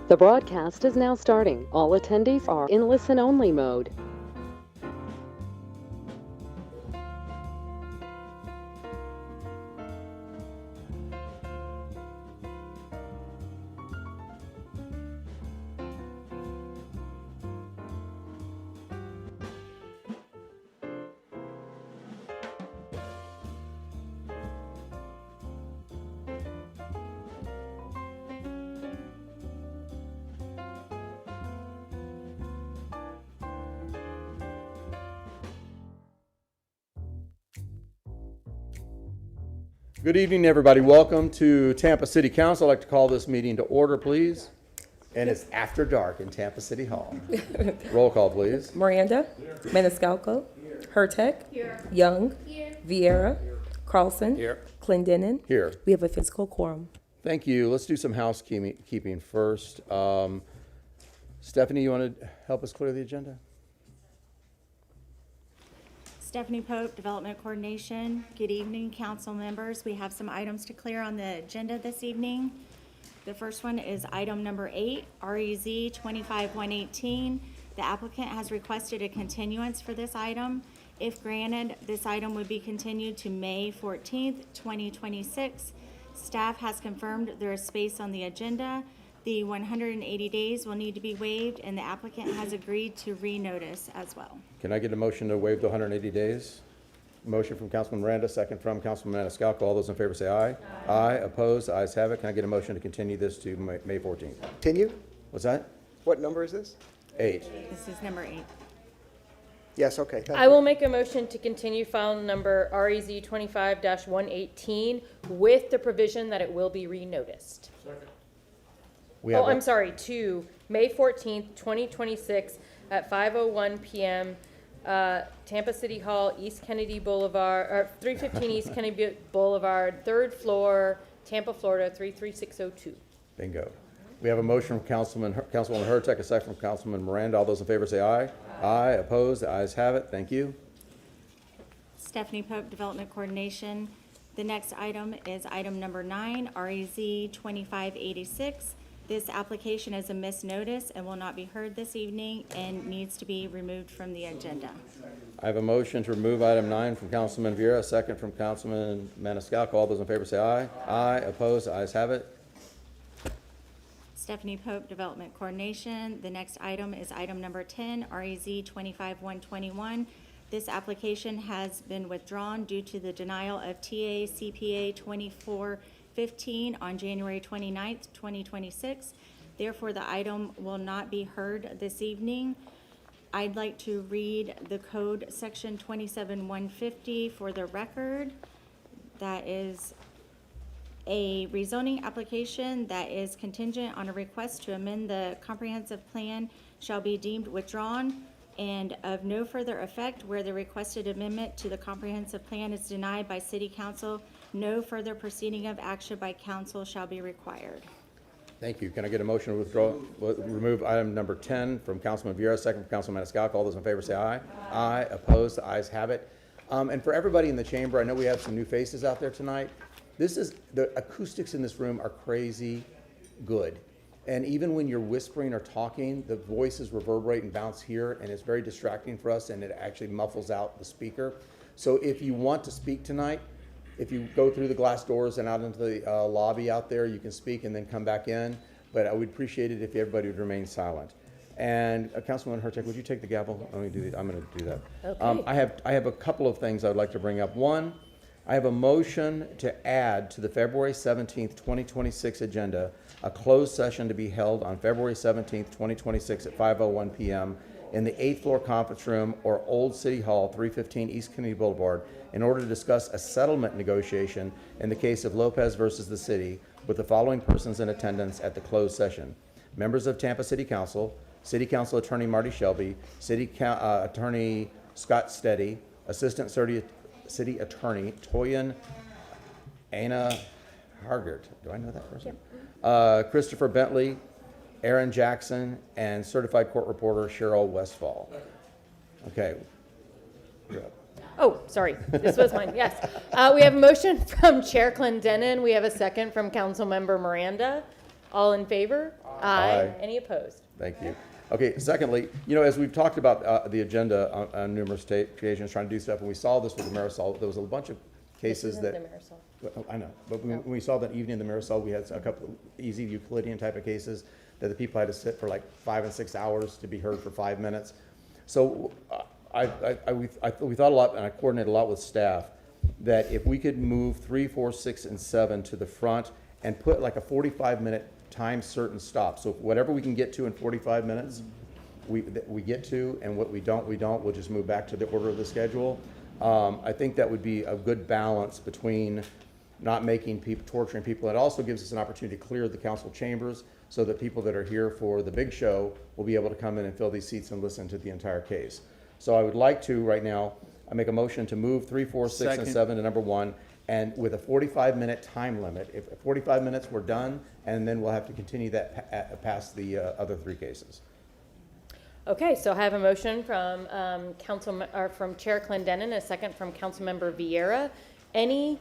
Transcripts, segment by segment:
The broadcast is now starting. All attendees are in listen-only mode. Good evening, everybody. Welcome to Tampa City Council. I'd like to call this meeting to order, please. And it's after dark in Tampa City Hall. Roll call, please. Miranda, Maniscalco, Hertek, Young, Vieira, Carlson, Clendenin. Here. We have a physical quorum. Thank you. Let's do some housekeeping first. Stephanie, you want to help us clear the agenda? Stephanie Pope, Development Coordination. Good evening, council members. We have some items to clear on the agenda this evening. The first one is item number 8, REZ 25118. The applicant has requested a continuance for this item. If granted, this item would be continued to May 14th, 2026. Staff has confirmed there is space on the agenda. The 180 days will need to be waived, and the applicant has agreed to renotice as well. Can I get a motion to waive the 180 days? Motion from Councilman Miranda, second from Councilman Maniscalco. All those in favor say aye. Aye. Opposed? The ayes have it. Can I get a motion to continue this to May 14th? Continue? What's that? What number is this? 8. This is number 8. Yes, okay. Thank I you. will make a motion to continue file number REZ 25-118 with the provision that it will be renoticed. We have Oh, I'm sorry, to May 14th, 2026 at 5:01 p.m. Tampa City Hall, East Kennedy Boulevard, or 315 East Kennedy Boulevard, 3rd floor, Tampa, Florida, 33602. Bingo. We have a motion from Councilwoman Hertek, a second from Councilman Miranda. All those in favor say aye. Aye. Opposed? The ayes have it. Thank you. Stephanie Pope, Development Coordination. The next item is item number 9, REZ 2586. This application is a missed notice and will not be heard this evening and needs to be removed from the agenda. I have a motion to remove item 9 from Councilman Vieira, a second from Councilman Maniscalco. All those in favor say aye. Aye. Opposed? The ayes have it. Stephanie Pope, Development Coordination. The next item is item number 10, REZ 25121. This application has been withdrawn due to the denial of TA CPA 2415 on January 29th, 2026. Therefore, the item will not be heard this evening. I'd like to read the code section 27150 for the record. That is a rezoning application that is contingent on a request to amend the comprehensive plan shall be deemed withdrawn, and of no further effect where the requested amendment to the comprehensive plan is denied by City Council. No further proceeding of action by council shall be required. Thank you. Can I get a motion to remove item number 10 from Councilman Vieira, second from Councilman Maniscalco? All those in favor say aye. Aye. Opposed? The ayes have it. And for everybody in the chamber, I know we have some new faces out there tonight. The acoustics in this room are crazy good. And even when you're whispering or talking, the voices reverberate and bounce here, and it's very distracting for us, and it actually muffles out the speaker. So if you want to speak tonight, if you go through the glass doors and out into the lobby out there, you can speak and then come back in. But I would appreciate it if everybody would remain silent. And Councilwoman Hurtak, would you take the gavel? I'm going to do that. Okay. I have a couple of things I would like to bring up. One, I have a motion to add to the February 17th, 2026 agenda a closed session to be held on February 17th, 2026 at 5:01 p.m. in the 8th floor conference room or Old City Hall, 315 East Kennedy Boulevard, in order to discuss a settlement negotiation in the case of Lopez versus the city with the following persons in attendance at the closed session: members of Tampa City Council, City Council Attorney Marty Shelby, Attorney Scott Steady, Assistant City Attorney Toyin Anna Hargert. Do I know that person? Christopher Bentley, Aaron Jackson, and Certified Court Reporter Cheryl Westfall. Okay. You're up. Oh, sorry, this was mine, yes. We have a motion from Chair Clendenin. We have a second from Councilmember Miranda. All in favor? Aye. Any opposed? Thank you. Okay, secondly, as we've talked about the agenda on numerous occasions, trying to do stuff, and we saw this with the Marisol, there was a bunch of cases This that... isn't the Marisol. I know, but when we saw that evening in the Marisol, we had a couple of easy Euclidean type of cases that the people had to sit for like 5 and 6 hours to be heard for 5 minutes. So we thought a lot, and I coordinated a lot with staff, that if we could move 3, 4, 6, and 7 to the front and put like a 45-minute time certain stop. So whatever we can get to in 45 minutes, we get to, and what we don't, we'll just move back to the order of the schedule. I think that would be a good balance between not making people, torturing people. It also gives us an opportunity to clear the council chambers so that people that are here for the big show will be able to come in and fill these seats and listen to the entire case. So I would like to, right now, I make a motion to move 3, 4, 6, and Second. 7 to number 1, and with a 45-minute time limit. If 45 minutes, we're done, and then we'll have to continue that past the other 3 cases. Okay, so I have a motion from from Chair Clendenin, a second from Councilmember Vieira. Any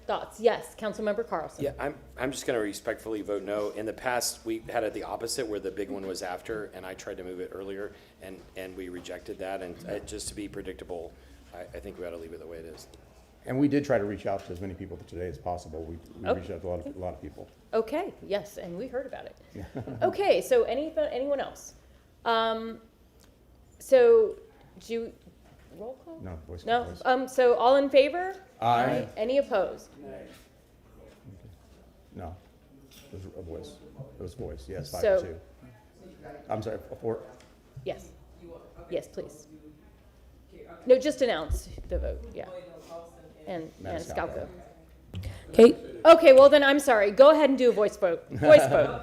thoughts? Yes, Councilmember Carlson. Yeah, I'm just going to respectfully vote no. In the past, we had it the opposite, where the big one was after, and I tried to move it earlier, and we rejected that. And just to be predictable, I think we ought to leave it the way it is. And we did try to reach out to as many people today as possible. We Okay. reached out to a lot of people. Okay, yes, and we heard about it. Okay, so anyone else? So, do you, roll call? No, voice. No, voice. so all in favor? Aye. Any opposed? No, it was a voice. It was voice, yes, 5 So- to 2. I'm sorry, 4. Yes. Yes, please. No, just announce the vote, yeah. And Maniscalco. Scalco. Kate? Okay, well then, I'm sorry. Go ahead and do a voice vote. Voice vote.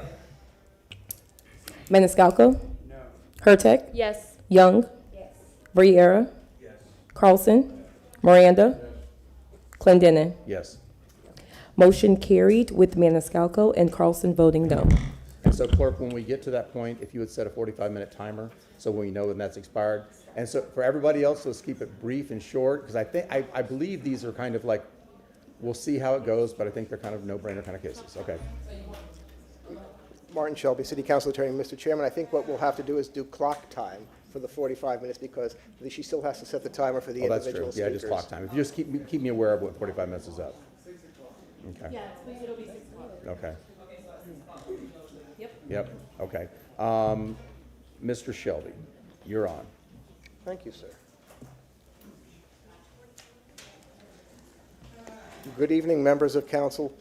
Maniscalco? No. Hurtak? Yes. Young? Yes. Briera? Yes. Carlson? Miranda? Clendenin? Yes. Motion carried with Maniscalco and Carlson voting no. And so clerk, when we get to that point, if you would set a 45-minute timer, so we know when that's expired. And so for everybody else, let's keep it brief and short, because I believe these are kind of like, we'll see how it goes, but I think they're kind of no-brainer kind of cases. Okay. Martin Shelby, City Council Attorney. Mr. Chairman, I think what we'll have to do is do clock time for the 45 minutes because she still has to set the timer for the Oh, that's individual true. Yeah, speakers. just clock time. If you just keep me aware of when 45 minutes is up. Okay. Yes, please, it'll be 6 o'clock. Okay. Yep. Yep, okay. Mr. Shelby, you're on. Thank you, sir. Good evening, members of council,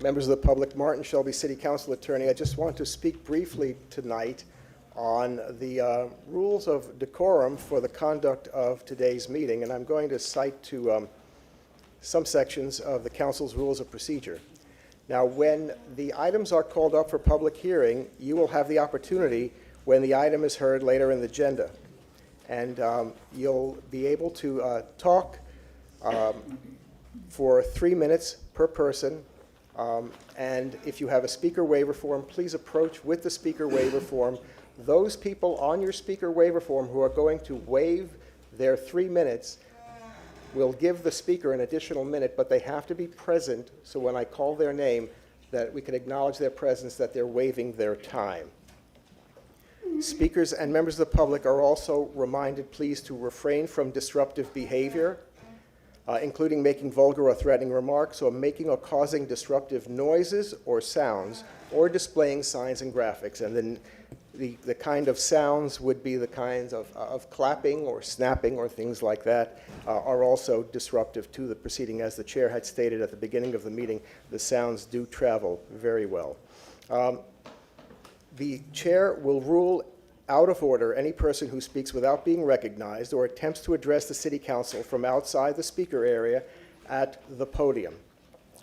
members of the public. Martin Shelby, City Council Attorney. I just want to speak briefly tonight on the rules of decorum for the conduct of today's meeting, and I'm going to cite to some sections of the council's rules of procedure. Now, when the items are called up for public hearing, you will have the opportunity when the item is heard later in the agenda. And you'll be able to talk for 3 minutes per person. And if you have a speaker waiver form, please approach with the speaker waiver form. Those people on your speaker waiver form who are going to waive their 3 minutes will give the speaker an additional minute, but they have to be present, so when I call their name, that we can acknowledge their presence, that they're waiving their time. Speakers and members of the public are also reminded, please, to refrain from disruptive behavior, including making vulgar or threatening remarks, or making or causing disruptive noises or sounds, or displaying signs and graphics. And then the kind of sounds would be the kinds of clapping or snapping or things like that are also disruptive to the proceeding. As the chair had stated at the beginning of the meeting, the sounds do travel very well. The chair will rule out of order any person who speaks without being recognized or attempts to address the city council from outside the speaker area at the podium.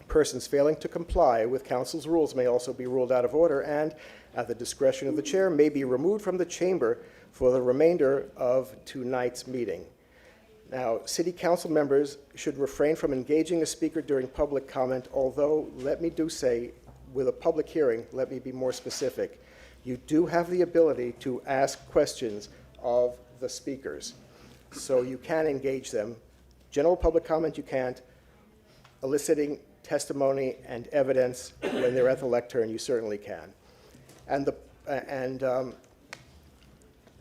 Persons failing to comply with council's rules may also be ruled out of order and, at the discretion of the chair, may be removed from the chamber for the remainder of tonight's meeting. Now, city council members should refrain from engaging a speaker during public comment, although, let me do say, with a public hearing, let me be more specific. You do have the ability to ask questions of the speakers, so you can engage them. General public comment you can't. Eliciting testimony and evidence when they're at the lectern, you certainly can. And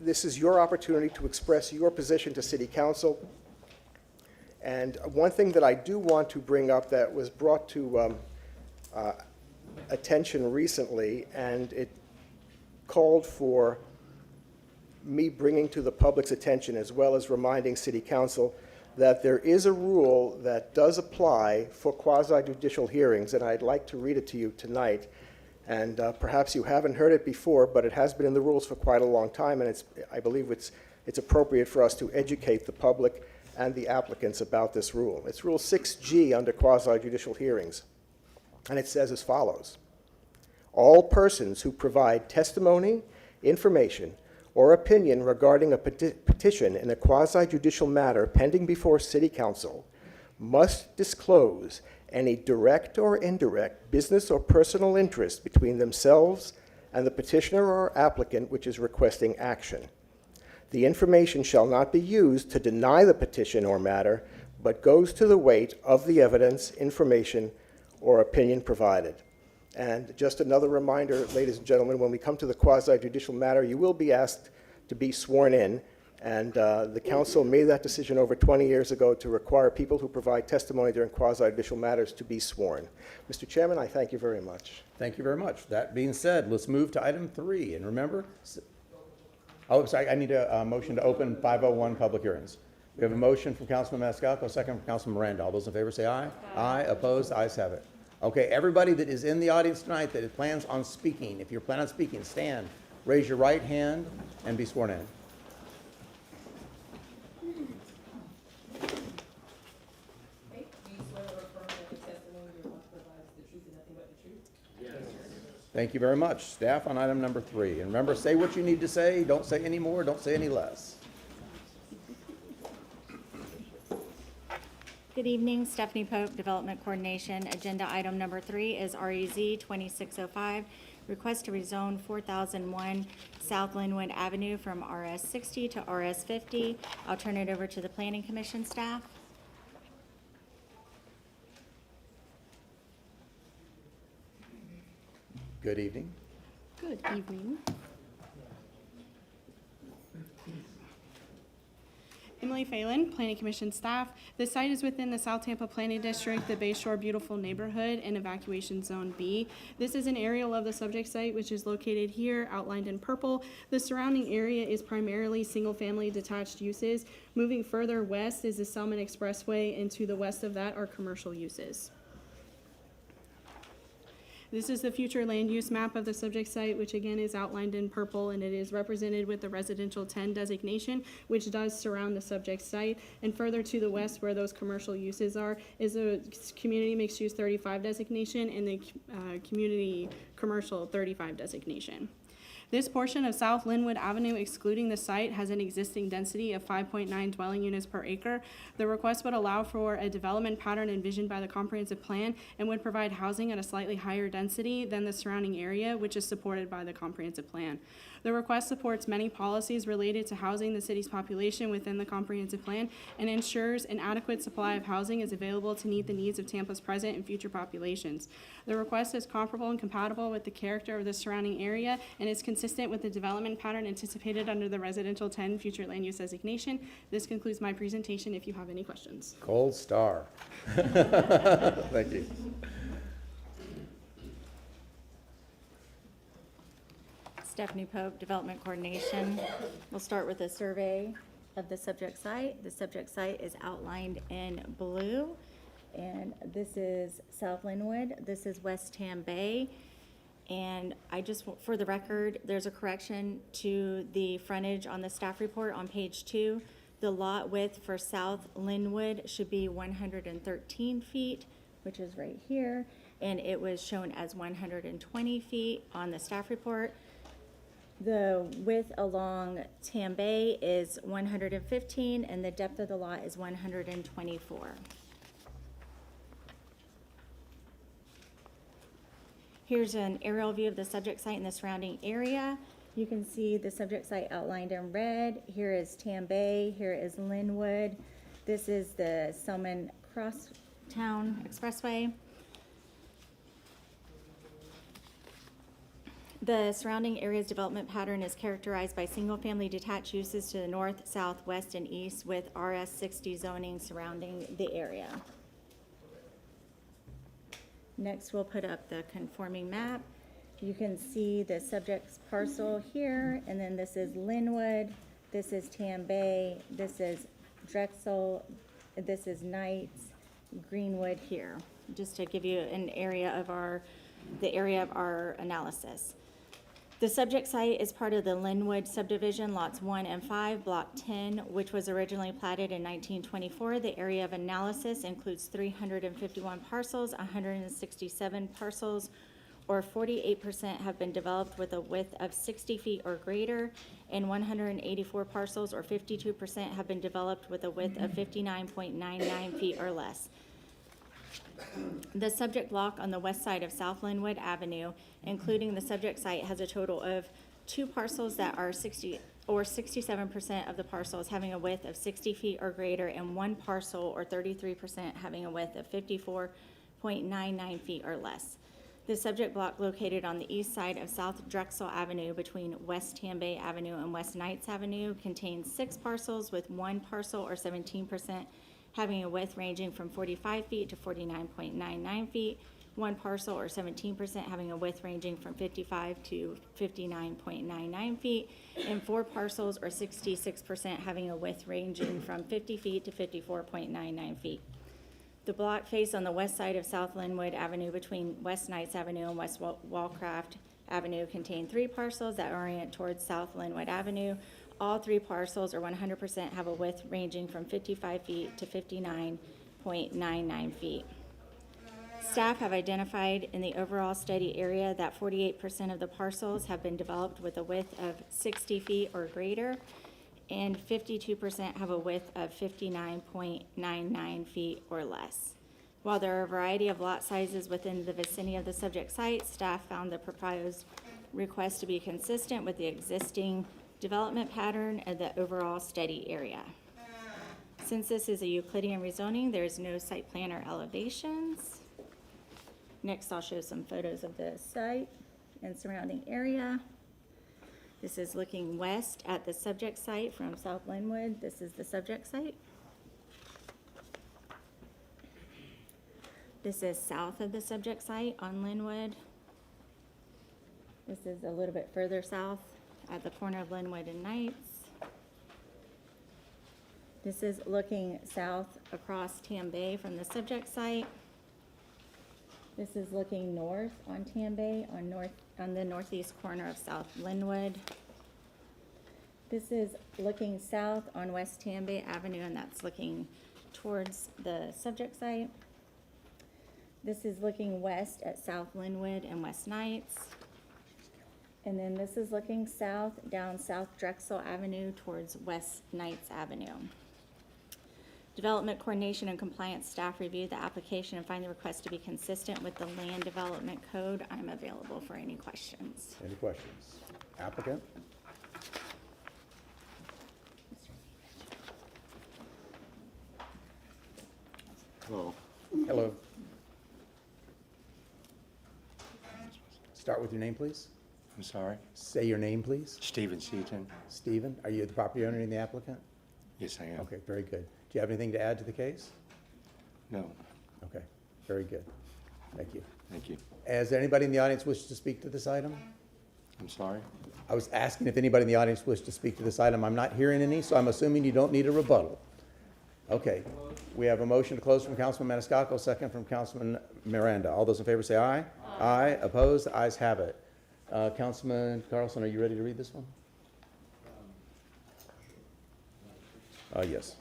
this is your opportunity to express your position to City Council. And one thing that I do want to bring up that was brought to attention recently, and it called for me bringing to the public's attention, as well as reminding City Council, that there is a rule that does apply for quasi-judicial hearings, and I'd like to read it to you tonight. And perhaps you haven't heard it before, but it has been in the rules for quite a long time, and I believe it's appropriate for us to educate the public and the applicants about this rule. It's Rule 6G under quasi-judicial hearings, and it says as follows: all persons who provide testimony, information, or opinion regarding a petition in a quasi-judicial matter pending before City Council must disclose any direct or indirect business or personal interest between themselves and the petitioner or applicant which is requesting action. The information shall not be used to deny the petition or matter, but goes to the weight of the evidence, information, or opinion provided. And just another reminder, ladies and gentlemen, when we come to the quasi-judicial matter, you will be asked to be sworn in. And the council made that decision over 20 years ago to require people who provide testimony during quasi-judicial matters to be sworn. Mr. Chairman, I thank you very much. Thank you very much. That being said, let's move to item 3. And remember, oh, sorry, I need a motion to open 501 public hearings. We have a motion from Councilman Maniscalco, a second from Councilman Miranda. All those in favor say aye. Aye. Opposed? Ayes have it. Okay, everybody that is in the audience tonight that plans on speaking, if you plan on speaking, stand, raise your right hand, and be sworn in. Thank you very much. Staff on item number 3. And remember, say what you need to say. Don't say any more. Don't say any less. Good evening, Stephanie Pope, Development Coordination. Agenda item number 3 is REZ 2605, request to rezone 4001 South Lynwood Avenue from RS 60 to RS 50. I'll turn it over to the Planning Commission staff. Good evening. Good evening. Emily Phelan, Planning Commission staff. The site is within the South Tampa Planning District, the Bayshore Beautiful Neighborhood, and Evacuation Zone B. This is an aerial of the subject site, which is located here, outlined in purple. The surrounding area is primarily single-family detached uses. Moving further west is the Selman Expressway, and to the west of that are commercial uses. This is the future land use map of the subject site, which again is outlined in purple, and it is represented with the residential 10 designation, which does surround the subject site. And further to the west, where those commercial uses are, is a community mixed use 35 designation and the community commercial 35 designation. This portion of South Lynwood Avenue, excluding the site, has an existing density of 5.9 dwelling units per acre. The request would allow for a development pattern envisioned by the comprehensive plan and would provide housing at a slightly higher density than the surrounding area, which is supported by the comprehensive plan. The request supports many policies related to housing the city's population within the comprehensive plan and ensures an adequate supply of housing is available to meet the needs of Tampa's present and future populations. The request is comparable and compatible with the character of the surrounding area and is consistent with the development pattern anticipated under the Residential 10 future land use designation. This concludes my presentation if you have any questions. Gold star. Thank you. Stephanie Pope, Development Coordination. We'll start with a survey of the subject site. The subject site is outlined in blue, and this is South Lynwood. This is West Tampa. And I just, for the record, there's a correction to the frontage on the staff report on page 2. The lot width for South Lynwood should be 113 feet, which is right here, and it was shown as 120 feet on the staff report. The width along Tambay is 115, and the depth of the lot is 124. Here's an aerial view of the subject site and the surrounding area. You can see the subject site outlined in red. Here is Tambay, here is Lynwood. This is the Selman Crosstown Expressway. The surrounding area's development pattern is characterized by single-family detached uses to the north, south, west, and east with RS 60 zoning surrounding the area. Next, we'll put up the conforming map. You can see the subject's parcel here, and then this is Lynwood, this is Tambay, this is Drexel, this is Knights, Greenwood here, just to give you an area of the area of our analysis. The subject site is part of the Lynwood subdivision, lots 1 and 5, block 10, which was originally platted in 1924. The area of analysis includes 351 parcels, 167 parcels, or 48% have been developed with a width of 60 feet or greater, and 184 parcels, or 52%, have been developed with a width of 59.99 feet or less. The subject block on the west side of South Lynwood Avenue, including the subject site, has a total of 2 parcels that are 67% of the parcels having a width of 60 feet or greater, and 1 parcel, or 33%, having a width of 54.99 feet or less. The subject block located on the east side of South Drexel Avenue between West Tambay Avenue and West Knights Avenue contains 6 parcels with 1 parcel, or 17%, having a width ranging from 45 feet to 49.99 feet, 1 parcel, or 17%, having a width ranging from 55 to 59.99 feet, and 4 parcels, or 66%, having a width ranging from 50 feet to 54.99 feet. The block faced on the west side of South Lynwood Avenue between West Knights Avenue and West Wallcraft Avenue contain 3 parcels that orient towards South Lynwood Avenue. All 3 parcels, or 100%, have a width ranging from 55 feet to 59.99 feet. Staff have identified in the overall study area that 48% of the parcels have been developed with a width of 60 feet or greater, and 52% have a width of 59.99 feet or less. While there are a variety of lot sizes within the vicinity of the subject site, staff found the proposed request to be consistent with the existing development pattern of the overall study area. Since this is a Euclidean rezoning, there is no site plan or elevations. Next, I'll show some photos of the site and surrounding area. This is looking west at the subject site from South Lynwood. This is the subject site. This is south of the subject site on Lynwood. This is a little bit further south at the corner of Lynwood and Knights. This is looking south across Tambay from the subject site. This is looking north on Tambay on the northeast corner of South Lynwood. This is looking south on West Tambay Avenue, and that's looking towards the subject site. This is looking west at South Lynwood and West Knights. And then this is looking south, down South Drexel Avenue towards West Knights Avenue. Development Coordination and Compliance staff reviewed the application and find the request to be consistent with the Land Development Code. I'm available for any questions. Any questions? Applicant? Hello, Hello. Start with your name, please. I'm sorry. Say your name, please. Stephen Seaton. Stephen, are you the property owner and the applicant? Yes, I am. Okay, very good. Do you have anything to add to the case? No, Okay, very good. Thank you. thank you. Does anybody in the audience wish to speak to this item? I'm sorry. I was asking if anybody in the audience wished to speak to this item. I'm not hearing any, so I'm assuming you don't need a rebuttal. Okay, we have a motion to close from Councilman Maniscalco, second from Councilman Miranda. All those in favor say aye. Aye. Opposed? The ayes have it. Councilman Carlson, are you ready to read this one? Yes.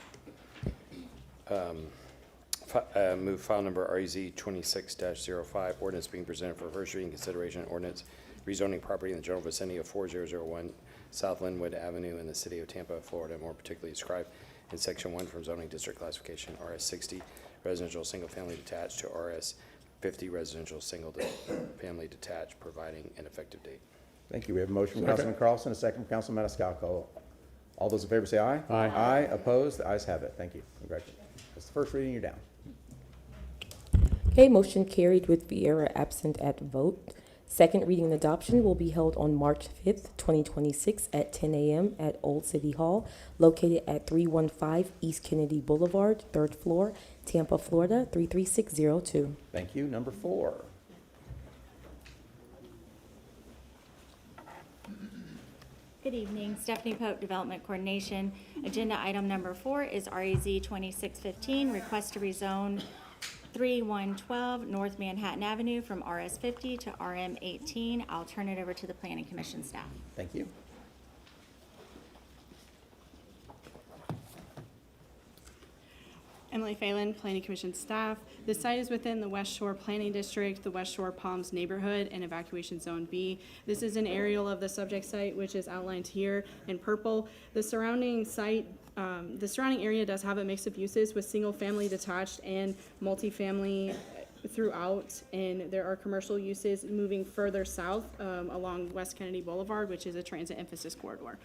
Move file number REZ 26-05, ordinance being presented for first reading consideration, ordinance rezoning property in the general vicinity of 4001 South Lynwood Avenue in the city of Tampa, Florida, more particularly described in section 1 from zoning district classification RS 60 residential single family detached to RS 50 residential single family detached, providing an effective date. Thank you. We have a motion from Councilman Carlson, a second from Councilman Maniscalco. All those in favor say aye. Aye. Aye. Opposed? The ayes have it. Thank you. Congratulations. That's the first reading. You're down. Okay, motion carried with Vieira absent at vote. Second reading and adoption will be held on March 5th, 2026 at 10 a.m. at Old City Hall, located at 315 East Kennedy Boulevard, 3rd floor, Tampa, Florida, 33602. Thank you. Number 4. Good evening, Stephanie Pope, Development Coordination. Agenda item number 4 is REZ 2615, request to rezone 3112 North Manhattan Avenue from RS 50 to RM 18. I'll turn it over to the Planning Commission staff. Thank you. Emily Phelan, Planning Commission staff. The site is within the West Shore Planning District, the West Shore Palms neighborhood, and Evacuation Zone B. This is an aerial of the subject site, which is outlined here in purple. The surrounding area does have a mix of uses with single-family detached and multifamily throughout, and there are commercial uses moving further south along West Kennedy Boulevard, which is a transit emphasis corridor.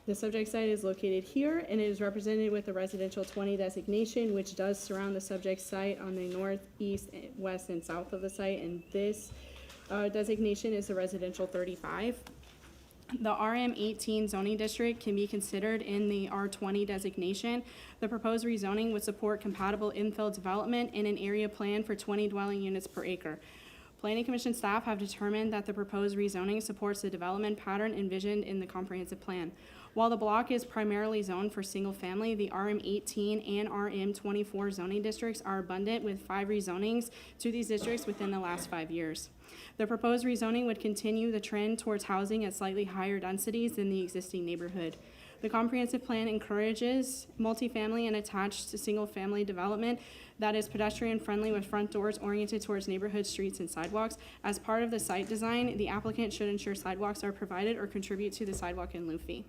The subject site is located here, and it is represented with a residential 20 designation, which does surround the subject site on the north, east, west, and south of the site, and this designation is a residential 35. The RM 18 zoning district can be considered in the R20 designation. The proposed rezoning would support compatible infill development in an area plan for 20 dwelling units per acre. Planning Commission staff have determined that the proposed rezoning supports the development pattern envisioned in the comprehensive plan. While the block is primarily zoned for single family, the RM 18 and RM 24 zoning districts are abundant with 5 rezonings to these districts within the last 5 years. The proposed rezoning would continue the trend towards housing at slightly higher densities than the existing neighborhood. The comprehensive plan encourages multifamily and attached to single-family development that is pedestrian-friendly with front doors oriented towards neighborhood streets and sidewalks. As part of the site design, the applicant should ensure sidewalks are provided or contribute to the sidewalk in lieu fee.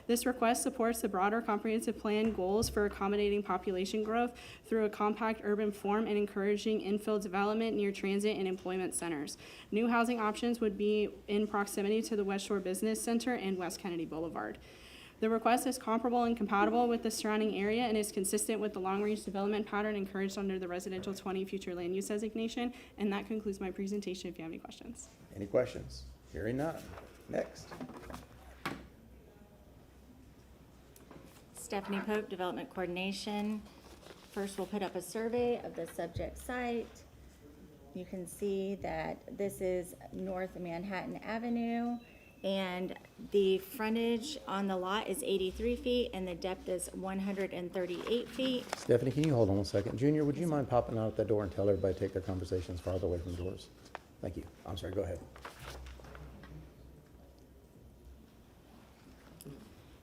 This request supports the broader comprehensive plan goals for accommodating population growth through a compact urban form and encouraging infill development near transit and employment centers. New housing options would be in proximity to the West Shore Business Center and West Kennedy Boulevard. The request is comparable and compatible with the surrounding area and is consistent with the long-range development pattern encouraged under the Residential 20 Future Land Use Designation. And that concludes my presentation if you have any questions. Any questions? Hearing none. Next. Stephanie Pope, Development Coordination. First, we'll put up a survey of the subject site. You can see that this is North Manhattan Avenue, and the frontage on the lot is 83 feet, and the depth is 138 feet. Stephanie, can you hold on 1 second? Junior, would you mind popping out that door and tell everybody to take their conversations farther away from the doors? Thank you. I'm sorry, go ahead.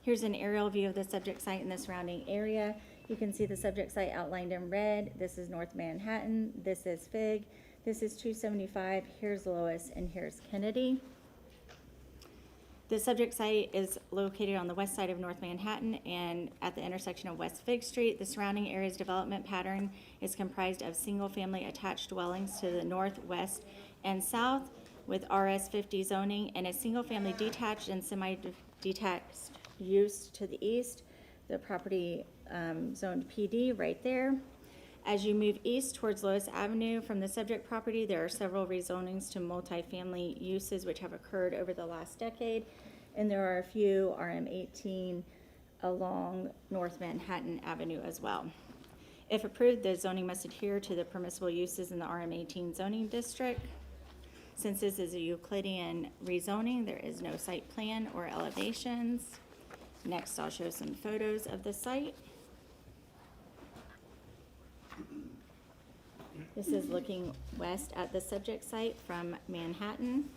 Here's an aerial view of the subject site and the surrounding area. You can see the subject site outlined in red. This is North Manhattan. This is Fig. This is 275, here's Lois, and here's Kennedy. The subject site is located on the west side of North Manhattan and at the intersection of West Fig Street. The surrounding area's development pattern is comprised of single-family attached dwellings to the north, west, and south with RS 50 zoning and a single-family detached and semi-detached use to the east. The property zoned PD right there. As you move east towards Lois Avenue from the subject property, there are several rezonings to multifamily uses which have occurred over the last decade, and there are a few RM18 along North Manhattan Avenue as well. If approved, the zoning must adhere to the permissible uses in the RM18 zoning district. Since this is a Euclidean rezoning, there is no site plan or elevations. Next, I'll show some photos of the site. This is looking west at the subject site from Manhattan.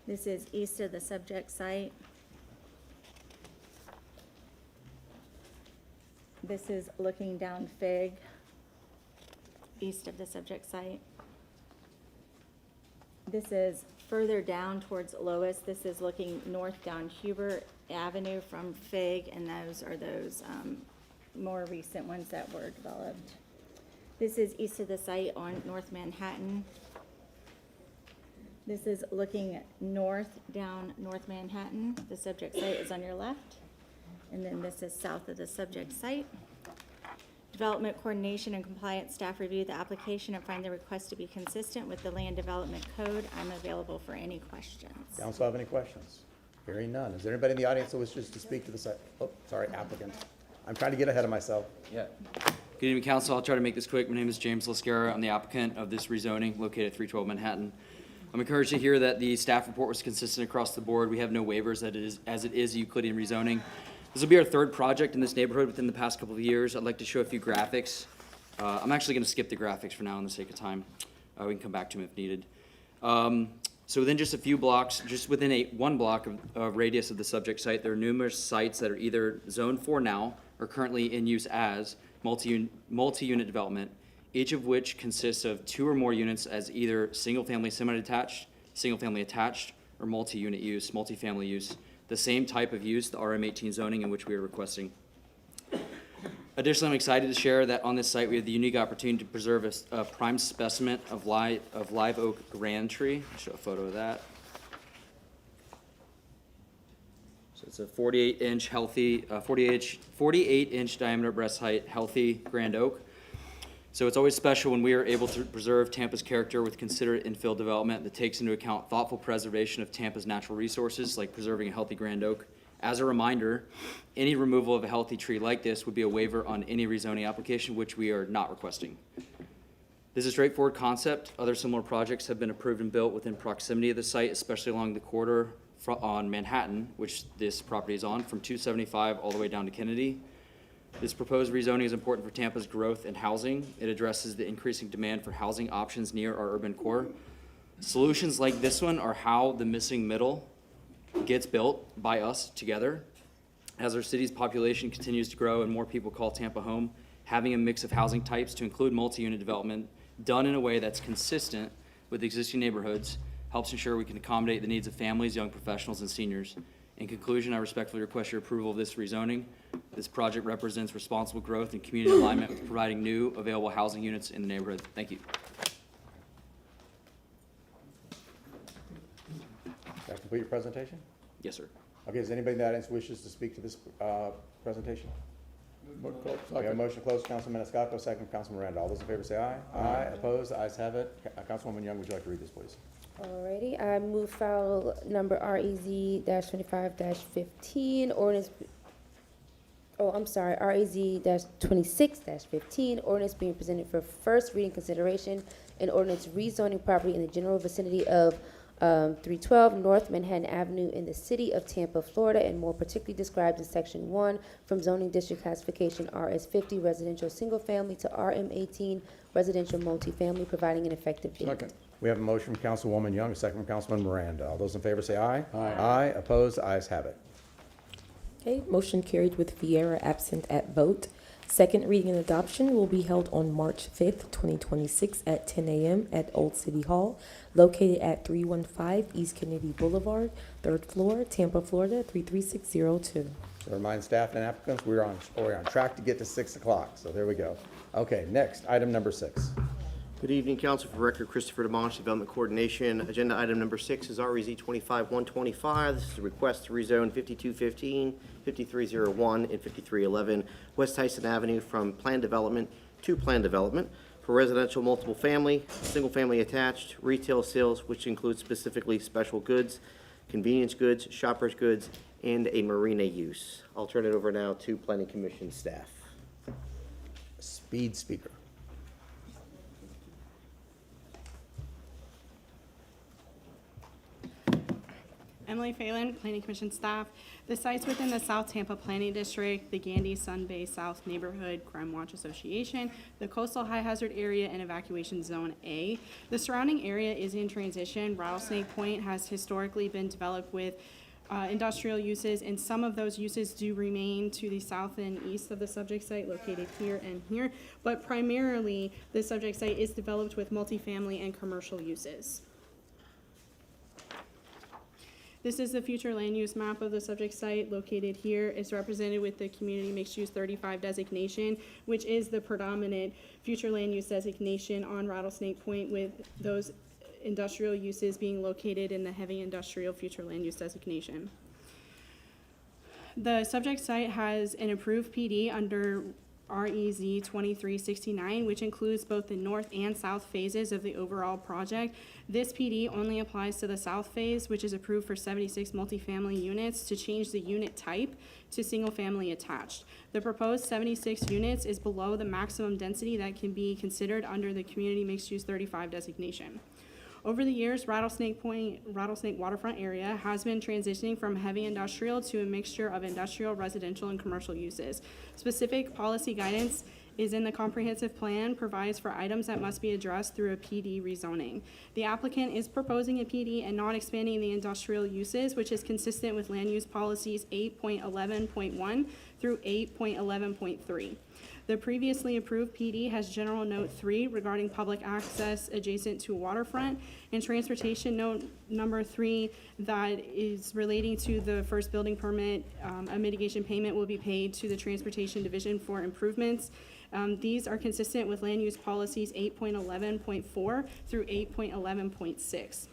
This is east of the subject site. This is looking down Fig, east of the subject site. This is further down towards Lois. This is looking north down Hubert Avenue from Fig, and those are those more recent ones that were developed. This is east of the site on North Manhattan. This is looking north down North Manhattan. The subject site is on your left. And then this is south of the subject site. Development coordination and compliance staff review the application and find the request to be consistent with the land development code. I'm available for any questions. Council have any questions? Hearing none. Is there anybody in the audience that wishes to speak to the site? Oh, sorry, applicant. I'm trying to get ahead of myself. Yeah. Good evening, council. I'll try to make this quick. My name is James Lascara. I'm the applicant of this rezoning located at 312 Manhattan. I'm encouraged to hear that the staff report was consistent across the board. We have no waivers as it is a Euclidean rezoning. This will be our third project in this neighborhood within the past couple of years. I'd like to show a few graphics. I'm actually going to skip the graphics for now in the sake of time. We can come back to them if needed. So within just a few blocks, just within one block of radius of the subject site, there are numerous sites that are either zoned for now or currently in use as multi-unit development, each of which consists of 2 or more units as either single-family semi-detached, single-family attached, or multi-unit use, multifamily use, the same type of use, the RM18 zoning in which we are requesting. Additionally, I'm excited to share that on this site we have the unique opportunity to preserve a prime specimen of live oak grand tree. I'll show a photo of that. So it's a 48-inch healthy, 48-inch diameter breast height, healthy grand oak. So it's always special when we are able to preserve Tampa's character with considerate infill development that takes into account thoughtful preservation of Tampa's natural resources, like preserving a healthy grand oak. As a reminder, any removal of a healthy tree like this would be a waiver on any rezoning application, which we are not requesting. This is a straightforward concept. Other similar projects have been approved and built within proximity of the site, especially along the corridor on Manhattan, which this property is on, from 275 all the way down to Kennedy. This proposed rezoning is important for Tampa's growth and housing. It addresses the increasing demand for housing options near our urban core. Solutions like this one are how the missing middle gets built by us together. As our city's population continues to grow and more people call Tampa home, having a mix of housing types to include multi-unit development done in a way that's consistent with existing neighborhoods helps ensure we can accommodate the needs of families, young professionals, and seniors. In conclusion, I respectfully request your approval of this rezoning. This project represents responsible growth and community alignment with providing new available housing units in the neighborhood. Thank you. That complete your presentation? Yes, sir. Okay, is anybody in the audience wishes to speak to this presentation? Okay, a motion to close, Councilman Maniscalco, second Councilman Miranda. All those in favor say aye. Aye. Opposed? Ayes have it. Councilwoman Young, would you like to read this, please? Alrighty, I move file number REZ-25-15, ordinance, REZ-26-15, ordinance being presented for first reading consideration, an ordinance rezoning property in the general vicinity of 312 North Manhattan Avenue in the city of Tampa, Florida, and more particularly described in section 1 from zoning district classification RS50 residential single family to RM18 residential multifamily, providing an effective date. Second. We have a motion from Councilwoman Young, a second from Councilman Miranda. All those in favor say aye. Aye. Aye. Opposed? Ayes have it. Okay, motion carried with Vieira absent at vote. Second reading and adoption will be held on March 5th, 2026 at 10 a.m. at Old City Hall, located at 315 East Kennedy Boulevard, 3rd floor, Tampa, Florida, 33602. So remind staff and applicants, we're on track to get to 6 o'clock, so there we go. Okay, next, item number 6. Good evening, Council. For record, Christopher DeMonch, Development Coordination. Agenda item number 6 is REZ 25-125. This is a request to rezone 5215, 5301, and 5311 West Tyson Avenue from planned development to planned development for residential multiple family, single family attached, retail sales, which includes specifically special goods, convenience goods, shoppers goods, and a marina use. I'll turn it over now to Planning Commission staff. Speed speaker. Emily Phelan, Planning Commission staff. The site's within the South Tampa Planning District, the Gandy Sun Bay South Neighborhood Crime Watch Association, the Coastal High Hazard Area, and Evacuation Zone A. The surrounding area is in transition. Rattlesnake Point has historically been developed with industrial uses, and some of those uses do remain to the south and east of the subject site, located here and here. But primarily, the subject site is developed with multifamily and commercial uses. This is the future land use map of the subject site located here. It's represented with the community mixed use 35 designation, which is the predominant future land use designation on Rattlesnake Point, with those industrial uses being located in the heavy industrial future land use designation. The subject site has an approved PD under REZ 2369, which includes both the north and south phases of the overall project. This PD only applies to the south phase, which is approved for 76 multifamily units, to change the unit type to single family attached. The proposed 76 units is below the maximum density that can be considered under the community mixed use 35 designation. Over the years, Rattlesnake waterfront area has been transitioning from heavy industrial to a mixture of industrial, residential, and commercial uses. Specific policy guidance is in the comprehensive plan, provides for items that must be addressed through a PD rezoning. The applicant is proposing a PD and not expanding the industrial uses, which is consistent with land use policies 8.11.1 through 8.11.3. The previously approved PD has General Note 3 regarding public access adjacent to a waterfront, and Transportation Note number 3 that is relating to the first building permit. A mitigation payment will be paid to the Transportation Division for improvements. These are consistent with land use policies 8.11.4 through 8.11.6.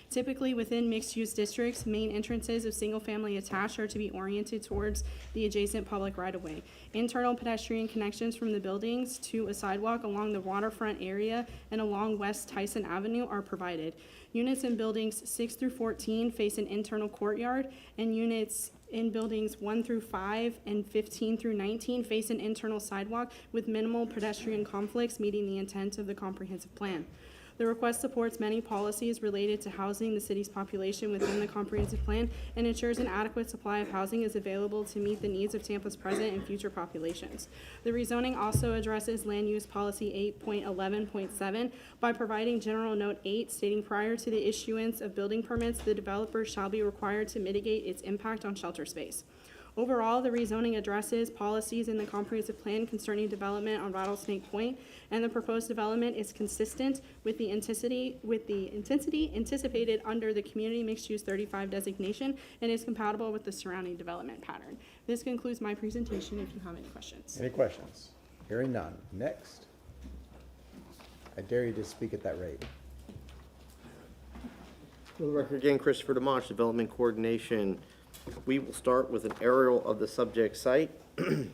Typically, within mixed-use districts, main entrances of single-family attached are to be oriented towards the adjacent public right-of-way. Internal pedestrian connections from the buildings to a sidewalk along the waterfront area and along West Tyson Avenue are provided. Units in buildings 6 through 14 face an internal courtyard, and units in buildings 1 through 5 and 15 through 19 face an internal sidewalk with minimal pedestrian conflicts, meeting the intent of the comprehensive plan. The request supports many policies related to housing the city's population within the comprehensive plan and ensures an adequate supply of housing is available to meet the needs of Tampa's present and future populations. The rezoning also addresses land use policy 8.11.7 by providing General Note 8 stating prior to the issuance of building permits, the developer shall be required to mitigate its impact on shelter space. Overall, the rezoning addresses policies in the comprehensive plan concerning development on Rattlesnake Point, and the proposed development is consistent with the intensity anticipated under the Community Mixed Use 35 designation and is compatible with the surrounding development pattern. This concludes my presentation. If you have any questions. Any questions? Hearing none. Next. I dare you to speak at that rate. For the record again, Christopher DeMonch, Development Coordination. We will start with an aerial of the subject site. You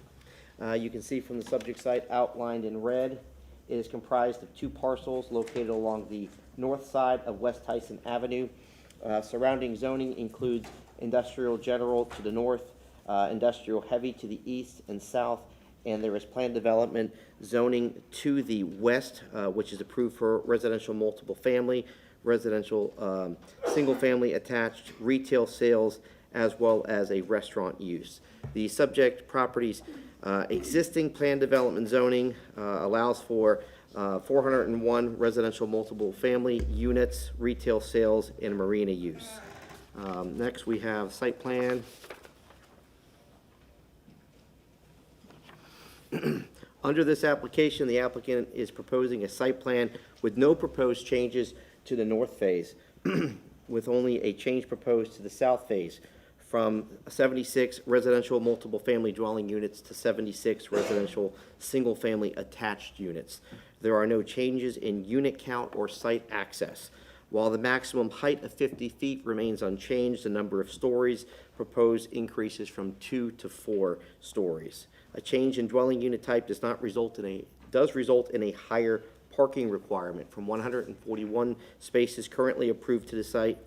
can see from the subject site outlined in red, it is comprised of 2 parcels located along the north side of West Tyson Avenue. Surrounding zoning includes industrial general to the north, industrial heavy to the east and south, and there is planned development zoning to the west, which is approved for residential multiple family, residential single family attached, retail sales, as well as a restaurant use. The subject property's existing planned development zoning allows for 401 residential multiple family units, retail sales, and marina use. Next, we have site plan. Under this application, the applicant is proposing a site plan with no proposed changes to the north phase, with only a change proposed to the south phase, from 76 residential multiple-family dwelling units to 76 residential single-family attached units. There are no changes in unit count or site access. While the maximum height of 50 feet remains unchanged, the number of stories proposed increases from 2 to 4 stories. A change in dwelling unit type does result in a higher parking requirement from 141 spaces currently approved to the site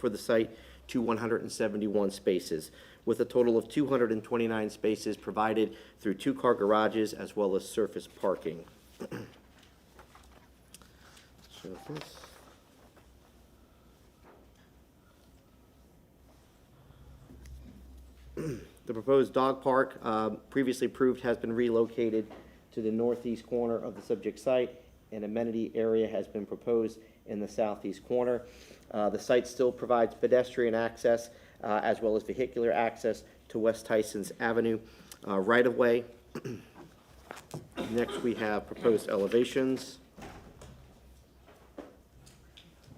to 171 spaces, with a total of 229 spaces provided through 2-car garages as well as surface parking. So this. The proposed dog park, previously approved, has been relocated to the northeast corner of the subject site. An amenity area has been proposed in the southeast corner. The site still provides pedestrian access as well as vehicular access to West Tyson's Avenue right-of-way. Next, we have proposed elevations.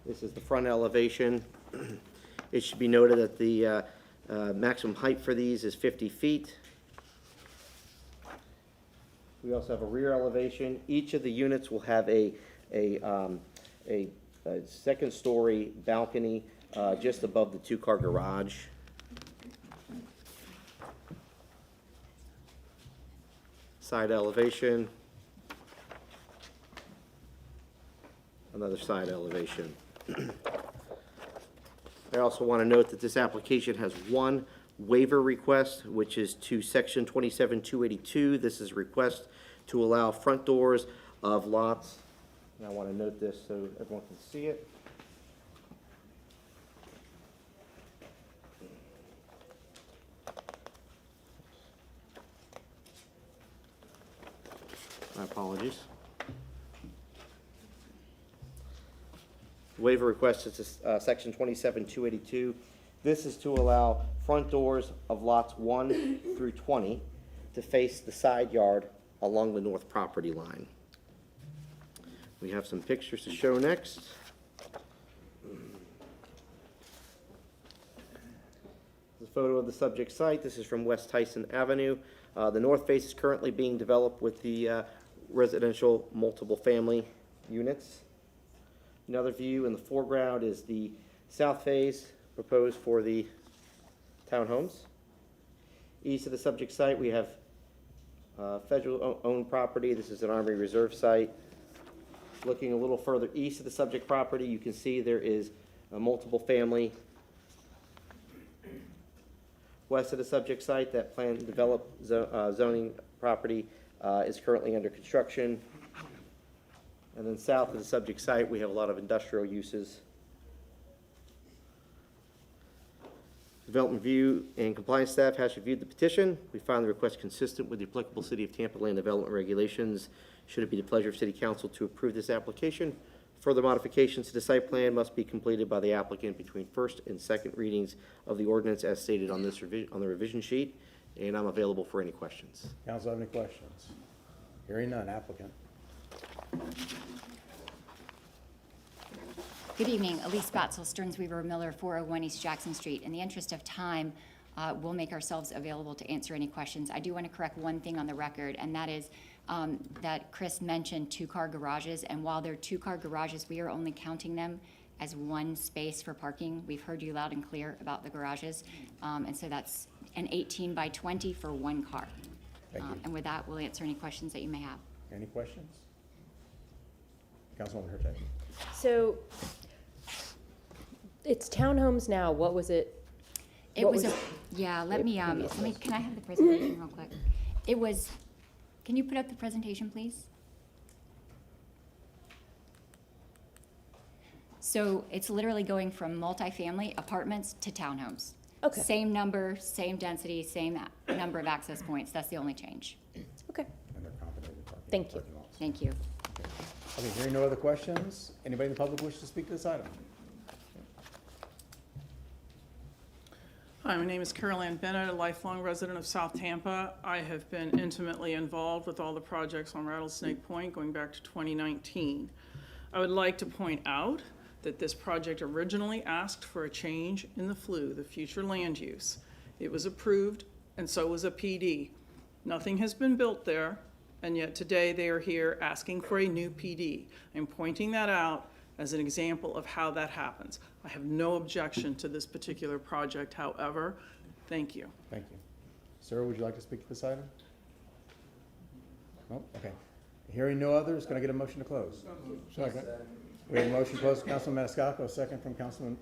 This is the front elevation. It should be noted that the maximum height for these is 50 feet. We also have a rear elevation. Each of the units will have a second-story balcony just above the 2-car garage. Side elevation. Another side elevation. I also want to note that this application has one waiver request, which is to section 27-282. This is a request to allow front doors of lots, and I want to note this so everyone can see it. My apologies. Waiver request is section 27-282. This is to allow front doors of lots 1 through 20 to face the side yard along the north property line. We have some pictures to show next. The photo of the subject site. This is from West Tyson Avenue. The north face is currently being developed with the residential multiple family units. Another view in the foreground is the south phase proposed for the townhomes. East of the subject site, we have federal-owned property. This is an Army Reserve site. Looking a little further east of the subject property, you can see there is a multiple family. West of the subject site, that planned developed zoning property is currently under construction. And then south of the subject site, we have a lot of industrial uses. Development Review and Compliance staff has reviewed the petition. We find the request consistent with the applicable City of Tampa land development regulations. Should it be the pleasure of City Council to approve this application, further modifications to the site plan must be completed by the applicant between first and second readings of the ordinance as stated on this on the revision sheet, and I'm available for any questions. Council have any questions? Hearing none, applicant. Good evening, Elise Batzel, Stearns Weaver Miller, 401 East Jackson Street. In the interest of time, we'll make ourselves available to answer any questions. I do want to correct one thing on the record, and that is that Chris mentioned 2-car garages, and while they're 2-car garages, we are only counting them as one space for parking. We've heard you loud and clear about the garages, and so that's an 18 by 20 for 1 car. Thank you. And with that, we'll answer any questions that you may have. Any questions? Councilwoman Hurtak. So, it's townhomes now. What was it? It What was was a, yeah, let me, previously? can I have the presentation real quick? It was, can you put up the presentation, please? So it's literally going from multifamily apartments to townhomes. Okay. Same number, same density, same number of access points. That's the only change. Okay. And they're accommodated parking. Thank you. parking lots. Thank you. Okay, hearing no other questions, anybody in the public wish to speak to this item? Hi, my name is Carol Ann Bennett, a lifelong resident of South Tampa. I have been intimately involved with all the projects on Rattlesnake Point going back to 2019. I would like to point out that this project originally asked for a change in the FLU, the future land use. It was approved, and so was a PD. Nothing has been built there, and yet today they are here asking for a new PD. I'm pointing that out as an example of how that happens. I have no objection to this particular project, however. Thank you. Thank you. Sir, would you like to speak to this item? No? Okay. Hearing no others, can I get a motion to close? Second. We have a motion to close, Councilman Maniscalco, a second from Councilman,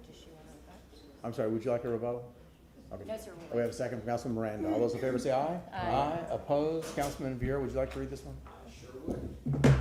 I'm sorry, would you like a rebuttal? Okay. No, sir. We have a second from Councilman Miranda. All those in favor say aye. Aye. Opposed? Councilman Viera, would you like to read this one? Sure would.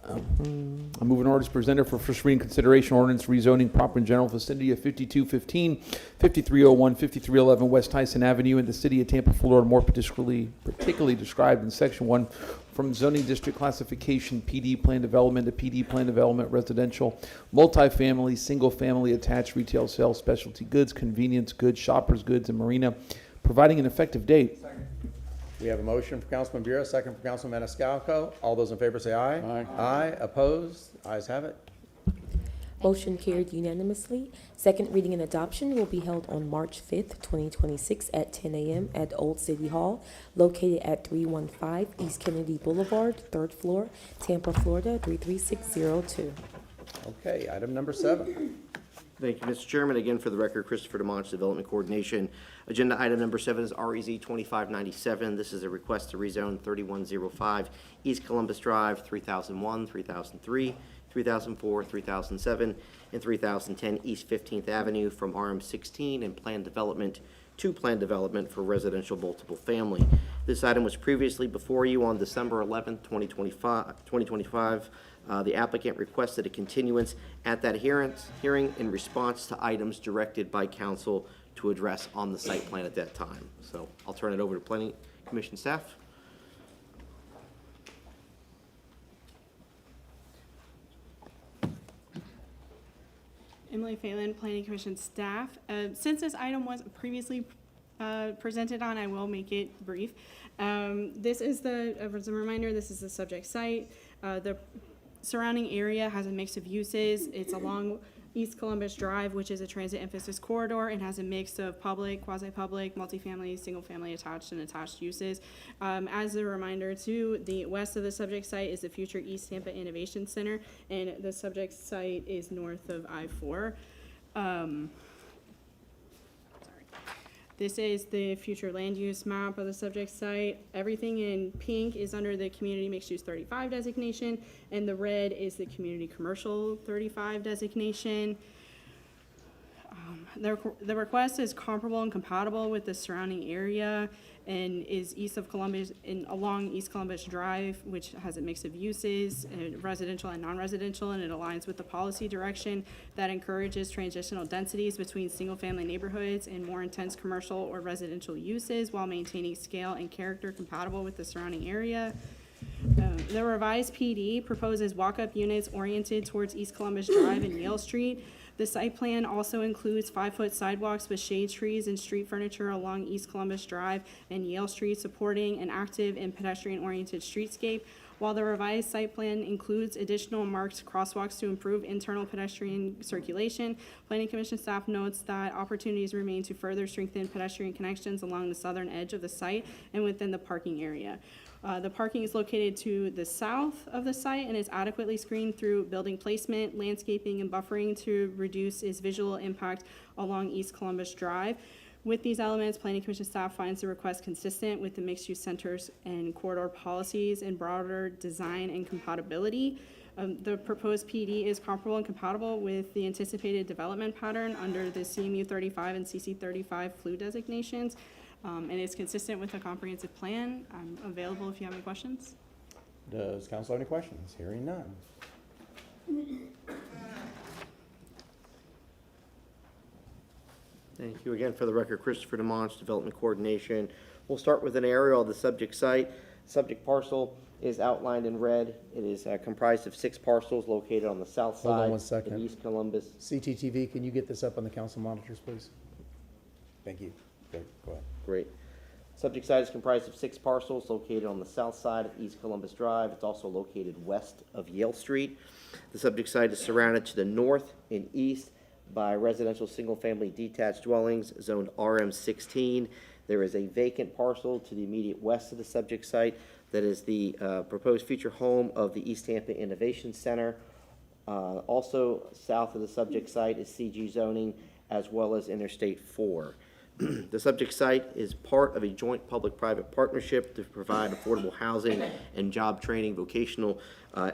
I move an ordinance presented for first reading consideration ordinance rezoning proper and general vicinity of 5215, 5301, 5311 West Tyson Avenue in the city of Tampa, Florida, more particularly described in section 1 from zoning district classification PD plan development to PD plan development residential, multifamily, single family attached retail sales, specialty goods, convenience goods, shoppers goods, and marina, providing an effective date. We have a motion for Councilman Viera, second for Councilman Maniscalco. All those in favor say aye. Aye. Aye. Opposed? Ayes have it. Motion carried unanimously. Second reading and adoption will be held on March 5th, 2026 at 10 a.m. at Old City Hall, located at 315 East Kennedy Boulevard, 3rd floor, Tampa, Florida, 33602. Okay, item number 7. Thank you, Mr. Chairman. Again, for the record, Christopher DeMonch, Development Coordination. Agenda item number 7 is REZ 2597. This is a request to rezone 3105 East Columbus Drive, 3001, 3003, 3004, 3007, and 3010 East 15th Avenue from RM16 and planned development to planned development for residential multiple family. This item was previously before you on December 11th, 2025. The applicant requested a continuance at that hearing in response to items directed by council to address on the site plan at that time. So I'll turn it over to Planning Commission staff. Emily Phelan, Planning Commission staff. Since this item was previously presented on, I will make it brief. This is as a reminder, this is the subject site. The surrounding area has a mix of uses. It's along East Columbus Drive, which is a transit emphasis corridor, and has a mix of public, quasi-public, multifamily, single-family attached and attached uses. As a reminder too, the west of the subject site is the future East Tampa Innovation Center, and the subject site is north of I-4. This is the future land use map of the subject site. Everything in pink is under the Community Mixed Use 35 designation, and the red is the Community Commercial 35 designation. The request is comparable and compatible with the surrounding area and is east of Columbus and along East Columbus Drive, which has a mix of uses, residential and non-residential, and it aligns with the policy direction that encourages transitional densities between single-family neighborhoods and more intense commercial or residential uses while maintaining scale and character compatible with the surrounding area. The revised PD proposes walk-up units oriented towards East Columbus Drive and Yale Street. The site plan also includes 5-foot sidewalks with shade trees and street furniture along East Columbus Drive and Yale Street, supporting an active and pedestrian-oriented streetscape. While the revised site plan includes additional marked crosswalks to improve internal pedestrian circulation, Planning Commission staff notes that opportunities remain to further strengthen pedestrian connections along the southern edge of the site and within the parking area. The parking is located to the south of the site and is adequately screened through building placement, landscaping, and buffering to reduce its visual impact along East Columbus Drive. With these elements, Planning Commission staff finds the request consistent with the mixed-use centers and corridor policies and broader design and compatibility. The proposed PD is comparable and compatible with the anticipated development pattern under the CMU 35 and CC 35 FLU designations. And it's consistent with the comprehensive plan. I'm available if you have any questions. Does council have any questions? Hearing none. Thank you again. For the record, Christopher DeMonch, Development Coordination. We'll start with an aerial of the subject site. Subject parcel is outlined in red. It is comprised of 6 parcels located on the south Hold on side one second. of East Columbus. CTTV, can you get this up on the council monitors, please? Thank you. Go ahead. Great. Subject site is comprised of 6 parcels located on the south side of East Columbus Drive. It's also located west of Yale Street. The subject site is surrounded to the north and east by residential single-family detached dwellings zoned RM16. There is a vacant parcel to the immediate west of the subject site that is the proposed future home of the East Tampa Innovation Center. Also south of the subject site is CG zoning as well as Interstate 4. The subject site is part of a joint public-private partnership to provide affordable housing and job training, vocational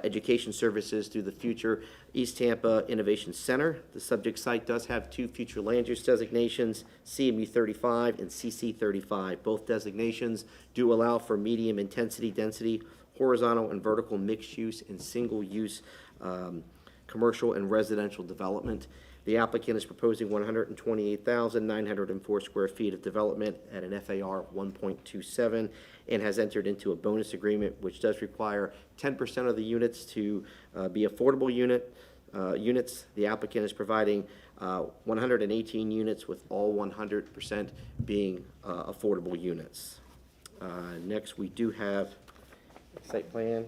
education services through the future East Tampa Innovation Center. The subject site does have 2 future land use designations, CMU 35 and CC 35. Both designations do allow for medium intensity, density, horizontal and vertical mixed use and single use commercial and residential development. The applicant is proposing 128,904 square feet of development at an FAR 1.27 and has entered into a bonus agreement which does require 10% of the units to be affordable units. The applicant is providing 118 units with all 100% being affordable units. Next, we do have a site plan.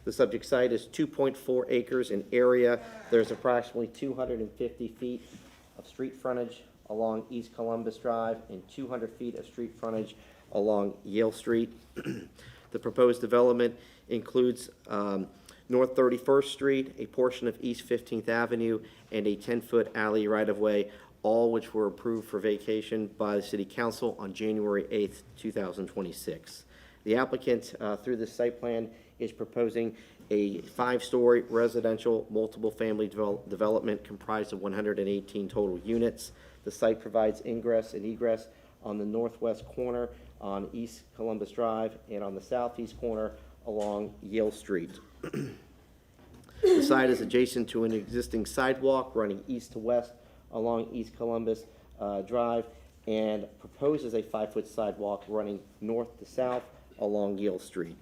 The subject site is 2.4 acres in area. There's approximately 250 feet of street frontage along East Columbus Drive and 200 feet of street frontage along Yale Street. The proposed development includes North 31st Street, a portion of East 15th Avenue, and a 10-foot alley right-of-way, all which were approved for vacation by the City Council on January 8th, 2026. The applicant, through this site plan, is proposing a 5-story residential multiple family development comprised of 118 total units. The site provides ingress and egress on the northwest corner on East Columbus Drive and on the southeast corner along Yale Street. The site is adjacent to an existing sidewalk running east to west along East Columbus Drive and proposes a 5-foot sidewalk running north to south along Yale Street.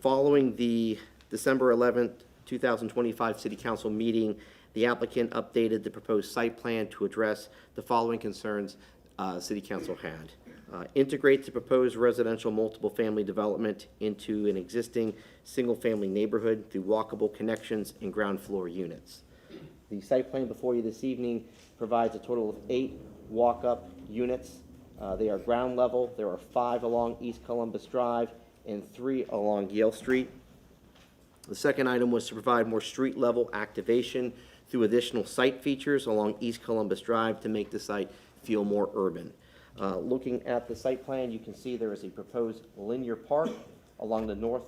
Following the December 11th, 2025 City Council meeting, the applicant updated the proposed site plan to address the following concerns City Council had. Integrate the proposed residential multiple family development into an existing single-family neighborhood through walkable connections and ground floor units. The site plan before you this evening provides a total of 8 walk-up units. They are ground level. There are 5 along East Columbus Drive and 3 along Yale Street. The second item was to provide more street-level activation through additional site features along East Columbus Drive to make the site feel more urban. Looking at the site plan, you can see there is a proposed linear park along the north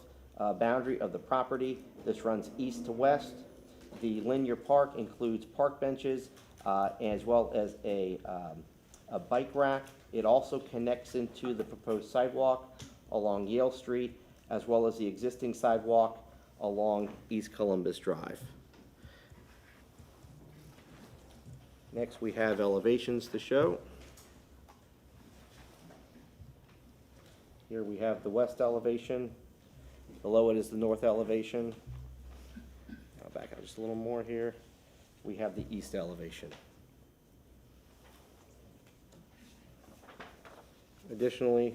boundary of the property. This runs east to west. The linear park includes park benches as well as a bike rack. It also connects into the proposed sidewalk along Yale Street, as well as the existing sidewalk along East Columbus Drive. Next, we have elevations to show. Here we have the west elevation. Below it is the north elevation. I'll back up just a little more here. We have the east elevation. Additionally,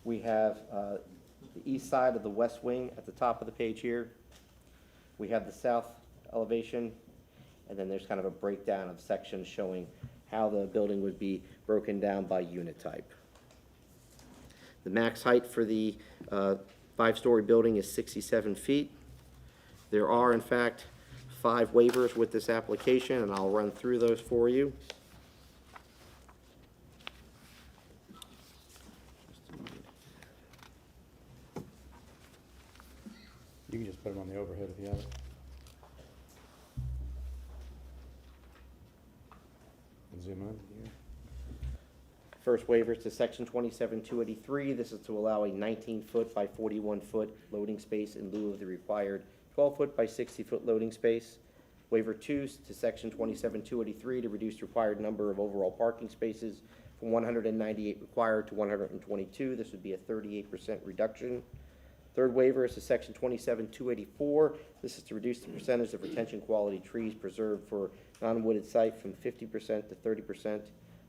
we have the east side of the west wing at the top of the page here. We have the south elevation, and then there's kind of a breakdown of sections showing how the building would be broken down by unit type. The max height for the 5-story building is 67 feet. There are, in fact, 5 waivers with this application, and I'll run through those for you. You can just put them on the overhead if you have it. Zoom in here. First waiver is to section 27-283. This is to allow a 19-foot by 41-foot loading space in lieu of the required 12-foot by 60-foot loading space. Waiver 2 to Section 27-283 to reduce the required number of overall parking spaces from 198 required to 122. This would be a 38% reduction. Third waiver is to Section 27-284. This is to reduce the percentage of retention quality trees preserved for non-wooded site from 50% to 30%.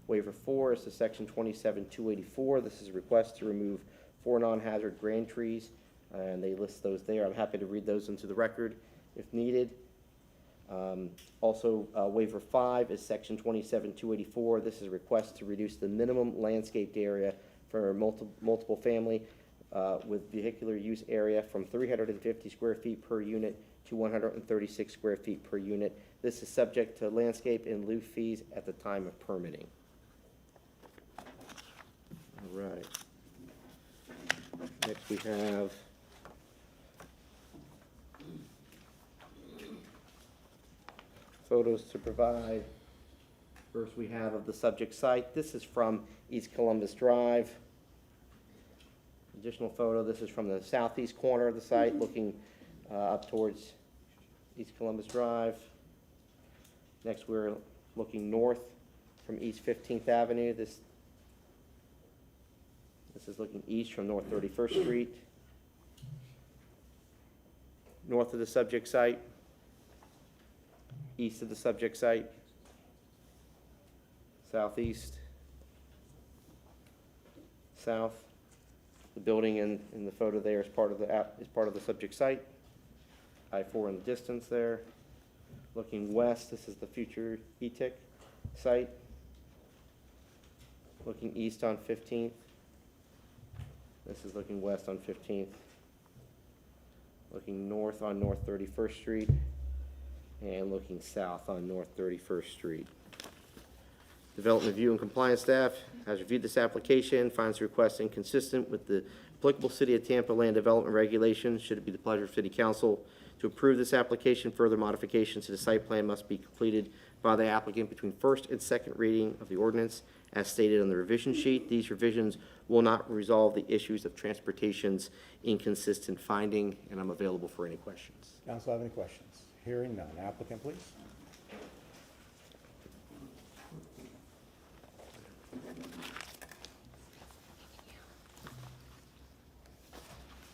Waiver 4 is to Section 27-284. This is a request to remove 4 non-hazard grand trees, and they list those there. I'm happy to read those into the record if needed. Waiver 5 is Section 27-284. This is a request to reduce the minimum landscaped area for multiple family with vehicular use area from 350 square feet per unit to 136 square feet per unit. This is subject to landscape in lieu fees at the time of permitting. All right. Next we have photos to provide. First we have of the subject site. This is from East Columbus Drive. Additional photo, this is from the southeast corner of the site, looking up towards East Columbus Drive. Next we're looking north from East 15th Avenue. This is looking east from North 31st Street. North of the subject site, east of the subject site, southeast, south. The building in the photo there is part of the subject site. I-4 in the distance there. Looking west, this is the future ETIC site. Looking east on 15th. This is looking west on 15th. Looking north on North 31st Street. And looking south on North 31st Street. Development Review and Compliance staff has reviewed this application, finds the request inconsistent with the applicable City of Tampa land development regulations. Should it be the pleasure of City Council to approve this application, further modifications to the site plan must be completed by the applicant between first and second reading of the ordinance as stated on the revision sheet. These revisions will not resolve the issues of transportation's inconsistent finding, and I'm available for any questions. Council have any questions? Hearing none. Applicant, please.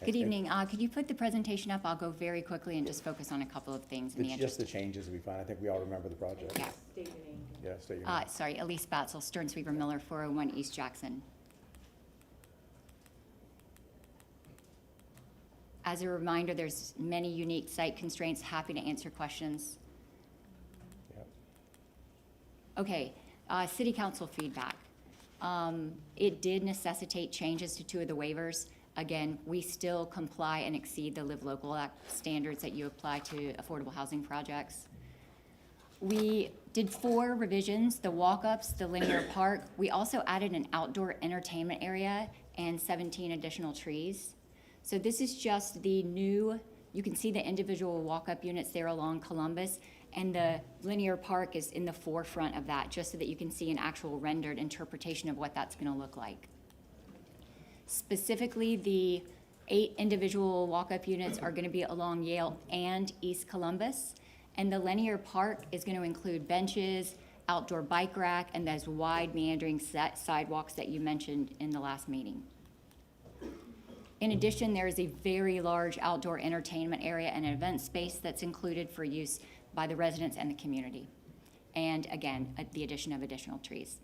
Good evening. Could you put the presentation up? I'll go very quickly and just focus on a couple of things in the It's interest. just the changes we find. I think we all remember the project. Yeah. Yeah, state your name. Sorry, Elise Batzel, Stearns Weaver Miller, 401 East Jackson. As a reminder, there's many unique site constraints. Happy to answer questions. Yep. Okay, City Council feedback. It did necessitate changes to 2 of the waivers. Again, we still comply and exceed the Live Local Act standards that you apply to affordable housing projects. We did 4 revisions, the walk-ups, the linear park. We also added an outdoor entertainment area and 17 additional trees. So this is just the new, you can see the individual walk-up units there along Columbus, and the linear park is in the forefront of that, just so that you can see an actual rendered interpretation of what that's gonna look like. Specifically, the 8 individual walk-up units are gonna be along Yale and East Columbus, and the linear park is gonna include benches, outdoor bike rack, and those wide meandering sidewalks that you mentioned in the last meeting. In addition, there is a very large outdoor entertainment area and an event space that's included for use by the residents and the community. And again, the addition of additional trees.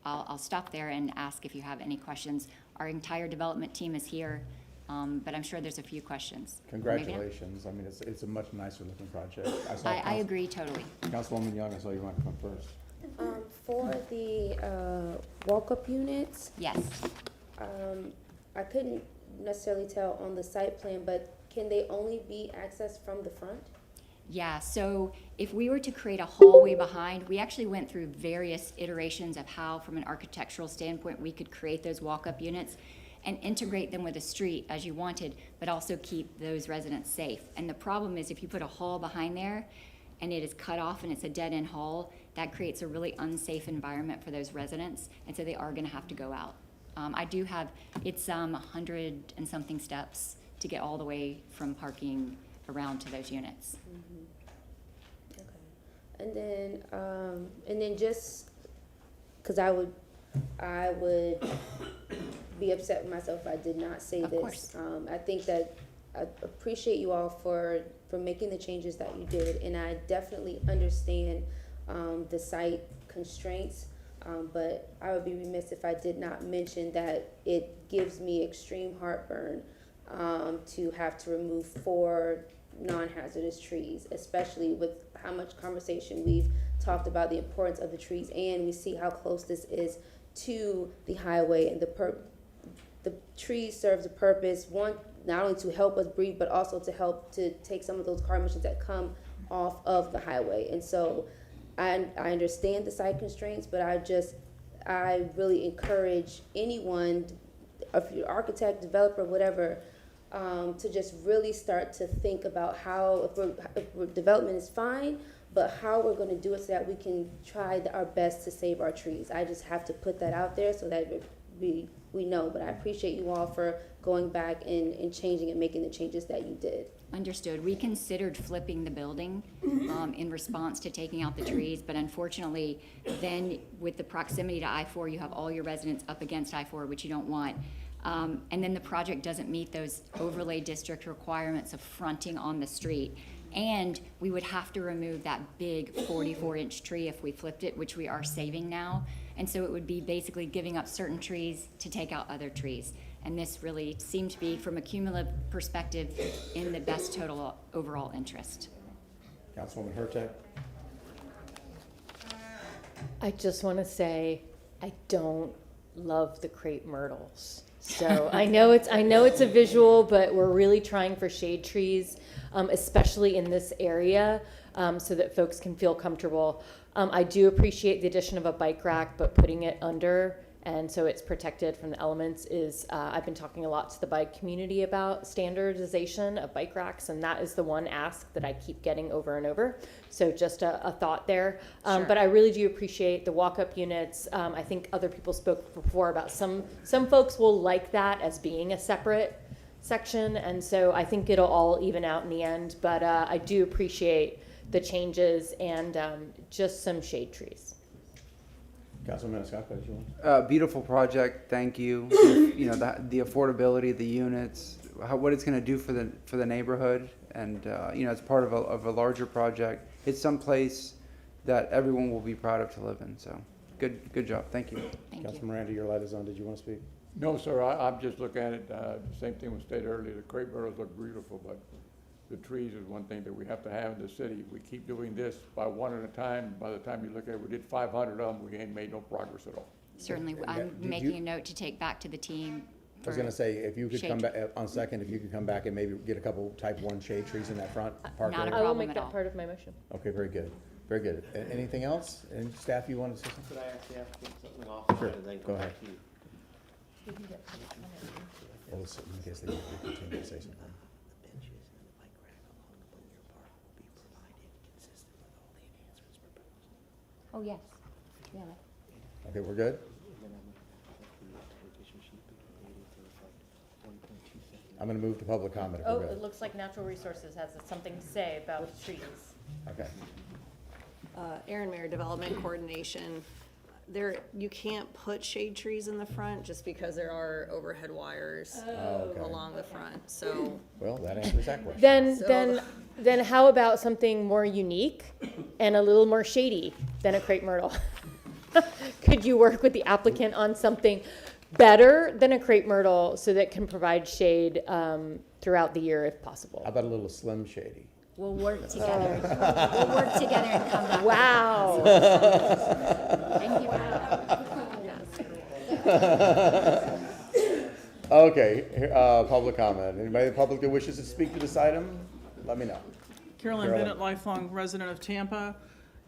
I'll stop there and ask if you have any questions. Our entire development team is here, but I'm sure there's a few questions. Maybe not? Congratulations. I mean, it's a much nicer looking project. I agree totally. Councilwoman Young, I saw you want to come first. For the walk-up units, Yes. I couldn't necessarily tell on the site plan, but can they only be accessed from the front? Yeah, so if we were to create a hallway behind, we actually went through various iterations of how, from an architectural standpoint, we could create those walk-up units and integrate them with a street as you wanted, but also keep those residents safe. And the problem is if you put a hall behind there and it is cut off and it's a dead-end hall, that creates a really unsafe environment for those residents, and so they are gonna have to go out. I do have, it's 100 and something steps to get all the way from parking around to those units. Okay. And then just, because I would be upset with myself if I did not say Of this. course. I think that I appreciate you all for making the changes that you did, and I definitely understand the site constraints, but I would be remiss if I did not mention that it gives me extreme heartburn to have to remove 4 non-hazardous trees, especially with how much conversation we've talked about the importance of the trees, and we see how close this is to the highway, and the tree serves a purpose, one, not only to help us breathe, but also to help to take some of those carbon emissions that come off of the highway. And so I understand the site constraints, but I really encourage anyone, if you're architect, developer, whatever, to just really start to think about how, if development is fine, but how we're going to do it so that we can try our best to save our trees. I just have to put that out there so that we know. But I appreciate you all for going back and changing and making the changes that you did. Understood. We considered flipping the building in response to taking out the trees, but unfortunately, then with the proximity to I-4, you have all your residents up against I-4, which you don't want. And then the project doesn't meet those overlay district requirements of fronting on the street. And we would have to remove that big 44-inch tree if we flipped it, which we are saving now. And so it would be basically giving up certain trees to take out other trees. And this really seemed to be, from a cumulative perspective, in the best total overall interest. Councilwoman Hurtak? I just want to say, I don't love the crepe myrtles. So I know it's a visual, but we're really trying for shade trees, especially in this area, so that folks can feel comfortable. I do appreciate the addition of a bike rack, but putting it under and so it's protected from the elements is, I've been talking a lot to the bike community about standardization of bike racks, and that is the one ask that I keep getting over and over. So just a thought there. Sure. But I really do appreciate the walk-up units. I think other people spoke before about some folks will like that as being a separate section, and so I think it'll all even out in the end. But I do appreciate the changes and just some shade trees. Councilman Maniscalco, did you want? Beautiful project. Thank you. You know, the affordability, the units, what it's going to do for the neighborhood, and you know, it's part of a larger project. It's someplace that everyone will be proud of to live in. So, good job. Thank you. Councilman Miranda, your light is on. Did you want to speak? No, sir. I'm just looking at it. The same thing was stated earlier. The crepe myrtles look beautiful, but the trees is one thing that we have to have in the city. We keep doing this by one at a time. By the time you look at it, we did 500 of them. We ain't made no progress at all. Certainly, I'm making a note to take back to the team. I was going to say, if you could come back on second, if you could come back and maybe get a couple type 1 shade trees in that front park Not a area. I will problem make at that all. part of my motion. Okay, very good. Very good. Anything else? Any staff you want to say something? Could I ask the applicant something offline Sure. and then Go come ahead. back to you? Well, listen, in case they continue to say something. The benches and the bike rack along the Boulder Park will be provided consistent with all the enhancements proposed. Oh, yes. Yeah. Okay, we're good? I'm going to move to public comment if Oh, we're it good. looks like Natural Resources has something to say about trees. Okay. Aaron Mayer, Development Coordination. You can't put shade trees in the front just because there are overhead wires Okay. along the front, so. Well, that answers that question. Then how about something more unique and a little more shady than a crepe myrtle? Could you work with the applicant on something better than a crepe myrtle so that can provide shade throughout the year if possible? How about a little Slim Shady? We'll work together. We'll work together and come back. Wow. Thank you. Okay, public comment. Anybody in the public that wishes to speak to this item, let me know. Carolyn Bennett, lifelong resident of Tampa.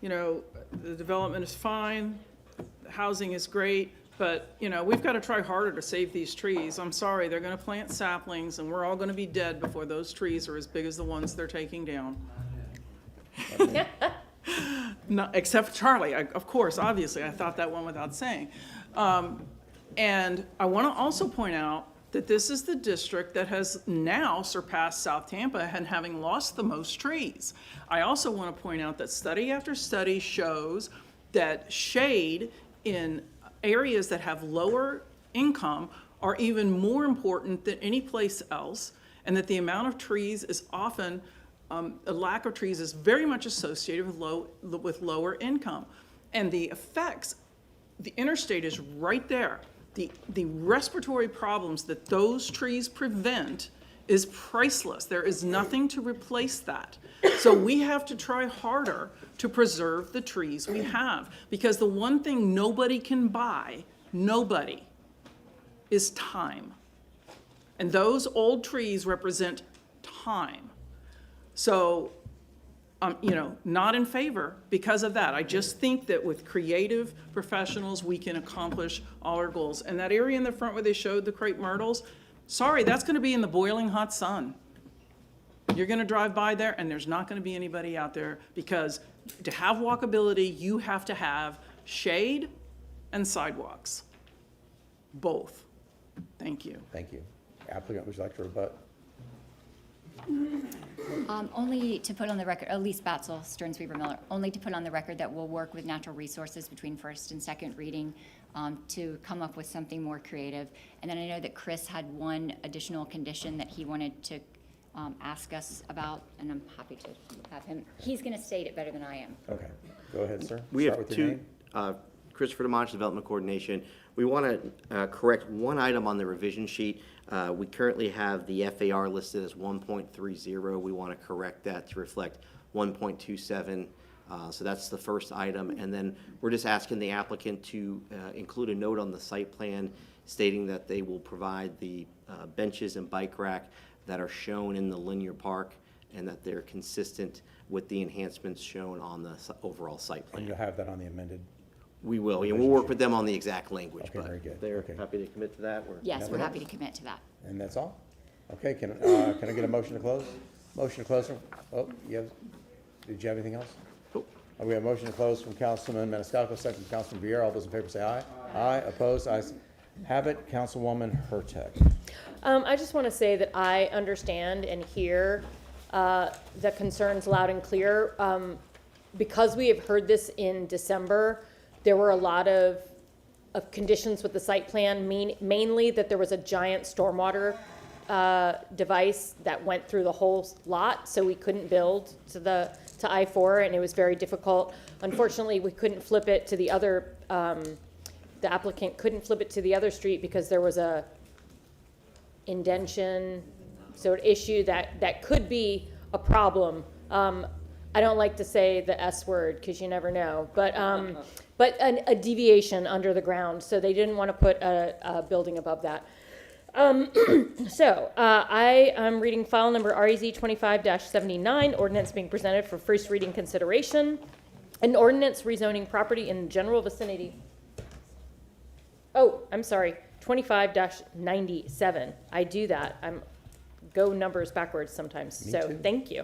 You know, the development is fine, the housing is great, but, you know, we've got to try harder to save these trees. I'm sorry, they're going to plant saplings, and we're all going to be dead before those trees are as big as the ones they're taking down. No, except for Charlie, of course, obviously, I thought that one without saying. And I want to also point out that this is the district that has now surpassed South Tampa and having lost the most trees. I also want to point out that study after study shows that shade in areas that have lower income are even more important than any place else, and that the amount of trees is often, a lack of trees is very much associated with lower income. And the effects, the interstate is right there. The respiratory problems that those trees prevent is priceless. There is nothing to replace that. So we have to try harder to preserve the trees we have, because the one thing nobody can buy, nobody, is time. And those old trees represent time. So not in favor because of that. I just think that with creative professionals, we can accomplish all our goals. And that area in the front where they showed the crepe myrtles, sorry, that's going to be in the boiling hot sun. You're going to drive by there and there's not going to be anybody out there, because to have walkability, you have to have shade and sidewalks. Both. Thank you. Thank you. Applicant, would you like to rebut? Only to put on the record, Elise Batzel, Stearns Weaver Miller, only to put on the record that we'll work with natural resources between first and second reading to come up with something more creative. And then I know that Chris had one additional condition that he wanted to ask us about, and I'm happy to have him. He's going to state it better than I am. Okay, go ahead, sir. We Start have with your two, name. Christopher DeMonch, Development Coordination. We want to correct one item on the revision sheet. We currently have the FAR listed as 1.30. We want to correct that to reflect 1.27. So that's the first item. And then we're just asking the applicant to include a note on the site plan stating that they will provide the benches and bike rack that are shown in the linear park, and that they're consistent with the enhancements shown on the overall site plan. And you'll have that on the amended? We will, and we'll work with them on the exact language. Okay, very good. They're Okay. happy to commit to that. Yes, we're happy to commit to that. And that's all? Okay, can I get a motion to close? Motion to close from, did you have anything else? Nope. We have a motion to close from Councilman Maniscalco, second from Councilman Vieira. All those in favor say aye. Aye, opposed, ayes have it. Councilwoman Hurtak. I just want to say that I understand and hear the concerns loud and clear. Because we have heard this in December, there were a lot of conditions with the site plan, mainly that there was a giant stormwater device that went through the whole lot, so we couldn't build to I-4, and it was very difficult. Unfortunately, we couldn't flip it to the other, the applicant couldn't flip it to the other street because there was a indention, so an issue that could be a problem. I don't like to say the S word because you never know, but a deviation under the ground, so they didn't want to put a building above that. I am reading file number REZ 25-79, ordinance being presented for first reading consideration, an ordinance rezoning property in general vicinity. Oh, I'm sorry, 25-97. I do that. Go numbers backwards sometimes, Me so too. thank you.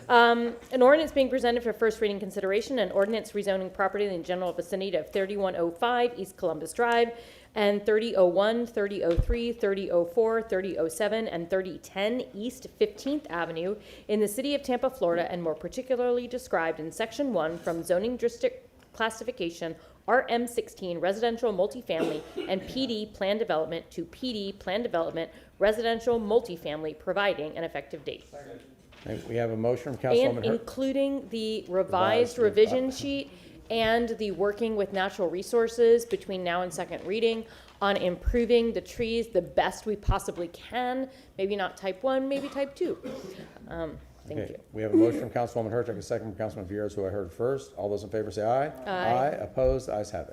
An ordinance being presented for first reading consideration, an ordinance rezoning property in the general vicinity of 3105 East Columbus Drive and 3001, 3003, 3004, 3007, and 3010 East 15th Avenue in the city of Tampa, Florida, and more particularly described in Section 1 from zoning district classification RM16 residential multifamily and PD plan development to PD plan development residential multifamily, providing an effective date. We have a motion from And Councilwoman Hurtak. including the revised revision sheet and the working with natural resources between now and second reading on improving the trees the best we possibly can. Maybe not type 1, maybe type 2. Thank Okay, you. we have a motion from Councilwoman Hurtak, a second from Councilman Vieira, who I heard first. All those in favor say aye. Aye. Opposed, ayes have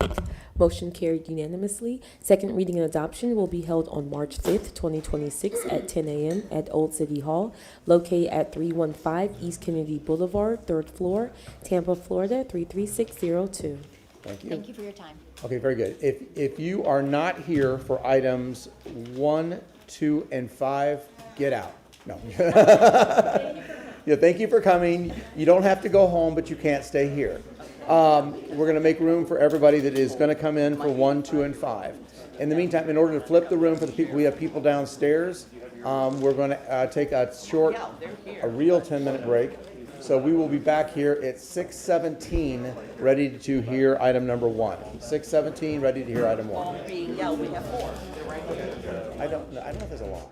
it. Motion carried unanimously. Second reading and adoption will be held on March 5th, 2026 at 10 a.m. at Old City Hall, located at 315 East Kennedy Boulevard, 3rd floor, Tampa, Florida, 33602. Thank you. Thank you for your time. Okay, very good. If you are not here for items 1, 2, and 5, get out. No. Yeah, thank you for coming. You don't have to go home, but you can't stay here. We're going to make room for everybody that is going to come in for 1, 2, and 5. In the meantime, in order to flip the room for the people, we have people downstairs. We're going to take a real 10-minute break. So we will be back here at 6:17, ready to hear item number 1. 6:17, ready to hear item 1. Yeah, we have 4. They're right here. I don't know if there's a law.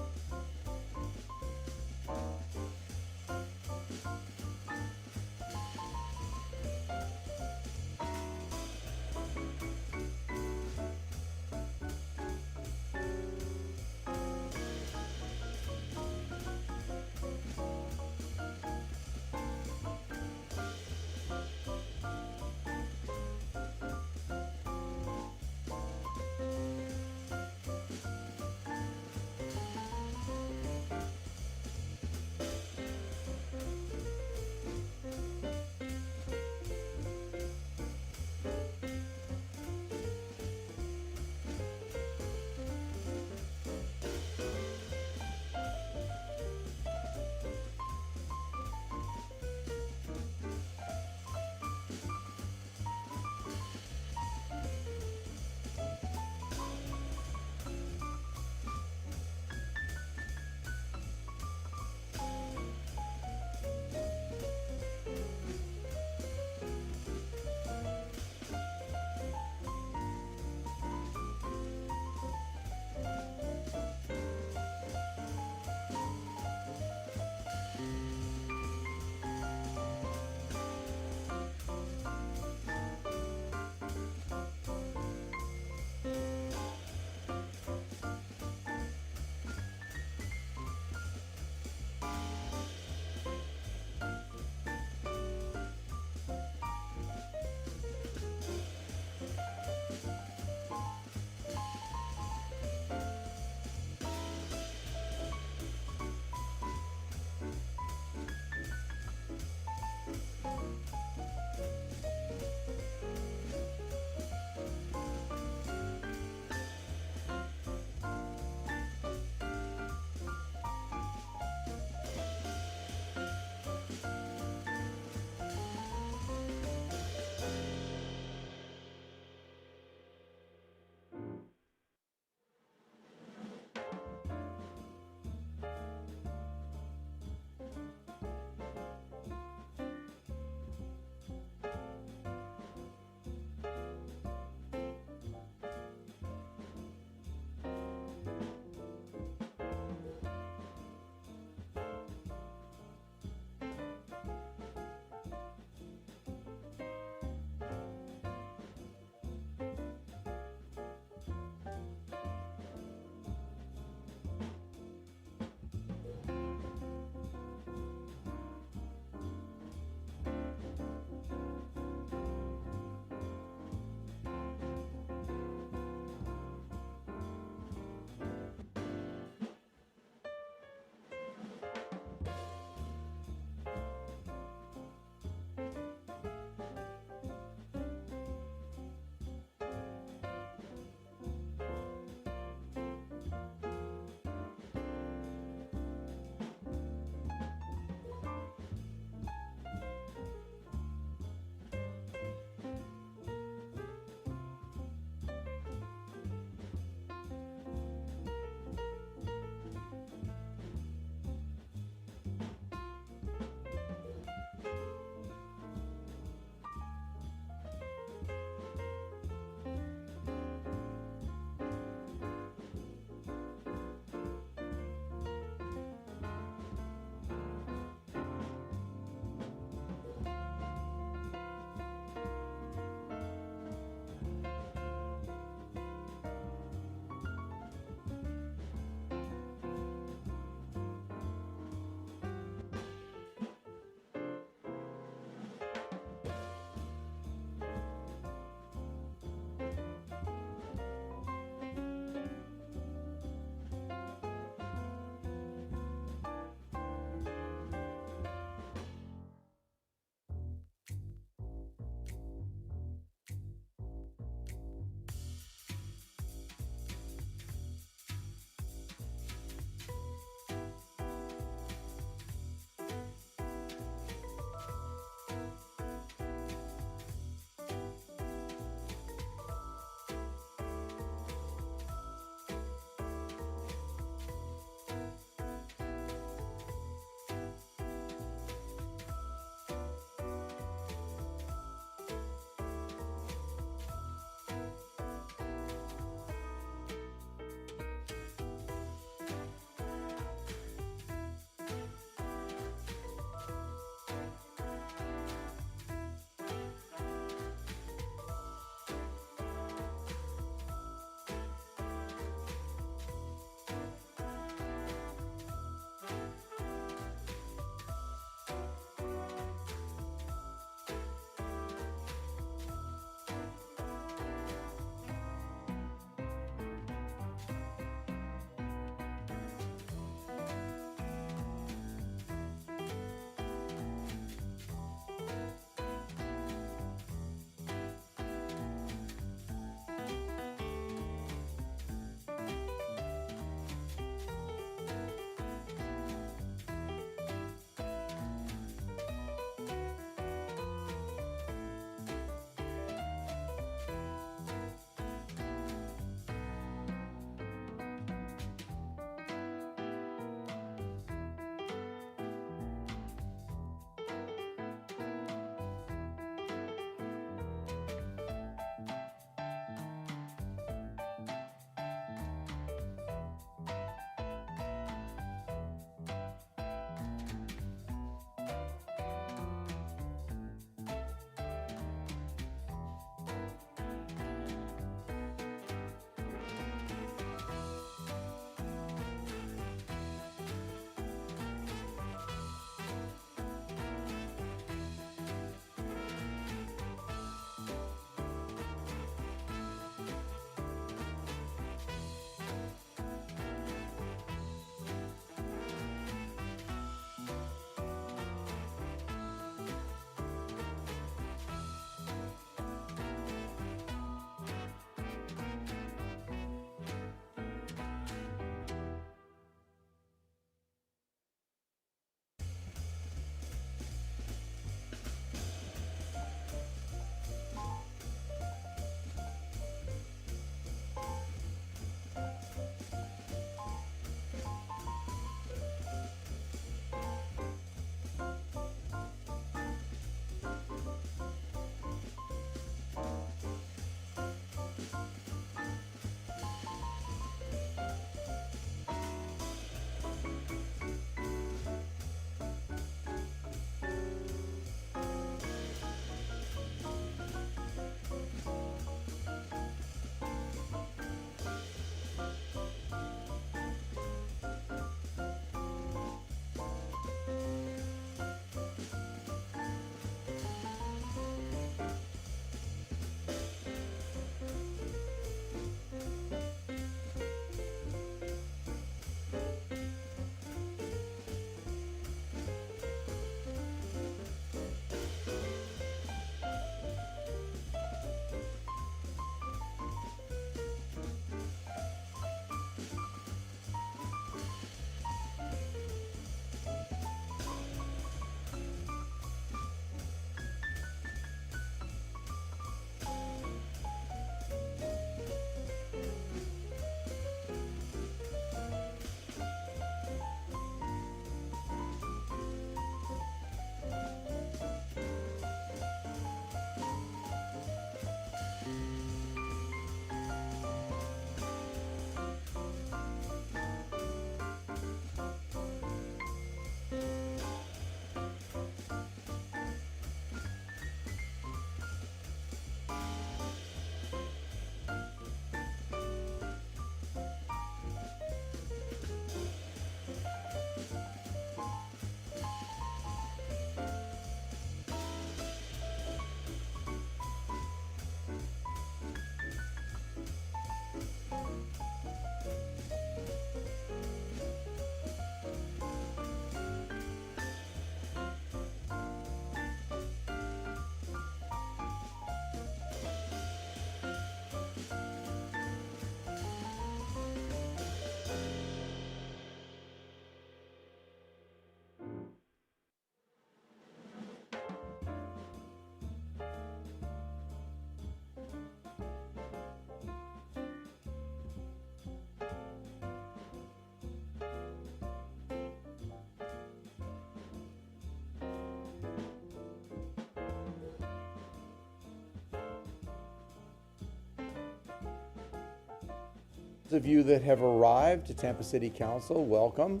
Those of you that have arrived to Tampa City Council, welcome.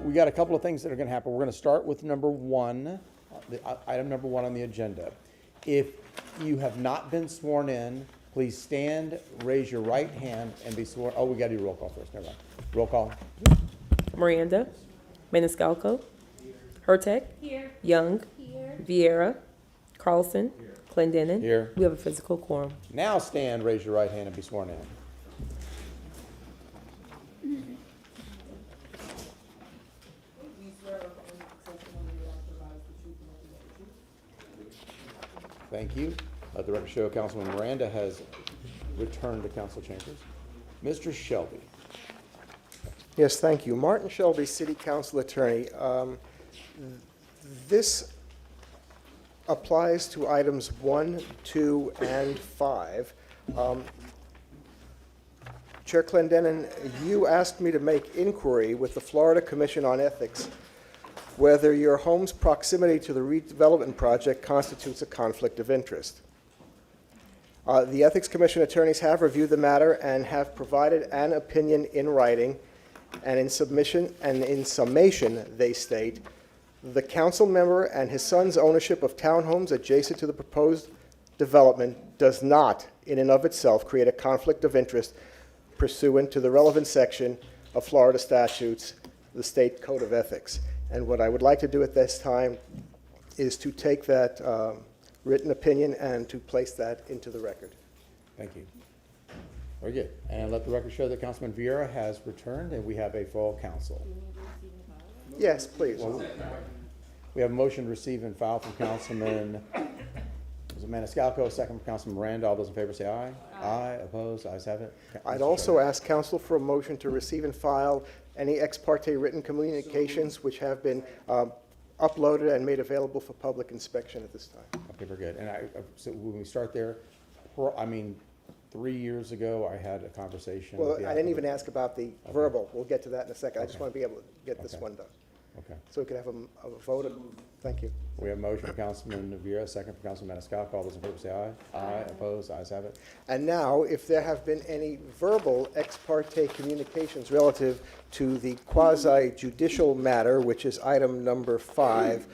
We got a couple of things that are going to happen. We're going to start with number one, item number one on the agenda. If you have not been sworn in, please stand, raise your right hand, and be sworn. Oh, we got to do roll call first. Never mind. Roll call. Miranda. Maniscalco. Hurtak. Here. Young. Here. Vieira. Carlson. Clendenin. Here. We have a physical quorum. Now stand, raise your right hand, and be sworn in. Thank you. Let the record show Councilman Miranda has returned to council chambers. Mr. Shelby. Yes, thank you. Martin Shelby, City Council Attorney. This applies to items 1, 2, and 5. Chair Clendenin, you asked me to make inquiry with the Florida Commission on Ethics whether your home's proximity to the redevelopment project constitutes a conflict of interest. The Ethics Commission attorneys have reviewed the matter and have provided an opinion in writing, and in summation, they state, the council member and his son's ownership of townhomes adjacent to the proposed development does not, in and of itself, create a conflict of interest pursuant to the relevant section of Florida statutes, the State Code of Ethics. And what I would like to do at this time is to take that written opinion and to place that into the record. Thank you. Very good. And let the record show that Councilman Vieira has returned and we have a full council. Yes, please. We have a motion to receive and file from Councilman Maniscalco, second from Councilman Miranda. All those in favor say aye. Aye. Opposed? Ayes have it. I'd also ask council for a motion to receive and file any ex parte written communications which have been uploaded and made available for public inspection at this time. Okay, very good. And so when we start there, 3 years ago, I had a conversation with Well, the I didn't even applicant. ask about the verbal. We'll get to that in a second. I just Okay. want to be able to get this Okay. one done. Okay. So we can have a vote. Thank you. We have a motion from Councilman Vieira, second from Councilman Maniscalco. All those in favor say aye. Aye. Opposed? Ayes have it. And now, if there have been any verbal ex parte communications relative to the quasi-judicial matter, which is item number 5,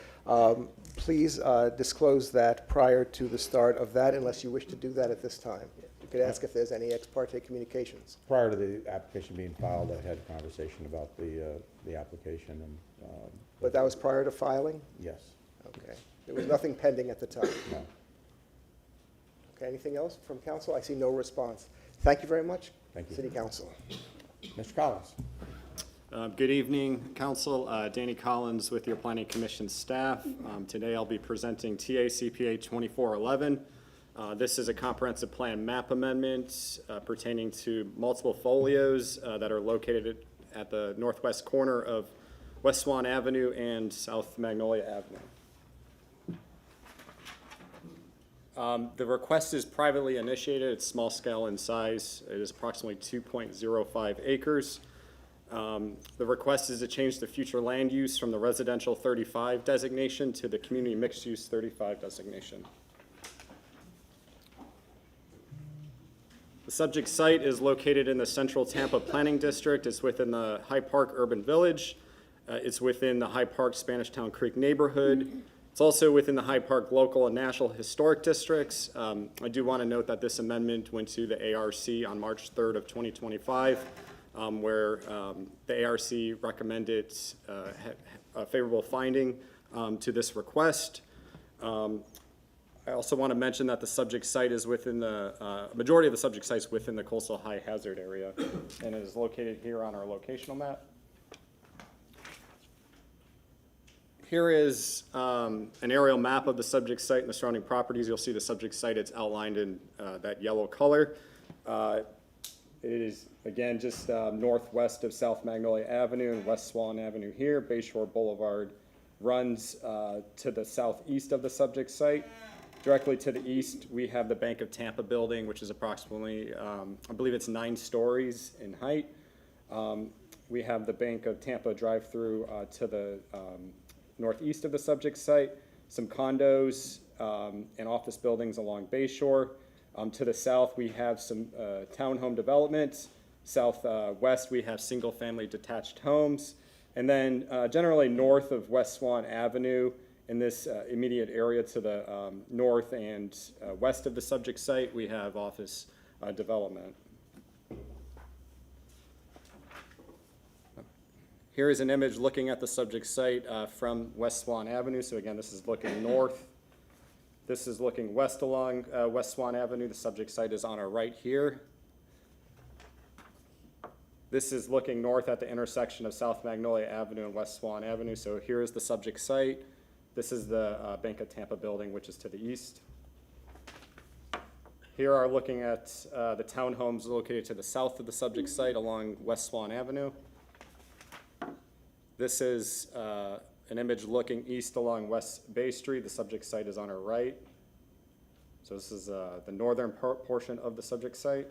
please disclose that prior to the start of that, unless you wish to do that at this time. You could ask if there's any ex parte communications. Prior to the application being filed, I had a conversation about the application and, But that was prior to filing? yes. Okay. There was nothing pending at the time? No. Okay, anything else from council? I see no response. Thank you very much. Thank you. City Council. Mr. Collins. Good evening, Council. Danny Collins with your Planning Commission staff. Today I'll be presenting TA CPA 2411. This is a comprehensive plan map amendment pertaining to multiple folios that are located at the northwest corner of West Swann Avenue and South Magnolia Avenue. The request is privately initiated. It's small scale in size. It is approximately 2.05 acres. The request is to change the future land use from the residential 35 designation to the community mixed use 35 designation. The subject site is located in the Central Tampa Planning District. It's within the High Park Urban Village. It's within the High Park Spanish Town Creek neighborhood. It's also within the High Park Local and National Historic Districts. I do want to note that this amendment went to the ARC on March 3rd of 2025, where the ARC recommended a favorable finding to this request. I also want to mention that the subject site is within the, majority of the subject site is within the coastal high hazard area and it is located here on our locational map. Here is an aerial map of the subject site and the surrounding properties. You'll see the subject site, it's outlined in that yellow color. It is, again, just northwest of South Magnolia Avenue and West Swann Avenue here. Bayshore Boulevard runs to the southeast of the subject site. Directly to the east, we have the Bank of Tampa building, which is approximately, I believe it's 9 stories in height. We have the Bank of Tampa drive-through to the northeast of the subject site, some condos and office buildings along Bayshore. To the south, we have some townhome developments, Southwest, we have single-family detached homes. And then generally north of West Swann Avenue, in this immediate area to the north and west of the subject site, we have office development. Here is an image looking at the subject site from West Swann Avenue. So again, this is looking north. This is looking west along West Swann Avenue. The subject site is on our right here. This is looking north at the intersection of South Magnolia Avenue and West Swann Avenue. So here is the subject site. This is the Bank of Tampa building, which is to the east. Here are looking at the townhomes located to the south of the subject site along West Swann Avenue. This is an image looking east along West Bay Street. The subject site is on our right. So this is the northern portion of the subject site.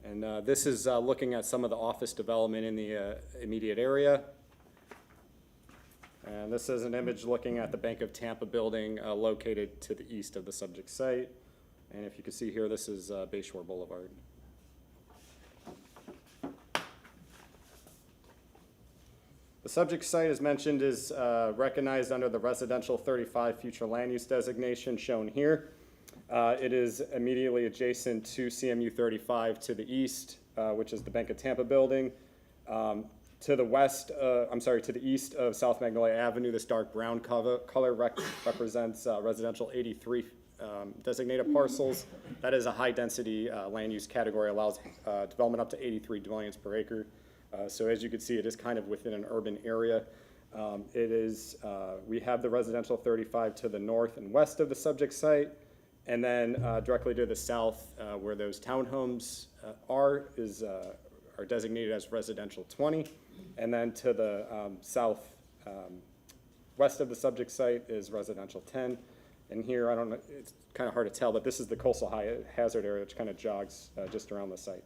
And this is looking at some of the office development in the immediate area. And this is an image looking at the Bank of Tampa building located to the east of the subject site. And if you can see here, this is Bayshore Boulevard. The subject site, as mentioned, is recognized under the Residential 35 Future Land Use designation shown here. It is immediately adjacent to CMU 35 to the east, which is the Bank of Tampa building. To the west, to the east of South Magnolia Avenue, this dark brown color represents residential 83 designated parcels. That is a high-density land use category, allows development up to 83 dwellings per acre. So as you can see, it is kind of within an urban area. We have the residential 35 to the north and west of the subject site, and then directly to the south, where those townhomes are designated as residential 20, and then to the south west of the subject site is residential 10. And here, I don't know, it's kind of hard to tell, but this is the coastal high hazard area, which kind of jogs just around the site.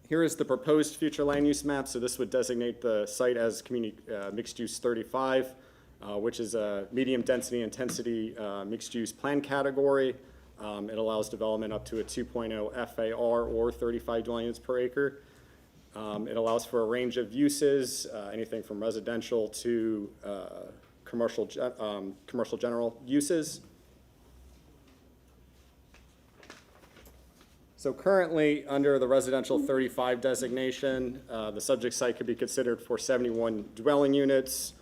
Here is the proposed future land use map. So this would designate the site as community mixed use 35, which is a medium density intensity mixed use plan category. It allows development up to a 2.0 FAR or 35 dwelling units per acre. It allows for a range of uses, anything from residential to commercial general uses. So currently, under the residential 35 designation, the subject site could be considered for 71 dwelling units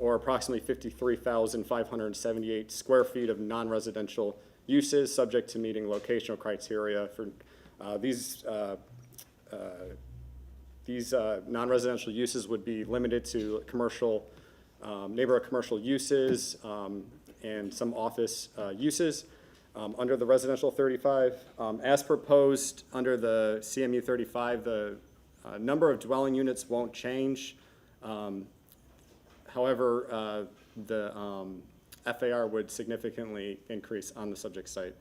or approximately 53,578 square feet of non-residential uses, subject to meeting locational criteria. For these non-residential uses would be limited to commercial, neighborhood commercial uses and some office uses. Under the residential 35, as proposed under the CMU 35, the number of dwelling units won't change. However, the FAR would significantly increase on the subject site.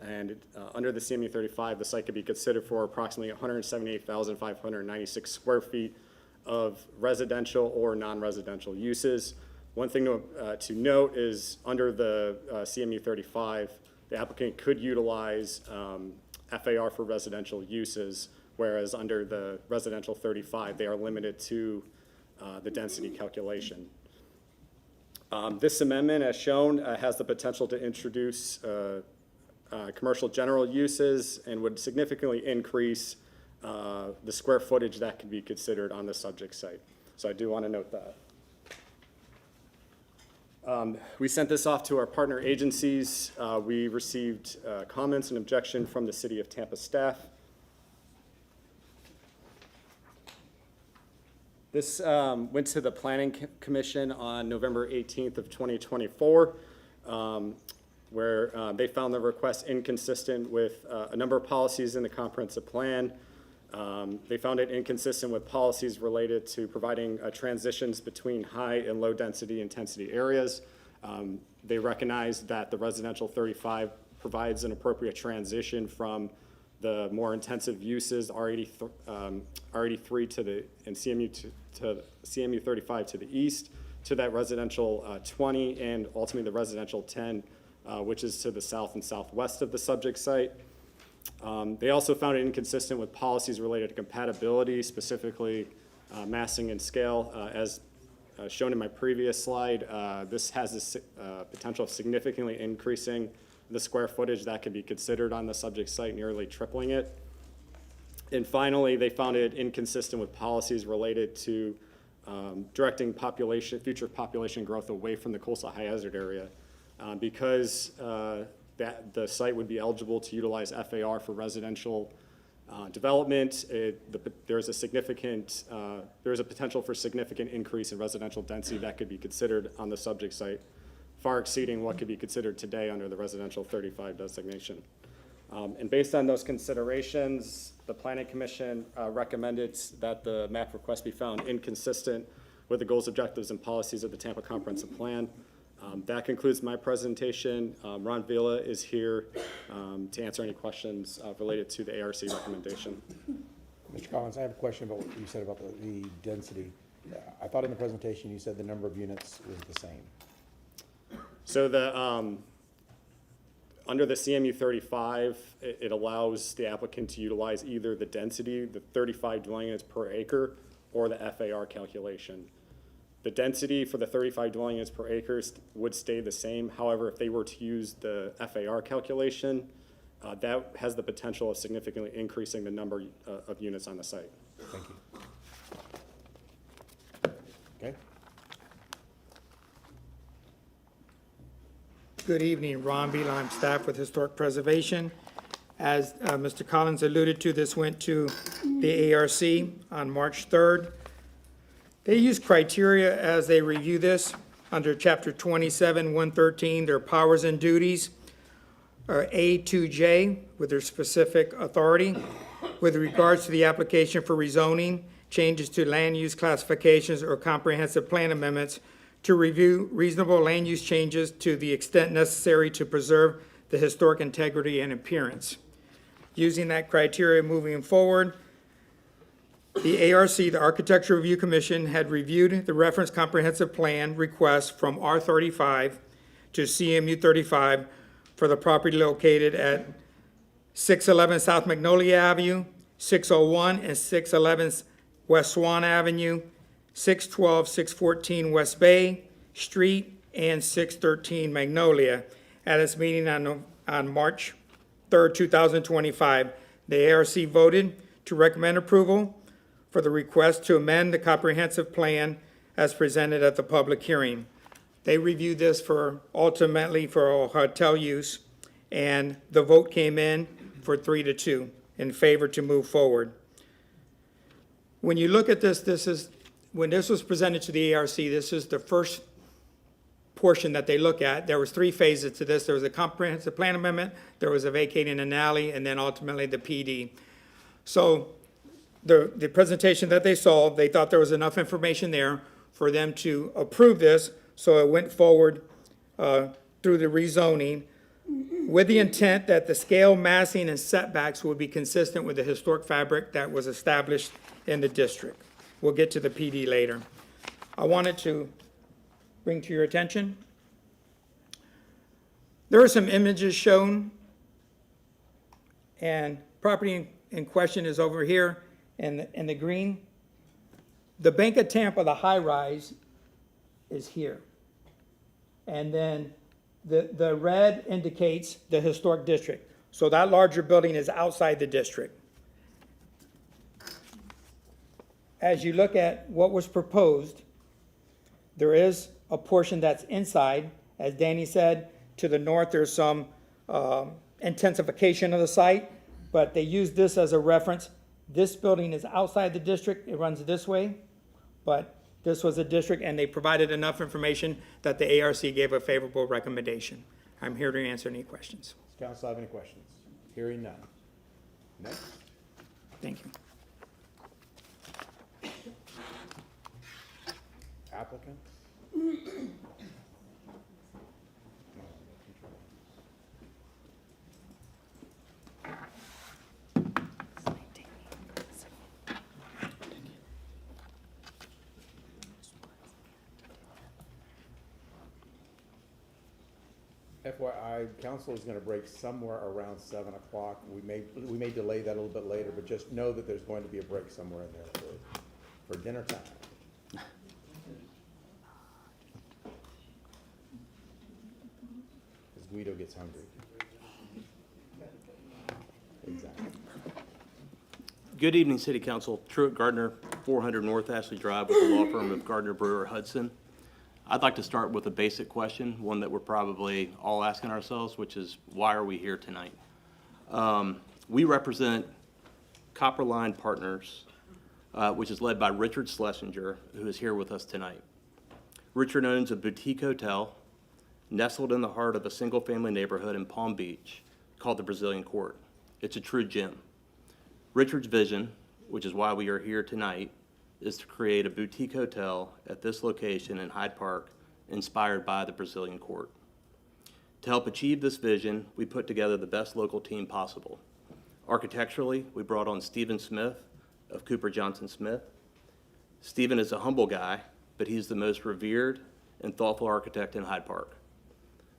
And under the CMU 35, the site could be considered for approximately 178,596 square feet of residential or non-residential uses. One thing to note is under the CMU 35, the applicant could utilize FAR for residential uses, whereas under the residential 35, they are limited to the density calculation. This amendment, as shown, has the potential to introduce commercial general uses and would significantly increase the square footage that could be considered on the subject site. So I do want to note that. We sent this off to our partner agencies. We received comments and objection from the City of Tampa staff. This went to the Planning Commission on November 18th of 2024, where they found the request inconsistent with a number of policies in the comprehensive plan. They found it inconsistent with policies related to providing transitions between high and low density intensity areas. They recognized that the residential 35 provides an appropriate transition from the more intensive uses, R83 to the, and CMU 35 to the east, to that residential 20 and ultimately the residential 10 which is to the south and southwest of the subject site. They also found it inconsistent with policies related to compatibility, specifically massing and scale. As shown in my previous slide, this has the potential of significantly increasing the square footage that could be considered on the subject site, nearly tripling it. And finally, they found it inconsistent with policies related to directing future population growth away from the coastal high hazard area. Because that the site would be eligible to utilize FAR for residential development, there's a potential for significant increase in residential density that could be considered on the subject site, far exceeding what could be considered today under the residential 35 designation. And based on those considerations, the Planning Commission recommended that the map request be found inconsistent with the goals, objectives, and policies of the Tampa Comprehensive Plan. That concludes my presentation. Ron Villa is here to answer any questions related to the ARC recommendation. Mr. Collins, I have a question about what you said about the density. I thought in the presentation you said the number of units was the same. So under the CMU 35, it allows the applicant to utilize either the density, the 35 dwelling units per acre, or the FAR calculation. The density for the 35 dwelling units per acre would stay the same. However, if they were to use the FAR calculation, that has the potential of significantly increasing the number of units on the site. Thank you. Okay. Good evening, Ron Vila, I'm staff with Historic Preservation. As Mr. Collins alluded to, this went to the ARC on March 3rd. They use criteria as they review this. Under Chapter 27, 113, their powers and duties are A to J with their specific authority. With regards to the application for rezoning, changes to land use classifications or comprehensive plan amendments, to review reasonable land use changes to the extent necessary to preserve the historic integrity and appearance. Using that criteria moving forward, the ARC, the Architecture Review Commission, had reviewed the reference comprehensive plan request from R35 to CMU 35 for the property located at 611 South Magnolia Avenue, 601 and 611 West Swann Avenue, 612, 614 West Bay Street, and 613 Magnolia. At its meeting on March 3rd, 2025, the ARC voted to recommend approval for the request to amend the comprehensive plan as presented at the public hearing. They reviewed this ultimately for hotel use, and the vote came in for 3-2 in favor to move forward. When you look at this, when this was presented to the ARC, this is the first portion that they look at. There was 3 phases to this. There was a comprehensive plan amendment, there was a vacating an alley, and then ultimately the PD. So the presentation that they saw, they thought there was enough information there for them to approve this, so it went forward through the rezoning with the intent that the scale, massing, and setbacks would be consistent with the historic fabric that was established in the district. We'll get to the PD later. I wanted to bring to your attention, there are some images shown, and property in question is over here in the green. The Bank of Tampa, the high-rise, is here. And then the red indicates the historic district. So that larger building is outside the district. As you look at what was proposed, there is a portion that's inside. As Danny said, to the north, there's some intensification of the site, but they use this as a reference. This building is outside the district. It runs this way, but this was a district, and they provided enough information that the ARC gave a favorable recommendation. I'm here to answer any questions. Does council have any questions? Hearing none. Next. Thank you. Applicant? FYI, council is going to break somewhere around 7 o'clock. We may delay that a little bit later, but just know that there's going to be a break somewhere in there for dinner time. As Guido gets hungry. Exactly. Good evening, City Council. Truett Gardner, 400 North Ashley Drive with the law firm of Gardner Brewer Hudson. I'd like to start with a basic question, one that we're probably all asking ourselves, which is, why are we here tonight? We represent Copperline Partners, which is led by Richard Schlesinger, who is here with us tonight. Richard owns a boutique hotel nestled in the heart of a single-family neighborhood in Palm Beach called the Brazilian Court. It's a true gem. Richard's vision, which is why we are here tonight, is to create a boutique hotel at this location in Hyde Park inspired by the Brazilian Court. To help achieve this vision, we put together the best local team possible. Architecturally, we brought on Stephen Smith of Cooper Johnson Smith. Stephen is a humble guy, but he's the most revered and thoughtful architect in Hyde Park.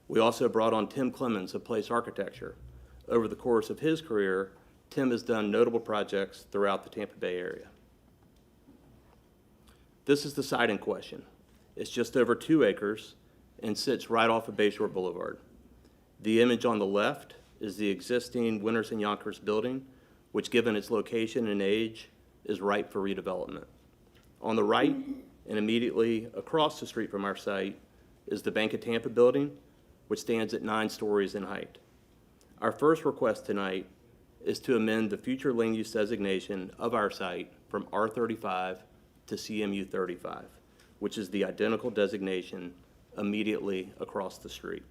We also brought on Tim Clemens of Place Architecture. Over the course of his career, Tim has done notable projects throughout the Tampa Bay area. This is the site in question. It's just over 2 acres and sits right off of Bayshore Boulevard. The image on the left is the existing Winters and Yonkers building, which, given its location and age, is ripe for redevelopment. On the right, and immediately across the street from our site, is the Bank of Tampa building, which stands at 9 stories in height. Our first request tonight is to amend the future land use designation of our site from R35 to CMU 35, which is the identical designation immediately across the street.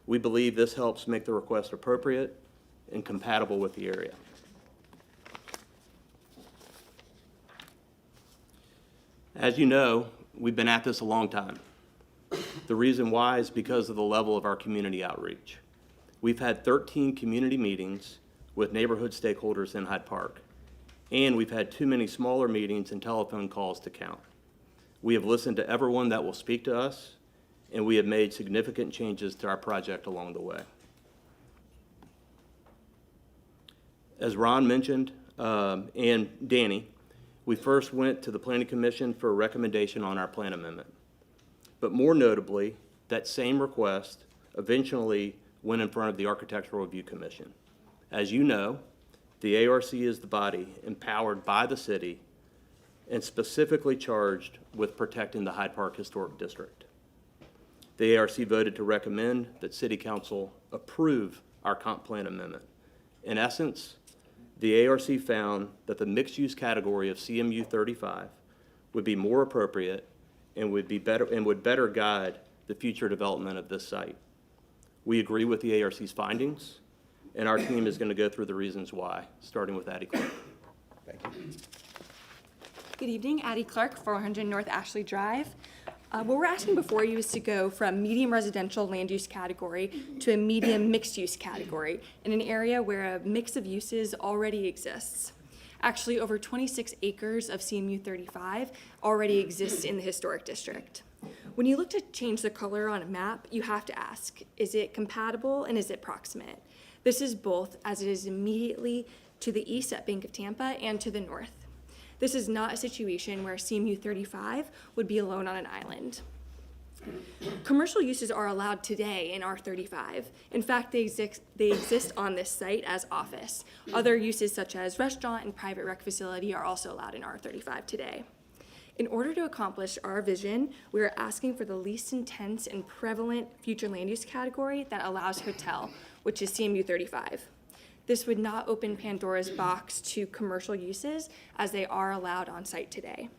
We believe this helps make the request appropriate and compatible with the area. As you know, we've been at this a long time. The reason why is because of the level of our community outreach. We've had 13 community meetings with neighborhood stakeholders in Hyde Park, and we've had too many smaller meetings and telephone calls to count. We have listened to everyone that will speak to us, and we have made significant changes to our project along the way. As Ron mentioned, and Danny, we first went to the Planning Commission for a recommendation on our plan amendment. But more notably, that same request eventually went in front of the Architectural Review Commission. As you know, the ARC is the body empowered by the city and specifically charged with protecting the Hyde Park Historic District. The ARC voted to recommend that City Council approve our comp plan amendment. In essence, the ARC found that the mixed-use category of CMU 35 would be more appropriate and would better guide the future development of this site. We agree with the ARC's findings, and our team is going to go through the reasons why, starting with Addie Clark. Thank you. Good evening, Addie Clark, 400 North Ashley Drive. What we're asking before you is to go from medium residential land use category to a medium mixed use category in an area where a mix of uses already exists. Actually, over 26 acres of CMU 35 already exists in the historic district. When you look to change the color on a map, you have to ask, is it compatible and is it proximate? This is both, as it is immediately to the east at Bank of Tampa and to the north. This is not a situation where CMU 35 would be alone on an island. Commercial uses are allowed today in R35. In fact, they exist on this site as office. Other uses such as restaurant and private rec facility are also allowed in R35 today. In order to accomplish our vision, we are asking for the least intense and prevalent future land use category that allows hotel, which is CMU 35. This would not open Pandora's box to commercial uses as they are allowed on site today.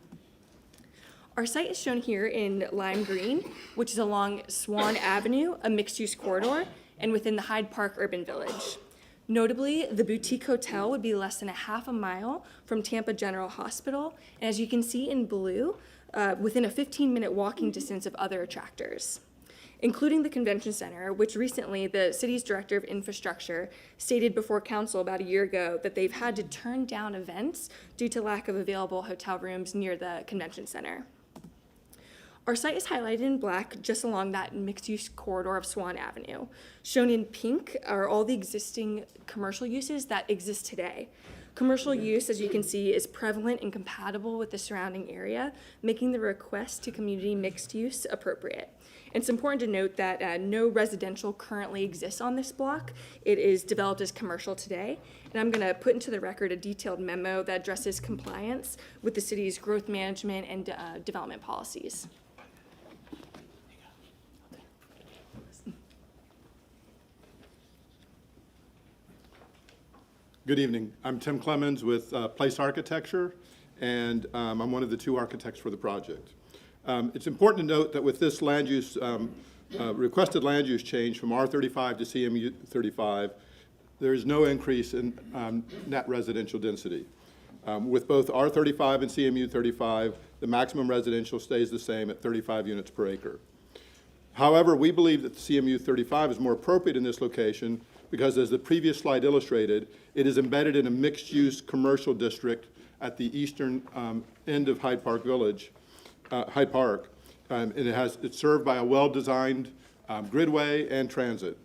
Our site is shown here in lime green, which is along Swann Avenue, a mixed-use corridor, and within the Hyde Park Urban Village. Notably, the boutique hotel would be less than a half a mile from Tampa General Hospital, and as you can see in blue, within a 15-minute walking distance of other attractors, including the convention center, which recently the city's director of infrastructure stated before council about a year ago that they've had to turn down events due to lack of available hotel rooms near the convention center. Our site is highlighted in black just along that mixed-use corridor of Swann Avenue. Shown in pink are all the existing commercial uses that exist today. Commercial use, as you can see, is prevalent and compatible with the surrounding area, making the request to community mixed use appropriate. It's important to note that no residential currently exists on this block. It is developed as commercial today. And I'm going to put into the record a detailed memo that addresses compliance with the city's growth management and development policies. Good evening. I'm Tim Clemens with Place Architecture, and I'm one of the two architects for the project. It's important to note that with this land use, requested land use change from R35 to CMU 35, there is no increase in net residential density. With both R35 and CMU 35, the maximum residential stays the same at 35 units per acre. However, we believe that the CMU 35 is more appropriate in this location because, as the previous slide illustrated, it is embedded in a mixed-use commercial district at the eastern end of Hyde Park Village, Hyde Park, and it's served by a well-designed gridway and transit.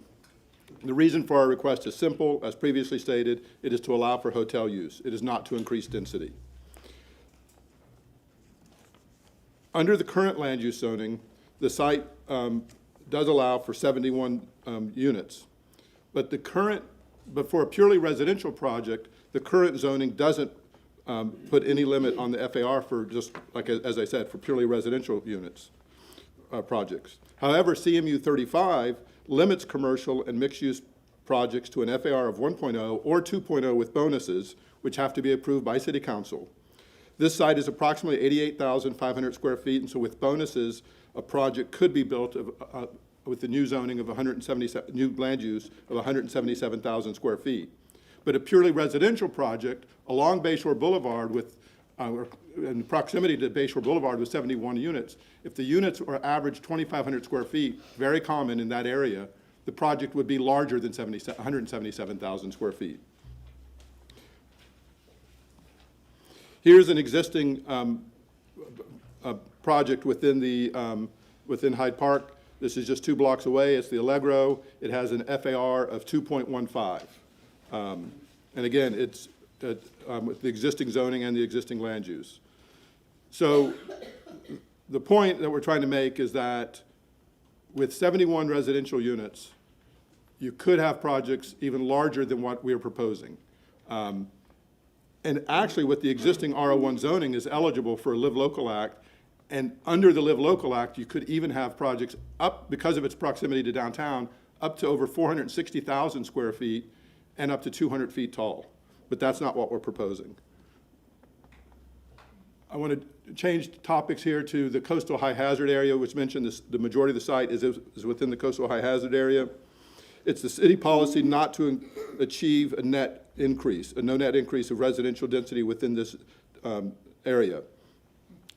The reason for our request is simple. As previously stated, it is to allow for hotel use. It is not to increase density. Under the current land use zoning, the site does allow for 71 units. But for a purely residential project, the current zoning doesn't put any limit on the FAR for just, like, as I said, for purely residential units, projects. However, CMU 35 limits commercial and mixed-use projects to an FAR of 1.0 or 2.0 with bonuses, which have to be approved by City Council. This site is approximately 88,500 square feet, and so with bonuses, a project could be built with the new zoning of new land use of 177,000 square feet. But a purely residential project along Bayshore Boulevard in proximity to Bayshore Boulevard with 71 units, if the units are average 2,500 square feet, very common in that area, the project would be larger than 177,000 square feet. Here's an existing project within Hyde Park. This is just 2 blocks away. It's the Allegro. It has an FAR of 2.15. And again, it's with the existing zoning and the existing land use. So the point that we're trying to make is that with 71 residential units, you could have projects even larger than what we're proposing. And actually, with the existing R01 zoning is eligible for a Live Local Act. And under the Live Local Act, you could even have projects up, because of its proximity to downtown, up to over 460,000 square feet and up to 200 feet tall. But that's not what we're proposing. I want to change topics here to the coastal high hazard area, which mentioned the majority of the site is within the coastal high hazard area. It's the city policy not to achieve a net increase, a no net increase of residential density within this area.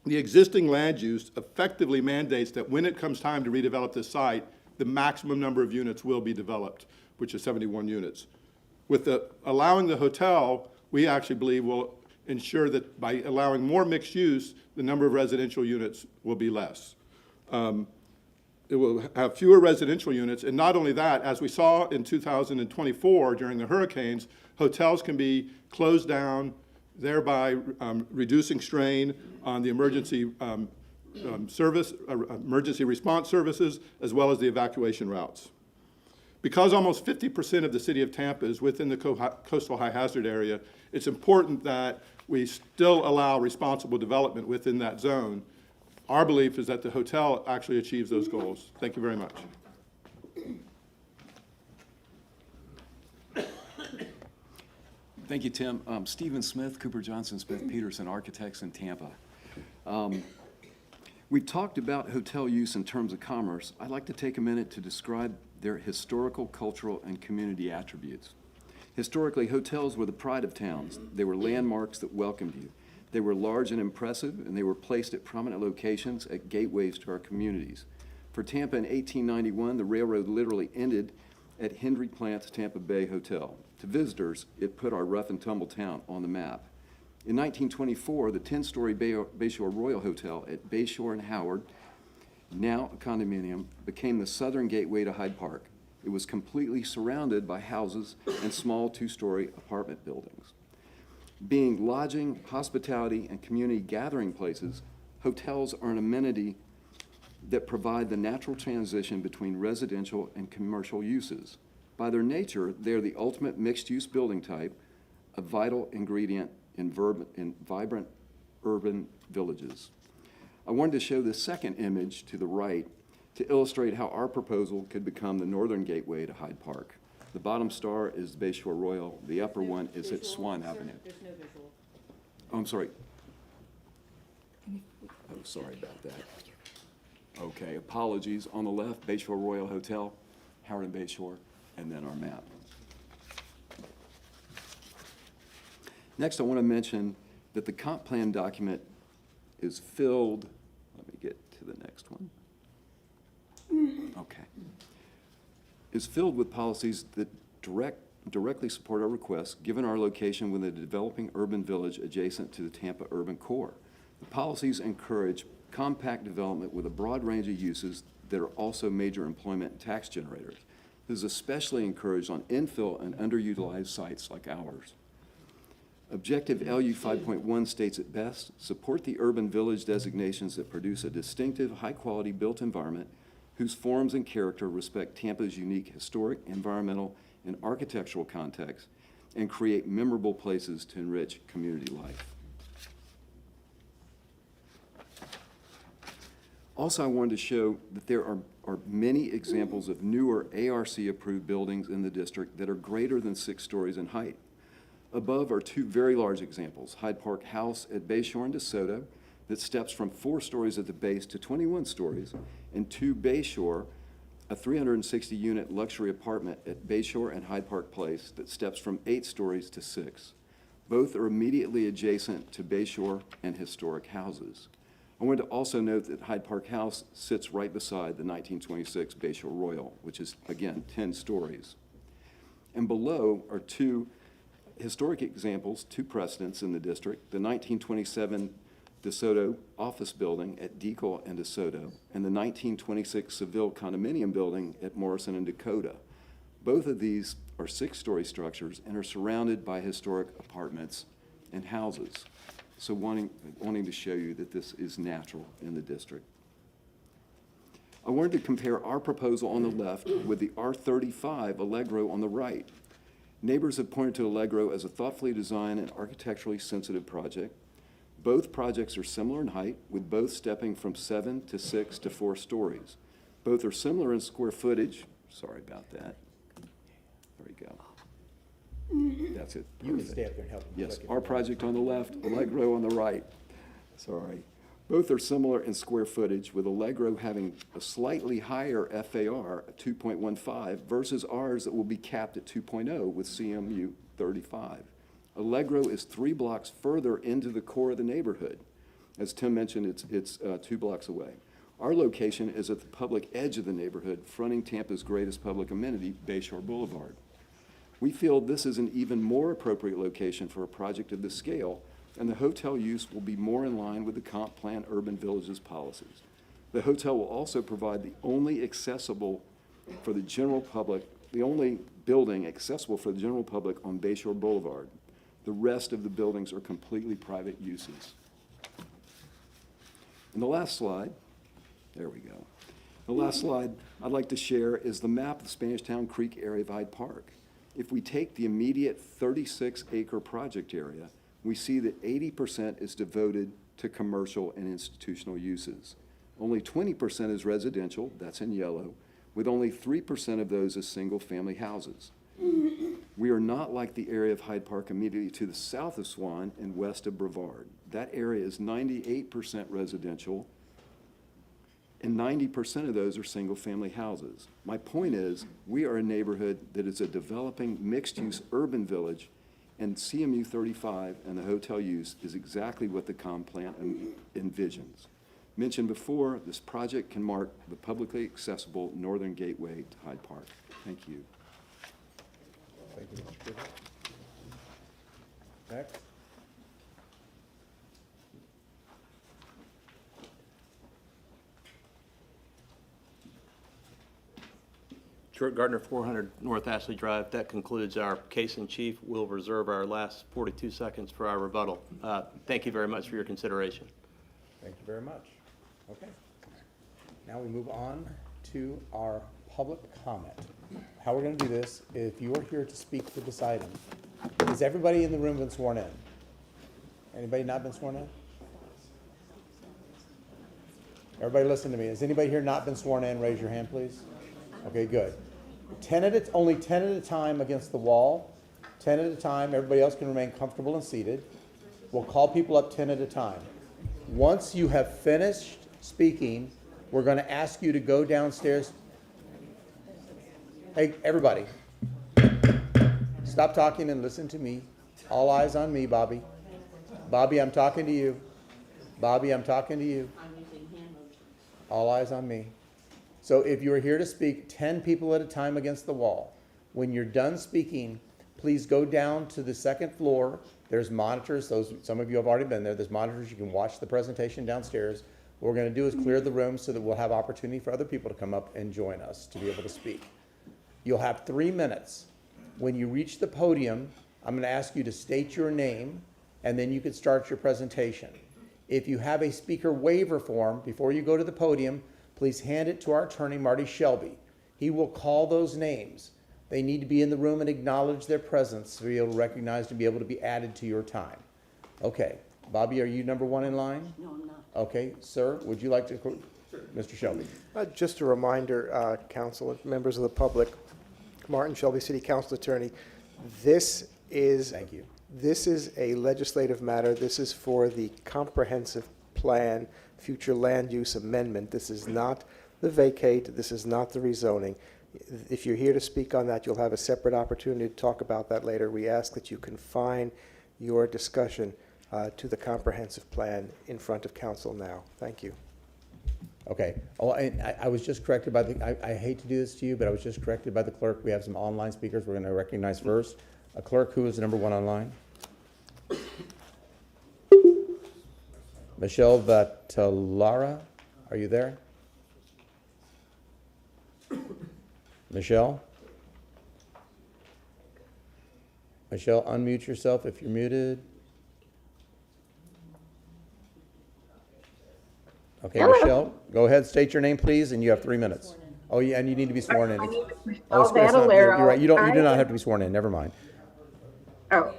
The existing land use effectively mandates that when it comes time to redevelop this site, the maximum number of units will be developed, which is 71 units. With allowing the hotel, we actually believe will ensure that by allowing more mixed use, the number of residential units will be less. It will have fewer residential units, and not only that, as we saw in 2024 during the hurricanes, hotels can be closed down, thereby reducing strain on the emergency emergency response services, as well as the evacuation routes. Because almost 50% of the city of Tampa is within the coastal high hazard area, it's important that we still allow responsible development within that zone. Our belief is that the hotel actually achieves those goals. Thank you very much. Thank you, Tim. Stephen Smith, Cooper Johnson Smith Peterson, Architects in Tampa. We've talked about hotel use in terms of commerce. I'd like to take a minute to describe their historical, cultural, and community attributes. Historically, hotels were the pride of towns. They were landmarks that welcomed you. They were large and impressive, and they were placed at prominent locations at gateways to our communities. For Tampa in 1891, the railroad literally ended at Henry Plant's Tampa Bay Hotel. To visitors, it put our rough and tumble town on the map. In 1924, the 10-story Bayshore Royal Hotel at Bayshore and Howard now a condominium, became the southern gateway to Hyde Park. It was completely surrounded by houses and small two-story apartment buildings. Being lodging, hospitality, and community gathering places, hotels are an amenity that provide the natural transition between residential and commercial uses. By their nature, they are the ultimate mixed-use building type, a vital ingredient in vibrant urban villages. I wanted to show this second image to the right to illustrate how our proposal could become the northern gateway to Hyde Park. The bottom star is Bayshore Royal. The upper one is at Swann Avenue. There's no visual. Oh, I'm sorry. Oh, sorry about that. Okay, apologies. On the left, Bayshore Royal Hotel, Howard and Bayshore, and then our map. Next, I want to mention that the comp plan document is filled, let me get to the next one. Okay. Is filled with policies that directly support our requests, given our location within a developing urban village adjacent to the Tampa urban core. The policies encourage compact development with a broad range of uses that are also major employment and tax generators. This is especially encouraged on infill and underutilized sites like ours. Objective LU 5.1 states it best: support the urban village designations that produce a distinctive, high-quality built environment whose forms and character respect Tampa's unique historic, environmental, and architectural context and create memorable places to enrich community life. Also, I wanted to show that there are many examples of newer ARC-approved buildings in the district that are greater than 6 stories in height. Above are 2 very large examples: Hyde Park House at Bayshore and DeSoto that steps from 4 stories at the base to 21 stories, and 2 Bayshore, a 360-unit luxury apartment at Bayshore and Hyde Park Place that steps from 8 stories to 6. Both are immediately adjacent to Bayshore and historic houses. I wanted to also note that Hyde Park House sits right beside the 1926 Bayshore Royal, which is, again, 10 stories. And below are 2 historic examples, 2 precedents in the district: the 1927 DeSoto office building at Deacle and DeSoto, and the 1926 Seville condominium building at Morrison and Dakota. Both of these are 6-story structures and are surrounded by historic apartments and houses. So wanting to show you that this is natural in the district. I wanted to compare our proposal on the left with the R35 Allegro on the right. Neighbors have pointed to Allegro as a thoughtfully designed and architecturally sensitive project. Both projects are similar in height, with both stepping from 7 to 6 to 4 stories. Both are similar in square footage. Sorry about that. There we go. That's it. You can Perfect. stay up there and help. Yes, our project on the left, Allegro on the right. Sorry. Both are similar in square footage, with Allegro having a slightly higher FAR, 2.15, versus ours that will be capped at 2.0 with CMU 35. Allegro is 3 blocks further into the core of the neighborhood. As Tim mentioned, it's 2 blocks away. Our location is at the public edge of the neighborhood, fronting Tampa's greatest public amenity, Bayshore Boulevard. We feel this is an even more appropriate location for a project of this scale, and the hotel use will be more in line with the Comp Plan Urban Villages policies. The hotel will also provide the only accessible for the general public, the only building accessible for the general public on Bayshore Boulevard. The rest of the buildings are completely private uses. And the last slide, there we go. The last slide I'd like to share is the map of the Spanish Town Creek area of Hyde Park. If we take the immediate 36-acre project area, we see that 80% is devoted to commercial and institutional uses. Only 20% is residential, that's in yellow, with only 3% of those as single-family houses. We are not like the area of Hyde Park immediately to the south of Swann and west of Brevard. That area is 98% residential, and 90% of those are single-family houses. My point is, we are a neighborhood that is a developing mixed-use urban village, and CMU 35 and the hotel use is exactly what the comp plan envisions. Mentioned before, this project can mark the publicly accessible northern gateway to Hyde Park. Thank you. Thank you, Mr. Goodman. Next. Truett Gardner, 400 North Ashley Drive. That concludes our case in chief. We'll reserve our last 42 seconds for our rebuttal. Thank you very much for your consideration. Thank you very much. Okay. Now we move on to our public comment. How we're going to do this, if you are here to speak for this item, has everybody in the room been sworn in? Anybody not been sworn in? Everybody listen to me. Has anybody here not been sworn in? Raise your hand, please. Okay, good. Only 10 at a time against the wall. 10 at a time. Everybody else can remain comfortable and seated. We'll call people up 10 at a time. Once you have finished speaking, we're going to ask you to go downstairs. Hey, everybody. Stop talking and listen to me. All eyes on me, Bobby. Bobby, I'm talking to you. Bobby, I'm talking to you. All eyes on me. So if you are here to speak, 10 people at a time against the wall. When you're done speaking, please go down to the second floor. There's monitors. Some of you have already been there. There's monitors. You can watch the presentation downstairs. What we're going to do is clear the room so that we'll have opportunity for other people to come up and join us to be able to speak. You'll have 3 minutes. When you reach the podium, I'm going to ask you to state your name, and then you can start your presentation. If you have a speaker waiver form, before you go to the podium, please hand it to our attorney, Marty Shelby. He will call those names. They need to be in the room and acknowledge their presence to be able to recognize, to be able to be added to your time. Okay. Bobby, are you number 1 in line? No, I'm not. Okay. Sir, would you like to? Mr. Shelby. Just a reminder, council and members of the public, Martin Shelby, City Council Attorney, this is a legislative matter. This is for the comprehensive plan, future land use amendment. This is not the vacate. This is not the rezoning. If you're here to speak on that, you'll have a separate opportunity to talk about that later. We ask that you confine your discussion to the comprehensive plan in front of council now. Thank you. Okay. Oh, I was just corrected by I hate to do this to you, but I was just corrected by the clerk. We have some online speakers we're going to recognize first. A clerk, who is number 1 online? Michelle Vatalara, are you there? Michelle? Michelle, unmute yourself if you're muted. Okay, Hello. Michelle, go ahead, state your name, please, and you have 3 minutes. Oh, yeah, and you need to be sworn in. My name is Oh, Michelle Badalero. you're right. You do not I- have to be sworn in. Never mind. Oh,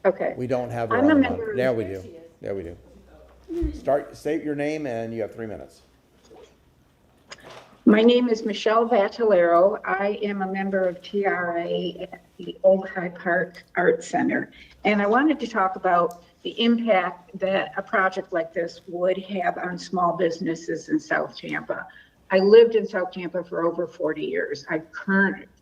okay. We don't have her I'm on a the member line. of- There we do. There we do. State your name, and you have 3 minutes. My name is Michelle Batalero. I am a member of TRA at the Old High Park Art Center. And I wanted to talk about the impact that a project like this would have on small businesses in South Tampa. I lived in South Tampa for over 40 years.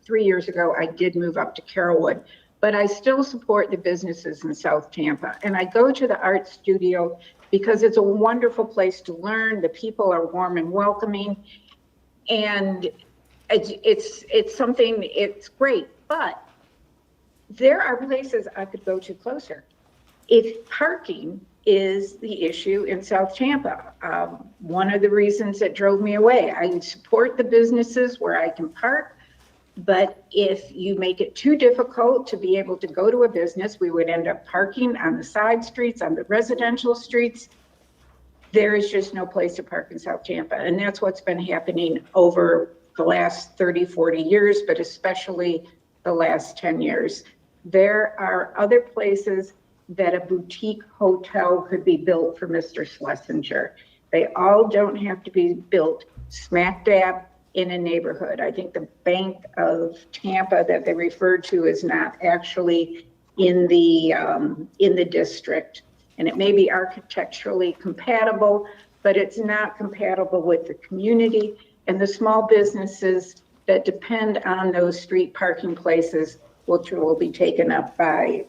3 years ago, I did move up to Carrollwood, but I still support the businesses in South Tampa. And I go to the art studio because it's a wonderful place to learn. The people are warm and welcoming. And it's something, it's great, but there are places I could go to closer. If parking is the issue in South Tampa, one of the reasons that drove me away, I support the businesses where I can park, but if you make it too difficult to be able to go to a business, we would end up parking on the side streets, on the residential streets. There is just no place to park in South Tampa. And that's what's been happening over the last 30, 40 years, but especially the last 10 years. There are other places that a boutique hotel could be built for Mr. Schlesinger. They all don't have to be built smack dab in a neighborhood. I think the Bank of Tampa that they referred to is not actually in the district. And it may be architecturally compatible, but it's not compatible with the community and the small businesses that depend on those street parking places, which will be taken up by,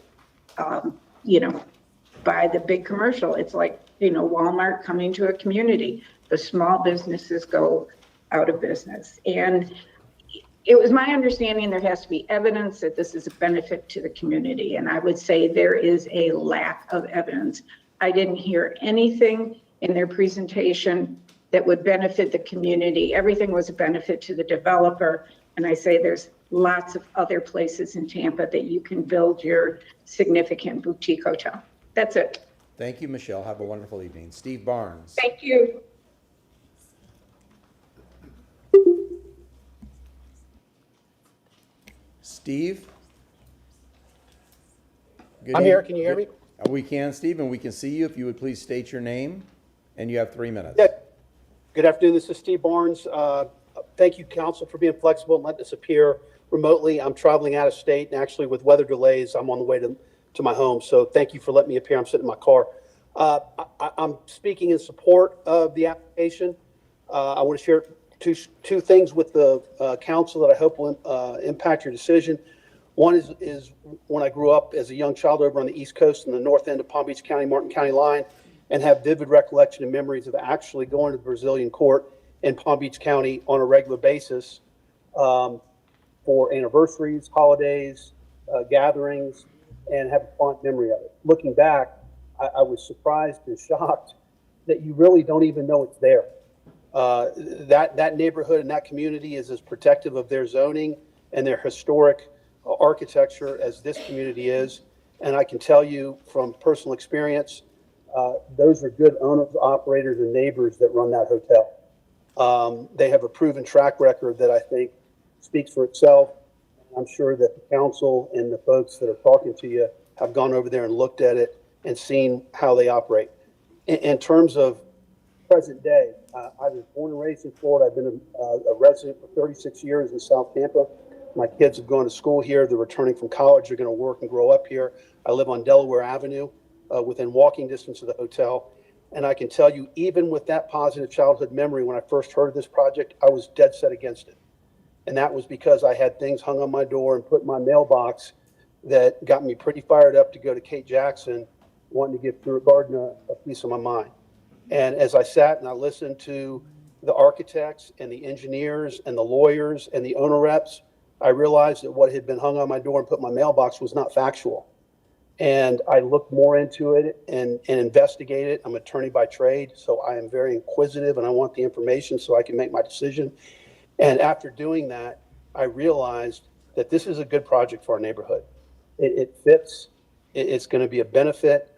by the big commercial. It's like, Walmart coming to a community. The small businesses go out of business. And it was my understanding there has to be evidence that this is a benefit to the community. And I would say there is a lack of evidence. I didn't hear anything in their presentation that would benefit the community. Everything was a benefit to the developer. And I say there's lots of other places in Tampa that you can build your significant boutique hotel. That's it. Thank you, Michelle. Have a wonderful evening. Steve Barnes. Thank you. Steve? I'm here. Can you hear me? We can, Steve, and we can see you. If you would please state your name, and you have 3 minutes. Yeah. Good afternoon. This is Steve Barnes. Thank you, council, for being flexible and letting us appear remotely. I'm traveling out of state, and actually with weather delays, I'm on the way to my home. So thank you for letting me appear. I'm sitting in my car. I'm speaking in support of the application. I want to share two things with the council that I hope will impact your decision. One is when I grew up as a young child over on the East Coast in the north end of Palm Beach County, Martin County line, and have vivid recollection and memories of actually going to the Brazilian court in Palm Beach County on a regular basis for anniversaries, holidays, gatherings, and have a fond memory of it. Looking back, I was surprised and shocked that you really don't even know it's there. That neighborhood and that community is as protective of their zoning and their historic architecture as this community is. And I can tell you from personal experience, those are good owners, operators, and neighbors that run that hotel. They have a proven track record that I think speaks for itself. I'm sure that the council and the folks that are talking to you have gone over there and looked at it and seen how they operate. In terms of present day, I was born and raised in Florida. I've been a resident for 36 years in South Tampa. My kids have gone to school here. They're returning from college. They're going to work and grow up here. I live on Delaware Avenue, within walking distance of the hotel. And I can tell you, even with that positive childhood memory, when I first heard of this project, I was dead set against it. And that was because I had things hung on my door and put in my mailbox that got me pretty fired up to go to Kate Jackson, wanting to give Stuart Gardner a piece of my mind. And as I sat and I listened to the architects and the engineers and the lawyers and the owner reps, I realized that what had been hung on my door and put in my mailbox was not factual. And I looked more into it and investigated. I'm an attorney by trade, so I am very inquisitive and I want the information so I can make my decision. And after doing that, I realized that this is a good project for our neighborhood. It fits. It's going to be a benefit.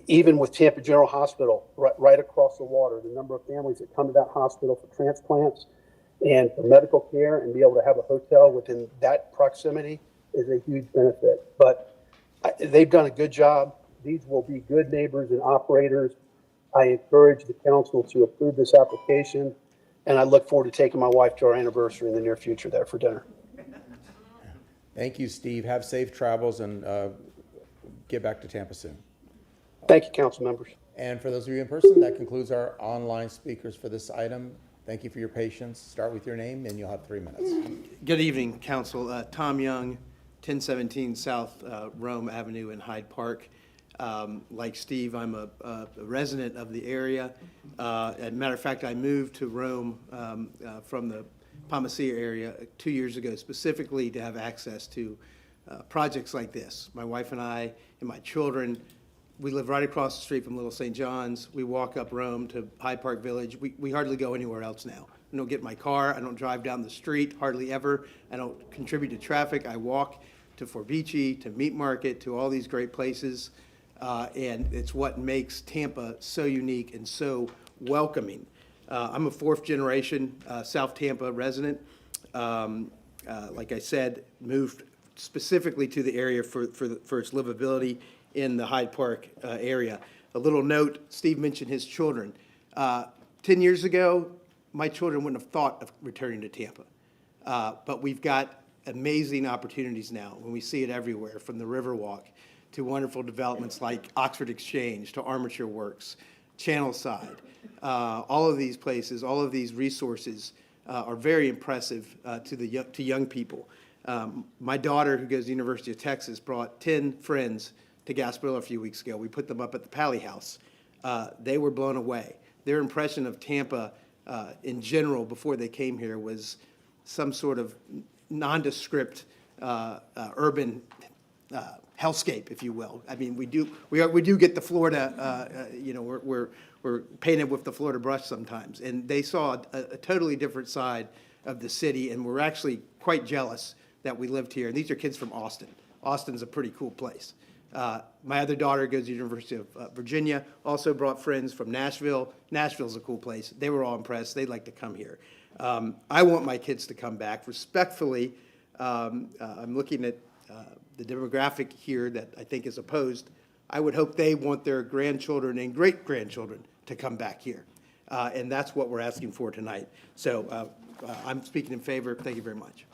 Even with Tampa General Hospital, right across the water, the number of families that come to that hospital for transplants and for medical care, and be able to have a hotel within that proximity is a huge benefit. But they've done a good job. These will be good neighbors and operators. I encourage the council to approve this application, and I look forward to taking my wife to our anniversary in the near future there for dinner. Thank you, Steve. Have safe travels and get back to Tampa soon. Thank you, council members. And for those of you in person, that concludes our online speakers for this item. Thank you for your patience. Start with your name, and you'll have 3 minutes. Good evening, council. Tom Young, 1017 South Rome Avenue in Hyde Park. Like Steve, I'm a resident of the area. As a matter of fact, I moved to Rome from the Palmacia area 2 years ago, specifically to have access to projects like this. My wife and I and my children, we live right across the street from Little St. John's. We walk up Rome to Hyde Park Village. We hardly go anywhere else now. I don't get in my car. I don't drive down the street, hardly ever. I don't contribute to traffic. I walk to Forbici, to Meat Market, to all these great places. And it's what makes Tampa so unique and so welcoming. I'm a fourth generation South Tampa resident. Like I said, moved specifically to the area for its livability in the Hyde Park area. A little note, Steve mentioned his children. 10 years ago, my children wouldn't have thought of returning to Tampa. But we've got amazing opportunities now when we see it everywhere, from the Riverwalk to wonderful developments like Oxford Exchange to Armature Works, Channelside. All of these places, all of these resources are very impressive to young people. My daughter, who goes to the University of Texas, brought 10 friends to Gasparilla a few weeks ago. We put them up at the Pally House. They were blown away. Their impression of Tampa in general before they came here was some sort of nondescript urban hellscape, if you will. I mean, we do get the Florida. we're painted with the Florida brush sometimes. And they saw a totally different side of the city, and we're actually quite jealous that we lived here. And these are kids from Austin. Austin's a pretty cool place. My other daughter goes to the University of Virginia, also brought friends from Nashville. Nashville's a cool place. They were all impressed. They'd like to come here. I want my kids to come back. Respectfully, I'm looking at the demographic here that I think is opposed. I would hope they want their grandchildren and great-grandchildren to come back here. And that's what we're asking for tonight. So I'm speaking in favor. Thank you very much.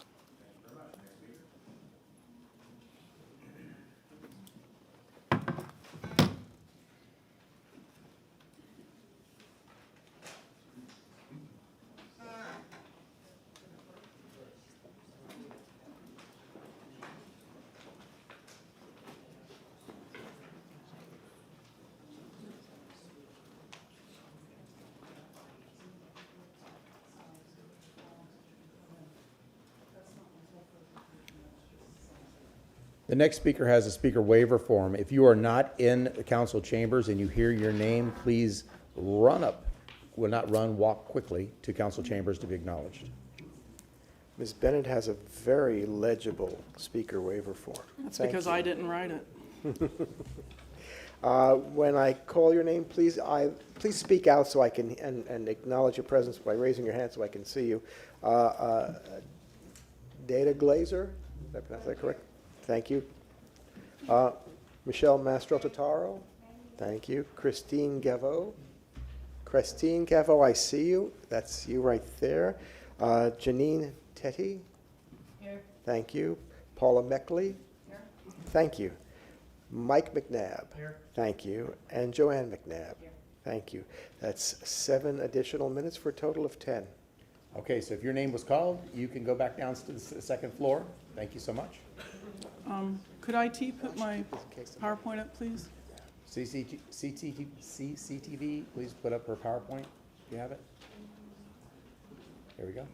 The next speaker has a speaker waiver form. If you are not in the council chambers and you hear your name, please run up. Well, not run, walk quickly to council chambers to be acknowledged. Ms. Bennett has a very legible speaker waiver form. That's Thank because you. I didn't write it. When I call your name, please speak out so I can, and acknowledge your presence by raising your hand so I can see you. Data Glazer, did I pronounce that correct? Thank you. Michelle Mastrototaro, thank you. Christine Gaveau, I see you. That's you right there. Janine Tetty. Here. Thank you. Paula Meckley. Here. Thank you. Mike McNabb. Here. Thank you. And Joanne McNabb. Here. Thank you. That's 7 additional minutes for a total of 10. Okay, so if your name was called, you can go back down to the second floor. Thank you so much. Could IT put my PowerPoint up, please? CCTV, please put up her PowerPoint. Do you have it? There we go.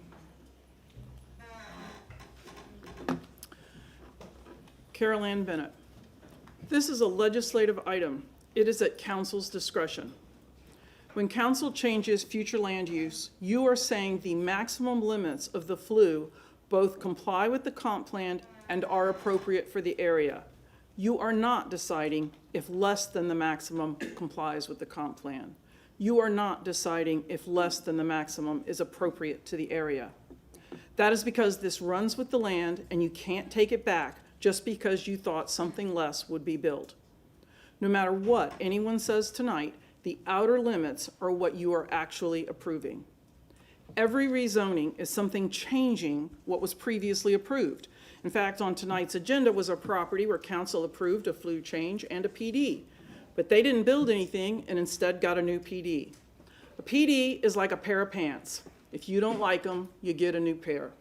Carol Ann Bennett. This is a legislative item. It is at council's discretion. When council changes future land use, you are saying the maximum limits of the FLU both comply with the comp plan and are appropriate for the area. You are not deciding if less than the maximum complies with the comp plan. You are not deciding if less than the maximum is appropriate to the area. That is because this runs with the land and you can't take it back just because you thought something less would be built. No matter what anyone says tonight, the outer limits are what you are actually approving. Every rezoning is something changing what was previously approved. In fact, on tonight's agenda was a property where council approved a FLU change and a PD, but they didn't build anything and instead got a new PD. A PD is like a pair of pants. If you don't like them, you get a new pair.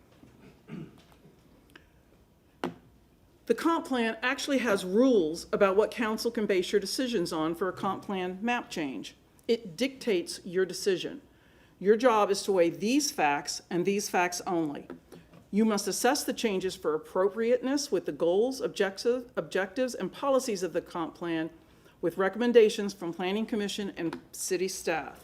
The comp plan actually has rules about what council can base your decisions on for a comp plan map change. It dictates your decision. Your job is to weigh these facts and these facts only. You must assess the changes for appropriateness with the goals, objectives, and policies of the comp plan with recommendations from Planning Commission and city staff.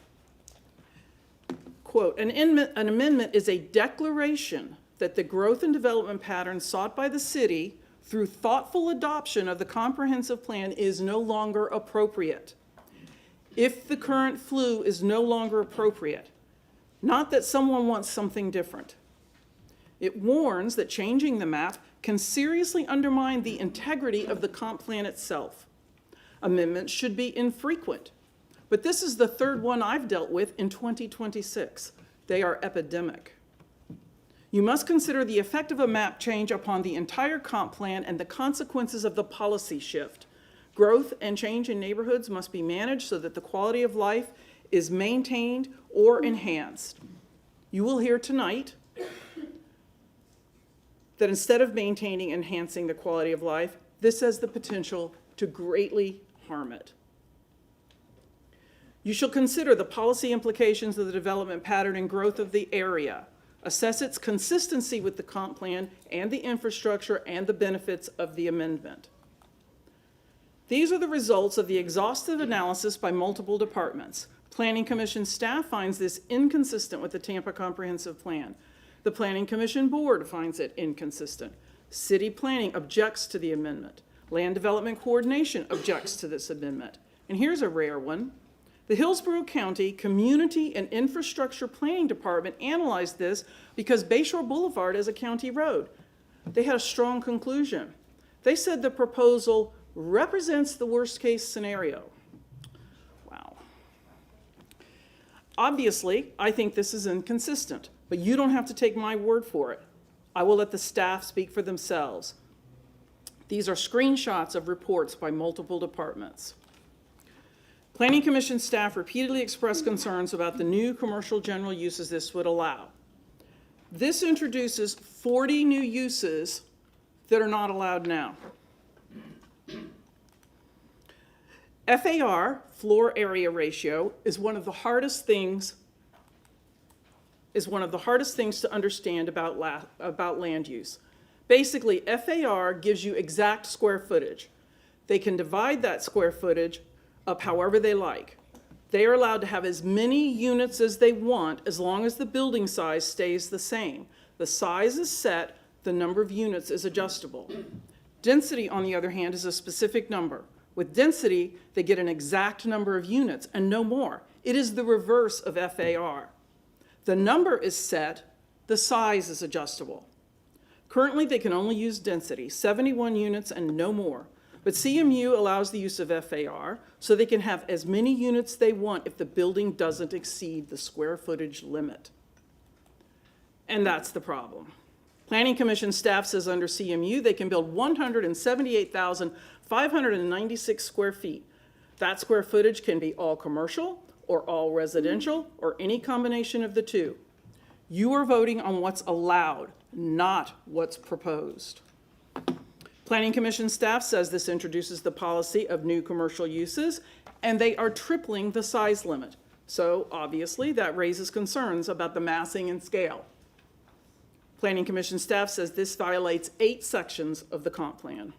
Quote, an amendment is a declaration that the growth and development pattern sought by the city through thoughtful adoption of the comprehensive plan is no longer appropriate. If the current FLU is no longer appropriate, not that someone wants something different. It warns that changing the map can seriously undermine the integrity of the comp plan itself. Amendments should be infrequent, but this is the third one I've dealt with in 2026. They are epidemic. You must consider the effect of a map change upon the entire comp plan and the consequences of the policy shift. Growth and change in neighborhoods must be managed so that the quality of life is maintained or enhanced. You will hear tonight that instead of maintaining and enhancing the quality of life, this has the potential to greatly harm it. You shall consider the policy implications of the development pattern and growth of the area, assess its consistency with the comp plan and the infrastructure and the benefits of the amendment. These are the results of the exhaustive analysis by multiple departments. Planning Commission staff finds this inconsistent with the Tampa Comprehensive Plan. The Planning Commission Board finds it inconsistent. City Planning objects to the amendment. Land Development Coordination objects to this amendment. And here's a rare one. The Hillsborough County Community and Infrastructure Planning Department analyzed this because Bayshore Boulevard is a county road. They had a strong conclusion. They said the proposal represents the worst-case scenario. Wow. Obviously, I think this is inconsistent, but you don't have to take my word for it. I will let the staff speak for themselves. These are screenshots of reports by multiple departments. Planning Commission staff repeatedly expressed concerns about the new commercial general uses this would allow. This introduces 40 new uses that are not allowed now. FAR, floor area ratio, is one of the hardest things to understand about land use. Basically, FAR gives you exact square footage. They can divide that square footage up however they like. They are allowed to have as many units as they want as long as the building size stays the same. The size is set, the number of units is adjustable. Density, on the other hand, is a specific number. With density, they get an exact number of units and no more. It is the reverse of FAR. The number is set, the size is adjustable. Currently, they can only use density, 71 units and no more. But CMU allows the use of FAR so they can have as many units they want if the building doesn't exceed the square footage limit. And that's the problem. Planning Commission staff says under CMU they can build 178,596 square feet. That square footage can be all commercial or all residential or any combination of the two. You are voting on what's allowed, not what's proposed. Planning Commission staff says this introduces the policy of new commercial uses, and they are tripling the size limit. So obviously that raises concerns about the massing and scale. Planning Commission staff says this violates 8 sections of the comp plan.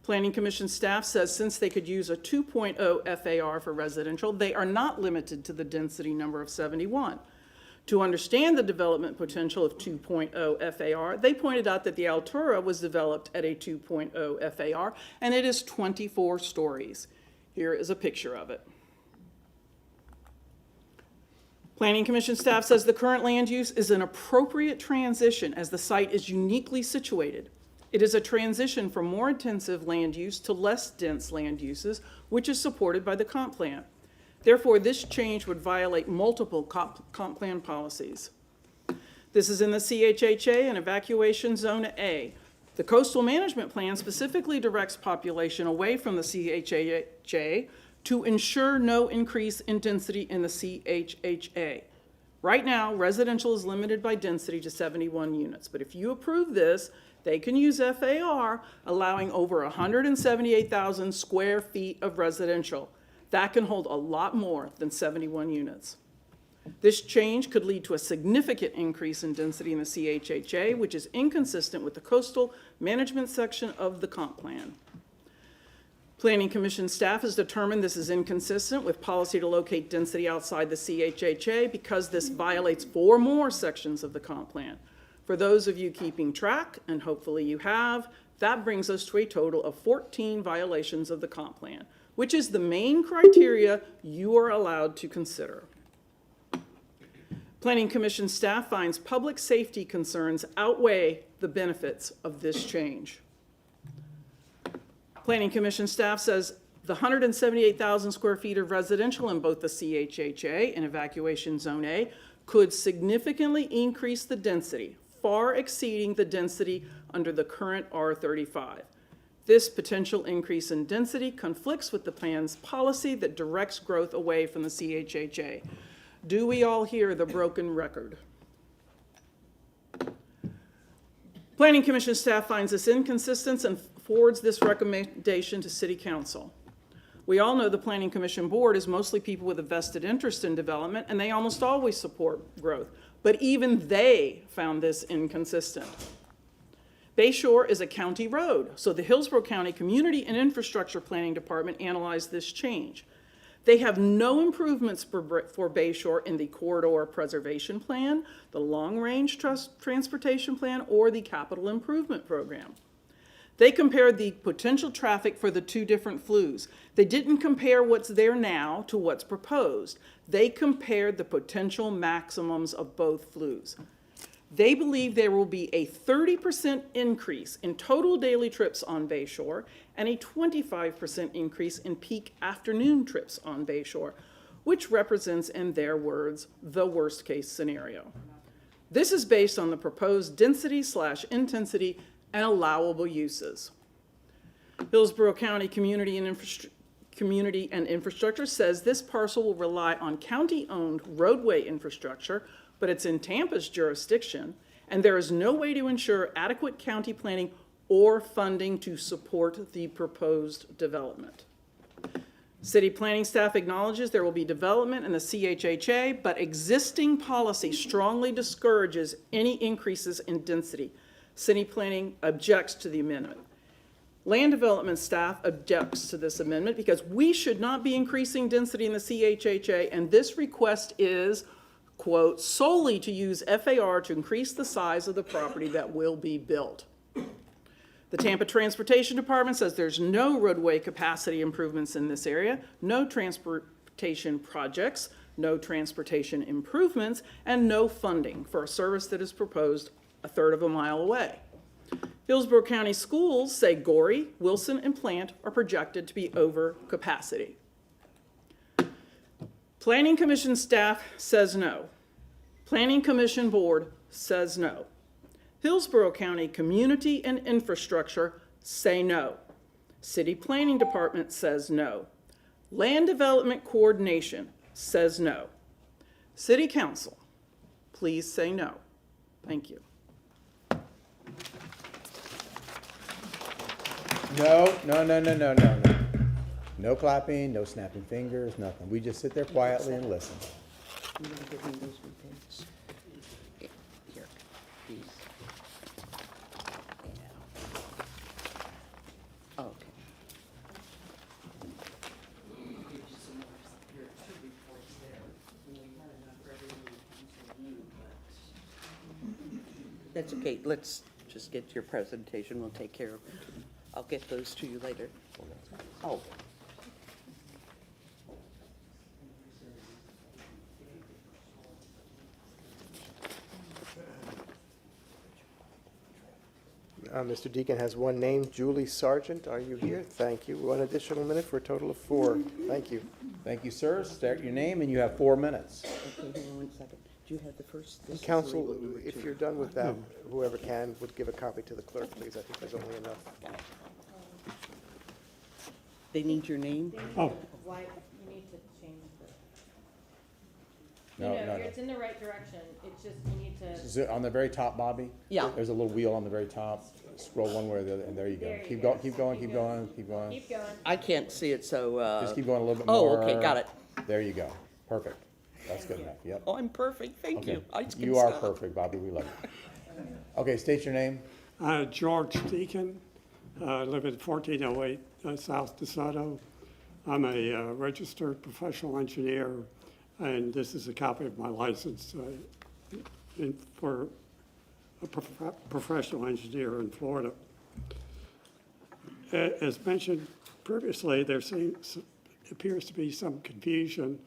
Planning Commission staff says since they could use a 2.0 FAR for residential, they are not limited to the density number of 71. To understand the development potential of 2.0 FAR, they pointed out that the Altura was developed at a 2.0 FAR, and it is 24 stories. Here is a picture of it. Planning Commission staff says the current land use is an appropriate transition as the site is uniquely situated. It is a transition from more intensive land use to less dense land uses, which is supported by the comp plan. Therefore, this change would violate multiple comp plan policies. This is in the CHHA and Evacuation Zone A. The Coastal Management Plan specifically directs population away from the CHHA to ensure no increase in density in the CHHA. Right now, residential is limited by density to 71 units, but if you approve this, they can use FAR, allowing over 178,000 square feet of residential. That can hold a lot more than 71 units. This change could lead to a significant increase in density in the CHHA, which is inconsistent with the coastal management section of the comp plan. Planning Commission staff has determined this is inconsistent with policy to locate density outside the CHHA because this violates 4 more sections of the comp plan. For those of you keeping track, and hopefully you have, that brings us to a total of 14 violations of the comp plan, which is the main criteria you are allowed to consider. Planning Commission staff finds public safety concerns outweigh the benefits of this change. Planning Commission staff says the 178,000 square feet of residential in both the CHHA and Evacuation Zone A could significantly increase the density, far exceeding the density under the current R35. This potential increase in density conflicts with the plan's policy that directs growth away from the CHHA. Do we all hear the broken record? Planning Commission staff finds this inconsistent and forwards this recommendation to City Council. We all know the Planning Commission Board is mostly people with a vested interest in development, and they almost always support growth. But even they found this inconsistent. Bayshore is a county road, so the Hillsborough County Community and Infrastructure Planning Department analyzed this change. They have no improvements for Bayshore in the Corridor Preservation Plan, the Long Range Transportation Plan, or the Capital Improvement Program. They compared the potential traffic for the two different flues. They didn't compare what's there now to what's proposed. They compared the potential maximums of both flues. They believe there will be a 30% increase in total daily trips on Bayshore and a 25% increase in peak afternoon trips on Bayshore, which represents, in their words, the worst-case scenario. This is based on the proposed density/intensity and allowable uses. Hillsborough County Community and Infrastructure says this parcel will rely on county-owned roadway infrastructure, but it's in Tampa's jurisdiction, and there is no way to ensure adequate county planning or funding to support the proposed development. City planning staff acknowledges there will be development in the CHHA, but existing policy strongly discourages any increases in density. City planning objects to the amendment. Land development staff objects to this amendment because we should not be increasing density in the CHHA, and this request is, quote, solely to use FAR to increase the size of the property that will be built. The Tampa Transportation Department says there's no roadway capacity improvements in this area, no transportation projects, no transportation improvements, and no funding for a service that is proposed a third of a mile away. Hillsborough County Schools say Gorey, Wilson, and Plant are projected to be over capacity. Planning Commission staff says no. Planning Commission board says no. Hillsborough County Community and Infrastructure say no. City Planning Department says no. Land Development Coordination says no. City Council, please say no. Thank you. No. No clapping, no snapping fingers, nothing. We just sit there quietly and listen. You want to give me those new pens? Here, these. Yeah. Okay. That's okay. Let's just get to your presentation. We'll take care of it. I'll get those to you later. Oh. Mr. Deacon has one name, Julie Sargent. Are you here? Thank you. 1 additional minute for a total of 4. Thank you. Thank you, sir. State your name, and you have 4 minutes. Okay, hold on 1 second. Do you have the first? This is Council, where you move it if to. you're done with that, whoever can would give a copy to the clerk, please. I think there's only enough. They need your name? Why, you need to change the. No. It's in the right direction. It's just, you need to. Is it on the very top, Bobby? Yeah. There's a little wheel on the very top. Scroll one way or the other, and there you go. There you Keep go. going, keep going, keep going, keep going. Keep going. I can't see it, so, Just keep going a little bit oh, more. okay, got it. There you go. Perfect. That's good enough. Yep. Oh, I'm perfect, thank Okay. you. I can You are stop. perfect, Bobby. We love you. Okay, state your name. George Deacon, I live at 1408 South DeSoto. I'm a registered professional engineer, and this is a copy of my license for a professional engineer in Florida. As mentioned previously, there appears to be some confusion.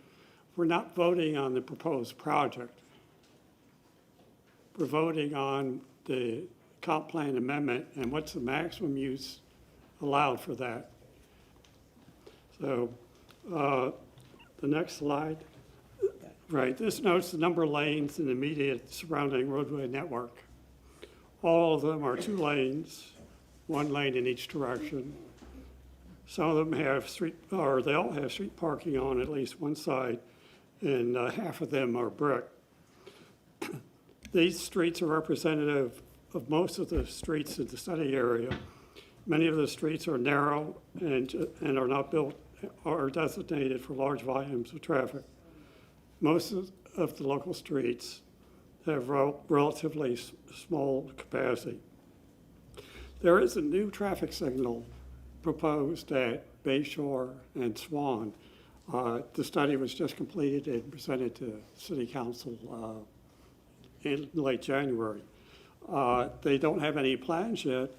We're not voting on the proposed project. We're voting on the comp plan amendment and what's the maximum use allowed for that. So the next slide. Right, this notes the number of lanes in the immediate surrounding roadway network. All of them are 2 lanes, 1 lane in each direction. Some of them have they all have street parking on at least one side, and half of them are brick. These streets are representative of most of the streets in the study area. Many of the streets are narrow and are not built or designated for large volumes of traffic. Most of the local streets have relatively small capacity. There is a new traffic signal proposed at Bayshore and Swann The study was just completed and presented to City Council in late January. They don't have any plans yet,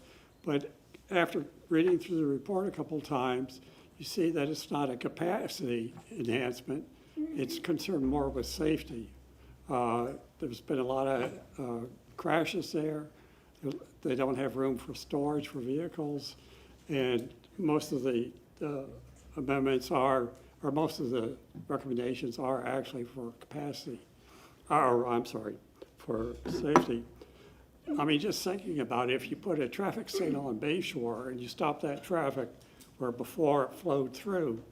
but after reading through the report a couple times, you see that it's not a capacity enhancement. It's concerned more with safety. There's been a lot of crashes there. They don't have room for storage for vehicles, and most of the amendments are, or most of the recommendations are actually for capacity, or I'm sorry, for safety. I mean, just thinking about it, if you put a traffic signal on Bay Shore and you stop that traffic where before it flowed through,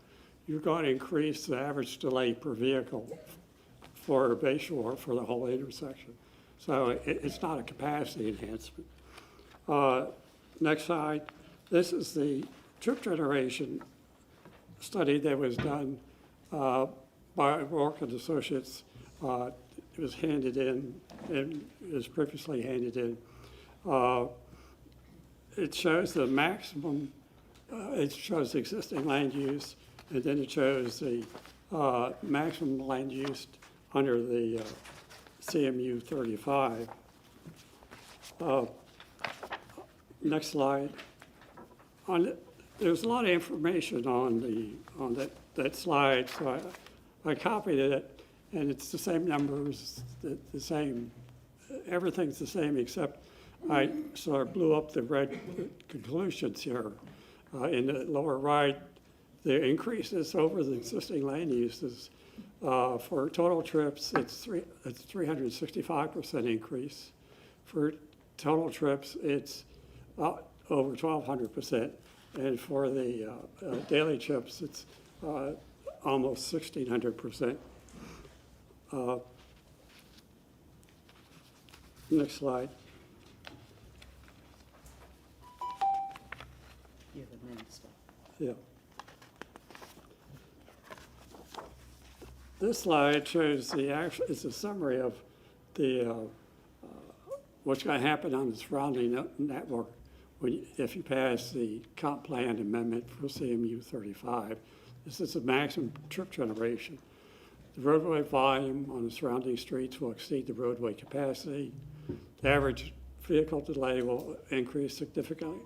you're going to increase the average delay per vehicle for Bay Shore for the whole intersection. So it's not a capacity enhancement. Next slide. This is the trip generation study that was done by Rourke and Associates. It was handed in and is previously handed in. It shows the maximum, it shows the existing land use, and then it shows the maximum land use under the CMU 35. Next slide. There's a lot of information on that slide, so I copied it, and it's the same numbers, the same, everything's the same, except I sort of blew up the red conclusions here. In the lower right, the increases over the existing land uses. For total trips, it's 365% increase. For total trips, it's over 1,200%. And for the daily trips, it's almost 1,600%. Next slide. Yeah. This slide shows it's a summary of the what's going to happen on the surrounding network if you pass the comp plan amendment for CMU 35. This is the maximum trip generation. The roadway volume on the surrounding streets will exceed the roadway capacity. The average vehicle delay will increase significantly.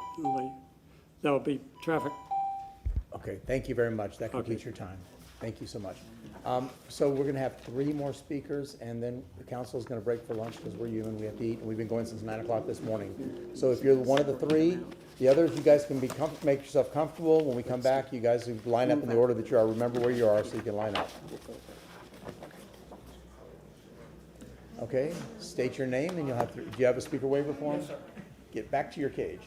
There will be traffic. Okay, thank you very much. That completes your time. Thank you so much. So we're going to have 3 more speakers, and then the council is going to break for lunch because we're human, we have to eat, and we've been going since 9 o'clock this morning. So if you're one of the 3, the others, you guys can make yourself comfortable. When we come back, you guys line up in the order that you are. Remember where you are so you can line up. Okay, state your name, and you'll have to, do you have a speaker waiver form? Yes, sir. Get back to your cage.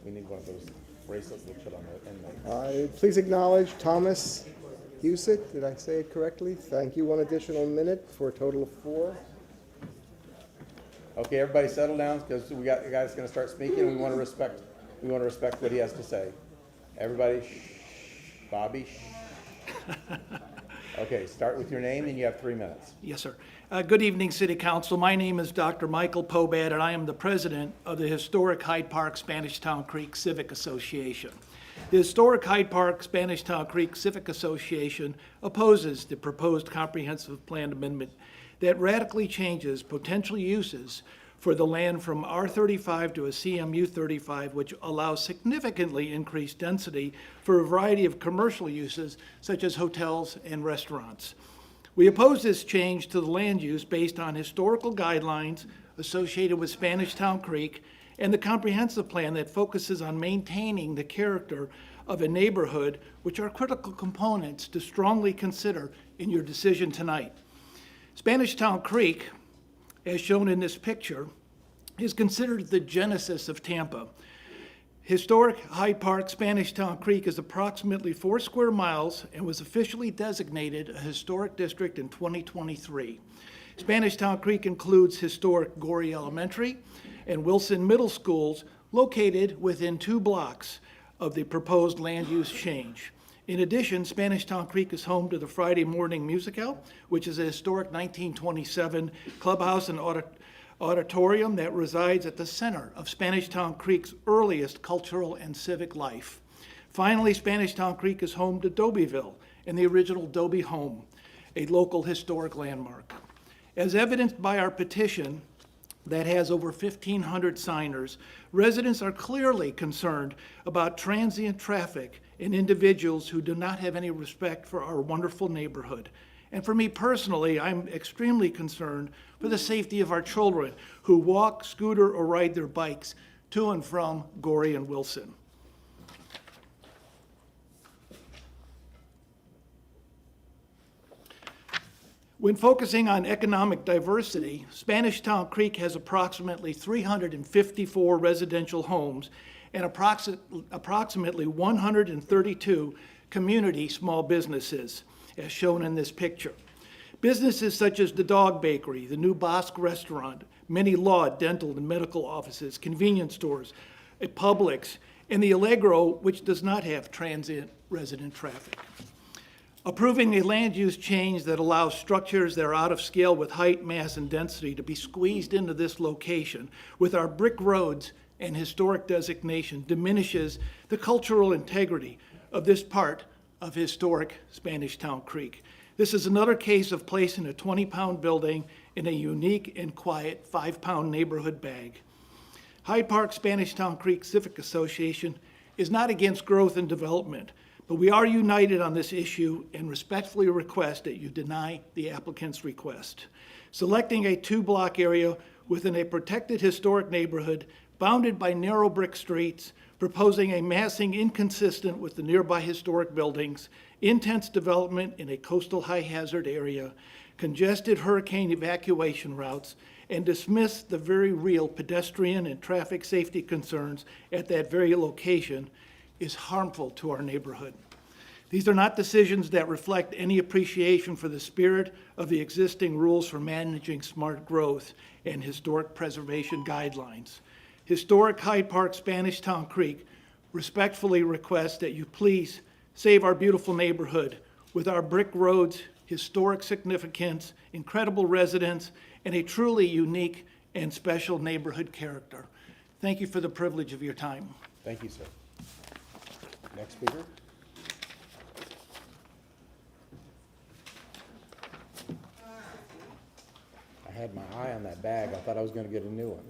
We need one of those bracelets they put on the inmate. Please acknowledge Thomas Husick. Did I say it correctly? Thank you. 1 additional minute for a total of 4. Okay, everybody settle down because we got a guy that's going to start speaking. And we want to respect what he has to say. Everybody, shh. Bobby, shh. Okay, start with your name and you have 3 minutes. Yes, sir. Good evening, City Council. My name is Dr. Michael Pobad, and I am the president of the Historic Hyde Park Spanish Town Creek Civic Association. The Historic Hyde Park Spanish Town Creek Civic Association opposes the proposed comprehensive plan amendment that radically changes potential uses for the land from R35 to a CMU 35, which allows significantly increased density for a variety of commercial uses, such as hotels and restaurants. We oppose this change to the land use based on historical guidelines associated with Spanish Town Creek and the comprehensive plan that focuses on maintaining the character of a neighborhood, which are critical components to strongly consider in your decision tonight. Spanish Town Creek, as shown in this picture, is considered the genesis of Tampa. Historic Hyde Park Spanish Town Creek is approximately 4 square miles and was officially designated a historic district in 2023. Spanish Town Creek includes historic Gorey Elementary and Wilson Middle Schools located within 2 blocks of the proposed land use change. In addition, Spanish Town Creek is home to the Friday Morning Musicale, which is a historic 1927 clubhouse and auditorium that resides at the center of Spanish Town Creek's earliest cultural and civic life. Finally, Spanish Town Creek is home to Dobyville and the original Dobie home, a local historic landmark. As evidenced by our petition that has over 1,500 signers, residents are clearly concerned about transient traffic and individuals who do not have any respect for our wonderful neighborhood. And for me personally, I'm extremely concerned for the safety of our children who walk, scooter, or ride their bikes to and from Gorey and Wilson. When focusing on economic diversity, Spanish Town Creek has approximately 354 residential homes and approximately 132 community small businesses, as shown in this picture. Businesses such as the Dog Bakery, the new Bosque Restaurant, many law, dental, and medical offices, convenience stores, a Publix, and the Allegro, which does not have transient resident traffic. Approving a land use change that allows structures that are out of scale with height, mass, and density to be squeezed into this location with our brick roads and historic designation diminishes the cultural integrity of this part of historic Spanish Town Creek. This is another case of placing a 20-pound building in a unique and quiet 5-pound neighborhood bag. Hyde Park Spanish Town Creek Civic Association is not against growth and development, but we are united on this issue and respectfully request that you deny the applicant's request. Selecting a 2-block area within a protected historic neighborhood bounded by narrow brick streets, proposing a massing inconsistent with the nearby historic buildings, intense development in a coastal high-hazard area, congested hurricane evacuation routes, and dismiss the very real pedestrian and traffic safety concerns at that very location is harmful to our neighborhood. These are not decisions that reflect any appreciation for the spirit of the existing rules for managing smart growth and historic preservation guidelines. Historic Hyde Park Spanish Town Creek respectfully requests that you please save our beautiful neighborhood with our brick roads, historic significance, incredible residents, and a truly unique and special neighborhood character. Thank you for the privilege of your time. Thank you, sir. Next speaker. I had my eye on that bag. I thought I was going to get a new one.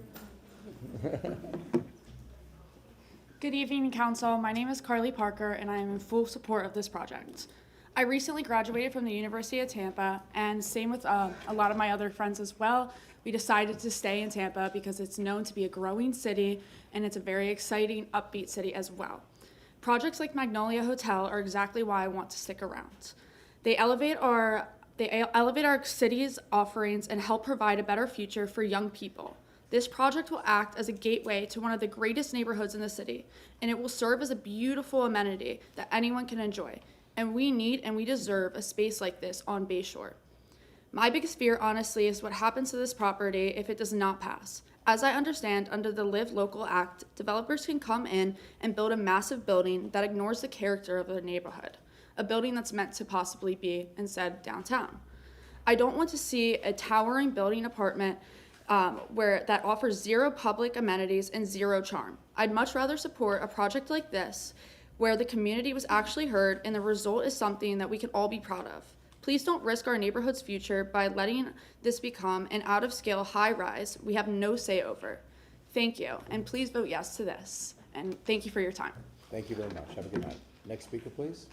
Good evening, Council. My name is Carly Parker, and I am in full support of this project. I recently graduated from the University of Tampa, and same with a lot of my other friends as well. We decided to stay in Tampa because it's known to be a growing city, and it's a very exciting, upbeat city as well. Projects like Magnolia Hotel are exactly why I want to stick around. They elevate our city's offerings and help provide a better future for young people. This project will act as a gateway to one of the greatest neighborhoods in the city, and it will serve as a beautiful amenity that anyone can enjoy. And we need and we deserve a space like this on Bayshore. My biggest fear, honestly, is what happens to this property if it does not pass. As I understand, under the Live Local Act, developers can come in and build a massive building that ignores the character of the neighborhood, a building that's meant to possibly be instead downtown. I don't want to see a towering building apartment where that offers zero public amenities and zero charm. I'd much rather support a project like this where the community was actually heard and the result is something that we can all be proud of. Please don't risk our neighborhood's future by letting this become an out-of-scale high-rise we have no say over. Thank you, and please vote yes to this. And thank you for your time. Thank you very much. Have a good night. Next speaker, please.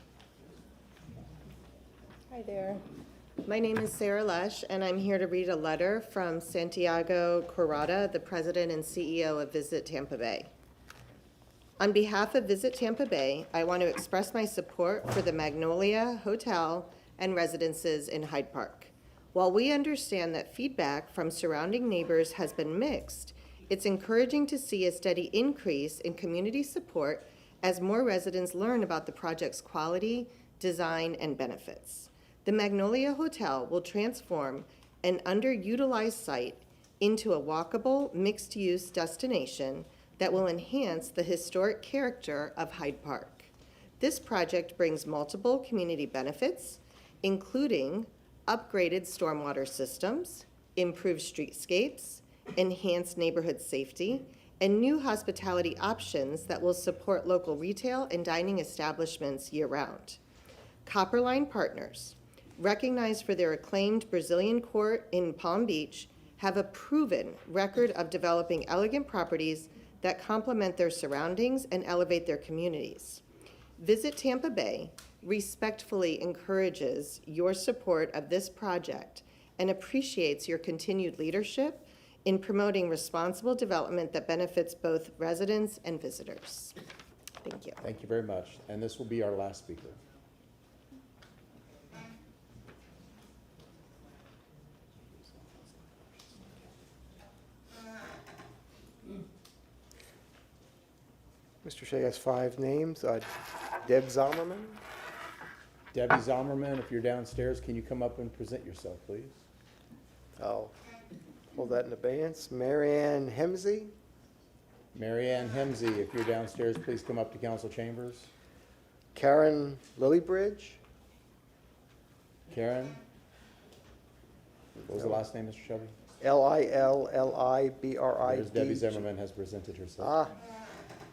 Hi there. My name is Sarah Lesh, and I'm here to read a letter from Santiago Corrada, the president and CEO of Visit Tampa Bay. On behalf of Visit Tampa Bay, I want to express my support for the Magnolia Hotel and residences in Hyde Park. While we understand that feedback from surrounding neighbors has been mixed, it's encouraging to see a steady increase in community support as more residents learn about the project's quality, design, and benefits. The Magnolia Hotel will transform an underutilized site into a walkable, mixed-use destination that will enhance the historic character of Hyde Park. This project brings multiple community benefits, including upgraded stormwater systems, improved streetscapes, enhance neighborhood safety, and new hospitality options that will support local retail and dining establishments year-round. Copperline Partners, recognized for their acclaimed Brazilian court in Palm Beach, have a proven record of developing elegant properties that complement their surroundings and elevate their communities. Visit Tampa Bay respectfully encourages your support of this project and appreciates your continued leadership in promoting responsible development that benefits both residents and visitors. Thank you. Thank you very much. And this will be our last speaker. Mr. Shea has 5 names. Deb Zommerman. Debbie Zommerman, if you're downstairs, can you come up and present yourself, please? I'll hold that in abeyance. Marianne Hemsey. Marianne Hemsey, if you're downstairs, please come up to council chambers. Karen Lillybridge. Karen? What was the last name, Mr. Shelby? Lillibridge. There's Debbie Zimmerman has presented herself. Ah,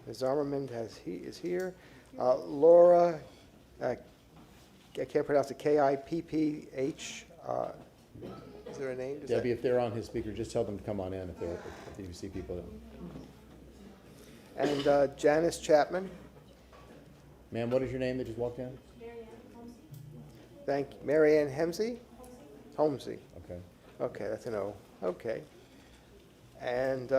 Ms. Zimmerman is here. Laura, I can't pronounce it, Kipph. Is there a name? Debbie, if they're on his speaker, just tell them to come on in if you see people. And Janice Chapman. Ma'am, what is your name that just walked in? Thank you. Marianne Hemsey? Homsey. Okay. Okay, that's an O. Okay. And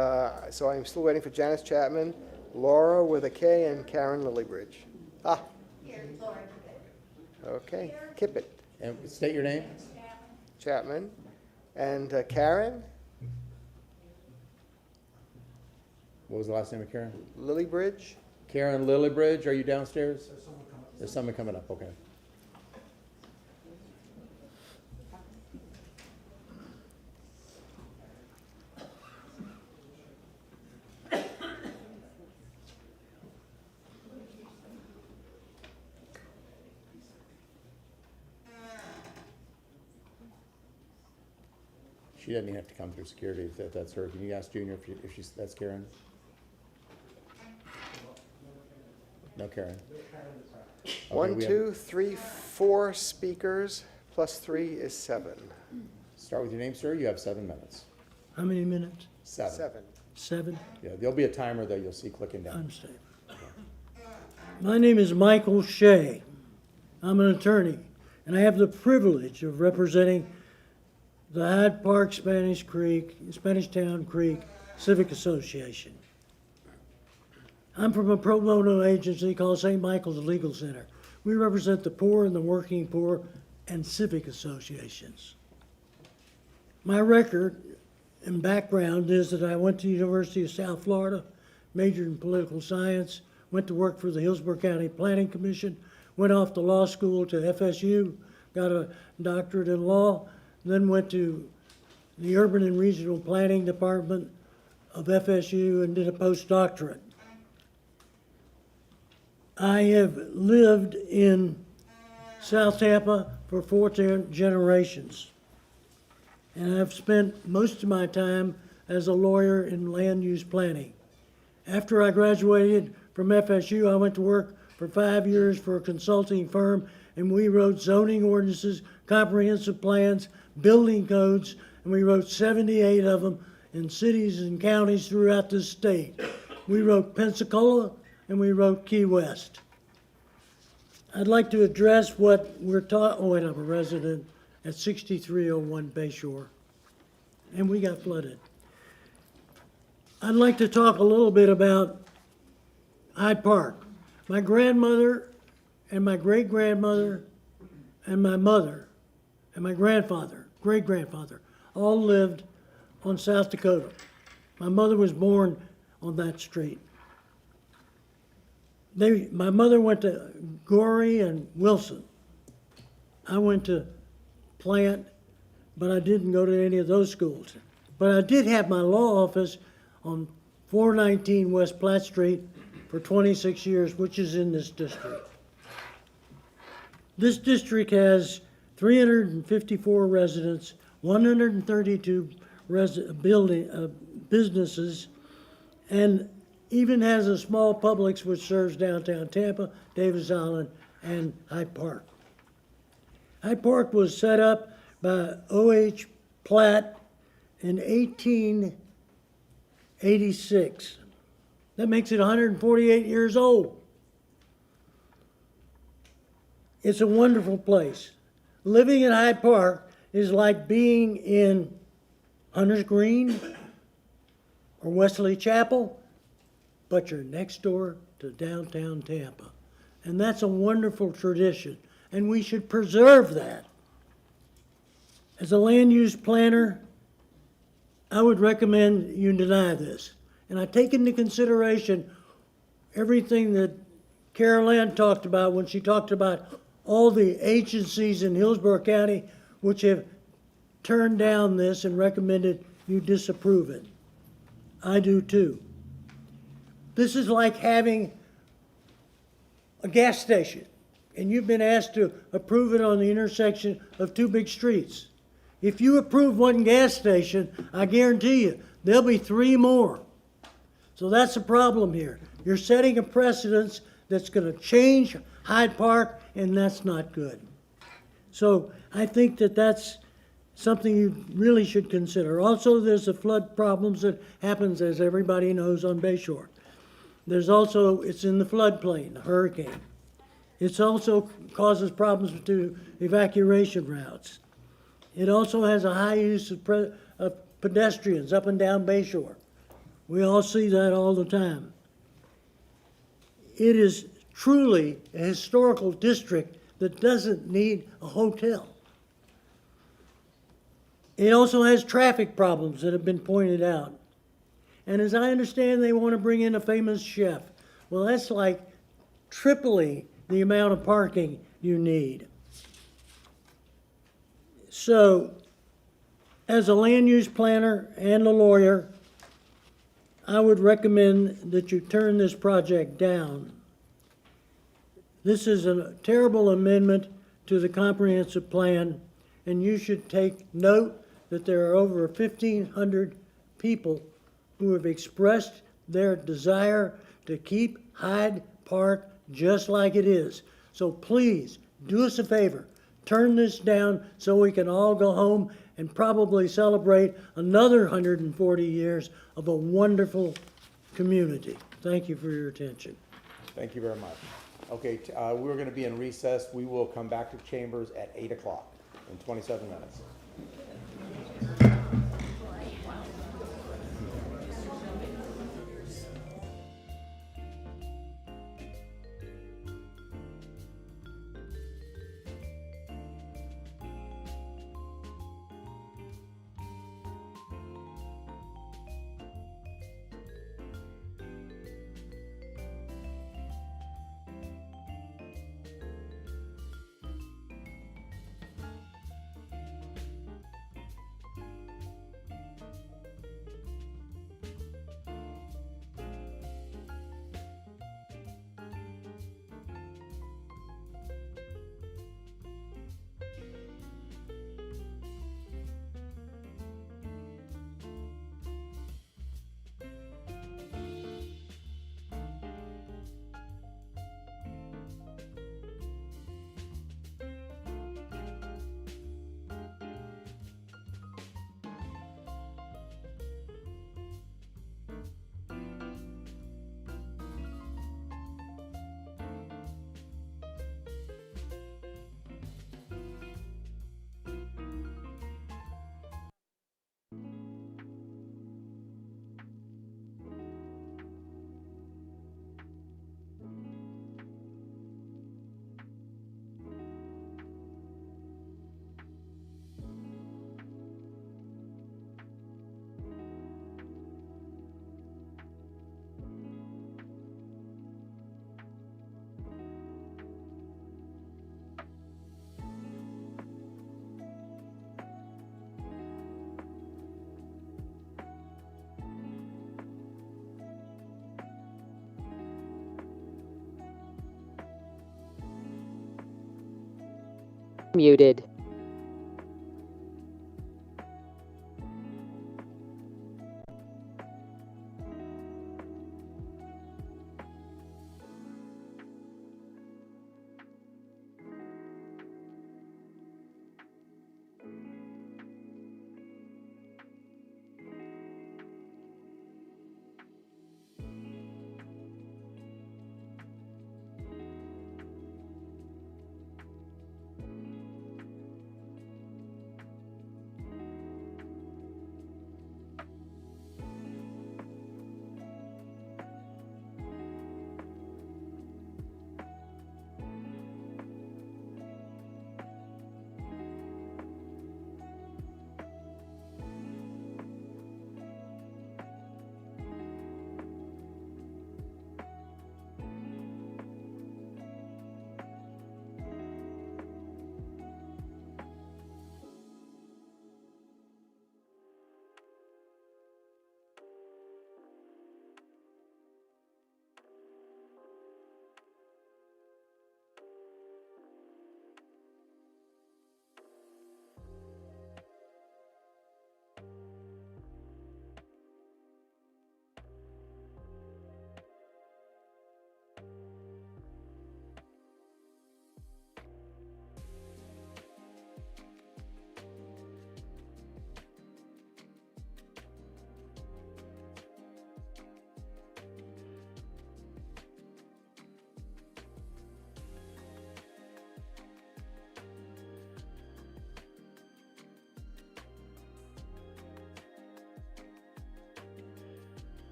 so I'm still waiting for Janice Chapman, Laura with a K, and Karen Lillybridge. Ah. Here, Laura. Okay. Kippett. And state your name. Chapman. And Karen What was the last name of Karen? Lillybridge. Karen Lillybridge, are you downstairs? There's someone coming up, okay. She doesn't even have to come through security if that's her. Can you ask Junior if that's Karen? No, Karen. Okay, 1, 2, 3, 4 speakers, plus 3 is 7. Start with your name, sir. You have 7 minutes. How many minutes? 7. 7? Yeah, there'll be a timer though. You'll see clicking down. I'm safe. My name is Michael Shea. I'm an attorney, and I have the privilege of representing the Hyde Park Spanish Town Creek Civic Association. I'm from a pro bono agency called St. Michael's Legal Center. We represent the poor and the working poor and civic associations. My record and background is that I went to the University of South Florida, majored in political science, went to work for the Hillsborough County Planning Commission, went off to law school to FSU, got a doctorate in law, then went to the Urban and Regional Planning Department of FSU and did a postdoctorate. I have lived in South Tampa for 4 generations, and I've spent most of my time as a lawyer in land use planning. After I graduated from FSU, I went to work for 5 years for a consulting firm, and we wrote zoning ordinances, comprehensive plans, building codes, and we wrote 78 of them in cities and counties throughout the state. We wrote Pensacola, and we wrote Key West. I'd like to address what we're taught. Oh, and I'm a resident at 6301 Bayshore, and we got flooded. I'd like to talk a little bit about Hyde Park. My grandmother and my great-grandmother and my mother and my grandfather, great-grandfather, all lived on South Dakota. My mother was born on that street. My mother went to Gorey and Wilson. I went to Plant, but I didn't go to any of those schools. But I did have my law office on 419 West Platte Street for 26 years, which is in this district. This district has 354 residents, 132 businesses, and even has a small Publix which serves downtown Tampa, Davis Island, and Hyde Park. Hyde Park was set up by O.H. Platt in 1886. That makes it 148 years old. It's a wonderful place. Living in Hyde Park is like being in Hunter's Green or Wesley Chapel, but you're next door to downtown Tampa. And that's a wonderful tradition, and we should preserve that. As a land use planner, I would recommend you deny this. And I take into consideration everything that Carol Ann talked about when she talked about all the agencies in Hillsborough County which have turned down this and recommended you disapprove it. I do too. This is like having a gas station, and you've been asked to approve it on the intersection of two big streets. If you approve one gas station, I guarantee you, there'll be 3 more. So that's the problem here. You're setting a precedence that's going to change Hyde Park, and that's not good. So I think that that's something you really should consider. Also, there's the flood problems that happens, as everybody knows, on Bayshore. There's also, it's in the floodplain, the hurricane. It also causes problems to evacuation routes. It also has a high use of pedestrians up and down Bayshore. We all see that all the time. It is truly a historical district that doesn't need a hotel. It also has traffic problems that have been pointed out. And as I understand, they want to bring in a famous chef. Well, that's like tripling the amount of parking you need. So, as a land use planner and a lawyer, I would recommend that you turn this project down. This is a terrible amendment to the comprehensive plan, and you should take note that there are over 1,500 people who have expressed their desire to keep Hyde Park just like it is. So please, do us a favor, turn this down so we can all go home and probably celebrate another 140 years of a wonderful community. Thank you for your attention. Thank you very much. Okay, we're going to be in recess. We will come back to chambers at 8 o'clock in 27 minutes. Muted.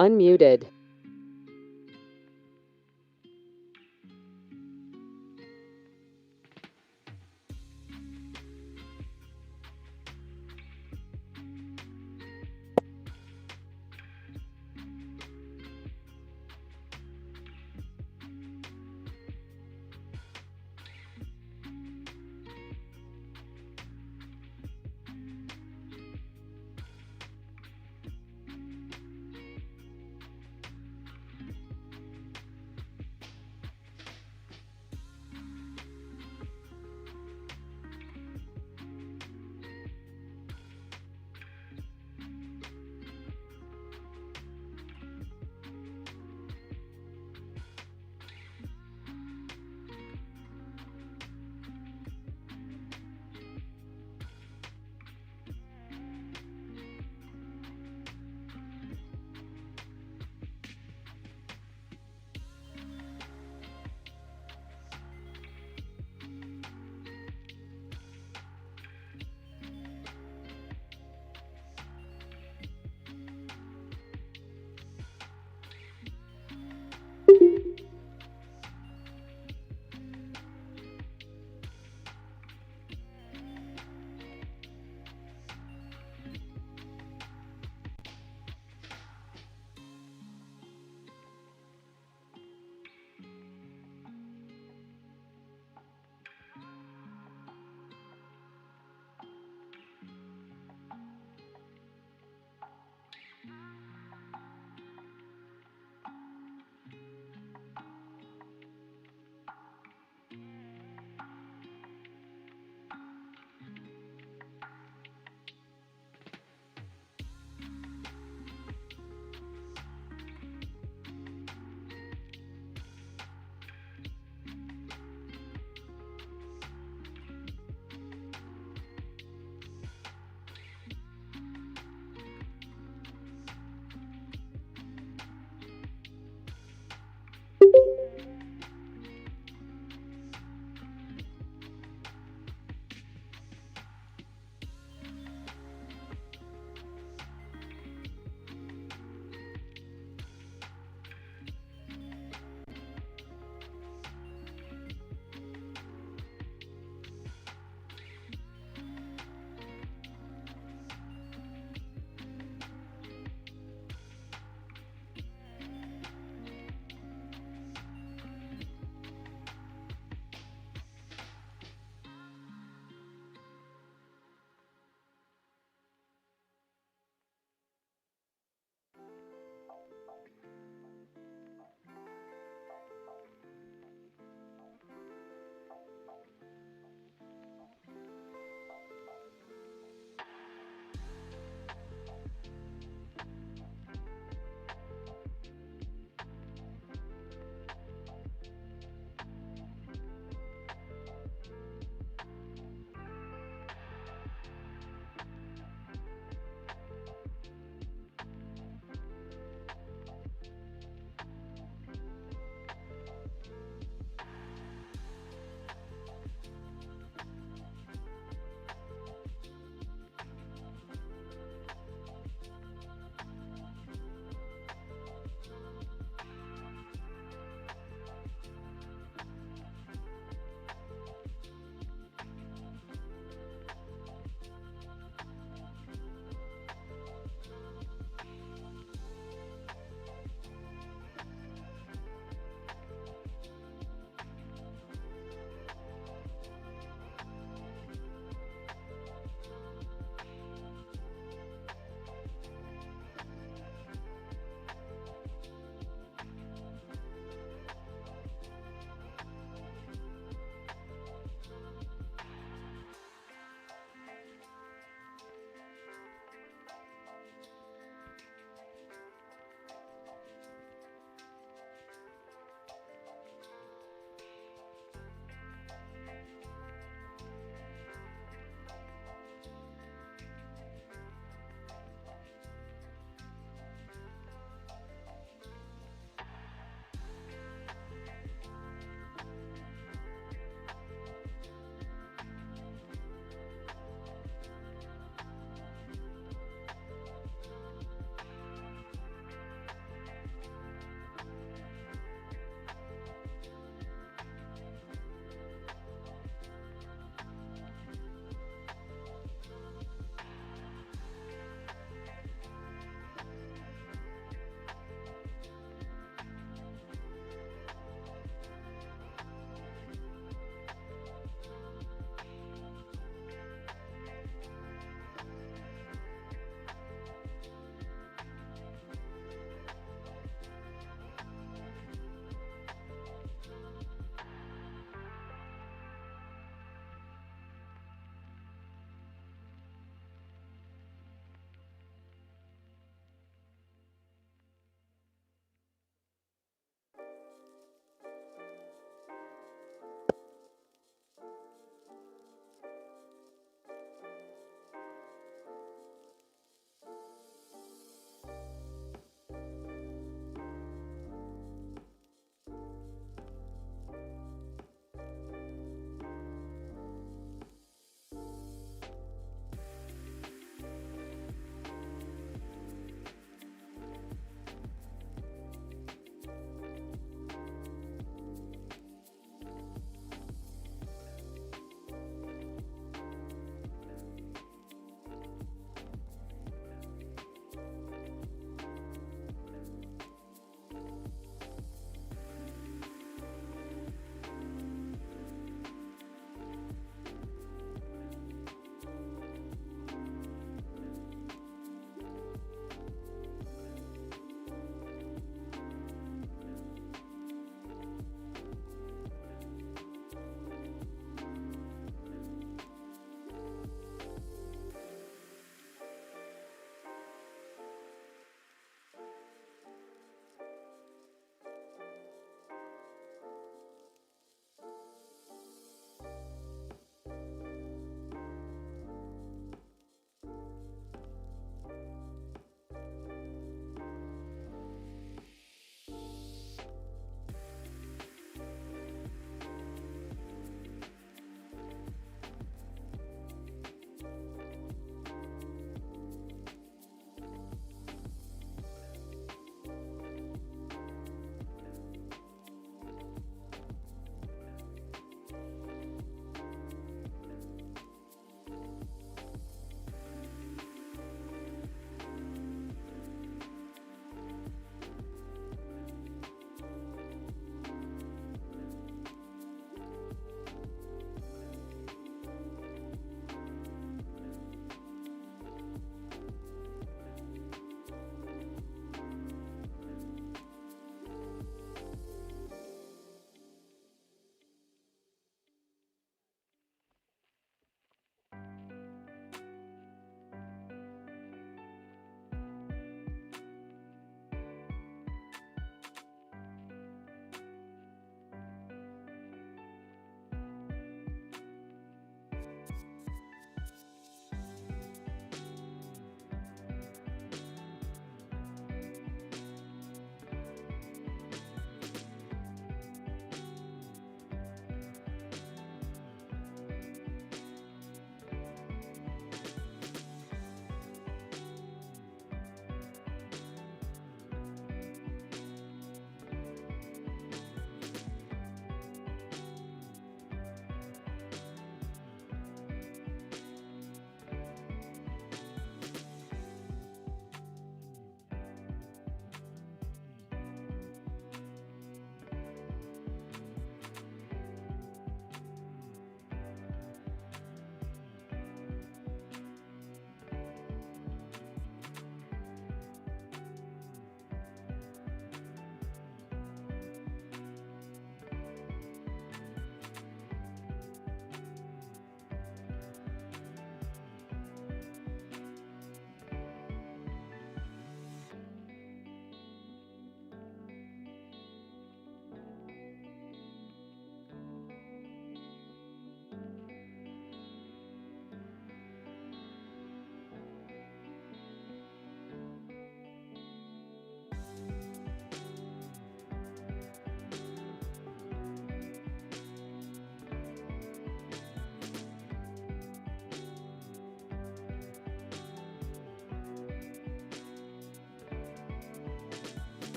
unmuted.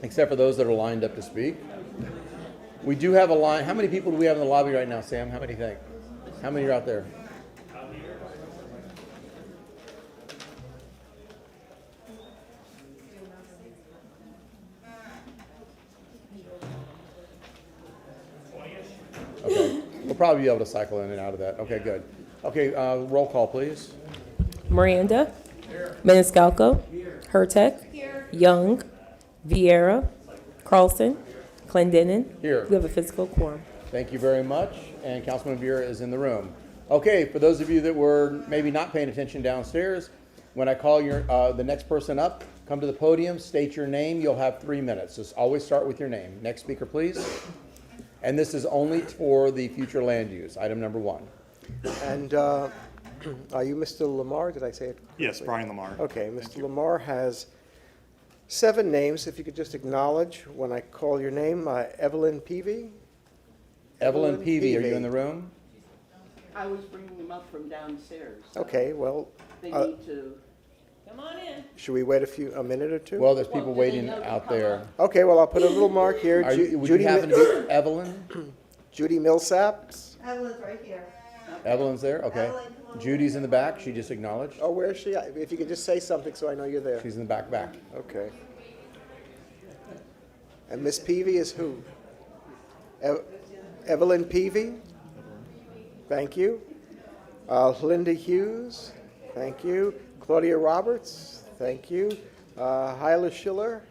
except for those that are lined up to speak. We do have a line. How many people do we have in the lobby right now, Sam? How many do you think? How many are out there? Okay, we'll probably be able to cycle in and out of that. Okay, good. Okay, roll call, please. Miranda. Maniscalco. Hurtek. Young. Vieira. Carlson. Clendenin. Here. We have a physical quorum. Thank you very much, and Councilman Vera is in the room. Okay, for those of you that were maybe not paying attention downstairs, when I call the next person up, come to the podium, state your name, you'll have 3 minutes. Just always start with your name. Next speaker, please. And this is only for the future land use, item number 1. And are you Mr. Lamar? Did I say it correctly? Yes, Brian Lamar. Okay, Mr. Lamar has 7 names. If you could just acknowledge when I call your name, Evelyn Peavy. Evelyn Peavy, are you in the room? I was bringing them up from downstairs. so Okay, well, They need to. Come on in. should we wait a minute or two? Well, there's people waiting out there. Okay, well, I'll put a little mark here. Would you Judy happen to be Evelyn? Judy Millsap. Evelyn's right here. Evelyn's there? Okay. Judy's in the back, she just acknowledged. Oh, where is she? If you could just say something so I know you're there. She's in the back. Okay. And Miss Peavy is who? Evelyn Peavy? Thank you. Linda Hughes? Thank you. Claudia Roberts? Thank you. Hyla Schiller?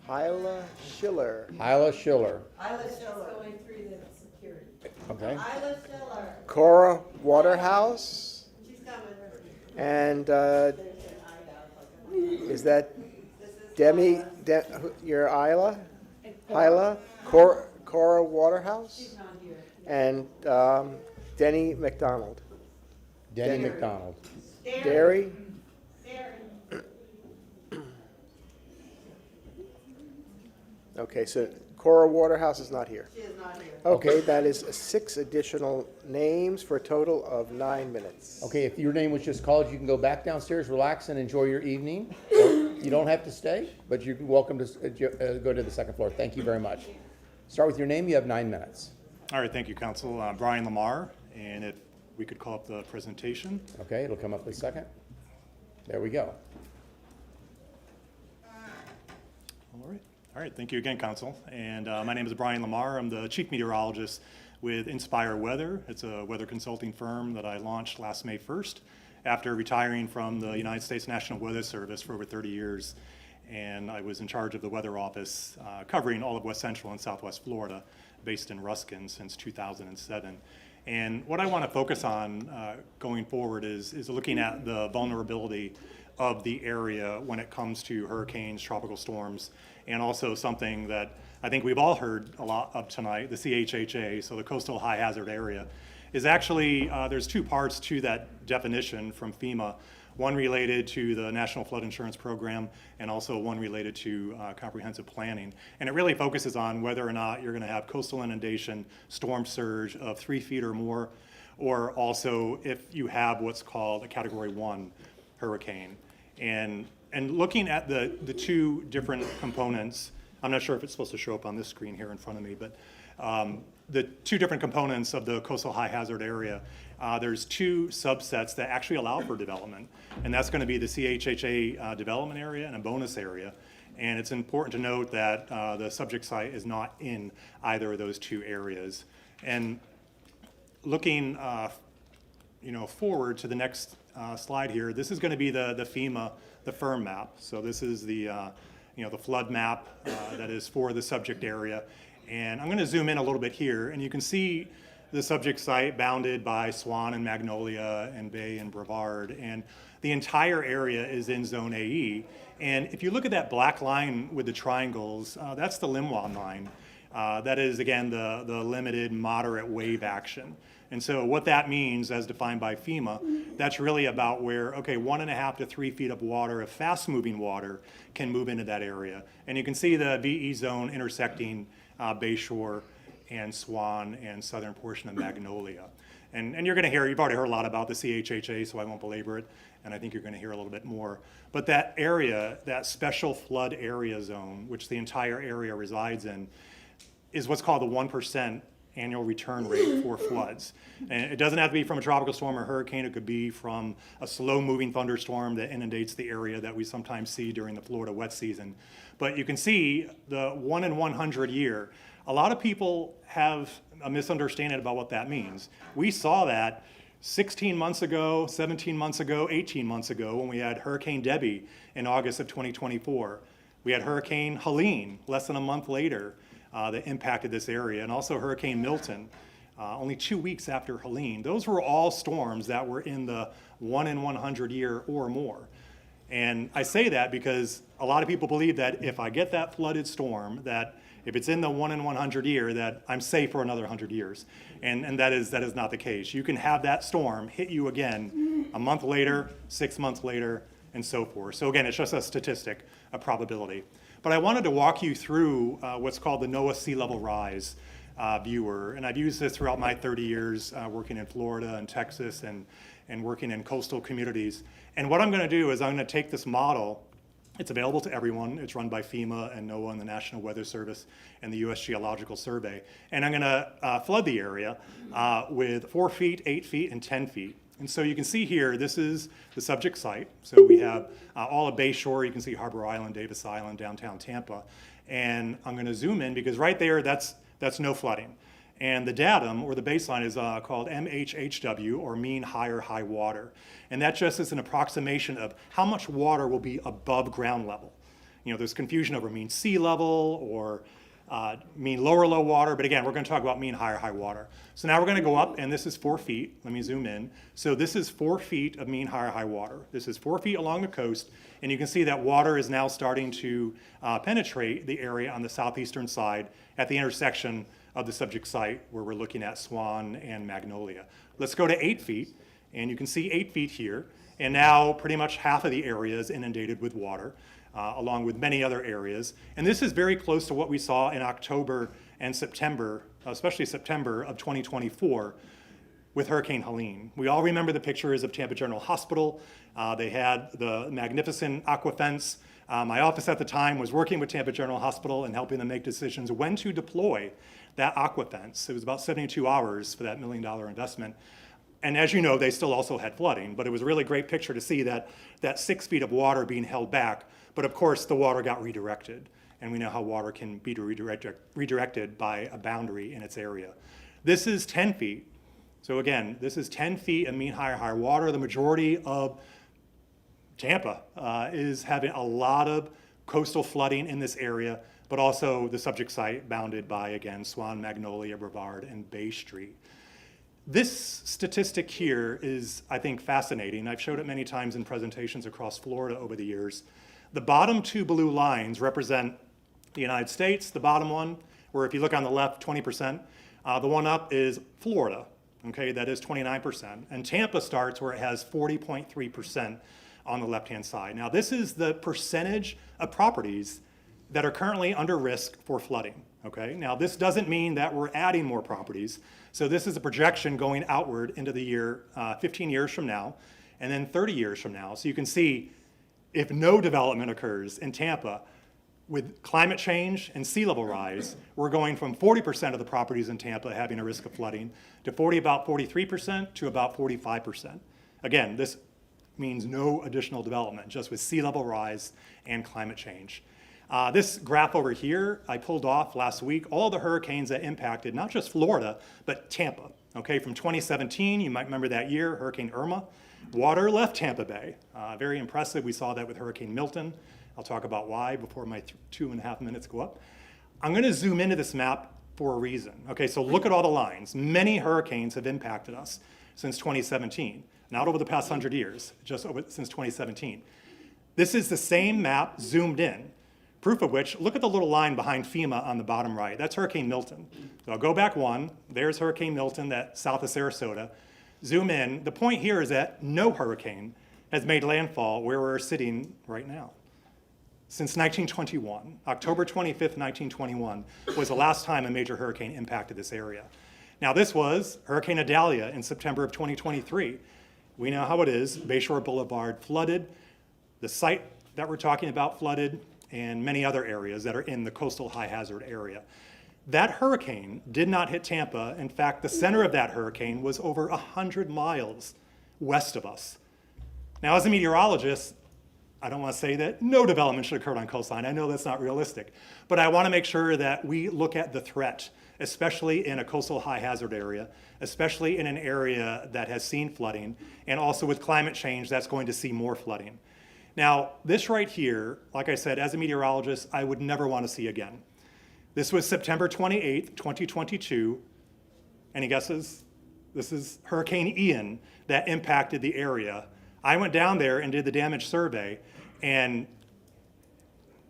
Hyla Schiller. Isla Schiller. Going through the security. Okay. Isla Schiller. Cora Waterhouse? She's coming. And is that Demi, your Isla? Hyla? Cora Waterhouse? She's not here. And Denny McDonald. Denny McDonald. Derry? Okay, so Cora Waterhouse is not here. She is not here. Okay, that is 6 additional names for a total of 9 minutes. Okay, if your name was just called, you can go back downstairs, relax, and enjoy your evening. You don't have to stay, but you're welcome to go to the second floor. Thank you very much. Start with your name. You have 9 minutes. All right, thank you, Council. Brian Lamar, and if we could call up the presentation. Okay, it'll come up in a second. There we go. All right, thank you again, Council. And my name is Brian Lamar. I'm the Chief Meteorologist with Inspire Weather. It's a weather consulting firm that I launched last May 1st after retiring from the United States National Weather Service for over 30 years. And I was in charge of the weather office covering all of West Central and Southwest Florida, based in Ruskin since 2007. And what I want to focus on going forward is looking at the vulnerability of the area when it comes to hurricanes, tropical storms, and also something that I think we've all heard a lot of tonight, the CHHA, so the Coastal High Hazard Area, is actually, there's 2 parts to that definition from FEMA, one related to the National Flood Insurance Program and also one related to comprehensive planning. And it really focuses on whether or not you're gonna have coastal inundation, storm surge of 3 feet or more, or also if you have what's called a Category 1 hurricane. And looking at the 2 different components, I'm not sure if it's supposed to show up on this screen here in front of me, but the 2 different components of the coastal high hazard area, there's 2 subsets that actually allow for development. And that's going to be the CHHA development area and a bonus area. And it's important to note that the subject site is not in either of those 2 areas. And looking forward to the next slide here, this is going to be the FEMA, the firm map. So this is the the flood map that is for the subject area. And I'm going to zoom in a little bit here, and you can see the subject site bounded by Swann and Magnolia and Bay and Brevard, and the entire area is in Zone AE. And if you look at that black line with the triangles, that's the Lynwood line. That is, again, the limited moderate wave action. And so what that means, as defined by FEMA, that's really about where, 1.5 to 3 feet of water, of fast-moving water, can move into that area. And you can see the VE zone intersecting Bayshore and Swann and southern portion of Magnolia. And you're gonna hear, you've already heard a lot about the CHHA, so I won't belabor it, and I think you're gonna hear a little bit more. But that area, that special flood area zone, which the entire area resides in, is what's called the 1% annual return rate for floods. And it doesn't have to be from a tropical storm or hurricane. It could be from a slow-moving thunderstorm that inundates the area that we sometimes see during the Florida wet season. But you can see the 1 in 100 year. A lot of people have a misunderstanding about what that means. We saw that 16 months ago, 17 months ago, 18 months ago when we had Hurricane Debbie in August of 2024. We had Hurricane Helene less than a month later that impacted this area, and also Hurricane Milton only 2 weeks after Helene. Those were all storms that were in the 1 in 100 year or more. And I say that because a lot of people believe that if I get that flooded storm, that if it's in the 1 in 100 year, that I'm safe for another 100 years. And that is not the case. You can have that storm hit you again a month later, 6 months later, and so forth. So again, it's just a statistic, a probability. But I wanted to walk you through what's called the NOAA sea level rise viewer. And I've used this throughout my 30 years working in Florida and Texas and working in coastal communities. And what I'm going to do is I'm going to take this model. It's available to everyone. It's run by FEMA and NOAA and the National Weather Service and the U.S. Geological Survey. And I'm going to flood the area with 4 feet, 8 feet, and 10 feet. And so you can see here, this is the subject site. So we have all of Bayshore. You can see Harbor Island, Davis Island, downtown Tampa. And I'm going to zoom in because right there, that's no flooding. And the datum, or the baseline, is called MHHW, or mean higher high water. And that just is an approximation of how much water will be above ground level. You know, there's confusion over mean sea level or mean lower low water, but again, we're going to talk about mean higher high water. So now we're going to go up, and this is 4 feet. Let me zoom in. So this is 4 feet of mean higher high water. This is 4 feet along the coast, and you can see that water is now starting to penetrate the area on the southeastern side at the intersection of the subject site where we're looking at Swann and Magnolia. Let's go to 8 feet, and you can see 8 feet here, and now pretty much half of the area is inundated with water. Along with many other areas. And this is very close to what we saw in October and September, especially September of 2024 with Hurricane Helene. We all remember the pictures of Tampa General Hospital. They had the magnificent aqua fence. My office at the time was working with Tampa General Hospital and helping them make decisions when to deploy that aqua fence. It was about 72 hours for that $1 million investment. And as you know, they still also had flooding, but it was a really great picture to see that 6 feet of water being held back. But of course, the water got redirected, and we know how water can be redirected by a boundary in its area. This is 10 feet. So again, this is 10 feet of mean higher water. The majority of Tampa is having a lot of coastal flooding in this area, but also the subject site bounded by, again, Swann, Magnolia, Brevard, and Bay Street. This statistic here is, I think, fascinating. I've showed it many times in presentations across Florida over the years. The bottom 2 blue lines represent the United States. The bottom one, where if you look on the left, 20%. The one up is Florida, okay, that is 29%. And Tampa starts where it has 40.3% on the left-hand side. Now, this is the percentage of properties that are currently under risk for flooding, okay? Now, this doesn't mean that we're adding more properties. So this is a projection going outward into the year 15 years from now, and then 30 years from now. So you can see if no development occurs in Tampa with climate change and sea level rise, we're going from 40% of the properties in Tampa having a risk of flooding to about 43% to about 45%. Again, this means no additional development, just with sea level rise and climate change. This graph over here, I pulled off last week, all the hurricanes that impacted not just Florida, but Tampa. Okay, from 2017, you might remember that year, Hurricane Irma. Water left Tampa Bay. Very impressive. We saw that with Hurricane Milton. I'll talk about why before my 2.5 minutes go up. I'm going to zoom into this map for a reason. Okay, so look at all the lines. Many hurricanes have impacted us since 2017. Not over the past 100 years, just since 2017. This is the same map zoomed in. Proof of which, look at the little line behind FEMA on the bottom right. That's Hurricane Milton. So I'll go back one. There's Hurricane Milton, that south of Sarasota. Zoom in. The point here is that no hurricane has made landfall where we're sitting right now. since 1921. October 25th, 1921 was the last time a major hurricane impacted this area. Now this was Hurricane Idalia in September of 2023. We know how it is. Bayshore Boulevard flooded, the site that we're talking about flooded, and many other areas that are in the coastal high hazard area. That hurricane did not hit Tampa. In fact, the center of that hurricane was over 100 miles west of us. Now, as a meteorologist, I don't want to say that no development should occur on coastline. I know that's not realistic. But I want to make sure that we look at the threat, especially in a coastal high hazard area, especially in an area that has seen flooding, and also with climate change that's going to see more flooding. Now, this right here, like I said, as a meteorologist, I would never want to see again. This was September 28th, 2022. Any guesses? This is Hurricane Ian that impacted the area. I went down there and did the damage survey, and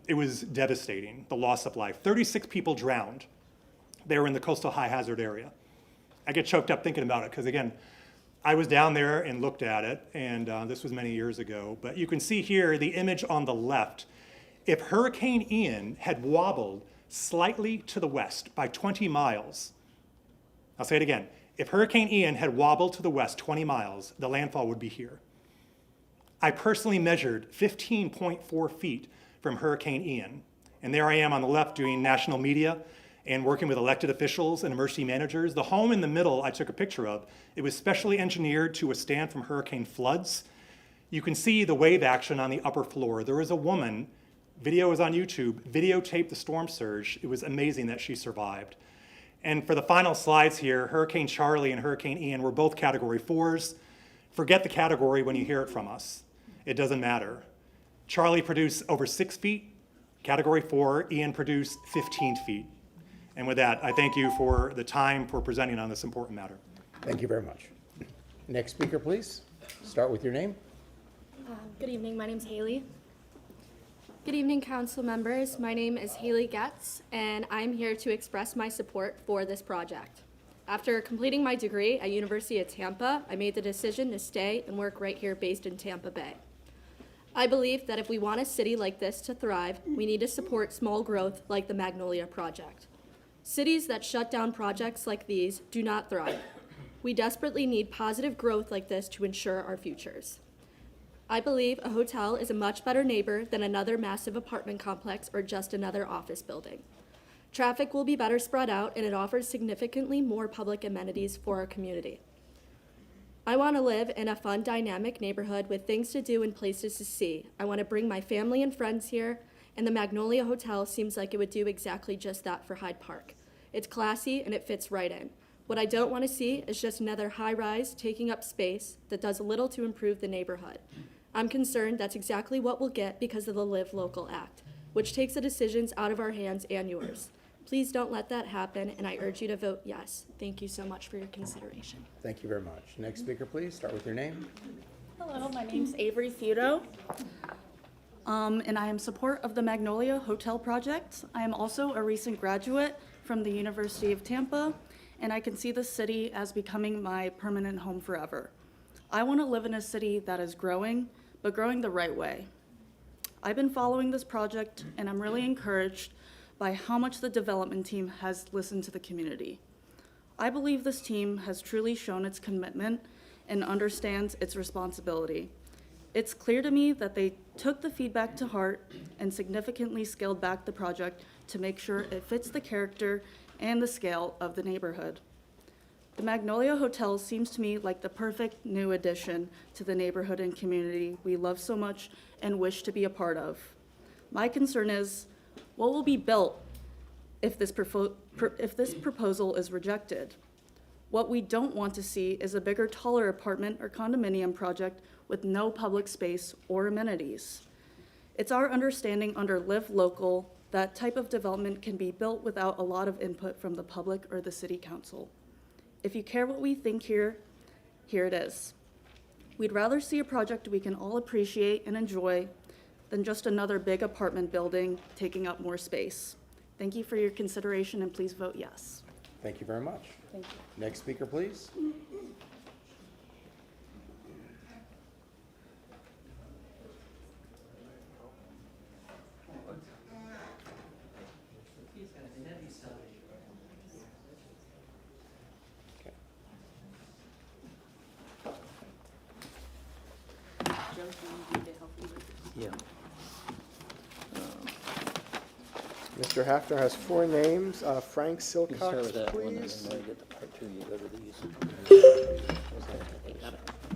it was devastating, the loss of life. 36 people drowned. They were in the coastal high hazard area. I get choked up thinking about it because, again, I was down there and looked at it, and this was many years ago. But you can see here the image on the left. If Hurricane Ian had wobbled slightly to the west by 20 miles, I'll say it again. If Hurricane Ian had wobbled to the west 20 miles, the landfall would be here. I personally measured 15.4 feet from Hurricane Ian. And there I am on the left doing national media and working with elected officials and emergency managers. The home in the middle I took a picture of. It was specially engineered to withstand from hurricane floods. You can see the wave action on the upper floor. There was a woman, video is on YouTube, videotaped the storm surge. It was amazing that she survived. And for the final slides here, Hurricane Charlie and Hurricane Ian were both Category 4s. Forget the category when you hear it from us. It doesn't matter. Charlie produced over 6 feet. Category 4, Ian produced 15 feet. And with that, I thank you for the time for presenting on this important matter. Thank you very much. Next speaker, please. Start with your name. Good evening, my name's Haley. Good evening, council members. My name is Haley Getz, and I'm here to express my support for this project. After completing my degree at University of Tampa, I made the decision to stay and work right here based in Tampa Bay. I believe that if we want a city like this to thrive, we need to support small growth like the Magnolia Project. Cities that shut down projects like these do not thrive. We desperately need positive growth like this to ensure our futures. I believe a hotel is a much better neighbor than another massive apartment complex or just another office building. Traffic will be better spread out, and it offers significantly more public amenities for our community. I want to live in a fun, dynamic neighborhood with things to do and places to see. I want to bring my family and friends here, and the Magnolia Hotel seems like it would do exactly just that for Hyde Park. It's classy and it fits right in. What I don't want to see is just another high-rise taking up space that does little to improve the neighborhood. I'm concerned that's exactly what we'll get because of the Live Local Act, which takes the decisions out of our hands and yours. Please don't let that happen, and I urge you to vote yes. Thank you so much for your consideration. Thank you very much. Next speaker, please. Start with your name. Hello, my name's Avery Feudo, and I am in support of the Magnolia Hotel project. I am also a recent graduate from the University of Tampa, and I can see the city as becoming my permanent home forever. I want to live in a city that is growing, but growing the right way. I've been following this project, and I'm really encouraged by how much the development team has listened to the community. I believe this team has truly shown its commitment and understands its responsibility. It's clear to me that they took the feedback to heart and significantly scaled back the project to make sure it fits the character and the scale of the neighborhood. The Magnolia Hotel seems to me like the perfect new addition to the neighborhood and community we love so much and wish to be a part of. My concern is, what will be built if this proposal is rejected? What we don't want to see is a bigger, taller apartment or condominium project with no public space or amenities. It's our understanding under Live Local that type of development can be built without a lot of input from the public or the city council. If you care what we think here it is. We'd rather see a project we can all appreciate and enjoy than just another big apartment building taking up more space. Thank you for your consideration, and please vote yes. Thank you very much. Thank you. Next speaker, please. Yeah. Mr. Hafner has 4 names. Frank You start Silcox, with that one, and please. then when you get to part 2, you go to these.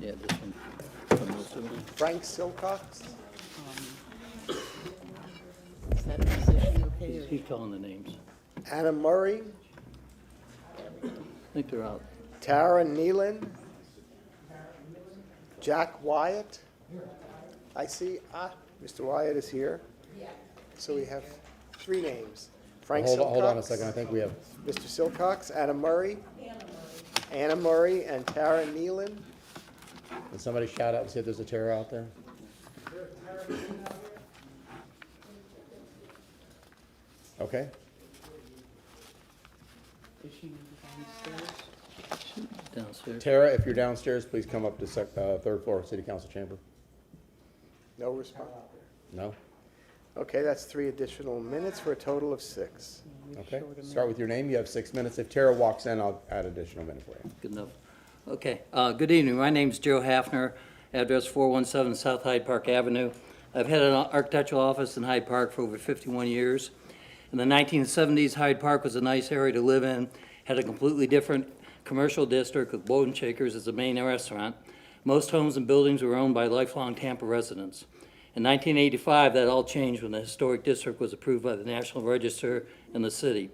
Yeah, this one. From those two. Frank Silcox. Is that position okay? or- He's calling the names. Anna Murray. I think they're out. Tara Nealon. Jack Wyatt. I see, Mr. Wyatt is here. So we have 3 names. Frank Silcox. Hold on a second, I think we have, Mr. Silcox, Anna Murray. Anna Murray and Tara Nealon. can somebody shout out and see if there's a Tara out there? Okay, Is she downstairs? Downstairs. Tara, if you're downstairs, please come up to 3rd floor, City Council chamber. No response. No? Okay, that's 3 additional minutes for a total of 6. Okay, start with your name, you have 6 minutes. If Tara walks in, I'll add additional minute for you. Good enough. Okay, good evening. My name's Joe Hafner, address 417 South Hyde Park Avenue. I've had an architectural office in Hyde Park for over 51 years. In the 1970s, Hyde Park was a nice area to live in, had a completely different commercial district with Bone Shakers as the main restaurant. Most homes and buildings were owned by lifelong Tampa residents. In 1985, that all changed when the historic district was approved by the National Register and the city.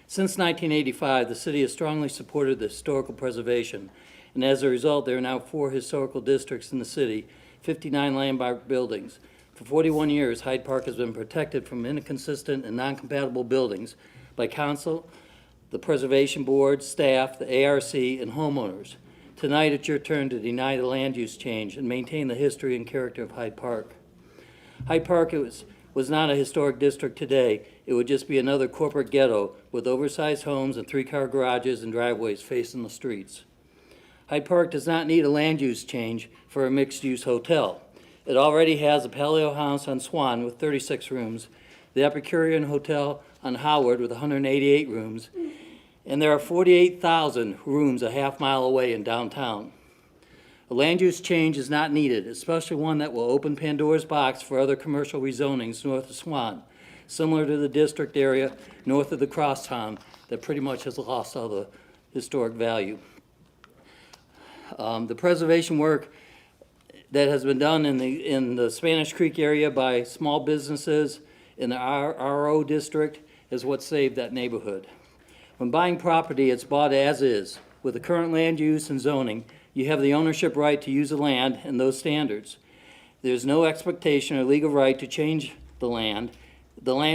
Since 1985, the city has strongly supported the historical preservation, and as a result, there are now 4 historical districts in the city, 59 landmark buildings. For 41 years, Hyde Park has been protected from inconsistent and non-compatible buildings by council, the Preservation Board, staff, the ARC, and homeowners. Tonight, it's your turn to deny the land use change and maintain the history and character of Hyde Park. Hyde Park was not a historic district today. It would just be another corporate ghetto with oversized homes and 3-car garages and driveways facing the streets. Hyde Park does not need a land use change for a mixed-use hotel. It already has a Paleo House on Swann with 36 rooms, the Epicurean Hotel on Howard with 188 rooms, and there are 48,000 rooms a half-mile away in downtown. A land use change is not needed, especially one that will open Pandora's box for other commercial rezonings north of Swann, similar to the district area north of the crosstown that pretty much has lost all the historic value. The preservation work that has been done in the Spanish Creek area by small businesses in the RO district is what saved that neighborhood. When buying property, it's bought as is. With the current land use and zoning, you have the ownership right to use the land and those standards. There's no expectation or legal right to change the land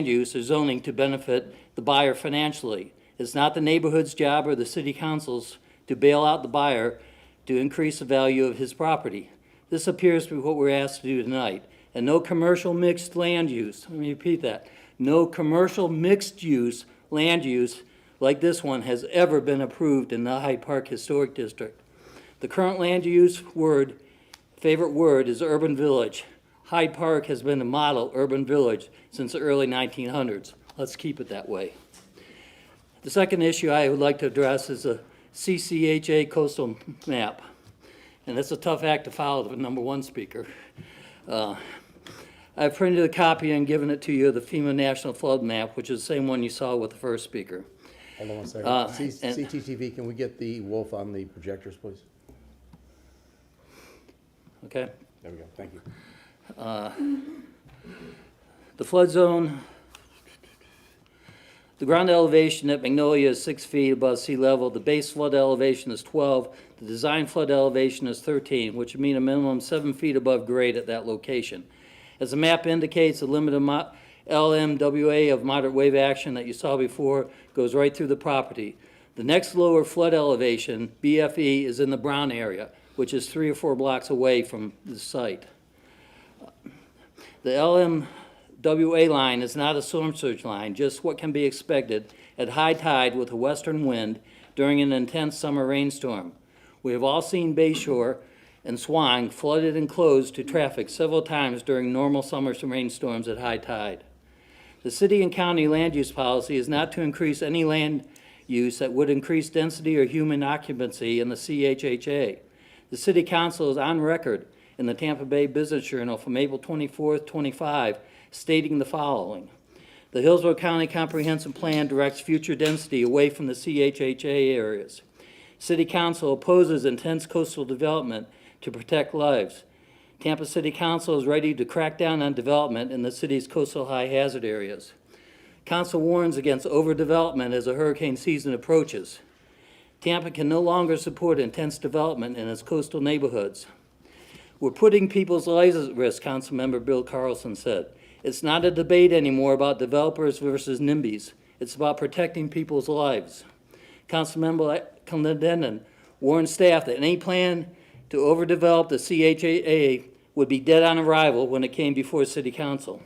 use or zoning to benefit the buyer financially. It's not the neighborhood's job or the city council's to bail out the buyer to increase the value of his property. This appears to be what we're asked to do tonight. And no commercial mixed land use, let me repeat that, no commercial mixed use land use like this one has ever been approved in the Hyde Park Historic District. The current land use favorite word is urban village. Hyde Park has been a model urban village since the early 1900s. Let's keep it that way. The second issue I would like to address is a CCHA coastal map. And it's a tough act to follow, the number 1 speaker. I've printed a copy and given it to you of the FEMA National Flood Map, which is the same one you saw with the first speaker. Hold on one second. And- CTTV, can we get the wolf on the projectors, please? Okay? There we go, thank you. The flood zone, the ground elevation at Magnolia is 6 feet above sea level. The base flood elevation is 12. The design flood elevation is 13, which would mean a minimum 7 feet above grade at that location. As the map indicates, the limit of LMWA of moderate wave action that you saw before goes right through the property. The next lower flood elevation, BFE, is in the brown area, which is 3 or 4 blocks away from the site. The LMWA line is not a storm surge line, just what can be expected at high tide with a western wind during an intense summer rainstorm. We have all seen Bayshore and Swann flooded and closed to traffic several times during normal summer rainstorms at high tide. The city and county land use policy is not to increase any land use that would increase density or human occupancy in the CHHA. The city council is on record in the Tampa Bay Business Journal from April 24th, 25, stating the following. The Hillsborough County Comprehensive Plan directs future density away from the CHHA areas. City Council opposes intense coastal development to protect lives. Tampa City Council is ready to crack down on development in the city's coastal high hazard areas. Council warns against overdevelopment as the hurricane season approaches. Tampa can no longer support intense development in its coastal neighborhoods. We're putting people's lives at risk, Councilmember Bill Carlson said. It's not a debate anymore about developers versus NIMBYs. It's about protecting people's lives. Councilmember Clendenin warned staff that any plan to overdevelop the CHAA would be dead on arrival when it came before City Council.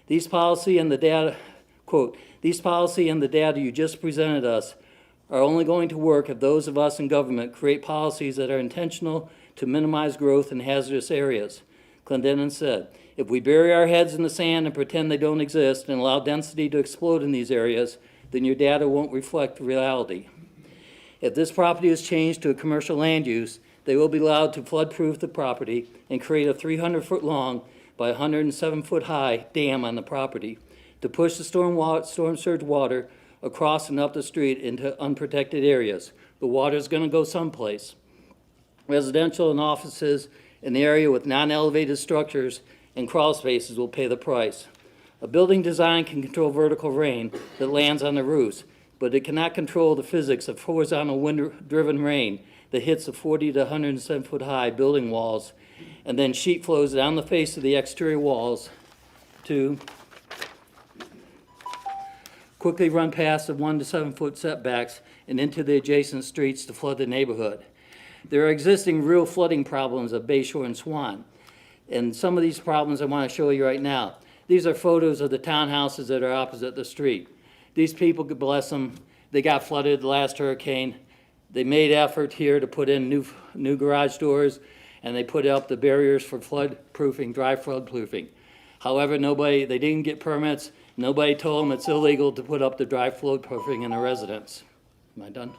These policy and the data, quote, these policy and the data you just presented us are only going to work if those of us in government create policies that are intentional to minimize growth in hazardous areas. Clendenin said, if we bury our heads in the sand and pretend they don't exist and allow density to explode in these areas, then your data won't reflect reality. If this property is changed to a commercial land use, they will be allowed to flood-proof the property and create a 300-foot long by 107-foot high dam on the property to push the storm surge water across and up the street into unprotected areas. The water is going to go someplace. Residential and offices in the area with non-elevated structures and crawl spaces will pay the price. A building design can control vertical rain that lands on the roofs, but it cannot control the physics of horizontal wind-driven rain that hits the 40 to 107-foot high building walls and then sheet flows down the face of the exterior walls to quickly run past the 1 to 7 foot setbacks and into the adjacent streets to flood the neighborhood. There are existing real flooding problems at Bayshore and Swann. And some of these problems I want to show you right now. These are photos of the townhouses that are opposite the street. These people, bless them, they got flooded the last hurricane. They made effort here to put in new garage doors, and they put up the barriers for flood proofing, dry flood proofing. However, they didn't get permits. Nobody told them it's illegal to put up the dry flood proofing in a residence. Am I done?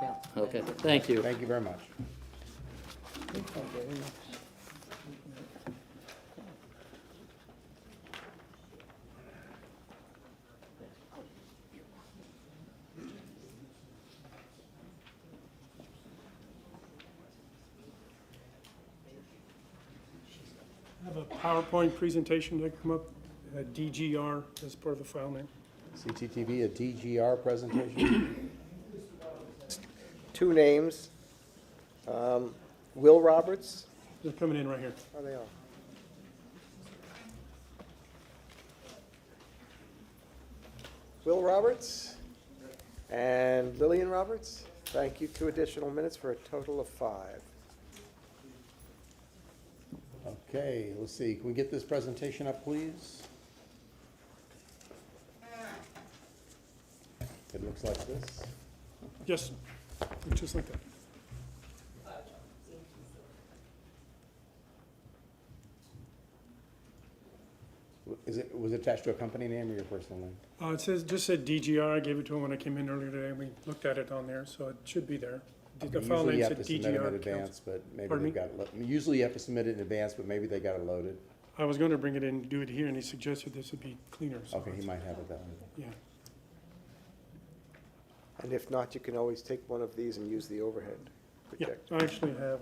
Yeah. Okay, thank you. Thank you very much. I have a PowerPoint presentation to come up, DGR as part of the file name. CTTV, a DGR presentation. Two names. Will Roberts. They're coming in right here. Oh, they are. Will Roberts and Lillian Roberts. Thank you. 2 additional minutes for a total of 5. Okay, let's see. Can we get this presentation up, please? It looks like this. Yes, just like that. Was it attached to a company name or your personal name? Just said DGR. I gave it to him when I came in earlier today. We looked at it on there, so it should be there. The file Usually name you said have to submit them in DGR. advance, but maybe Pardon they me? got it. Usually you have to submit it in advance, but maybe they got it loaded. I was going to bring it in and do it here, and he suggested this would be cleaner. So Okay, he might have it that way. yeah. And if not, you can always take one of these and use the overhead Yeah, projector. I actually have.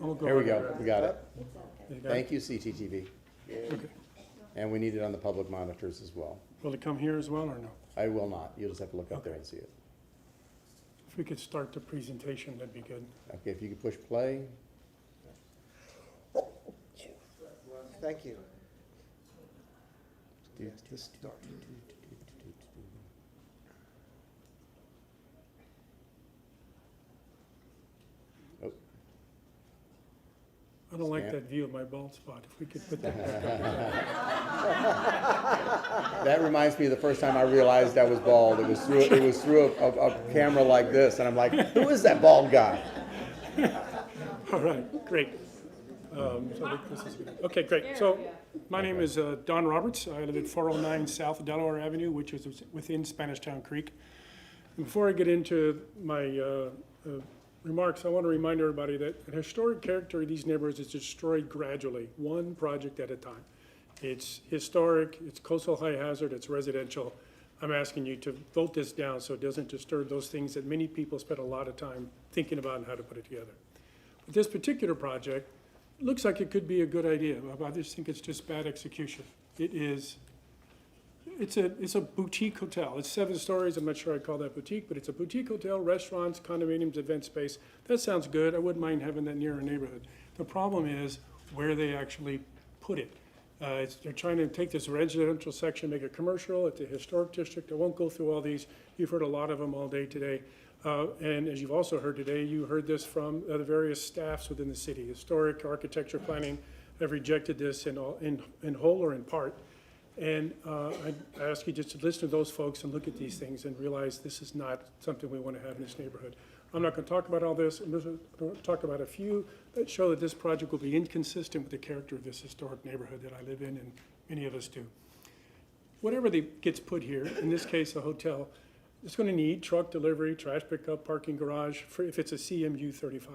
I'll go There we ahead go. and We grab got it. You got Thank you, CTTV. Okay. And we need it on the public monitors as well. Will it come here as well, or no? I will not. You'll just have to look up there and see it. If we could start the presentation, that'd be good. Okay, if you could push play. Thank you. Yes, to start. Oh. I don't like Snap. that view of my bald spot. If we could put that back up. That reminds me of the first time I realized I was bald. It was through a camera like this, and I'm like, who is that bald guy? All right, great. This is good. Okay, great. So my name is Don Roberts. I live at 409 South Delaware Avenue, which is within Spanish Town Creek. And before I get into my remarks, I want to remind everybody that the historic character of these neighborhoods is destroyed gradually, one project at a time. It's historic, it's coastal high hazard, it's residential. I'm asking you to vote this down so it doesn't disturb those things that many people spend a lot of time thinking about and how to put it together. But this particular project looks like it could be a good idea. I just think it's just bad execution. It's a boutique hotel. It's 7 stories. I'm not sure I'd call that boutique, but it's a boutique hotel, restaurants, condominiums, event space. That sounds good. I wouldn't mind having that near our neighborhood. The problem is where they actually put it. They're trying to take this residential section, make it commercial at the historic district. I won't go through all these. You've heard a lot of them all day today. And as you've also heard today, you heard this from the various staffs within the city. Historic, architecture, planning have rejected this in whole or in part. And I ask you just to listen to those folks and look at these things and realize this is not something we want to have in this neighborhood. I'm not going to talk about all this. I'm just going to talk about a few that show that this project will be inconsistent with the character of this historic neighborhood that I live in and many of us do. Whatever gets put here, in this case a hotel, it's going to need truck delivery, trash pickup, parking garage, if it's a CMU 35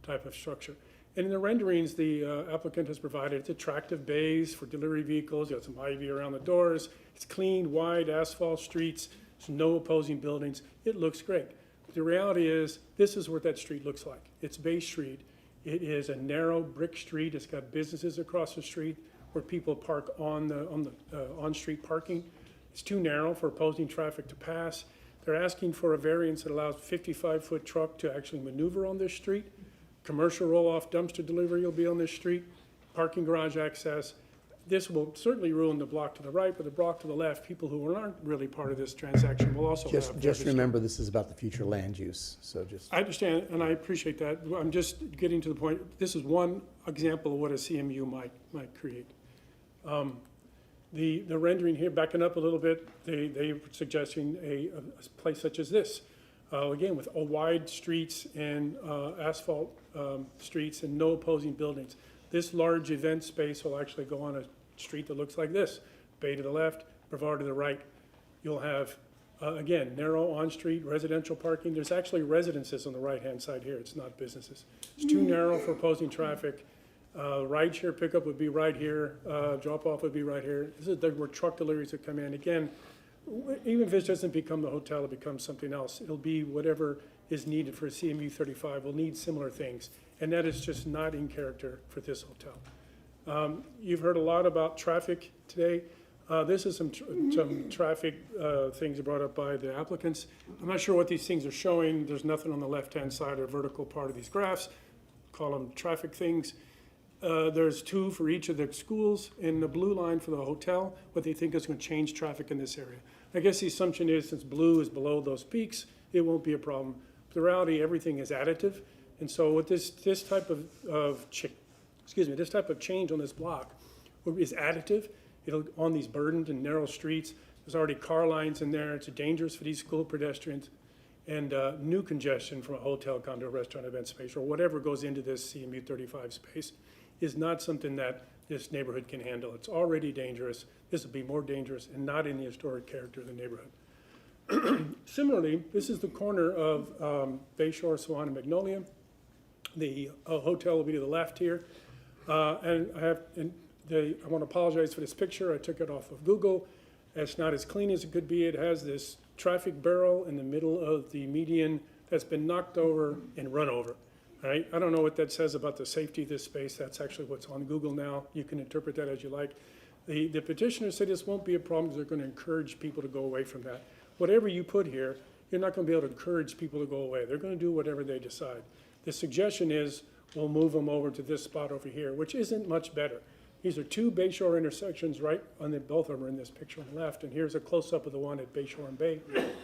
type of structure. And in the renderings, the applicant has provided it's attractive bays for delivery vehicles. You got some ivy around the doors. It's clean, wide asphalt streets. There's no opposing buildings. It looks great. But the reality is, this is what that street looks like. It's Bay Street. It is a narrow brick street. It's got businesses across the street where people park on on-street parking. It's too narrow for opposing traffic to pass. They're asking for a variance that allows 55-foot truck to actually maneuver on this street. Commercial roll-off dumpster delivery will be on this street, parking garage access. This will certainly ruin the block to the right, but the block to the left, people who aren't really part of this transaction will also have. Just remember, this is about the future land use, so just. I understand, and I appreciate that. I'm just getting to the point. This is one example of what a CMU might create. The rendering here, backing up a little bit, they were suggesting a place such as this. Again, with wide streets and asphalt streets and no opposing buildings. This large event space will actually go on a street that looks like this. Bay to the left, Brevard to the right. You'll have, again, narrow on-street residential parking. There's actually residences on the right-hand side here. It's not businesses. It's too narrow for opposing traffic. Ride-share pickup would be right here. Drop-off would be right here. This is where truck deliveries would come in. Again, even if it doesn't become the hotel, it becomes something else. It'll be whatever is needed for a CMU 35. We'll need similar things. And that is just not in character for this hotel. You've heard a lot about traffic today. This is some traffic things brought up by the applicants. I'm not sure what these things are showing. There's nothing on the left-hand side or vertical part of these graphs. Call them traffic things. There's 2 for each of the schools, and the blue line for the hotel, what they think is going to change traffic in this area. I guess the assumption is since blue is below those peaks, it won't be a problem. But the reality, everything is additive. And so with this type of change on this block is additive. It'll on these burdened and narrow streets. There's already car lines in there. It's dangerous for these school pedestrians. And new congestion from a hotel, condo, restaurant, event space, or whatever goes into this CMU 35 space is not something that this neighborhood can handle. It's already dangerous. This will be more dangerous and not in the historic character of the neighborhood. Similarly, this is the corner of Bayshore, Swann, and Magnolia. The hotel will be to the left here. And I want to apologize for this picture. I took it off of Google. It's not as clean as it could be. It has this traffic barrel in the middle of the median that's been knocked over and run over. All right? I don't know what that says about the safety of this space. That's actually what's on Google now. You can interpret that as you like. The petitioner said this won't be a problem because they're going to encourage people to go away from that. Whatever you put here, you're not going to be able to encourage people to go away. They're going to do whatever they decide. The suggestion is we'll move them over to this spot over here, which isn't much better. These are 2 Bayshore intersections, right? Both of them are in this picture on the left. And here's a close-up of the one at Bayshore and Bay.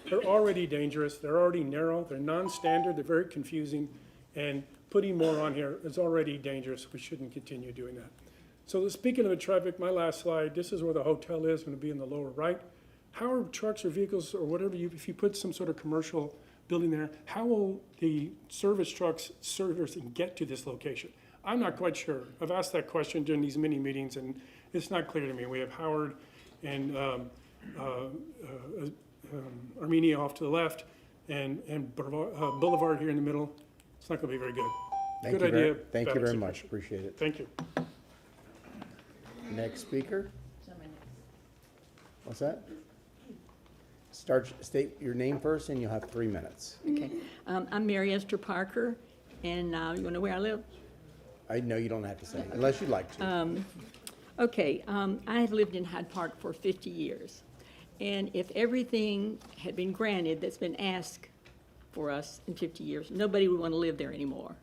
They're already dangerous. They're already narrow. They're non-standard. They're very confusing. And putting more on here is already dangerous. We shouldn't continue doing that. So speaking of the traffic, my last slide, this is where the hotel is going to be in the lower right. How are trucks or vehicles or whatever, if you put some sort of commercial building there, how will the service trucks service and get to this location? I'm not quite sure. I've asked that question during these mini meetings, and it's not clear to me. We have Howard and Armenia off to the left, and Boulevard here in the middle. It's not going to be very good. Thank Good you very- idea. Thank you bad very much, execution. appreciate it. Thank you. Next speaker? What's that? State your name first, and you'll have 3 minutes. Okay. I'm Mary Esther Parker, and you want to know where I live? I know you don't have to say, unless you'd like to. Okay, I have lived in Hyde Park for 50 years, and if everything had been granted that's been asked for us in 50 years, nobody would want to live there anymore.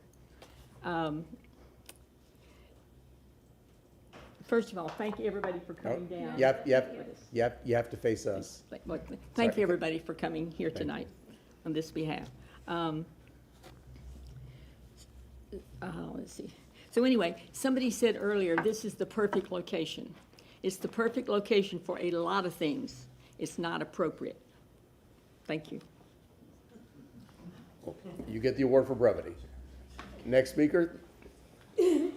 First of all, thank you, everybody, for coming down. You have to face us. Thank you, everybody, for coming here tonight on this behalf. Let's see. So anyway, somebody said earlier, this is the perfect location. It's the perfect location for a lot of things. It's not appropriate. Thank you. You get the award for brevity. Next speaker? I'm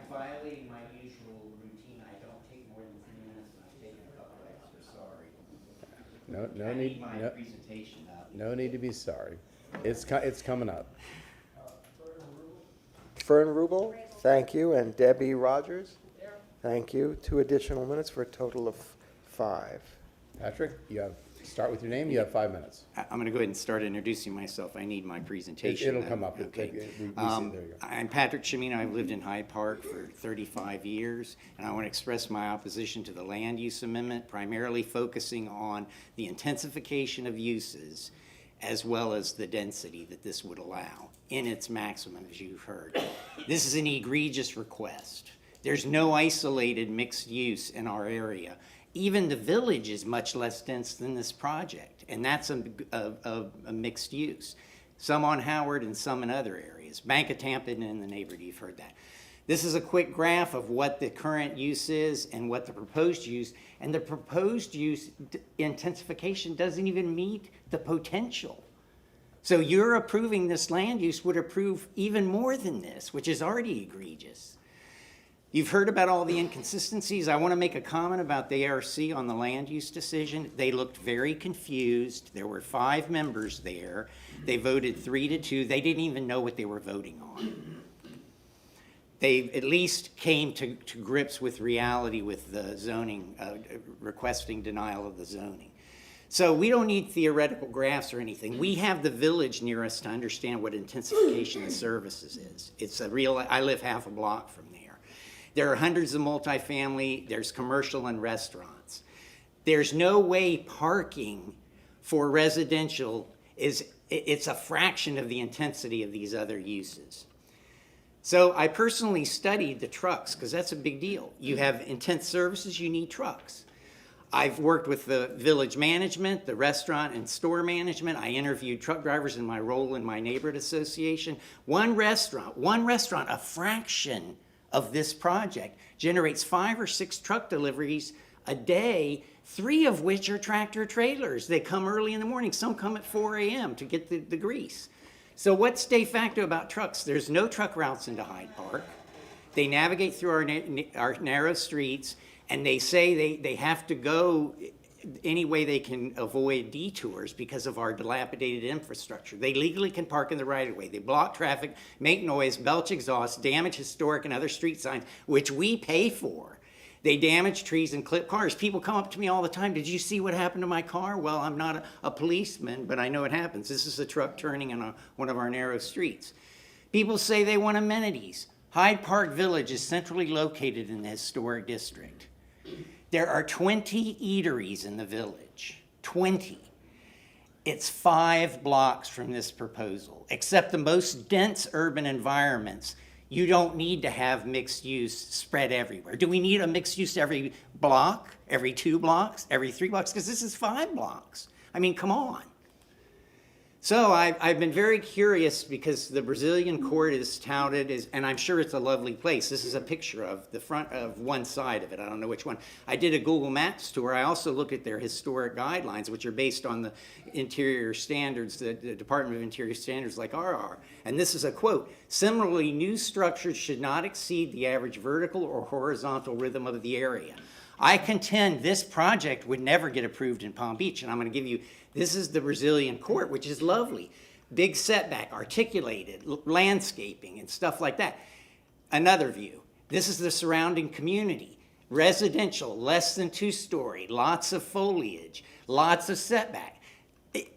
violating my usual routine. I don't take more than 3 minutes, and I've taken a couple extra, sorry. No I need. need my No, presentation up. no need to be sorry. It's coming up. Fern Rubel, thank you, and Debbie Rogers, thank you. 2 additional minutes for a total of 5. Patrick, start with your name. You have 5 minutes. I'm going to go ahead and start introducing myself. I need my presentation. It'll come up. Okay. We see it. There you go. I'm Patrick Chimino. I've lived in Hyde Park for 35 years, and I want to express my opposition to the land use amendment, primarily focusing on the intensification of uses as well as the density that this would allow in its maximum, as you've heard. This is an egregious request. There's no isolated mixed use in our area. Even the village is much less dense than this project, and that's a mixed use. Some on Howard and some in other areas. Bank of Tampa and in the neighborhood, you've heard that. This is a quick graph of what the current use is and what the proposed use, and the proposed use intensification doesn't even meet the potential. So you're approving this land use would approve even more than this, which is already egregious. You've heard about all the inconsistencies. I want to make a comment about the ARC on the land use decision. They looked very confused. There were 5 members there. They voted 3-2. They didn't even know what they were voting on. They at least came to grips with reality with the zoning, requesting denial of the zoning. So we don't need theoretical graphs or anything. We have the village near us to understand what intensification of services is. It's a real, I live half a block from there. There are hundreds of multifamily, there's commercial and restaurants. There's no way parking for residential it's a fraction of the intensity of these other uses. So I personally studied the trucks because that's a big deal. You have intense services, you need trucks. I've worked with the village management, the restaurant and store management. I interviewed truck drivers in my role in my neighborhood association. One restaurant, a fraction of this project generates 5 or 6 truck deliveries a day, 3 of which are tractor trailers. They come early in the morning. Some come at 4 a.m. to get the grease. So what's de facto about trucks? There's no truck routes into Hyde Park. They navigate through our narrow streets, and they say they have to go any way they can avoid detours because of our dilapidated infrastructure. They legally can park in the right-of-way. They block traffic, make noise, belch exhaust, damage historic and other street signs, which we pay for. They damage trees and clip cars. People come up to me all the time, did you see what happened to my car? Well, I'm not a policeman, but I know it happens. This is a truck turning in one of our narrow streets. People say they want amenities. Hyde Park Village is centrally located in the historic district. There are 20 eateries in the village, 20. It's 5 blocks from this proposal. Except the most dense urban environments, you don't need to have mixed use spread everywhere. Do we need a mixed use every block, every 2 blocks, every 3 blocks? Because this is 5 blocks. I mean, come on. So I've been very curious because the Brazilian court is touted as, and I'm sure it's a lovely place. This is a picture of the front of one side of it. I don't know which one. I did a Google Maps tour. I also looked at their historic guidelines, which are based on the interior standards, the Department of Interior standards like RR. And this is a quote, "Similarly, new structures should not exceed the average vertical or horizontal rhythm of the area. I contend this project would never get approved in Palm Beach, and I'm going to give you, this is the Brazilian court, which is lovely. Big setback, articulated, landscaping and stuff like that. Another view, this is the surrounding community. Residential, less than 2-story, lots of foliage, lots of setback.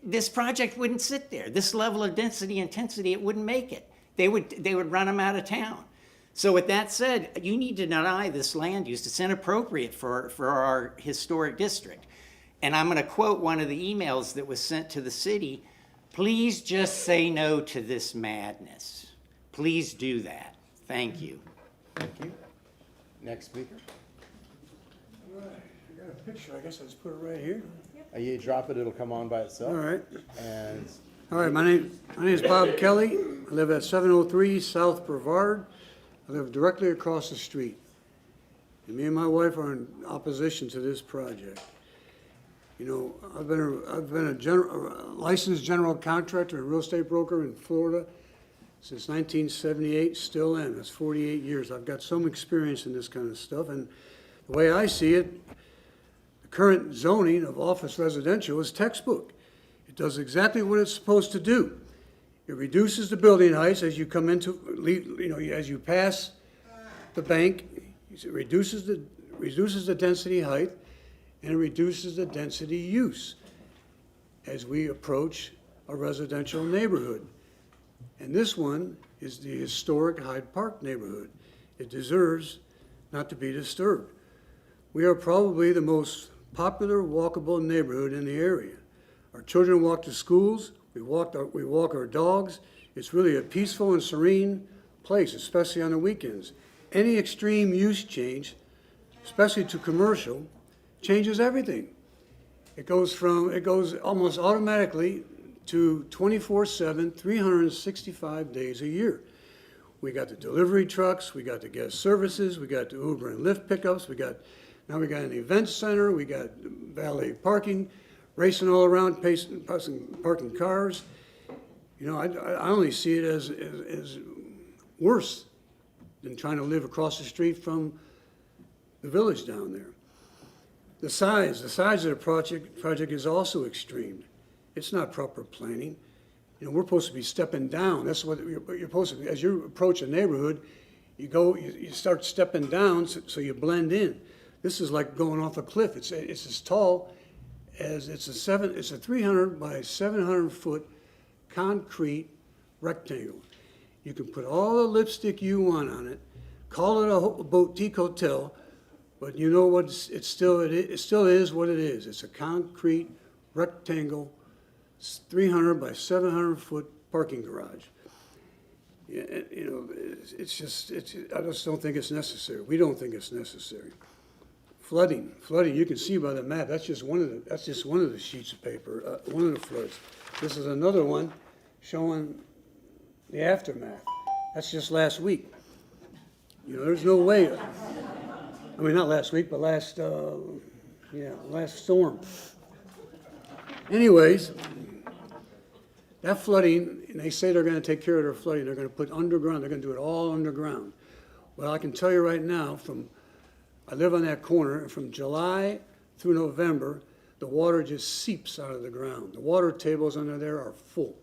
This project wouldn't sit there. This level of density, intensity, it wouldn't make it. They would run them out of town. So with that said, you need to deny this land use. It's inappropriate for our historic district. And I'm going to quote one of the emails that was sent to the city. Please just say no to this madness. Please do that. Thank you. Thank you. Next speaker. All right, I got a picture, I guess I'll just put it right here. You drop it, it'll come on by itself. All right. And All right, my name is Bob Kelly. I live at 703 South Brevard. I live directly across the street. And me and my wife are in opposition to this project. You know, I've been a licensed general contractor and real estate broker in Florida since 1978, still am. That's 48 years. I've got some experience in this kind of stuff. And the way I see it, the current zoning of office residential is textbook. It does exactly what it's supposed to do. It reduces the building heights as you come into, you know, as you pass the bank. It reduces the density height, and it reduces the density use as we approach a residential neighborhood. And this one is the historic Hyde Park neighborhood. It deserves not to be disturbed. We are probably the most popular walkable neighborhood in the area. Our children walk to schools, we walk our dogs. It's really a peaceful and serene place, especially on the weekends. Any extreme use change, especially to commercial, changes everything. It goes almost automatically to 24/7, 365 days a year. We got the delivery trucks, we got the guest services, we got the Uber and Lyft pickups, now we got an event center, we got valet parking, racing all around, parking cars. You know, I only see it as worse than trying to live across the street from the village down there. The size of the project is also extreme. It's not proper planning. You know, we're supposed to be stepping down. That's what you're supposed to be. As you approach a neighborhood, you start stepping down so you blend in. This is like going off a cliff. It's as tall as it's a 300 by 700 foot concrete rectangle. You can put all the lipstick you want on it, call it a boutique hotel, but you know what? It still is what it is. It's a concrete rectangle, 300 by 700 foot parking garage. You know, I just don't think it's necessary. We don't think it's necessary. Flooding, you can see by the map, that's just one of the sheets of paper, one of the floods. This is another one showing the aftermath. That's just last week. You know, there's no way, I mean, not last week, but last storm. Anyways, that flooding, and they say they're gonna take care of their flooding, they're gonna put underground, they're gonna do it all underground. Well, I can tell you right now, I live on that corner, and from July through November, the water just seeps out of the ground. The water tables under there are full.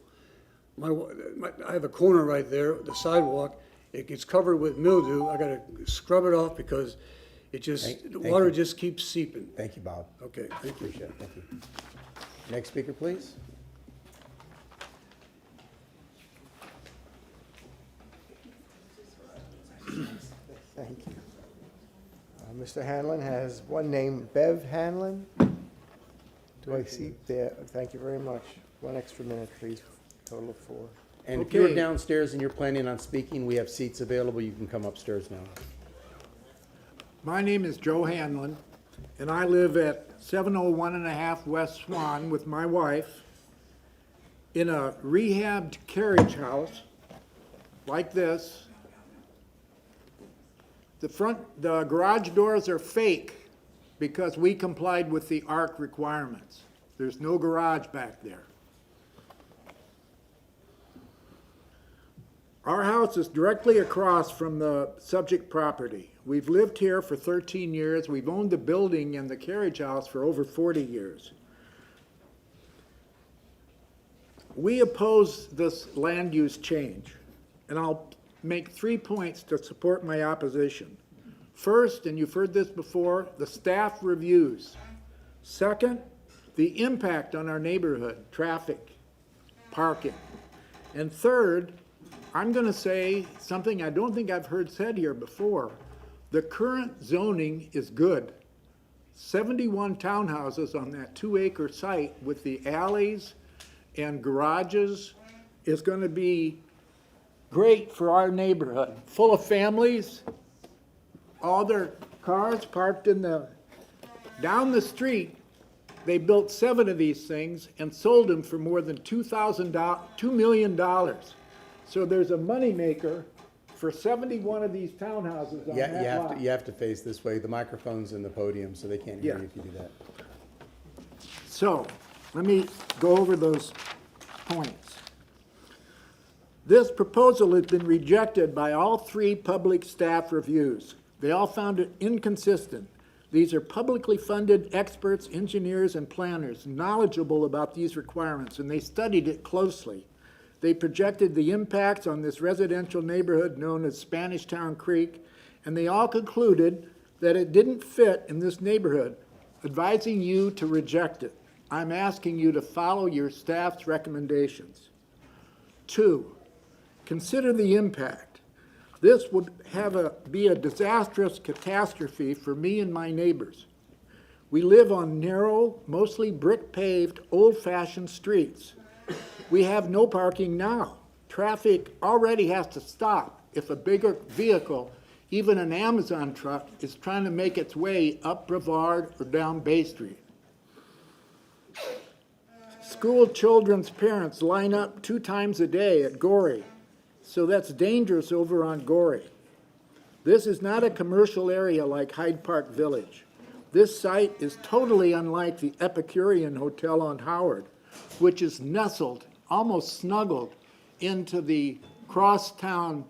I have a corner right there, the sidewalk, it gets covered with mildew. I gotta scrub it off because the water just keeps seeping. Thank you, Bob. Okay, thank you. Appreciate it, thank you. Next speaker, please. Thank you. Mr. Hanlon has one name, Bev Hanlon. Do I see there? Thank you very much. One extra minute, please. Total of 4. And if you're downstairs and you're planning on speaking, we have seats available. You can come upstairs now. My name is Joe Hanlon, and I live at 701.5 West Swann with my wife in a rehabbed carriage house like this. The garage doors are fake because we complied with the ARC requirements. There's no garage back there. Our house is directly across from the subject property. We've lived here for 13 years. We've owned the building and the carriage house for over 40 years. We oppose this land use change, and I'll make 3 points to support my opposition. First, and you've heard this before, the staff reviews. Second, the impact on our neighborhood, traffic, parking. And third, I'm going to say something I don't think I've heard said here before. The current zoning is good. 71 townhouses on that 2-acre site with the alleys and garages is going to be great for our neighborhood. Full of families, all their cars parked in down the street. They built 7 of these things and sold them for more than $2 million. So there's a moneymaker for 71 of these townhouses on Yeah, that lot. you have to face this way. The microphone's in the podium, so they can't hear Yeah. you if you do that. So, let me go over those points. This proposal has been rejected by all 3 public staff reviews. They all found it inconsistent. These are publicly funded experts, engineers, and planners knowledgeable about these requirements, and they studied it closely. They projected the impacts on this residential neighborhood known as Spanish Town Creek, and they all concluded that it didn't fit in this neighborhood, advising you to reject it. I'm asking you to follow your staff's recommendations. 2, consider the impact. This would be a disastrous catastrophe for me and my neighbors. We live on narrow, mostly brick-paved, old-fashioned streets. We have no parking now. Traffic already has to stop if a bigger vehicle, even an Amazon truck, is trying to make its way up Brevard or down Bay Street. School children's parents line up 2 times a day at Gorey, so that's dangerous over on Gorey. This is not a commercial area like Hyde Park Village. This site is totally unlike the Epicurean Hotel on Howard, which is nestled, almost snuggled, into the crosstown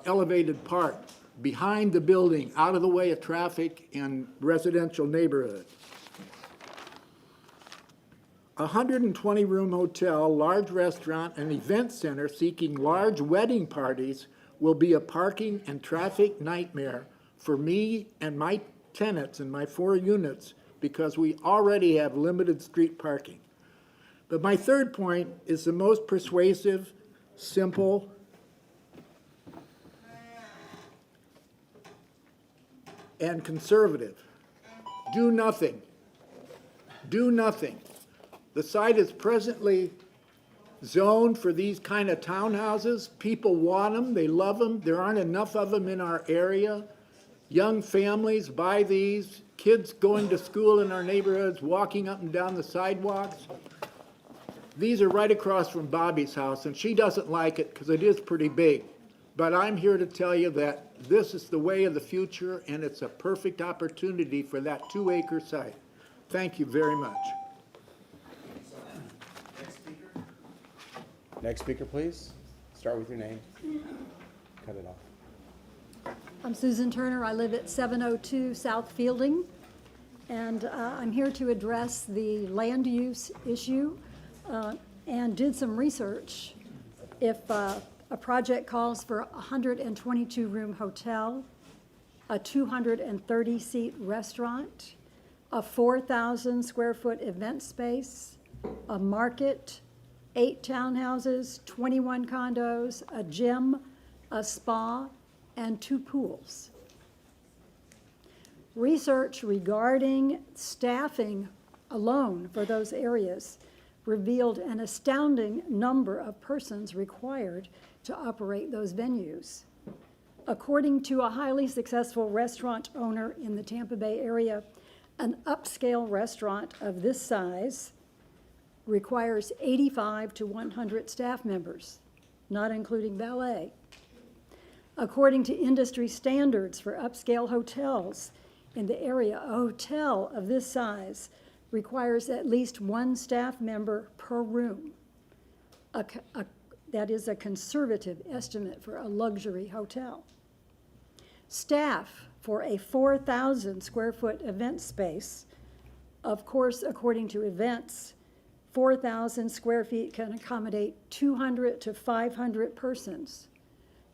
elevated part, behind the building, out of the way of traffic and residential neighborhood. A 120-room hotel, large restaurant, and event center seeking large wedding parties will be a parking and traffic nightmare for me and my tenants in my 4 units because we already have limited street parking. But my third point is the most persuasive, simple, and conservative. Do nothing. Do nothing. The site is presently zoned for these kind of townhouses. People want them, they love them. There aren't enough of them in our area. Young families buy these, kids going to school in our neighborhoods, walking up and down the sidewalks. These are right across from Bobby's house, and she doesn't like it because it is pretty big. But I'm here to tell you that this is the way of the future, and it's a perfect opportunity for that 2-acre site. Thank you very much. Next speaker, please. Start with your name. Cut it off. I'm Susan Turner. I live at 702 South Fielding, and I'm here to address the land use issue and did some research. If a project calls for a 122-room hotel, a 230-seat restaurant, a 4,000 square foot event space, a market, 8 townhouses, 21 condos, a gym, a spa, and 2 pools. Research regarding staffing alone for those areas revealed an astounding number of persons required to operate those venues. According to a highly successful restaurant owner in the Tampa Bay area, an upscale restaurant of this size requires 85 to 100 staff members, not including valet. According to industry standards for upscale hotels in the area, a hotel of this size requires at least 1 staff member per room. That is a conservative estimate for a luxury hotel. Staff for a 4,000 square foot event space, of course, according to events, 4,000 square feet can accommodate 200 to 500 persons.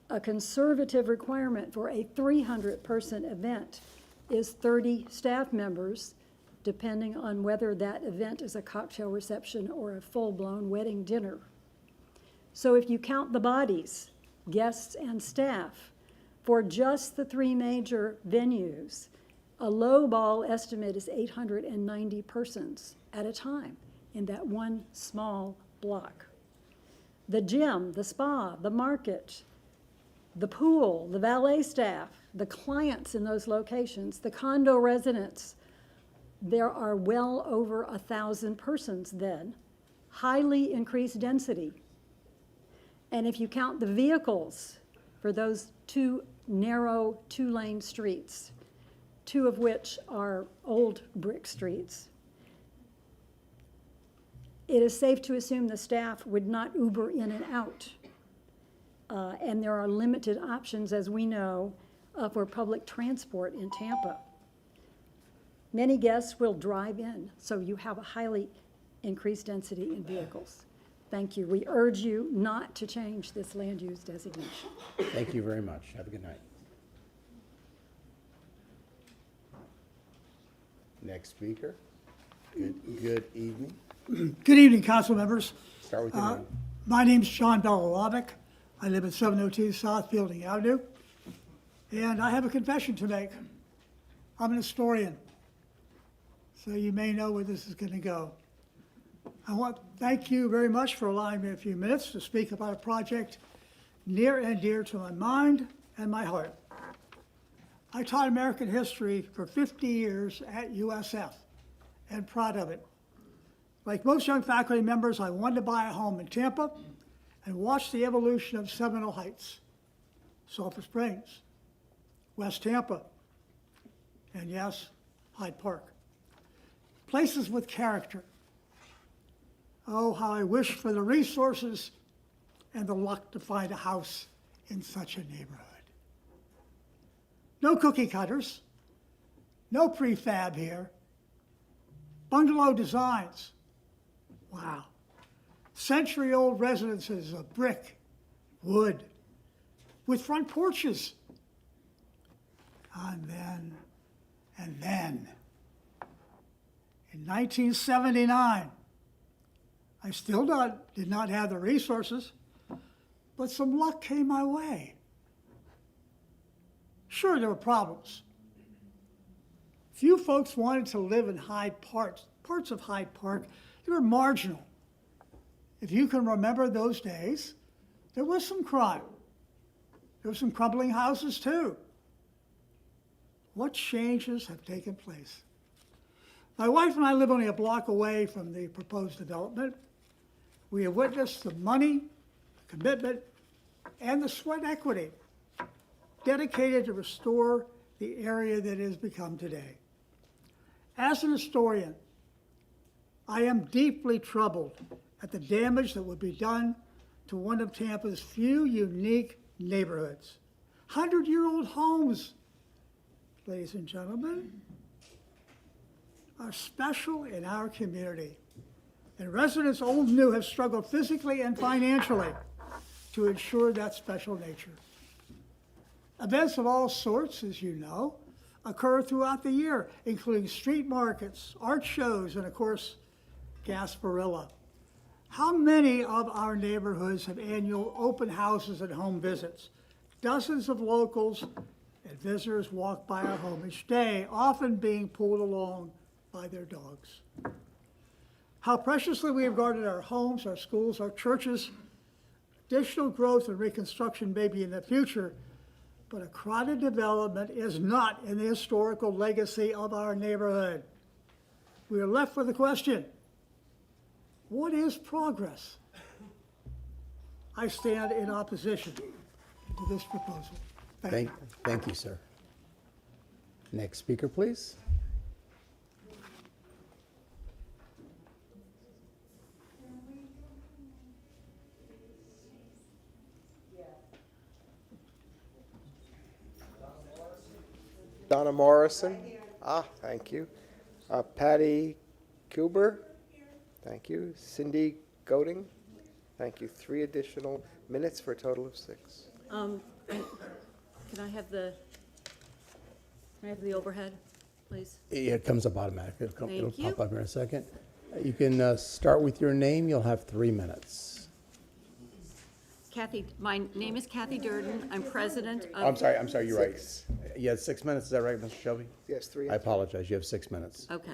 A conservative requirement for a 300-person event is 30 staff members, depending on whether that event is a cocktail reception or a full-blown wedding dinner. So if you count the bodies, guests and staff, for just the three major venues, a low ball estimate is 890 persons at a time in that one small block. The gym, the spa, the market, the pool, the valet staff, the clients in those locations, the condo residents, there are well over 1,000 persons then, highly increased density. And if you count the vehicles for those two narrow two-lane streets, two of which are old brick streets, it is safe to assume the staff would not Uber in and out. And there are limited options, as we know, for public transport in Tampa. Many guests will drive in, so you have a highly increased density in vehicles. Thank you. We urge you not to change this land use designation. Thank you very much. Have a good night. Next speaker. Good evening. Good evening, council members. Start with your name. My name's Sean Belalovic. I live at 702 South Fielding Avenue. And I have a confession to make. I'm an historian. So you may know where this is going to go. I want to thank you very much for allowing me a few minutes to speak about a project near and dear to my mind and my heart. I taught American history for 50 years at USF and proud of it. Like most young faculty members, I wanted to buy a home in Tampa and watch the evolution of Seminole Heights, Sulphur Springs, West Tampa, and yes, Hyde Park. Places with character. Oh, how I wish for the resources and the luck to find a house in such a neighborhood. No cookie cutters, no prefab here. Bungalow designs. Wow. Century-old residences of brick, wood, with front porches. And then, in 1979, I still did not have the resources, but some luck came my way. Sure, there were problems. Few folks wanted to live in Hyde Park, parts of Hyde Park. They were marginal. If you can remember those days, there was some crime. There were some crumbling houses too. What changes have taken place? My wife and I live only a block away from the proposed development. We have witnessed the money, the commitment, and the sweat equity dedicated to restore the area that it has become today. As an historian, I am deeply troubled at the damage that would be done to one of Tampa's few unique neighborhoods. 100-year-old homes, ladies and gentlemen, are special in our community. And residents, old and new, have struggled physically and financially to ensure that special nature. Events of all sorts, as you know, occur throughout the year, including street markets, art shows, and of course, Gasparilla. How many of our neighborhoods have annual open houses and home visits? Dozens of locals and visitors walk by our home each day, often being pulled along by their dogs. How preciously we have guarded our homes, our schools, our churches. Additional growth and reconstruction may be in the future, but a crowded development is not in the historical legacy of our neighborhood. We are left with the question, what is progress? I stand in opposition to this proposal. Thank you, sir. Next speaker, please. Donna Morrison. Thank you. Patty Kuber. Thank you. Cindy Goding. Thank you. 3 additional minutes for a total of 6. Can I have the overhead, please? Yeah, it comes up automatically. It'll Thank you. pop up here in a second. You can start with your name. You'll have 3 minutes. Kathy, my name is Kathy Durden. I'm president of... I'm sorry, you're right. You had 6 minutes, is that right, Mr. Shelby? Yes, 3. I apologize, you have 6 minutes. Okay.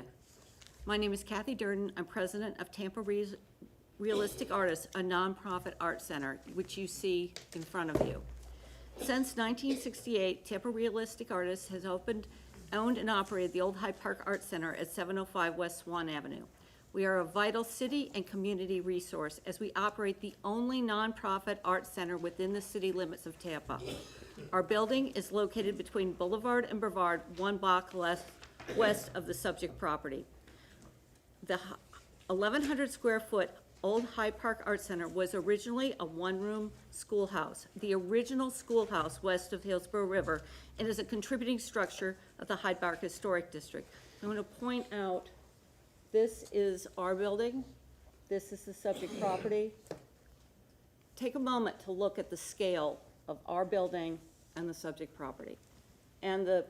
My name is Kathy Durden. I'm president of Tampa Realistic Artists, a nonprofit art center, which you see in front of you. Since 1968, Tampa Realistic Artists has owned and operated the old Hyde Park Art Center at 705 West Swann Avenue. We are a vital city and community resource as we operate the only nonprofit art center within the city limits of Tampa. Our building is located between Boulevard and Brevard, 1 block west of the subject property. The 1,100 square foot old Hyde Park Art Center was originally a 1-room schoolhouse, the original schoolhouse west of Hillsborough River, and is a contributing structure of the Hyde Park Historic District. I'm going to point out, this is our building, this is the subject property. Take a moment to look at the scale of our building and the subject property, and the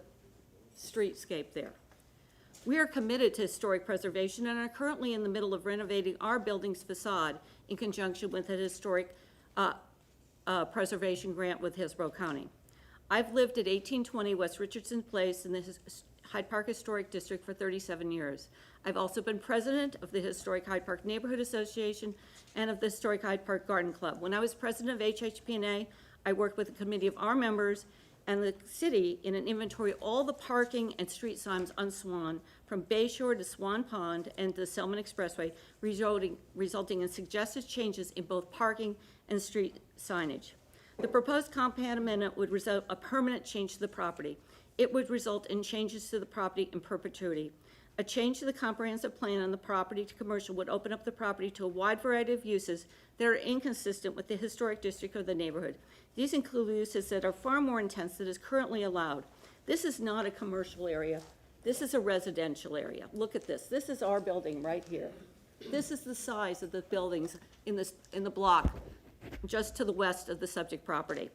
streetscape there. We are committed to historic preservation and are currently in the middle of renovating our building's facade in conjunction with an historic preservation grant with Hillsborough County. I've lived at 1820 West Richardson Place in the Hyde Park Historic District for 37 years. I've also been president of the Historic Hyde Park Neighborhood Association and of the Historic Hyde Park Garden Club. When I was president of HHP&A, I worked with a committee of our members and the city in an inventory of all the parking and street signs on Swann, from Bayshore to Swan Pond and the Selman Expressway, resulting in suggested changes in both parking and street signage. The proposed compound amendment would result a permanent change to the property. It would result in changes to the property in perpetuity. A change to the comprehensive plan on the property to commercial would open up the property to a wide variety of uses that are inconsistent with the historic district of the neighborhood. These include uses that are far more intense than is currently allowed. This is not a commercial area. This is a residential area. Look at this. This is our building right here. This is the size of the buildings in the block just to the west of the subject property.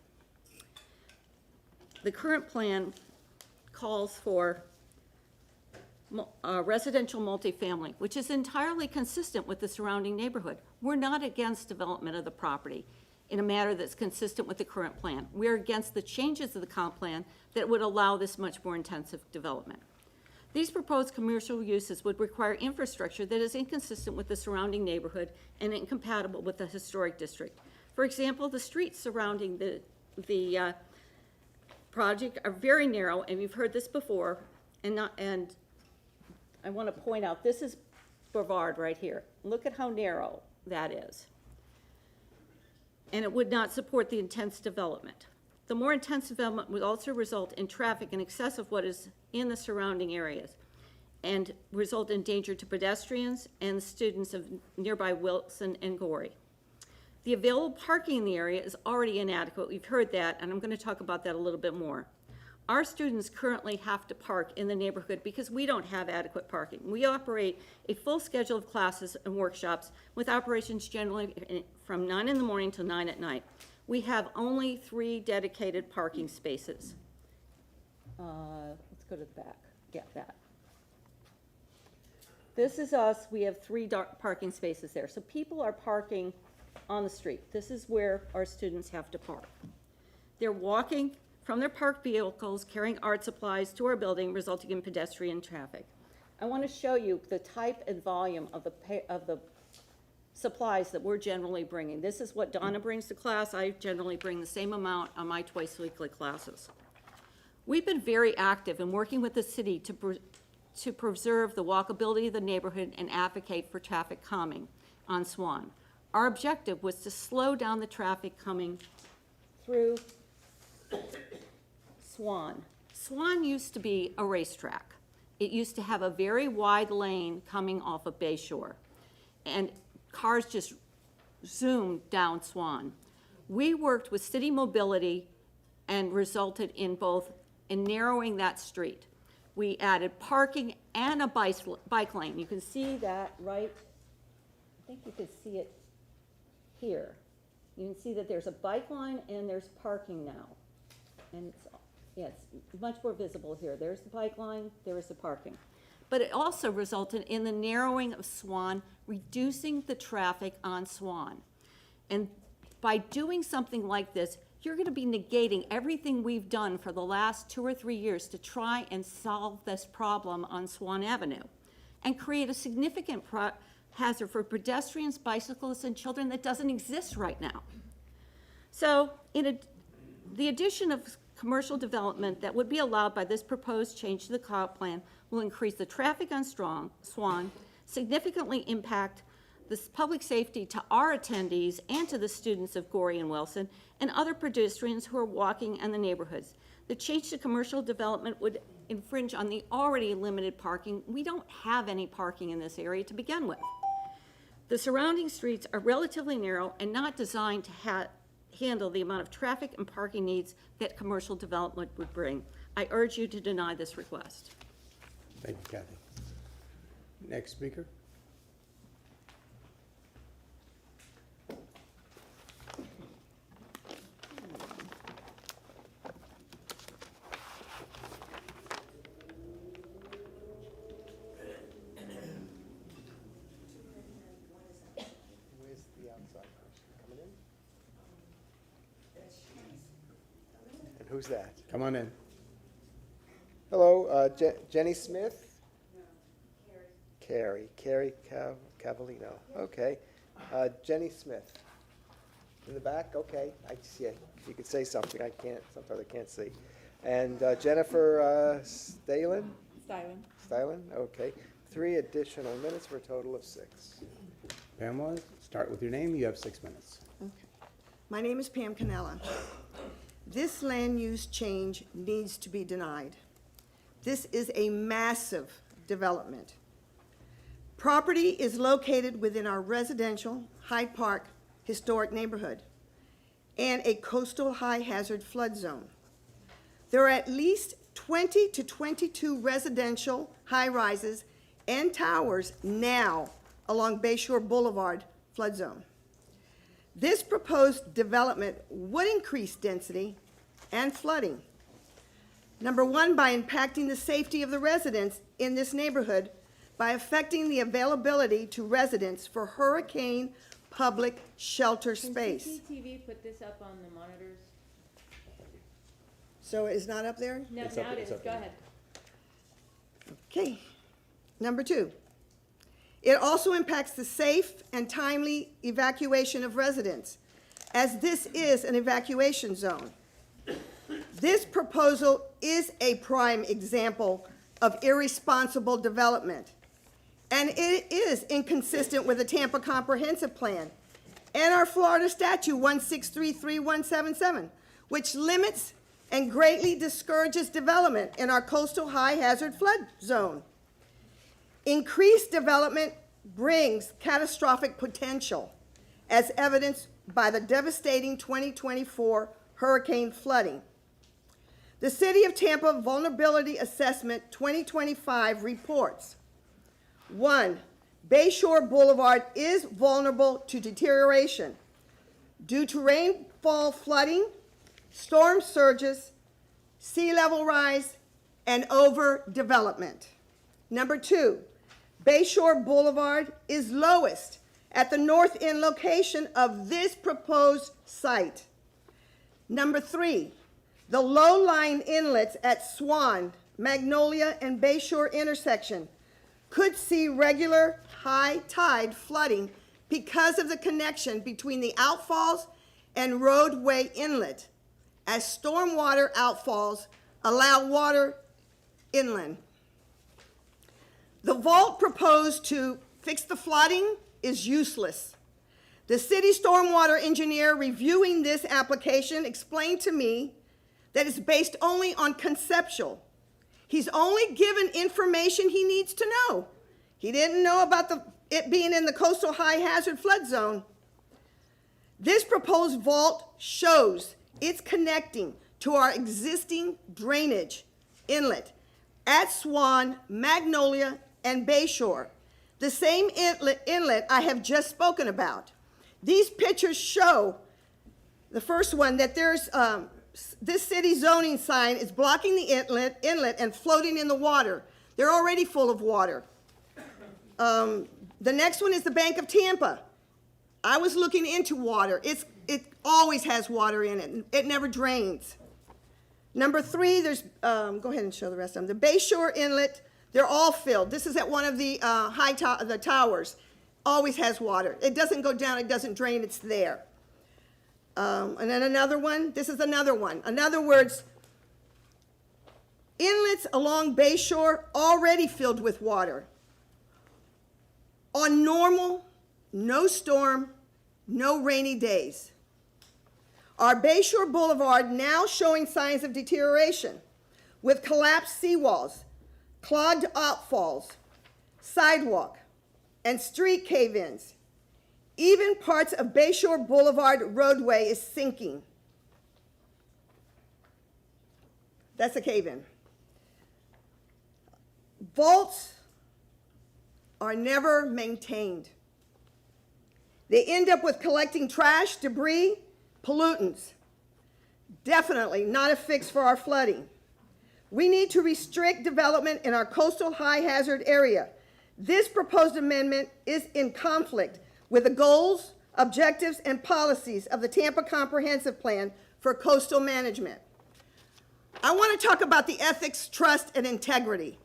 The current plan calls for residential multifamily, which is entirely consistent with the surrounding neighborhood. We're not against development of the property in a manner that's consistent with the current plan. We're against the changes of the comp plan that would allow this much more intensive development. These proposed commercial uses would require infrastructure that is inconsistent with the surrounding neighborhood and incompatible with the historic district. For example, the streets surrounding the project are very narrow, and we've heard this before, and I want to point out, this is Brevard right here. Look at how narrow that is. And it would not support the intense development. The more intense development would also result in traffic in excess of what is in the surrounding areas and result in danger to pedestrians and students of nearby Wilson and Gorey. The available parking in the area is already inadequate. We've heard that, and I'm going to talk about that a little bit more. Our students currently have to park in the neighborhood because we don't have adequate parking. We operate a full schedule of classes and workshops with operations generally from 9 in the morning till 9 at night. We have only 3 dedicated parking spaces. Let's go to the back, get that. This is us, we have 3 parking spaces there. So people are parking on the street. This is where our students have to park. They're walking from their parked vehicles, carrying art supplies to our building, resulting in pedestrian traffic. I want to show you the type and volume of the supplies that we're generally bringing. This is what Donna brings to class. I generally bring the same amount on my twice weekly classes. We've been very active in working with the city to preserve the walkability of the neighborhood and advocate for traffic calming on Swann. Our objective was to slow down the traffic coming through Swann. Swann used to be a racetrack. It used to have a very wide lane coming off of Bayshore, and cars just zoomed down Swann. We worked with city mobility and resulted in both and narrowing that street. We added parking and a bike lane. You can see that right, I think you can see it here. You can see that there's a bike line and there's parking now. And it's much more visible here. There's the bike line, there is the parking. But it also resulted in the narrowing of Swann, reducing the traffic on Swann. And by doing something like this, you're going to be negating everything we've done for the last 2 or 3 years to try and solve this problem on Swann Avenue and create a significant hazard for pedestrians, bicyclists, and children that doesn't exist right now. So the addition of commercial development that would be allowed by this proposed change to the comp plan will increase the traffic on Swann, significantly impact the public safety to our attendees and to the students of Gorey and Wilson and other pedestrians who are walking in the neighborhoods. The change to commercial development would infringe on the already limited parking. We don't have any parking in this area to begin with. The surrounding streets are relatively narrow and not designed to handle the amount of traffic and parking needs that commercial development would bring. I urge you to deny this request. Thank you, Kathy. Next speaker. Where's the outside person coming in? And who's that? Come on in. Hello, Jenny Smith? Carrie Cavallino, okay. Jenny Smith. In the back, okay. I see it. You could say something, I can't, sometimes I can't see. And Jennifer Stalin? Stylen, okay. 3 additional minutes for a total of 6. Pamela, start with your name. You have 6 minutes. Okay. My name is Pam Canella. This land use change needs to be denied. This is a massive development. Property is located within our residential Hyde Park historic neighborhood and a coastal high hazard flood zone. There are at least 20 to 22 residential high rises and towers now along Bayshore Boulevard flood zone. This proposed development would increase density and flooding. Number one, by impacting the safety of the residents in this neighborhood by affecting the availability to residents for hurricane public shelter space. Can CCTV put this up on the monitors? So it's not up there? No, now it is. Go ahead. Okay. Number 2, it also impacts the safe and timely evacuation of residents, as this is an evacuation zone. This proposal is a prime example of irresponsible development, and it is inconsistent with the Tampa Comprehensive Plan and our Florida Statute 1633177, which limits and greatly discourages development in our coastal high hazard flood zone. Increased development brings catastrophic potential, as evidenced by the devastating 2024 hurricane flooding. The City of Tampa Vulnerability Assessment 2025 reports, 1, Bayshore Boulevard is vulnerable to deterioration due to rainfall flooding, storm surges, sea level rise, and overdevelopment. Number 2, Bayshore Boulevard is lowest at the north end location of this proposed site. Number 3, the low-lying inlets at Swann, Magnolia, and Bayshore intersection could see regular high tide flooding because of the connection between the outfalls and roadway inlet, as stormwater outfalls allow water inland. The vault proposed to fix the flooding is useless. The city stormwater engineer reviewing this application explained to me that it's based only on conceptual. He's only given information he needs to know. He didn't know about it being in the coastal high hazard flood zone. This proposed vault shows it's connecting to our existing drainage inlet at Swann, Magnolia, and Bayshore, the same inlet I have just spoken about. These pictures show, the first one, that there's this city zoning sign is blocking the inlet and floating in the water. They're already full of water. The next one is the Bank of Tampa. I was looking into water. It always has water in it. It never drains. Number 3, there's, go ahead and show the rest of them. The Bayshore Inlet, they're all filled. This is at one of the the towers. Always has water. It doesn't go down, it doesn't drain, it's there. And then another one, this is another one. In other words, inlets along Bayshore already filled with water. On normal, no storm, no rainy days. Our Bayshore Boulevard now showing signs of deterioration with collapsed seawalls, clogged outfalls, sidewalk, and street cave-ins. Even parts of Bayshore Boulevard roadway is sinking. That's a cave-in. Vaults are never maintained. They end up with collecting trash, debris, pollutants. Definitely not a fix for our flooding. We need to restrict development in our coastal high hazard area. This proposed amendment is in conflict with the goals, objectives, and policies of the Tampa Comprehensive Plan for Coastal Management. I want to talk about the ethics, trust, and integrity.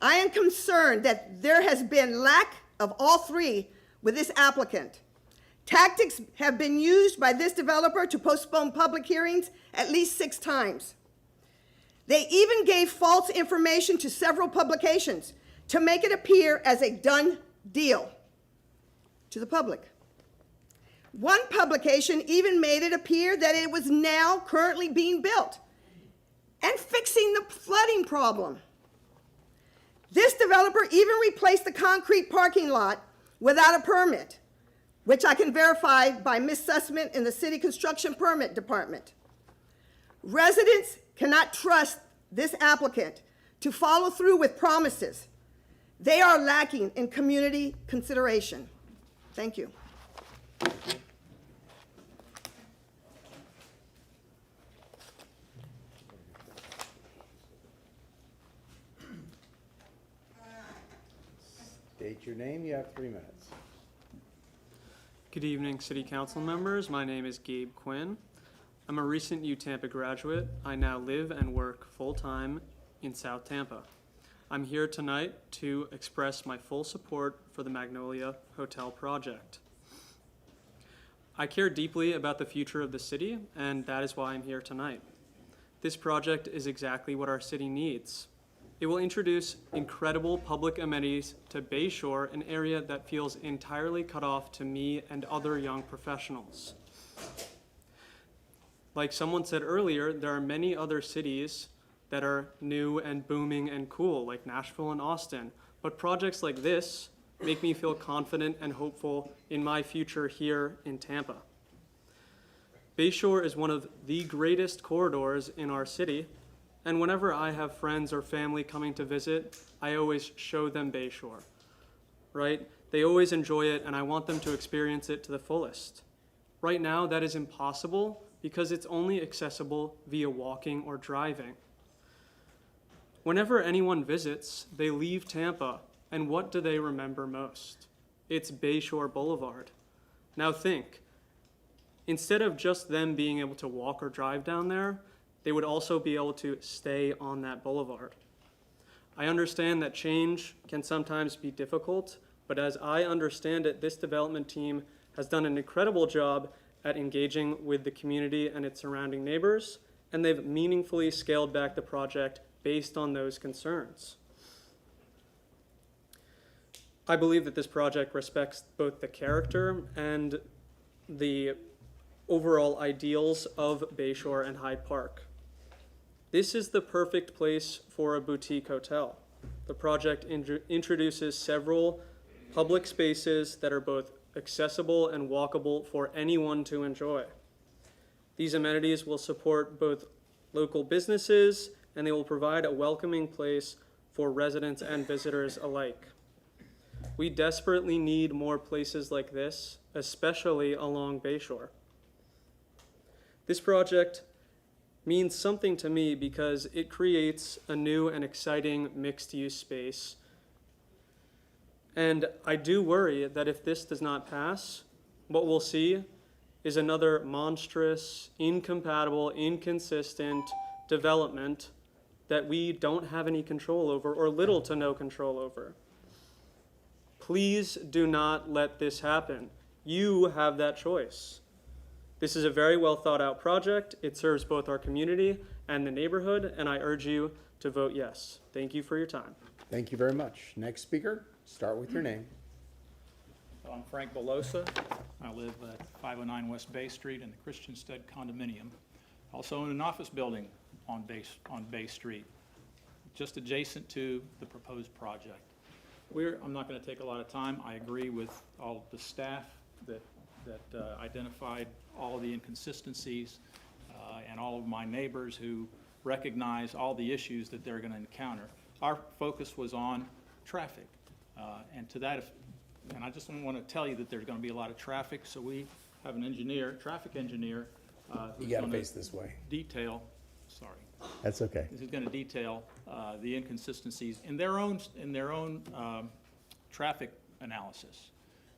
I am concerned that there has been lack of all three with this applicant. Tactics have been used by this developer to postpone public hearings at least 6 times. They even gave false information to several publications to make it appear as a done deal to the public. One publication even made it appear that it was now currently being built and fixing the flooding problem. This developer even replaced the concrete parking lot without a permit, which I can verify by Ms. Sussman in the City Construction Permit Department. Residents cannot trust this applicant to follow through with promises. They are lacking in community consideration. Thank you. State your name, you have 3 minutes. Good evening, City Council members. My name is Gabe Quinn. I'm a recent UTampa graduate. I now live and work full-time in South Tampa. I'm here tonight to express my full support for the Magnolia Hotel project. I care deeply about the future of the city, and that is why I'm here tonight. This project is exactly what our city needs. It will introduce incredible public amenities to Bayshore, an area that feels entirely cut off to me and other young professionals. Like someone said earlier, there are many other cities that are new and booming and cool, like Nashville and Austin. But projects like this make me feel confident and hopeful in my future here in Tampa. Bayshore is one of the greatest corridors in our city, and whenever I have friends or family coming to visit, I always show them Bayshore, right? They always enjoy it, and I want them to experience it to the fullest. Right now, that is impossible because it's only accessible via walking or driving. Whenever anyone visits, they leave Tampa, and what do they remember most? It's Bayshore Boulevard. Now think, instead of just them being able to walk or drive down there, they would also be able to stay on that boulevard. I understand that change can sometimes be difficult, but as I understand it, this development team has done an incredible job at engaging with the community and its surrounding neighbors, and they've meaningfully scaled back the project based on those concerns. I believe that this project respects both the character and the overall ideals of Bayshore and Hyde Park. This is the perfect place for a boutique hotel. The project introduces several public spaces that are both accessible and walkable for anyone to enjoy. These amenities will support both local businesses, and they will provide a welcoming place for residents and visitors alike. We desperately need more places like this, especially along Bayshore. This project means something to me because it creates a new and exciting mixed-use space. And I do worry that if this does not pass, what we'll see is another monstrous, incompatible, inconsistent development that we don't have any control over, or little to no control over. Please do not let this happen. You have that choice. This is a very well thought out project. It serves both our community and the neighborhood, and I urge you to vote yes. Thank you for your time. Thank you very much. Next speaker, start with your name. I'm Frank Belosa. I live at 509 West Bay Street in the Christianstead condominium. Also in an office building on Bay Street, just adjacent to the proposed project. I'm not going to take a lot of time. I agree with all the staff that identified all of the inconsistencies and all of my neighbors who recognize all the issues that they're going to encounter. Our focus was on traffic, and to that, and I just want to tell you that there's going to be a lot of traffic, so we have an engineer, traffic engineer, who's You gotta going face to this way. detail. Sorry. That's okay. This is going to detail the inconsistencies in their own traffic analysis.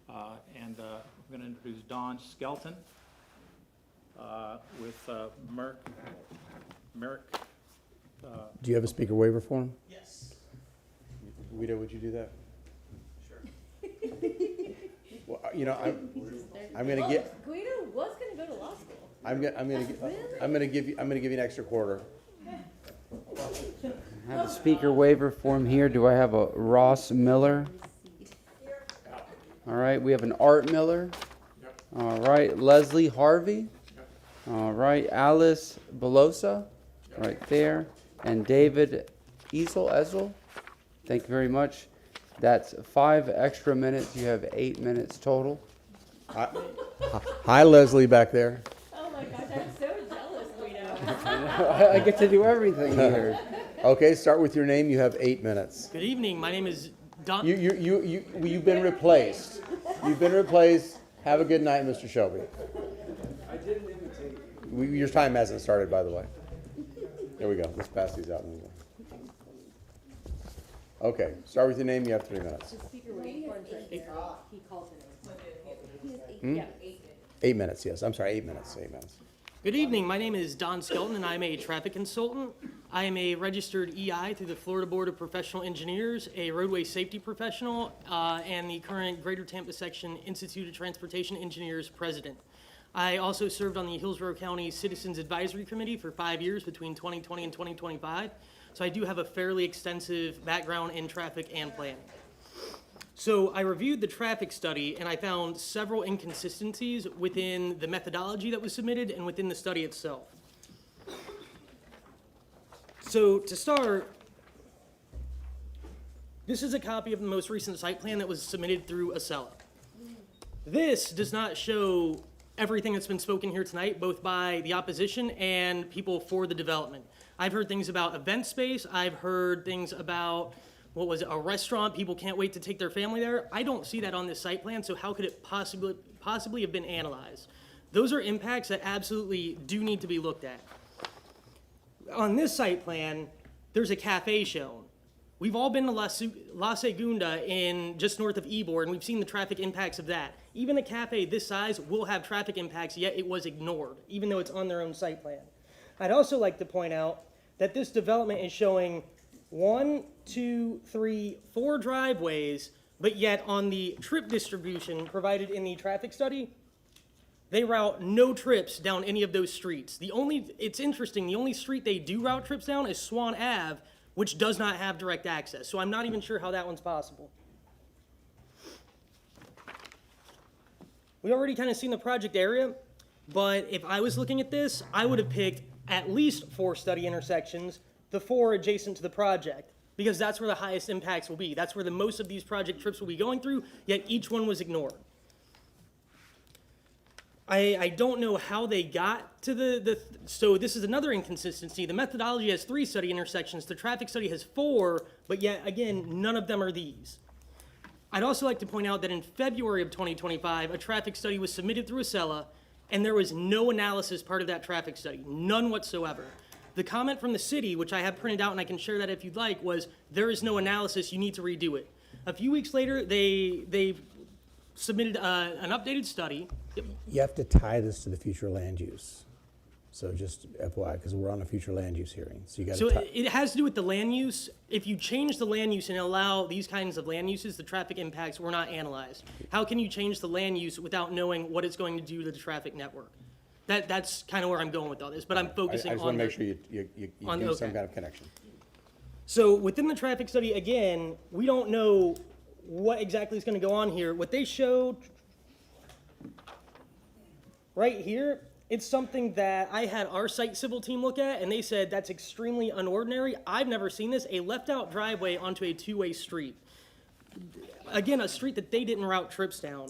And I'm going to introduce Don Skelton with Merrick. Do you have a speaker waiver form? Yes. Guido, would you do that? Sure. Well, you know, I'm going to get. Guido was going to go to law school. I'm going to give you an extra quarter. I have a speaker waiver form here. Do I have a Ross Miller? All right, we have an Art Miller. All right, Leslie Harvey. All right, Alice Belosa, right there, and David Ezel. Thank you very much. That's 5 extra minutes. You have 8 minutes total. Hi, Leslie, back there. Oh my gosh, I'm so jealous, Guido. I get to do everything here. Okay, start with your name. You have 8 minutes. Good evening. My name is Don. You've been replaced. You've been replaced. Have a good night, Mr. Shelby. I didn't imitate. Your time hasn't started, by the way. There we go. Let's pass these out. Okay, start with your name. You have 3 minutes. Hmm? 8 minutes, yes. I'm sorry, 8 minutes. 8 minutes. Good evening. My name is Don Skelton, and I'm a traffic consultant. I am a registered EI through the Florida Board of Professional Engineers, a roadway safety professional, and the current Greater Tampa Section Institute of Transportation Engineers president. I also served on the Hillsborough County Citizens Advisory Committee for 5 years between 2020 and 2025. So I do have a fairly extensive background in traffic and planning. So I reviewed the traffic study and I found several inconsistencies within the methodology that was submitted and within the study itself. So to start, this is a copy of the most recent site plan that was submitted through Acela. This does not show everything that's been spoken here tonight, both by the opposition and people for the development. I've heard things about event space. I've heard things about, what was it, a restaurant. People can't wait to take their family there. I don't see that on this site plan, so how could it possibly have been analyzed? Those are impacts that absolutely do need to be looked at. On this site plan, there's a cafe shown. We've all been to La Segunda in just north of Ybor, and we've seen the traffic impacts of that. Even a cafe this size will have traffic impacts, yet it was ignored, even though it's on their own site plan. I'd also like to point out that this development is showing 1, 2, 3, 4 driveways, but yet on the trip distribution provided in the traffic study, they route no trips down any of those streets. It's interesting, the only street they do route trips down is Swann Ave, which does not have direct access. So I'm not even sure how that one's possible. We already kind of seen the project area, but if I was looking at this, I would have picked at least 4 study intersections, the 4 adjacent to the project, because that's where the highest impacts will be. That's where the most of these project trips will be going through, yet each one was ignored. I don't know how they got to so this is another inconsistency. The methodology has 3 study intersections, the traffic study has 4, but yet again, none of them are these. I'd also like to point out that in February of 2025, a traffic study was submitted through Acela, and there was no analysis part of that traffic study, none whatsoever. The comment from the city, which I have printed out and I can share that if you'd like, was there is no analysis, you need to redo it. A few weeks later, they submitted an updated study. Yep. You have to tie this to the future land use. So just FYI, because we're on a future land use hearing. So you got to So it has to do with the land use. If you change the land use and allow these kinds of land uses, the traffic impacts were not analyzed. How can you change the land use without knowing what it's going to do to the traffic network? That's kind of where I'm going with all this, but I'm focusing on I just want to make sure you do some kind of connection. So within the traffic study, again, we don't know what exactly is going to go on here. What they showed right here, it's something that I had our site civil team look at, and they said that's extremely unordinary. I've never seen this, a left-out driveway onto a 2-way street. Again, a street that they didn't route trips down.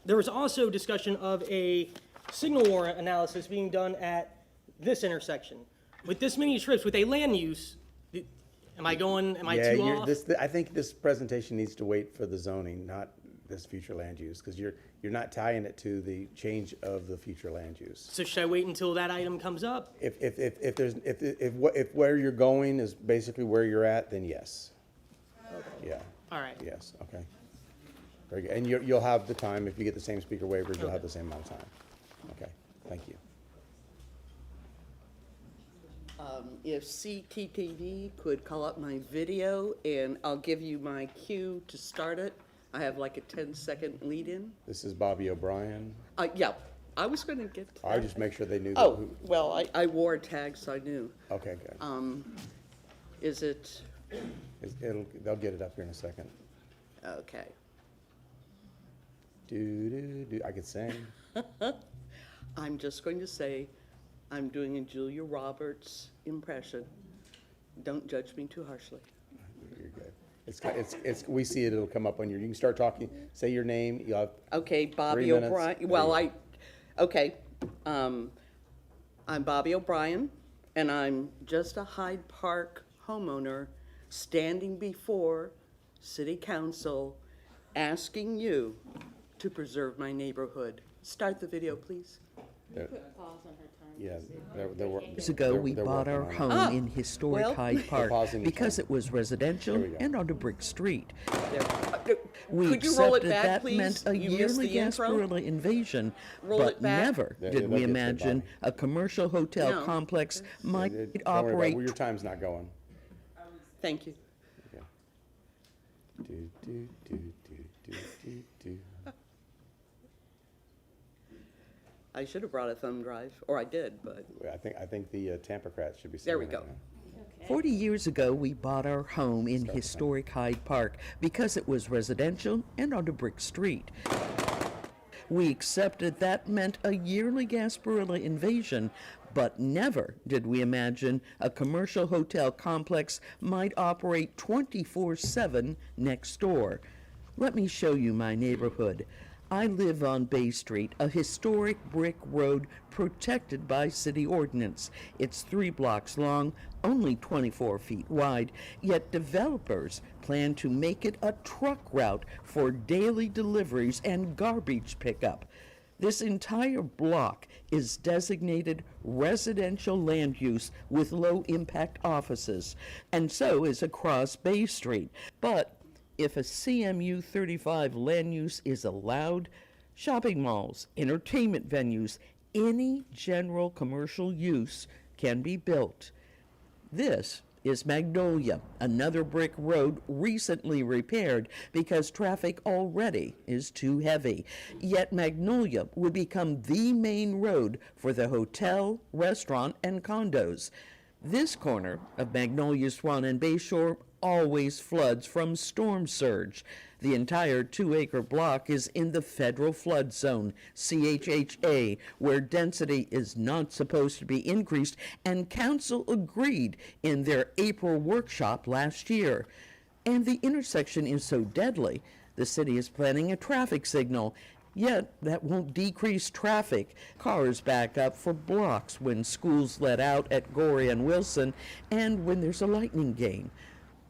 There was also discussion of a signal warrant analysis being done at this intersection. With this many trips, with a land use, am I too off? I think this presentation needs to wait for the zoning, not this future land use, because you're not tying it to the change of the future land use. So should I wait until that item comes up? If where you're going is basically where you're at, then yes. Okay. Yeah. All right. Yes, okay. Very good. And you'll have the time, if you get the same speaker waivers, you'll have the same amount of time. Okay, thank you. If CTTV could call up my video, and I'll give you my cue to start it. I have like a 10-second lead-in. This is Bobby O'Brien. Yeah, I was going to get to I that. just make sure they knew. Oh, well, I wore a tag, so I knew. Okay, good. Is it? They'll get it up here in a second. Okay. I could sing. I'm just going to say, I'm doing a Julia Roberts impression. Don't judge me too harshly. You're good. We see it, it'll come up on you can start talking, say your name, you'll have Okay, 3 Bobby minutes. O'Brien, well, okay. I'm Bobby O'Brien, and I'm just a Hyde Park homeowner standing before City Council asking you to preserve my neighborhood. Start the video, please. Yeah, Years ago, we bought our home in historic Hyde Park because it was residential and on a brick street. We Could you roll it accepted back, that please? meant a You missed yearly the intro. Gasparilla invasion, Roll but it back. never Yeah, did they'll we get to it, imagine Bobby. a commercial hotel No. complex might Don't worry about it. operate. Well, your time's not going. Thank you. I should have brought a thumb drive, or I did, but. I think the Tampocrats should be saying There we that go. now. 40 years ago, we bought our home in historic Hyde Park because it was residential and on a brick street. We accepted that meant a yearly Gasparilla invasion, but never did we imagine a commercial hotel complex might operate 24/7 next door. Let me show you my neighborhood. I live on Bay Street, a historic brick road protected by city ordinance. It's 3 blocks long, only 24 feet wide, yet developers plan to make it a truck route for daily deliveries and garbage pickup. This entire block is designated residential land use with low-impact offices, and so is across Bay Street. But if a CMU 35 land use is allowed, shopping malls, entertainment venues, any general commercial use can be built. This is Magnolia, another brick road recently repaired because traffic already is too heavy. Yet Magnolia would become the main road for the hotel, restaurant, and condos. This corner of Magnolia, Swann, and Bayshore always floods from storm surge. The entire 2-acre block is in the federal flood zone, CHHA, where density is not supposed to be increased, and council agreed in their April workshop last year. And the intersection is so deadly, the city is planning a traffic signal Yet, that won't decrease traffic. Cars back up for blocks when schools let out at Gorey and Wilson and when there's a lightning game.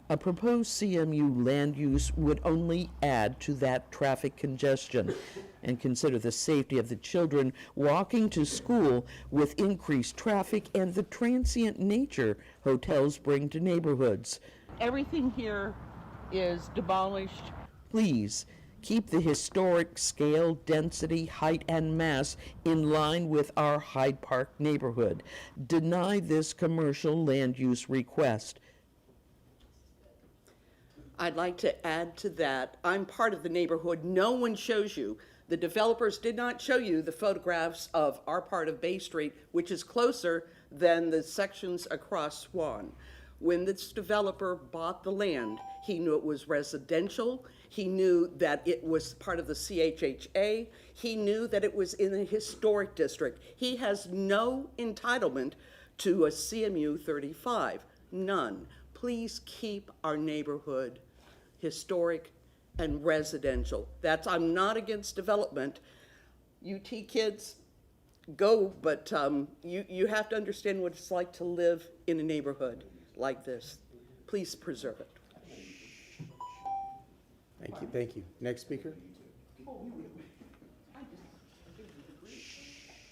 A proposed CMU land use would only add to that traffic congestion. And consider the safety of the children walking to school with increased traffic and the transient nature hotels bring to neighborhoods. Everything here is demolished. Please, keep the historic scale, density, height, and mass in line with our Hyde Park neighborhood. Deny this commercial land use request. I'd like to add to that, I'm part of the neighborhood. No one shows you. The developers did not show you the photographs of our part of Bay Street, which is closer than the sections across Swann. When this developer bought the land, he knew it was residential. He knew that it was part of the CHHA. He knew that it was in a historic district. He has no entitlement to a CMU 35, none. Please keep our neighborhood historic and residential. I'm not against development. UT kids, go, but you have to understand what it's like to live in a neighborhood like this. Please preserve it. Thank you, thank you. Next speaker?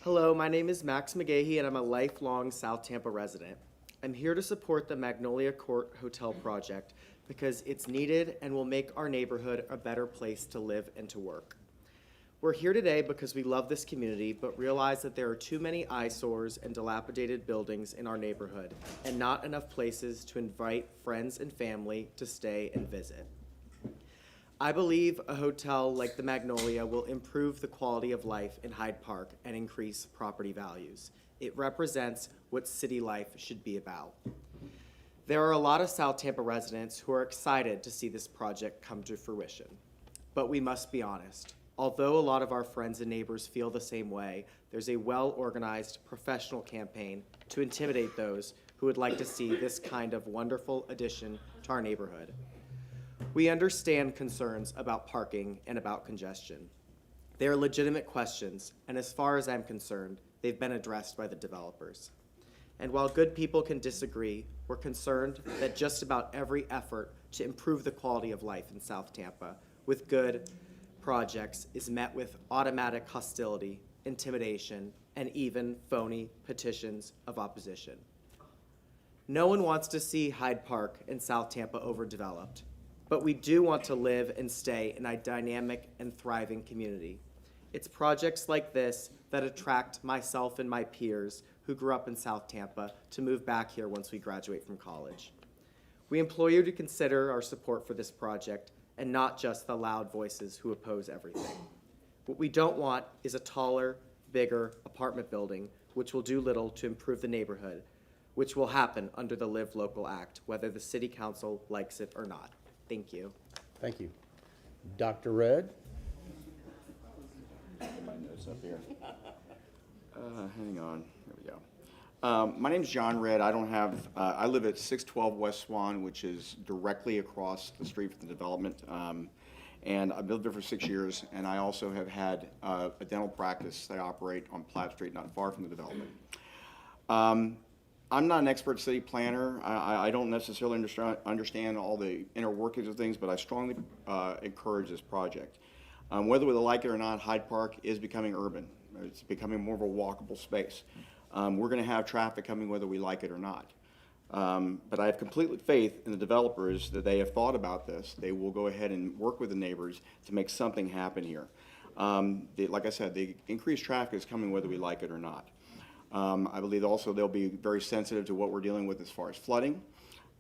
Hello, my name is Max McGahey and I'm a lifelong South Tampa resident. I'm here to support the Magnolia Court Hotel project because it's needed and will make our neighborhood a better place to live and to work. We're here today because we love this community, but realize that there are too many eyesores and dilapidated buildings in our neighborhood and not enough places to invite friends and family to stay and visit. I believe a hotel like the Magnolia will improve the quality of life in Hyde Park and increase property values. It represents what city life should be about. There are a lot of South Tampa residents who are excited to see this project come to fruition. But we must be honest. Although a lot of our friends and neighbors feel the same way, there's a well-organized professional campaign to intimidate those who would like to see this kind of wonderful addition to our neighborhood. We understand concerns about parking and about congestion. They are legitimate questions, and as far as I'm concerned, they've been addressed by the developers. And while good people can disagree, we're concerned that just about every effort to improve the quality of life in South Tampa with good projects is met with automatic hostility, intimidation, and even phony petitions of opposition. No one wants to see Hyde Park and South Tampa overdeveloped, but we do want to live and stay in a dynamic and thriving community. It's projects like this that attract myself and my peers who grew up in South Tampa to move back here once we graduate from college. We implore you to consider our support for this project and not just the loud voices who oppose everything. What we don't want is a taller, bigger apartment building which will do little to improve the neighborhood, which will happen under the Live Local Act, whether the City Council likes it or not. Thank you. Thank you. Dr. Red? Get my notes up here. Hang on. Here we go. My name's John Red. I don't have. I live at 612 West Swann, which is directly across the street from the development. And I've lived there for 6 years. And I also have had a dental practice that I operate on Platt Street, not far from the development. I'm not an expert city planner. I don't necessarily understand all the inner workings of things, but I strongly encourage this project. Whether we like it or not, Hyde Park is becoming urban. It's becoming more of a walkable space. We're going to have traffic coming whether we like it or not. But I have complete faith in the developers that they have thought about this. They will go ahead and work with the neighbors to make something happen here. Like I said, the increased traffic is coming whether we like it or not. I believe also they'll be very sensitive to what we're dealing with as far as flooding.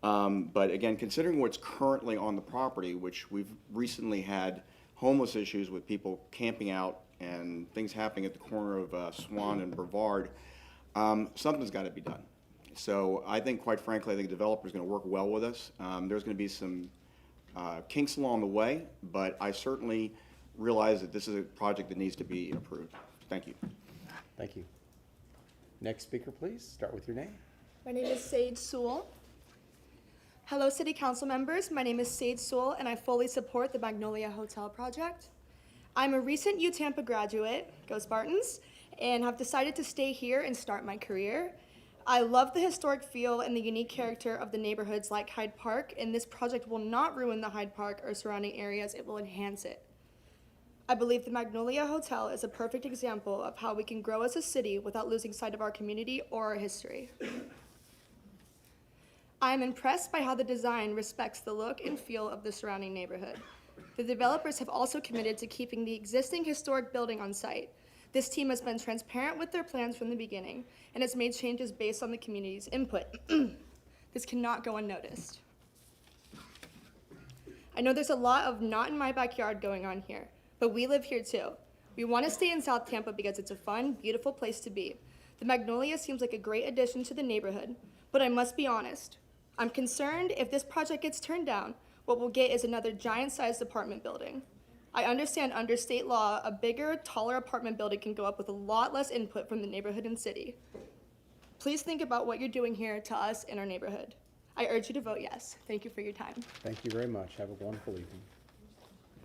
But again, considering what's currently on the property, which we've recently had homeless issues with people camping out and things happening at the corner of Swann and Brevard, something's got to be done. So I think, quite frankly, I think the developer's going to work well with us. There's going to be some kinks along the way, but I certainly realize that this is a project that needs to be approved. Thank you. Thank you. Next speaker, please. Start with your name. My name is Sage Sewell. Hello, City Council members. My name is Sage Sewell, and I fully support the Magnolia Hotel project. I'm a recent Tampa graduate, go Spartans, and have decided to stay here and start my career. I love the historic feel and the unique character of the neighborhoods like Hyde Park, and this project will not ruin the Hyde Park or surrounding areas, it will enhance it. I believe the Magnolia Hotel is a perfect example of how we can grow as a city without losing sight of our community or our history. I am impressed by how the design respects the look and feel of the surrounding neighborhood. The developers have also committed to keeping the existing historic building on site. This team has been transparent with their plans from the beginning and has made changes based on the community's input. This cannot go unnoticed. I know there's a lot of not in my backyard going on here, but we live here too. We want to stay in South Tampa because it's a fun, beautiful place to be. The Magnolia seems like a great addition to the neighborhood, but I must be honest. I'm concerned if this project gets turned down, what we'll get is another giant-sized apartment building. I understand under state law, a bigger, taller apartment building can go up with a lot less input from the neighborhood and city. Please think about what you're doing here to us and our neighborhood. I urge you to vote yes. Thank you for your time. Thank you very much. Have a wonderful evening.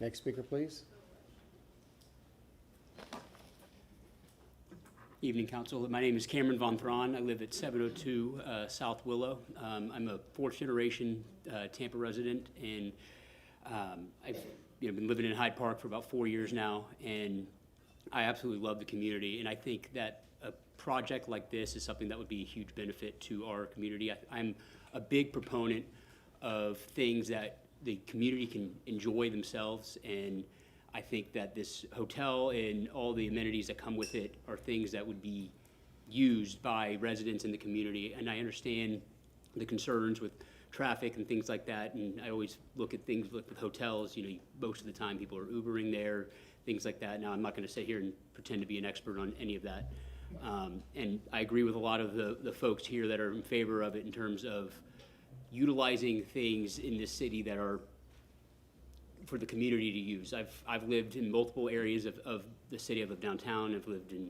Next speaker, please. Evening, Council. My name is Cameron Von Thron. I live at 702 South Willow. I'm a fourth-generation Tampa resident, and I've been living in Hyde Park for about 4 years now, and I absolutely love the community, and I think that a project like this is something that would be a huge benefit to our community. I'm a big proponent of things that the community can enjoy themselves, and I think that this hotel and all the amenities that come with it are things that would be used by residents in the community. And I understand the concerns with traffic and things like that. And I always look at things with hotels, most of the time people are Ubering there, things like that. Now, I'm not going to sit here and pretend to be an expert on any of that. And I agree with a lot of the folks here that are in favor of it in terms of utilizing things in this city that are for the community to use. I've lived in multiple areas of the city. I've lived downtown, I've lived in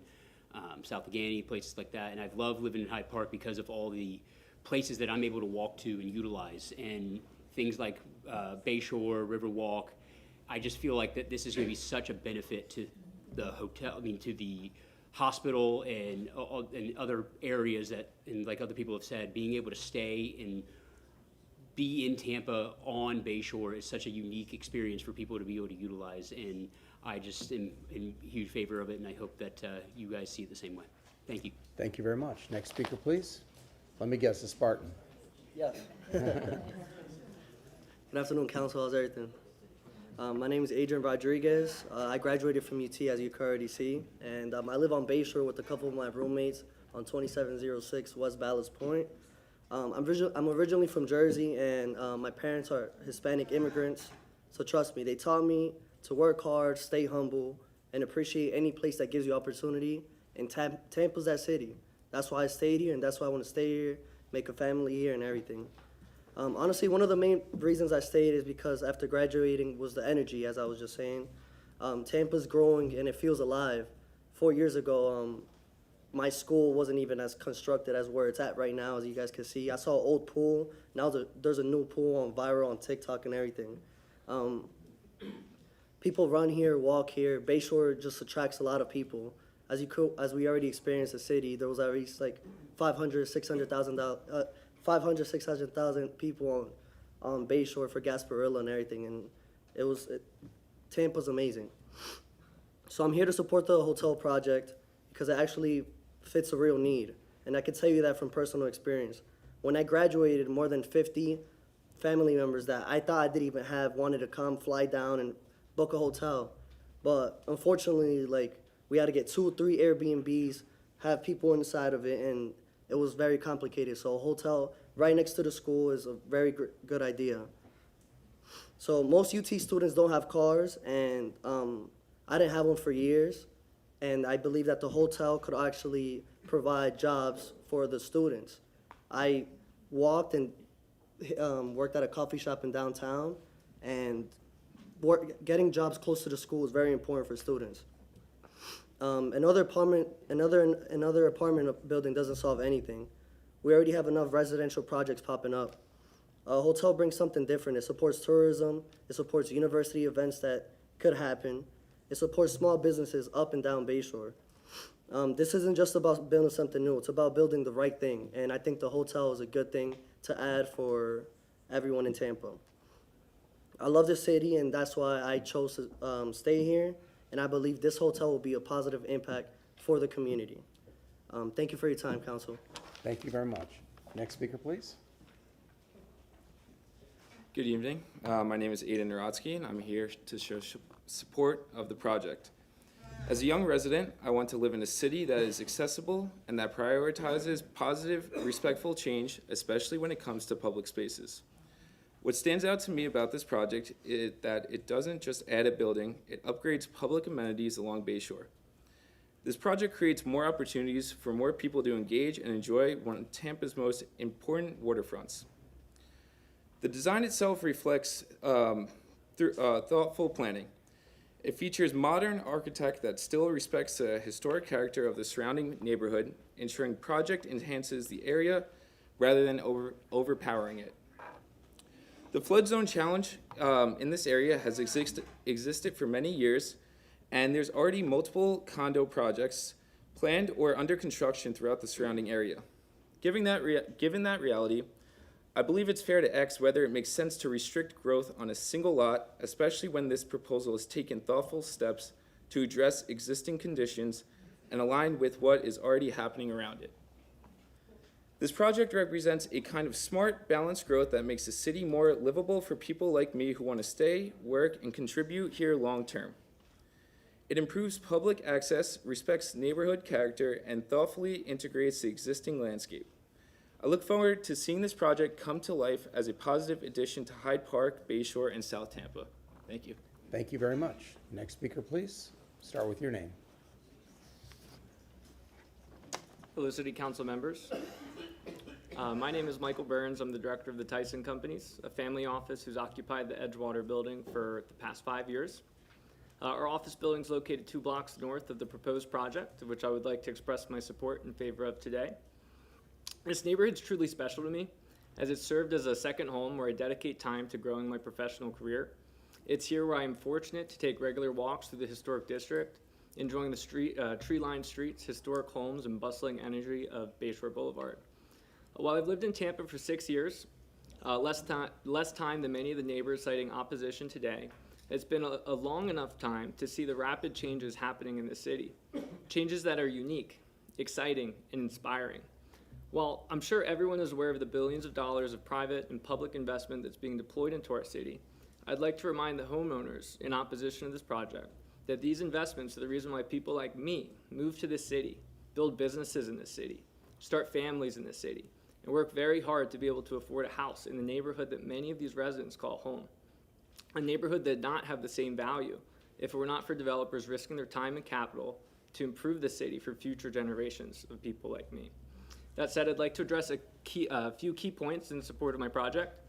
South Allegheny, places like that, and I've loved living in Hyde Park because of all the places that I'm able to walk to and utilize, and things like Bayshore, Riverwalk. I just feel like that this is going to be such a benefit to the hotel, to the hospital and other areas that, and like other people have said, being able to stay and be in Tampa on Bayshore is such a unique experience for people to be able to utilize, and I just am in huge favor of it, and I hope that you guys see it the same way. Thank you. Thank you very much. Next speaker, please. Let me guess, a Spartan. Yes. Good afternoon, Council. How's everything? My name is Adrian Rodriguez. I graduated from UT, as you can already see, and I live on Bayshore with a couple of my roommates on 2706 West Ballast Point. I'm originally from Jersey, and my parents are Hispanic immigrants. So trust me, they taught me to work hard, stay humble, and appreciate any place that gives you opportunity. And Tampa's that city. That's why I stayed here, and that's why I want to stay here, make a family here, and everything. Honestly, one of the main reasons I stayed is because after graduating was the energy, as I was just saying. Tampa's growing, and it feels alive. 4 years ago, my school wasn't even as constructed as where it's at right now, as you guys can see. I saw an old pool. Now there's a new pool on viral on TikTok and everything. People run here, walk here. Bayshore just attracts a lot of people. As we already experienced the city, there was at least like 600,000 people on Bayshore for Gasparilla and everything, and Tampa's amazing. So I'm here to support the hotel project because it actually fits a real need, and I can tell you that from personal experience. When I graduated, more than 50 family members that I thought I didn't even have wanted to come, fly down, and book a hotel. But unfortunately, we had to get 2 or 3 Airbnbs, have people inside of it, and it was very complicated. So a hotel right next to the school is a very good idea. So most UT students don't have cars, and I didn't have one for years. And I believe that the hotel could actually provide jobs for the students. I walked and worked at a coffee shop in downtown, and getting jobs close to the school is very important for students. Another apartment building doesn't solve anything. We already have enough residential projects popping up. A hotel brings something different. It supports tourism. It supports university events that could happen. It supports small businesses up and down Bayshore. This isn't just about building something new, it's about building the right thing. And I think the hotel is a good thing to add for everyone in Tampa. I love this city, and that's why I chose to stay here. And I believe this hotel will be a positive impact for the community. Thank you for your time, Council. Thank you very much. Next speaker, please. Good evening. My name is Aidan Narodsky, and I'm here to show support of the project. As a young resident, I want to live in a city that is accessible and that prioritizes positive, respectful change, especially when it comes to public spaces. What stands out to me about this project is that it doesn't just add a building, it upgrades public amenities along Bayshore. This project creates more opportunities for more people to engage and enjoy one of Tampa's most important waterfronts. The design itself reflects thoughtful planning. It features modern architect that still respects the historic character of the surrounding neighborhood, ensuring project enhances the area rather than overpowering it. The flood zone challenge in this area has existed for many years, and there's already multiple condo projects planned or under construction throughout the surrounding area. Given that reality, I believe it's fair to ask whether it makes sense to restrict growth on a single lot, especially when this proposal has taken thoughtful steps to address existing conditions and align with what is already happening around it. This project represents a kind of smart, balanced growth that makes the city more livable for people like me who want to stay, work, and contribute here long term. It improves public access, respects neighborhood character, and thoughtfully integrates the existing landscape. I look forward to seeing this project come to life as a positive addition to Hyde Park, Bayshore, and South Tampa. Thank you. Thank you very much. Next speaker, please. Start with your name. Hello, City Council members. My name is Michael Burns. I'm the director of the Tyson Companies, a family office who's occupied the Edgewater building for the past 5 years. Our office building is located 2 blocks north of the proposed project, which I would like to express my support in favor of today. This neighborhood is truly special to me, as it served as a second home where I dedicate time to growing my professional career. It's here where I am fortunate to take regular walks through the historic district, enjoying the tree-lined streets, historic homes, and bustling energy of Bayshore Boulevard. While I've lived in Tampa for 6 years, less time than many of the neighbors citing opposition today, it's been a long enough time to see the rapid changes happening in the city. Changes that are unique, exciting, and inspiring. While I'm sure everyone is aware of the billions of dollars of private and public investment that's being deployed into our city, I'd like to remind the homeowners in opposition to this project that these investments are the reason why people like me move to this city, build businesses in this city, start families in this city, and work very hard to be able to afford a house in the neighborhood that many of these residents call home. A neighborhood that did not have the same value if it were not for developers risking their time and capital to improve the city for future generations of people like me. That said, I'd like to address a few key points in support of my project.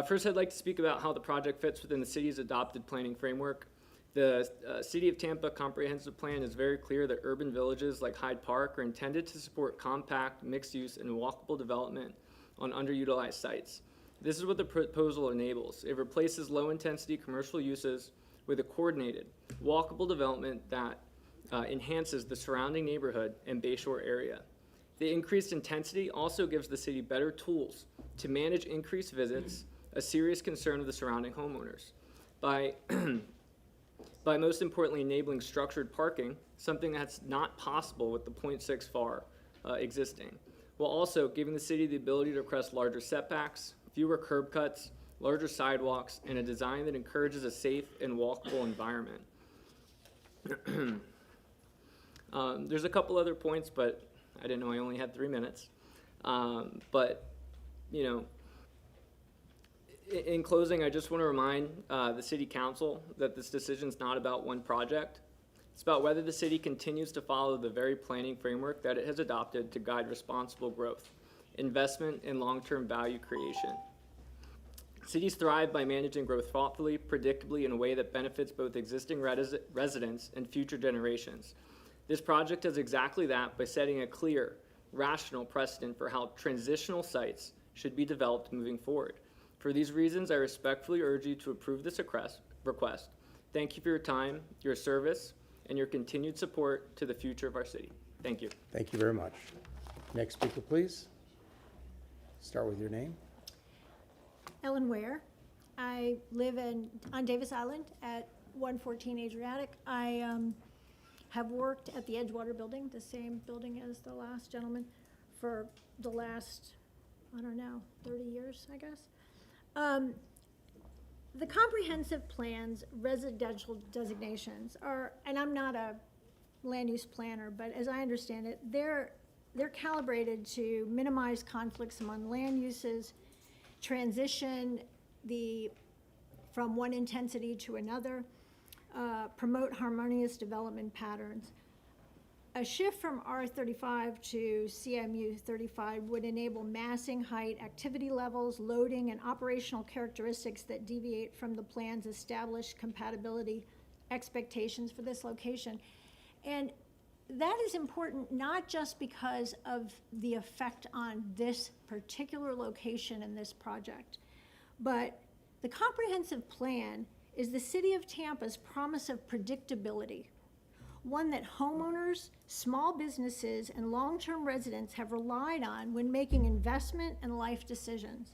First, I'd like to speak about how the project fits within the city's adopted planning framework. The City of Tampa Comprehensive Plan is very clear that urban villages like Hyde Park are intended to support compact, mixed-use, and walkable development on underutilized sites. This is what the proposal enables. It replaces low-intensity commercial uses with a coordinated, walkable development that enhances the surrounding neighborhood and Bayshore area. The increased intensity also gives the city better tools to manage increased visits, a serious concern of the surrounding homeowners. By most importantly enabling structured parking, something that's not possible with the 0.6 FAR existing, while also giving the city the ability to request larger setbacks, fewer curb cuts, larger sidewalks, and a design that encourages a safe and walkable environment. There's a couple other points, but I didn't know I only had 3 minutes. But, you know, in closing, I just want to remind the City Council that this decision is not about one project. It's about whether the city continues to follow the very planning framework that it has adopted to guide responsible growth, investment, and long-term value creation. Cities thrive by managing growth thoughtfully, predictably, in a way that benefits both existing residents and future generations. This project does exactly that by setting a clear, rational precedent for how transitional sites should be developed moving forward. For these reasons, I respectfully urge you to approve this request. Thank you for your time, your service, and your continued support to the future of our city. Thank you. Thank you very much. Next speaker, please. Start with your name. Ellen Ware. I live on Davis Island at 114 Adriatic. I have worked at the Edgewater building, the same building as the last gentleman, for the last, I don't know, 30 years, I guess. The comprehensive plans, residential designations are, and I'm not a land use planner, but as I understand it, they're calibrated to minimize conflicts among land uses, transition from one intensity to another, promote harmonious development patterns. A shift from R35 to CMU 35 would enable massing, height, activity levels, loading, and operational characteristics that deviate from the plan's established compatibility expectations for this location. And that is important not just because of the effect on this particular location and this project, but the comprehensive plan is the City of Tampa's promise of predictability, one that homeowners, small businesses, and long-term residents have relied on when making investment and life decisions.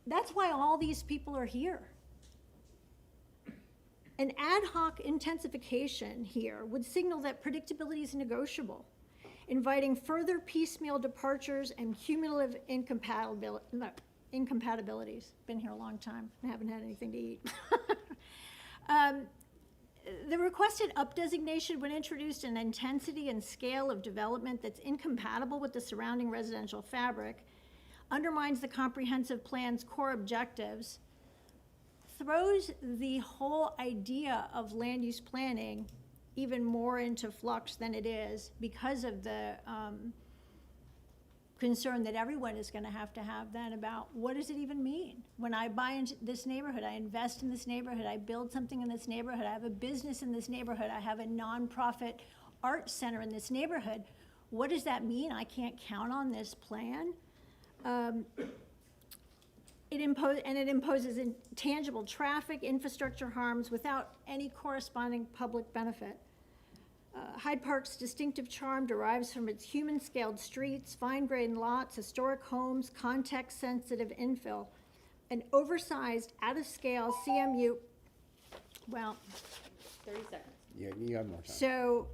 That's why all these people are here. An ad hoc intensification here would signal that predictability is negotiable, inviting further piecemeal departures and cumulative incompatibilities. Been here a long time. I haven't had anything to eat. The requested up designation would introduce an intensity and scale of development that's incompatible with the surrounding residential fabric, undermines the comprehensive plan's core objectives, throws the whole idea of land use planning even more into flux than it is because of the concern that everyone is going to have then about what does it even mean? When I buy into this neighborhood, I invest in this neighborhood, I build something in this neighborhood, I have a business in this neighborhood, I have a nonprofit art center in this neighborhood. What does that mean? I can't count on this plan. It imposes intangible traffic infrastructure harms without any corresponding public benefit. Hyde Park's distinctive charm derives from its human-scaled streets, fine-grained lots, historic homes, context-sensitive infill. An oversized, out-of-scale CMU, well, 30 seconds. Yeah, you got more time. So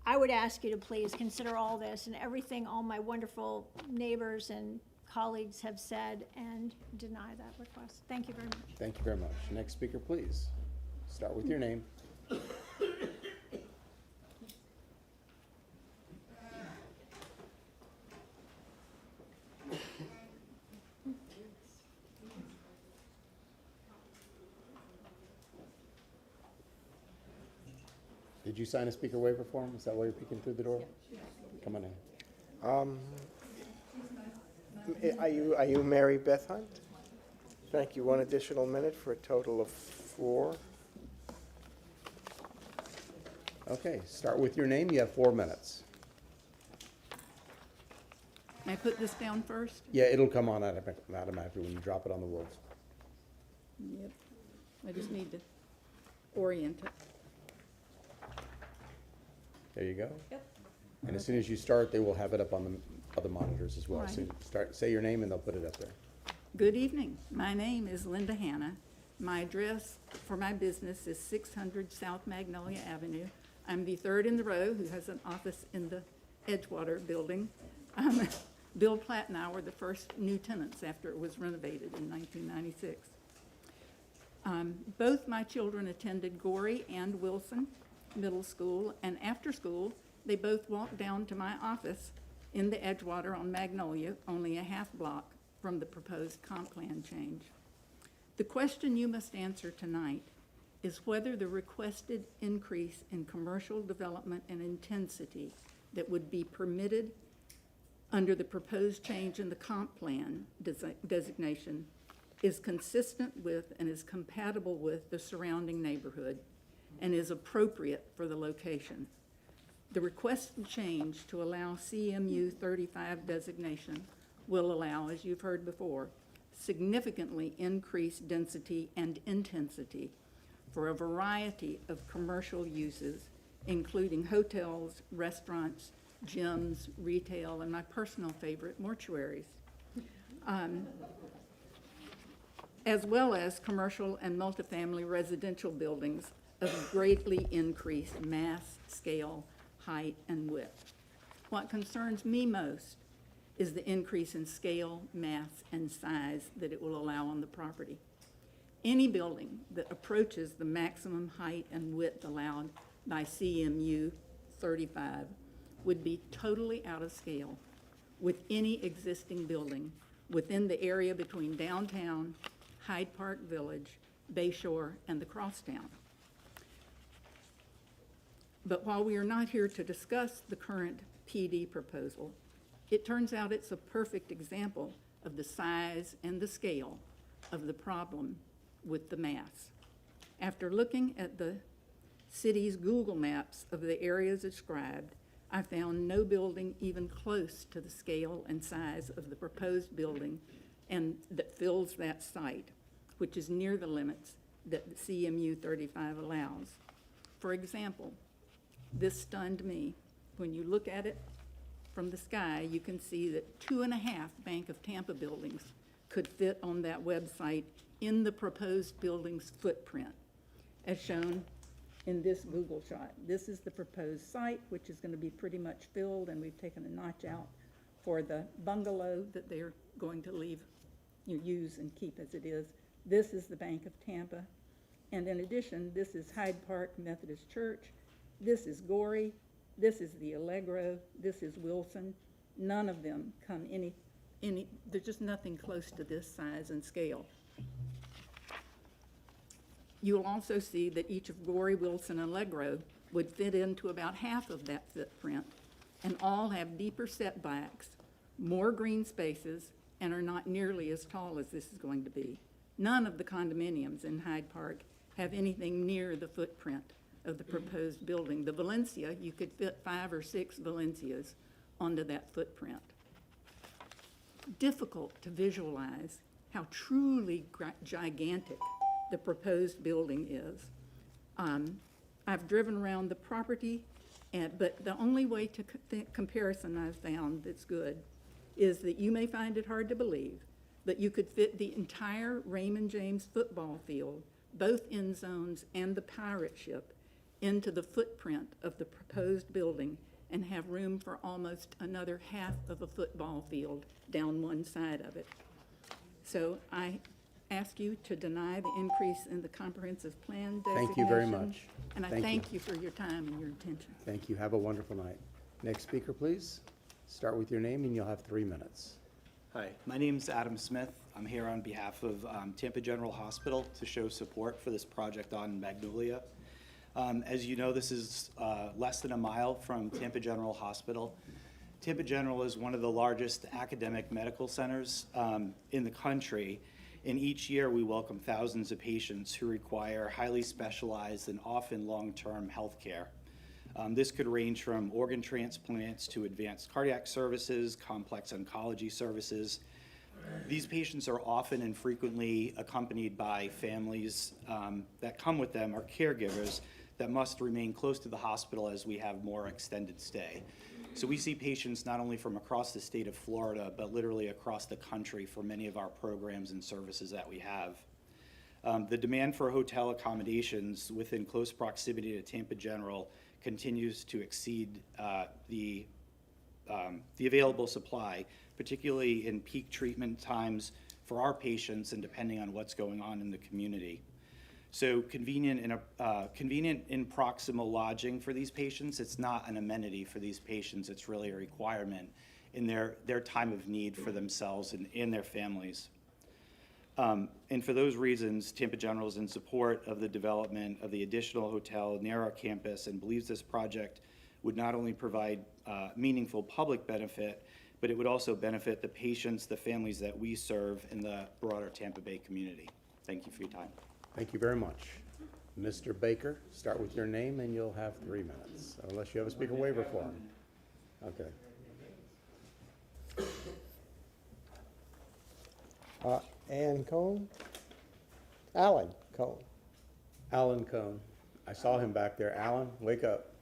I would ask you to please consider all this and everything all my wonderful neighbors and colleagues have said and deny that request. Thank you very much. Thank you very much. Next speaker, please. Start with your name. Did you sign a speaker waiver form? Is that why you're peeking through the door? Come on in. Are you Mary Beth Hunt? Thank you. 1 additional minute for a total of 4. Okay, start with your name. You have 4 minutes. May I put this down first? Yeah, it'll come on automatically when you drop it on the wolves. Yep. I just need to orient it. There you go. Yep. And as soon as you start, they will have it up on the other monitors as well. All So right. say your name and they'll put it up there. Good evening. My name is Linda Hanna. My address for my business is 600 South Magnolia Avenue. I'm the third in the row who has an office in the Edgewater building. Bill Platt and I were the first new tenants after it was renovated in 1996. Both my children attended Gorey and Wilson Middle School, and after school, they both walked down to my office in the Edgewater on Magnolia, only a half block from the proposed comp plan change. The question you must answer tonight is whether the requested increase in commercial development and intensity that would be permitted under the proposed change in the comp plan designation is consistent with and is compatible with the surrounding neighborhood and is appropriate for the location. The requested change to allow CMU 35 designation will allow, as you've heard before, significantly increased density and intensity for a variety of commercial uses, including hotels, restaurants, gyms, retail, and my personal favorite, mortuaries, as well as commercial and multifamily residential buildings of greatly increased mass, scale, height, and width. What concerns me most is the increase in scale, mass, and size that it will allow on the property. Any building that approaches the maximum height and width allowed by CMU 35 would be totally out of scale with any existing building within the area between downtown, Hyde Park Village, Bayshore, and the Crosstown. But while we are not here to discuss the current PD proposal, it turns out it's a perfect example of the size and the scale of the problem with the mass. After looking at the city's Google Maps of the areas described, I found no building even close to the scale and size of the proposed building and that fills that site, which is near the limits that the CMU 35 allows. For example, this stunned me. When you look at it from the sky, you can see that 2.5 Bank of Tampa buildings could fit on that website in the proposed building's footprint, as shown in this Google shot. This is the proposed site, which is going to be pretty much filled, and we've taken a notch out for the bungalow that they're going to leave, use and keep as it is. This is the Bank of Tampa. And in addition, this is Hyde Park Methodist Church. This is Gorey. This is the Allegro. This is Wilson. None of them come there's just nothing close to this size and scale. You'll also see that each of Gorey, Wilson, and Allegro would fit into about half of that footprint, and all have deeper setbacks, more green spaces, and are not nearly as tall as this is going to be. None of the condominiums in Hyde Park have anything near the footprint of the proposed building. The Valencia, you could fit 5 or 6 Valencias onto that footprint. Difficult to visualize how truly gigantic the proposed building is. I've driven around the property, but the only way to comparison I've found that's good is that you may find it hard to believe, but you could fit the entire Raymond James football field, both end zones and the pirate ship, into the footprint of the proposed building and have room for almost another half of a football field down one side of it. So I ask you to deny the increase in the comprehensive plan designation. Thank you very much. And I thank you for your time and your attention. Thank you. Have a wonderful night. Next speaker, please. Start with your name, and you'll have 3 minutes. Hi, my name's Adam Smith. I'm here on behalf of Tampa General Hospital to show support for this project on Magnolia. As you know, this is less than a mile from Tampa General Hospital. Tampa General is one of the largest academic medical centers in the country, and each year we welcome thousands of patients who require highly specialized and often long-term health care. This could range from organ transplants to advanced cardiac services, complex oncology services. These patients are often and frequently accompanied by families that come with them or caregivers that must remain close to the hospital as we have more extended stay. So we see patients not only from across the state of Florida, but literally across the country for many of our programs and services that we have. The demand for hotel accommodations within close proximity to Tampa General continues to exceed the available supply, particularly in peak treatment times for our patients and depending on what's going on in the community. So convenient in proximal lodging for these patients, it's not an amenity for these patients, it's really a requirement in their time of need for themselves and their families. And for those reasons, Tampa General is in support of the development of the additional hotel near our campus and believes this project would not only provide meaningful public benefit, but it would also benefit the patients, the families that we serve, in the broader Tampa Bay community. Thank you for your time. Thank you very much. Mr. Baker, start with your name, and you'll have 3 minutes, unless you have a speaker waiver form. Okay. Ann Cohn? Alan Cohn? Alan Cohn. I saw him back there. Alan, wake up.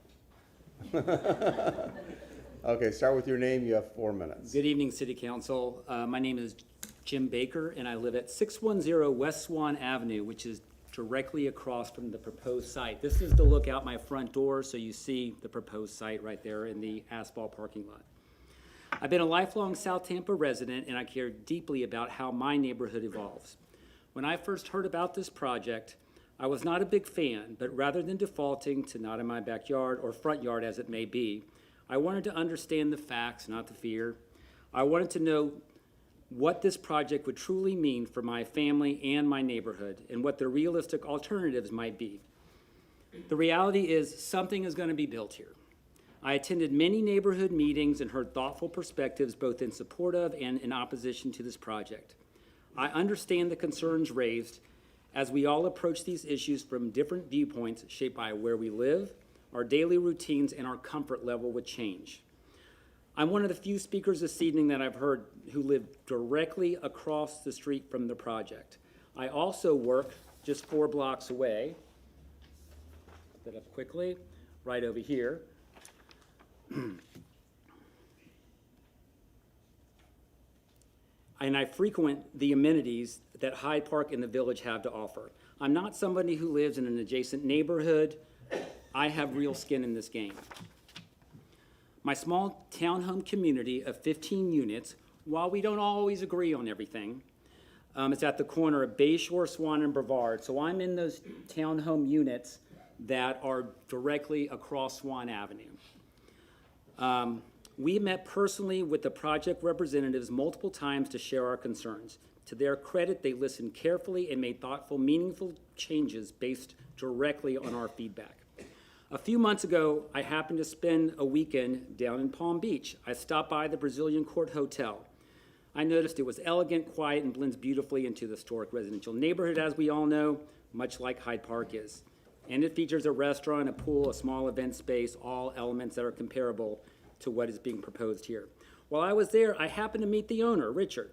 Okay, start with your name. You have 4 minutes. Good evening, City Council. My name is Jim Baker, and I live at 610 West Swann Avenue, which is directly across from the proposed site. This is the look out my front door, so you see the proposed site right there in the asphalt parking lot. I've been a lifelong South Tampa resident, and I care deeply about how my neighborhood evolves. When I first heard about this project, I was not a big fan, but rather than defaulting to not in my backyard or front yard as it may be, I wanted to understand the facts, not the fear. I wanted to know what this project would truly mean for my family and my neighborhood, and what the realistic alternatives might be. The reality is something is going to be built here. I attended many neighborhood meetings and heard thoughtful perspectives both in support of and in opposition to this project. I understand the concerns raised as we all approach these issues from different viewpoints shaped by where we live, our daily routines, and our comfort level with change. I'm one of the few speakers this evening that I've heard who live directly across the street from the project. I also work just 4 blocks away, put that up quickly, right over here. And I frequent the amenities that Hyde Park and the Village have to offer. I'm not somebody who lives in an adjacent neighborhood. I have real skin in this game. My small townhome community of 15 units, while we don't always agree on everything, is at the corner of Bayshore, Swann, and Brevard. So I'm in those townhome units that are directly across Swann Avenue. We met personally with the project representatives multiple times to share our concerns. To their credit, they listened carefully and made thoughtful, meaningful changes based directly on our feedback. A few months ago, I happened to spend a weekend down in Palm Beach. I stopped by the Brazilian Court Hotel. I noticed it was elegant, quiet, and blends beautifully into the historic residential neighborhood, as we all know, much like Hyde Park is. And it features a restaurant, a pool, a small event space, all elements that are comparable to what is being proposed here. While I was there, I happened to meet the owner, Richard.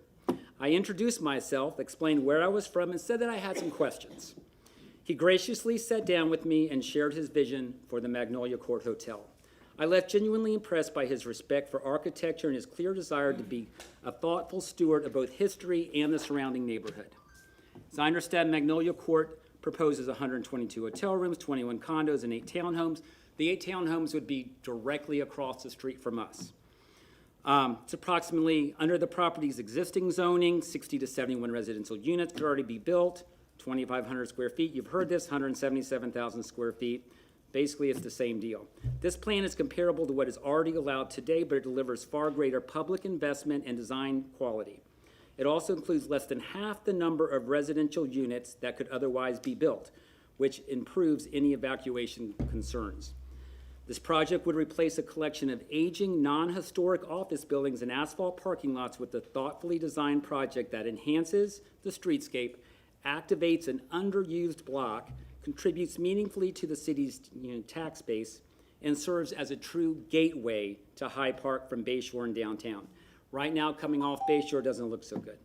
I introduced myself, explained where I was from, and said that I had some questions. He graciously sat down with me and shared his vision for the Magnolia Court Hotel. I left genuinely impressed by his respect for architecture and his clear desire to be a thoughtful steward of both history and the surrounding neighborhood. As I understand, Magnolia Court proposes 122 hotel rooms, 21 condos, and 8 townhomes. The 8 townhomes would be directly across the street from us. It's approximately under the property's existing zoning, 60 to 71 residential units could already be built, 2,500 square feet. You've heard this, 177,000 square feet. Basically, it's the same deal. This plan is comparable to what is already allowed today, but it delivers far greater public investment and design quality. It also includes less than half the number of residential units that could otherwise be built, which improves any evacuation concerns. This project would replace a collection of aging, non-historic office buildings and asphalt parking lots with a thoughtfully designed project that enhances the streetscape, activates an underused block, contributes meaningfully to the city's tax base, and serves as a true gateway to Hyde Park from Bayshore and downtown. Right now, coming off Bayshore doesn't look so good.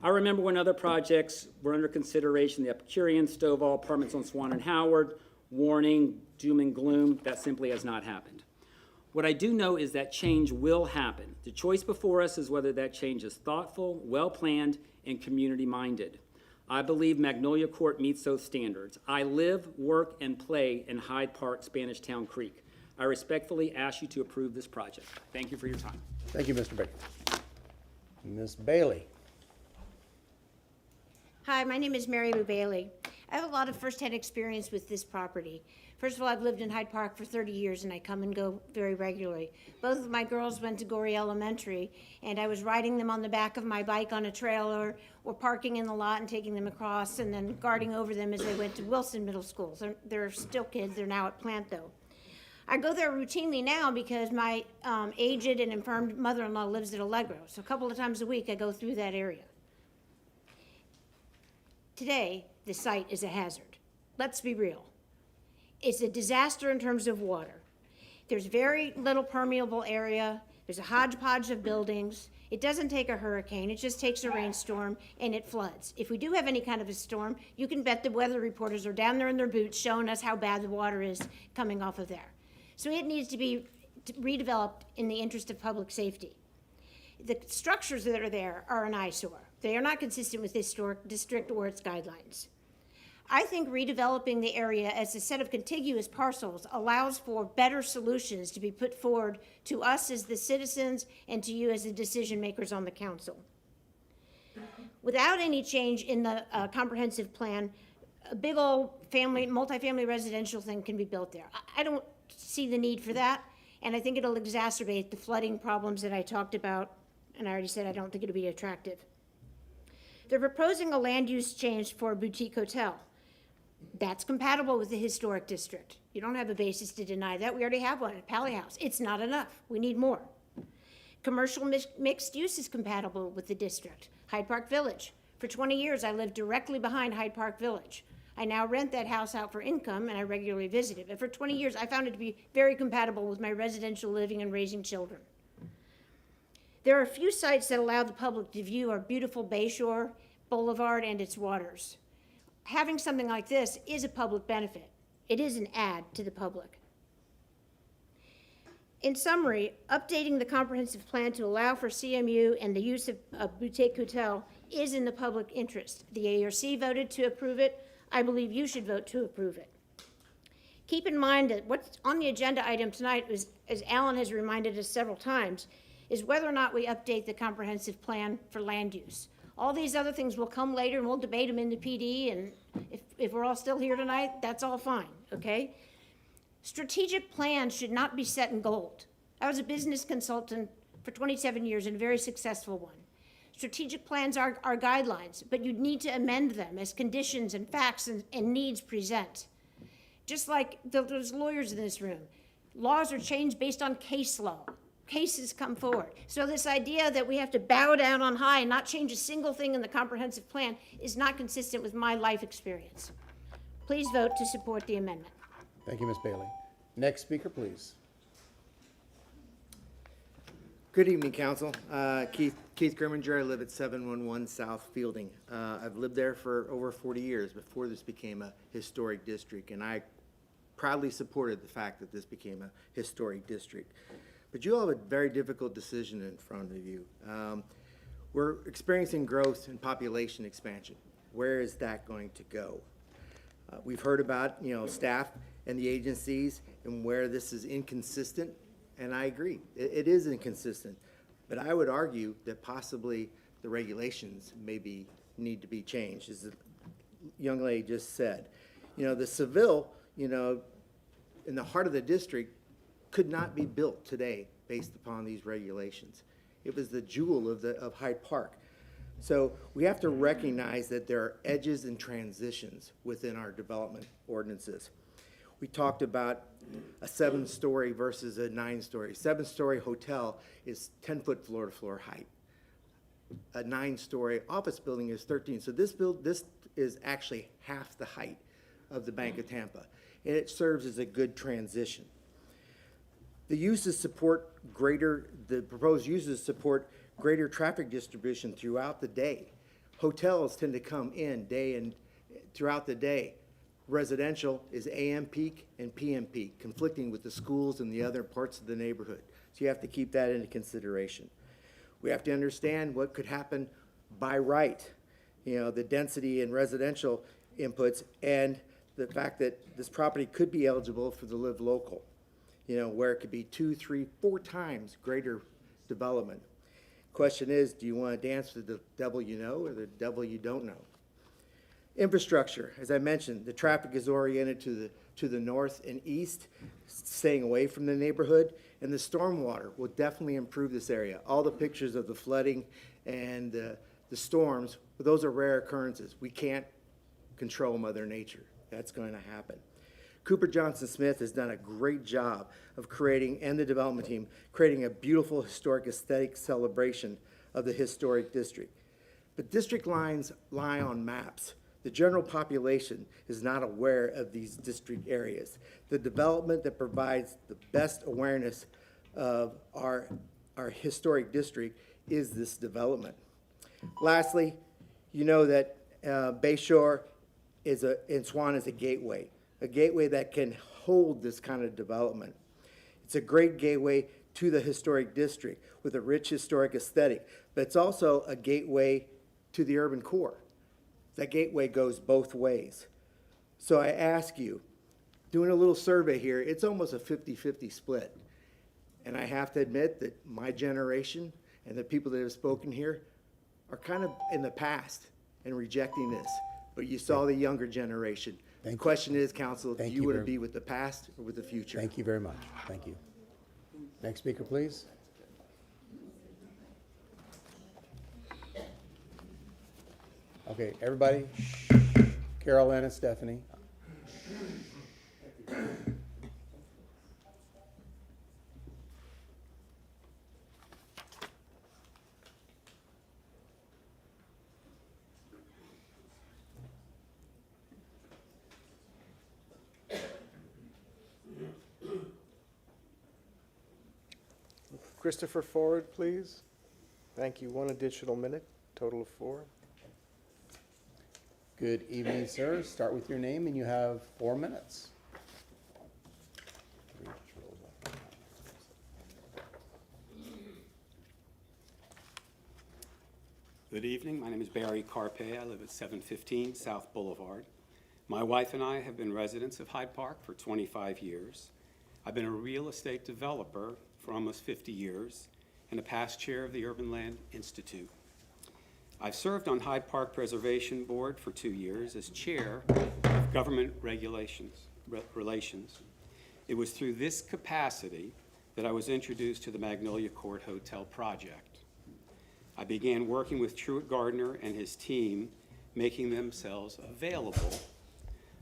I remember when other projects were under consideration, the Epicurean, Stovall, apartments on Swann and Howard, warning, doom and gloom. That simply has not happened. What I do know is that change will happen. The choice before us is whether that change is thoughtful, well-planned, and community-minded. I believe Magnolia Court meets those standards. I live, work, and play in Hyde Park, Spanish Town Creek. I respectfully ask you to approve this project. Thank you for your time. Thank you, Mr. Baker. Ms. Bailey. Hi, my name is Mary Lou Bailey. I have a lot of firsthand experience with this property. First of all, I've lived in Hyde Park for 30 years and I come and go very regularly. Both of my girls went to Gorey Elementary and I was riding them on the back of my bike on a trailer or parking in the lot and taking them across and then guarding over them as they went to Wilson Middle School. So they're still kids, they're now at Plant though. I go there routinely now because my aged and infirmed mother-in-law lives at Allegro. So a couple of times a week I go through that area. Today, the site is a hazard. Let's be real. It's a disaster in terms of water. There's very little permeable area. There's a hodgepodge of buildings. It doesn't take a hurricane, it just takes a rainstorm and it floods. If we do have any kind of a storm, you can bet the weather reporters are down there in their boots showing us how bad the water is coming off of there. So it needs to be redeveloped in the interest of public safety. The structures that are there are an eyesore. They are not consistent with the historic district or its guidelines. I think redeveloping the area as a set of contiguous parcels allows for better solutions to be put forward to us as the citizens and to you as the decision makers on the council. Without any change in the comprehensive plan, a big old multifamily residential thing can be built there. I don't see the need for that, and I think it'll exacerbate the flooding problems that I talked about, and I already said I don't think it'll be attractive. They're proposing a land use change for a boutique hotel. That's compatible with the historic district. You don't have a basis to deny that. We already have one at Pally House. It's not enough. We need more. Commercial mixed use is compatible with the district. Hyde Park Village. For 20 years, I lived directly behind Hyde Park Village. I now rent that house out for income, and I regularly visit it. But for 20 years, I found it to be very compatible with my residential living and raising children. There are a few sites that allow the public to view our beautiful Bayshore Boulevard and its waters. Having something like this is a public benefit. It is an add to the public. In summary, updating the comprehensive plan to allow for CMU and the use of a boutique hotel is in the public interest. The ARC voted to approve it. I believe you should vote to approve it. Keep in mind that what's on the agenda item tonight is, as Alan has reminded us several times, is whether or not we update the comprehensive plan for land use. All these other things will come later, and we'll debate them in the PD, and if we're all still here tonight, that's all fine, okay? Strategic plans should not be set in gold. I was a business consultant for 27 years and a very successful one. Strategic plans are guidelines, but you need to amend them as conditions and facts and needs present. Just like those lawyers in this room. Laws are changed based on case law. Cases come forward. So this idea that we have to bow down on high and not change a single thing in the comprehensive plan is not consistent with my life experience. Please vote to support the amendment. Thank you, Ms. Bailey. Next speaker, please. Good evening, Council. Keith Grimminger. I live at 711 South Fielding. I've lived there for over 40 years before this became a historic district, and I proudly supported the fact that this became a historic district. But you all have a very difficult decision in front of you. We're experiencing growth and population expansion. Where is that going to go? We've heard about, staff and the agencies and where this is inconsistent, and I agree. It is inconsistent, but I would argue that possibly the regulations maybe need to be changed, as the young lady just said. The Seville, in the heart of the district, could not be built today based upon these regulations. It was the jewel of Hyde Park. So we have to recognize that there are edges and transitions within our development ordinances. We talked about a 7-story versus a 9-story. 7-story hotel is 10-foot floor-to-floor height. A 9-story office building is 13. So this is actually half the height of the Bank of Tampa, and it serves as a good transition. The proposed uses support greater traffic distribution throughout the day. Hotels tend to come in throughout the day. Residential is AM peak and PM peak, conflicting with the schools and the other parts of the neighborhood. So you have to keep that into consideration. We have to understand what could happen by right, the density and residential inputs, and the fact that this property could be eligible for the live local, where it could be 2, 3, 4 times greater development. Question is, do you want to dance with the devil you know or the devil you don't know? Infrastructure, as I mentioned, the traffic is oriented to the north and east, staying away from the neighborhood, and the stormwater will definitely improve this area. All the pictures of the flooding and the storms, those are rare occurrences. We can't control Mother Nature. That's going to happen. Cooper Johnson Smith has done a great job of and the development team, creating a beautiful historic aesthetic celebration of the historic district. But district lines lie on maps. The general population is not aware of these district areas. The development that provides the best awareness of our historic district is this development? Lastly, you know that Bayshore and Swann is a gateway that can hold this kind of development. It's a great gateway to the historic district with a rich historic aesthetic, but it's also a gateway to the urban core. That gateway goes both ways. So I ask you, doing a little survey here, it's almost a 50-50 split. And I have to admit that my generation and the people that have spoken here are kind of in the past and rejecting this. But you saw the younger generation. The question is, council, do you want to be with the past or with the future? Thank you very much. Thank you. Next speaker, please. Okay, everybody. Shh. Carol Ann and Stephanie. Christopher, forward, please. Thank you. 1 additional minute, total of 4. Good evening, sir. Start with your name, and you have 4 minutes. Good evening. My name is Barry Carpe. I live at 715 South Boulevard. My wife and I have been residents of Hyde Park for 25 years. I've been a real estate developer for almost 50 years and a past chair of the Urban Land Institute. I've served on Hyde Park Preservation Board for 2 years as chair of Government Relations. It was through this capacity that I was introduced to the Magnolia Court Hotel project. I began working with Truett Gardner and his team, making themselves available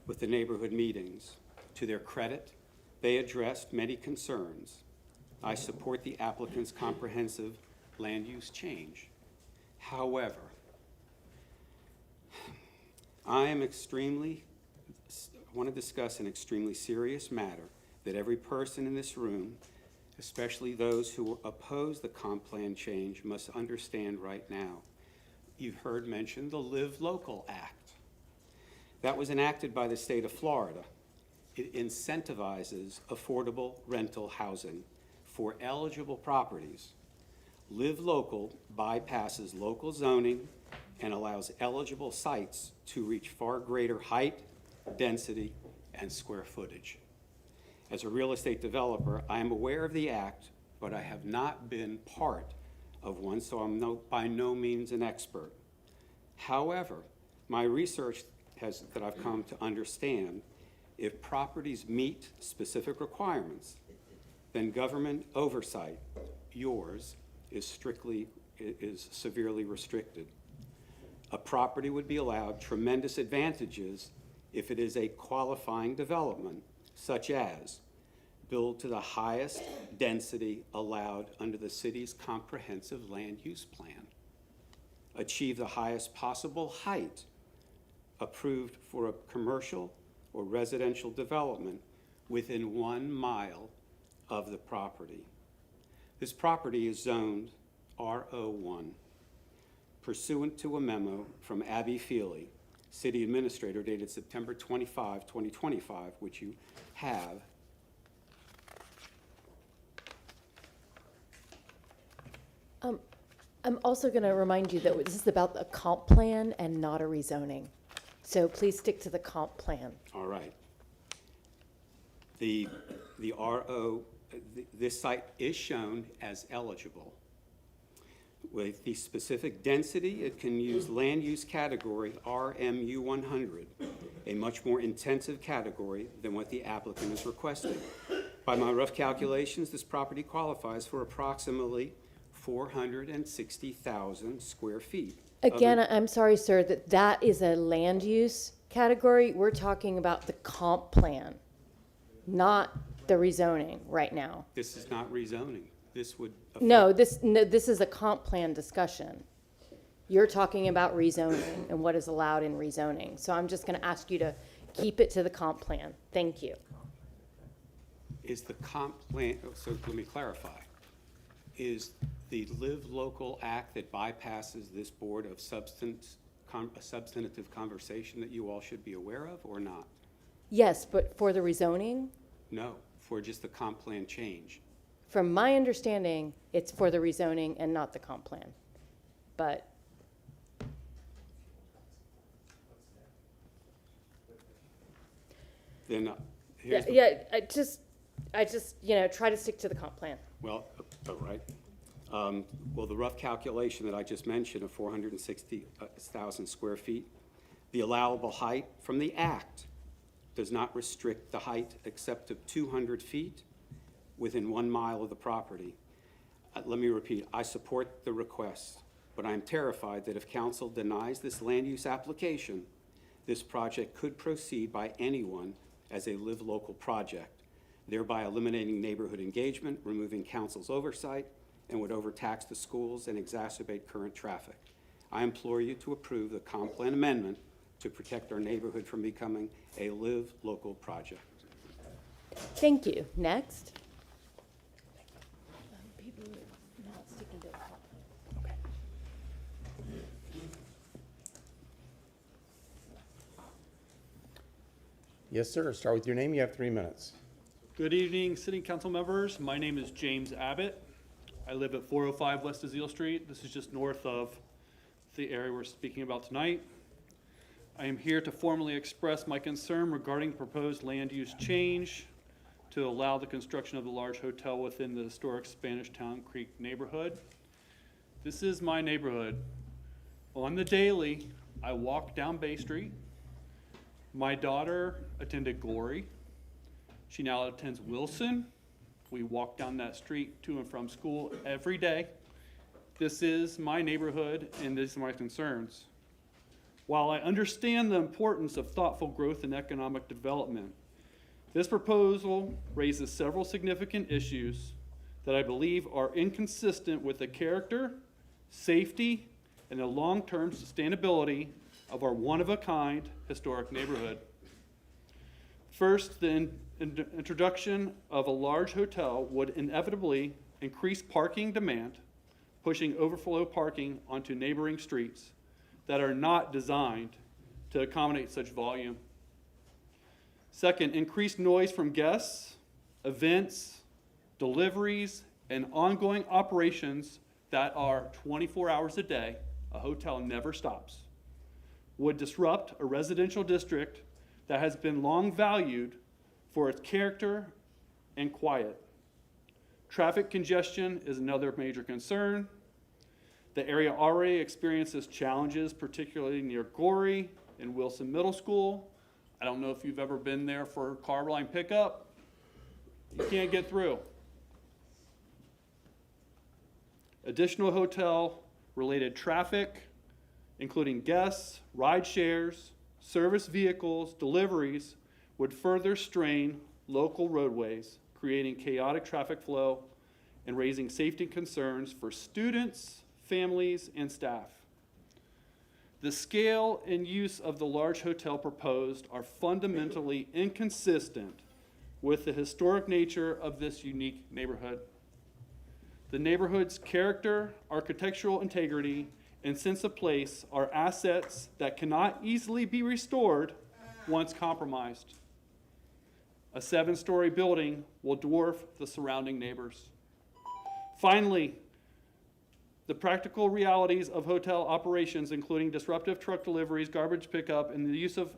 with the neighborhood meetings. To their credit, they addressed many concerns. I support the applicant's comprehensive land use change. However, I want to discuss an extremely serious matter that every person in this room, especially those who oppose the comp plan change, must understand right now. You've heard mentioned the Live Local Act. That was enacted by the state of Florida. It incentivizes affordable rental housing for eligible properties. Live Local bypasses local zoning and allows eligible sites to reach far greater height, density, and square footage. As a real estate developer, I am aware of the act, but I have not been part of one, so I'm by no means an expert. However, my research that I've come to understand, if properties meet specific requirements, then government oversight, yours, is severely restricted. A property would be allowed tremendous advantages if it is a qualifying development, such as build to the highest density allowed under the city's comprehensive land use plan, achieve the highest possible height approved for a commercial or residential development within 1 mile of the property. This property is zoned R01 pursuant to a memo from Abby Feely, City Administrator, dated September 25, 2025, which you have. I'm also going to remind you that this is about a comp plan and not a rezoning. So please stick to the comp plan. All right. This site is shown as eligible. With the specific density, it can use land use category RMU 100, a much more intensive category than what the applicant is requesting. By my rough calculations, this property qualifies for approximately 460,000 square feet. Again, I'm sorry, sir, that is a land use category. We're talking about the comp plan, not the rezoning right now. This is not rezoning. This would affect. No, this is a comp plan discussion. You're talking about rezoning and what is allowed in rezoning. So I'm just going to ask you to keep it to the comp plan. Thank you. Is the comp plan, so let me clarify, is the Live Local Act that bypasses this board of a substantive conversation that you all should be aware of, or not? Yes, but for the rezoning, No, for just the comp plan change. from my understanding, it's for the rezoning and not the comp plan. But Then here's the, yeah, I just, try to stick to the comp plan. well, all right. Well, the rough calculation that I just mentioned of 460,000 square feet, the allowable height from the act does not restrict the height except of 200 feet within 1 mile of the property. Let me repeat, I support the request, but I'm terrified that if council denies this land use application, this project could proceed by anyone as a Live Local project, thereby eliminating neighborhood engagement, removing council's oversight, and would overtax the schools and exacerbate current traffic. I implore you to approve the comp plan amendment to protect our neighborhood from becoming a Live Local project. Thank you. Next. People are not sticking to the comp plan. Yes, sir. Start with your name. You have 3 minutes. Good evening, City Council members. My name is James Abbott. I live at 405 West Azeel Street. This is just north of the area we're speaking about tonight. I am here to formally express my concern regarding proposed land use change to allow the construction of the large hotel within the historic Spanish Town Creek neighborhood. This is my neighborhood. On the daily, I walk down Bay Street. My daughter attended Glory. She now attends Wilson. We walk down that street to and from school every day. This is my neighborhood, and these are my concerns. While I understand the importance of thoughtful growth and economic development, this proposal raises several significant issues that I believe are inconsistent with the character, safety, and the long-term sustainability of our one-of-a-kind historic neighborhood. First, the introduction of a large hotel would inevitably increase parking demand, pushing overflow parking onto neighboring streets that are not designed to accommodate such volume. Second, increased noise from guests, events, deliveries, and ongoing operations that are 24 hours a day. A hotel never stops. Would disrupt a residential district that has been long valued for its character and quiet. Traffic congestion is another major concern. The area already experiences challenges, particularly near Gorey and Wilson Middle School. I don't know if you've ever been there for car line pickup. You can't get through. Additional hotel-related traffic, including guests, ride shares, service vehicles, deliveries, would further strain local roadways, creating chaotic traffic flow and raising safety concerns for students, families, and staff. The scale and use of the large hotel proposed are fundamentally inconsistent with the historic nature of this unique neighborhood. The neighborhood's character, architectural integrity, and sense of place are assets that cannot easily be restored once compromised. A 7-story building will dwarf the surrounding neighbors. Finally, the practical realities of hotel operations, including disruptive truck deliveries, garbage pickup, and the use of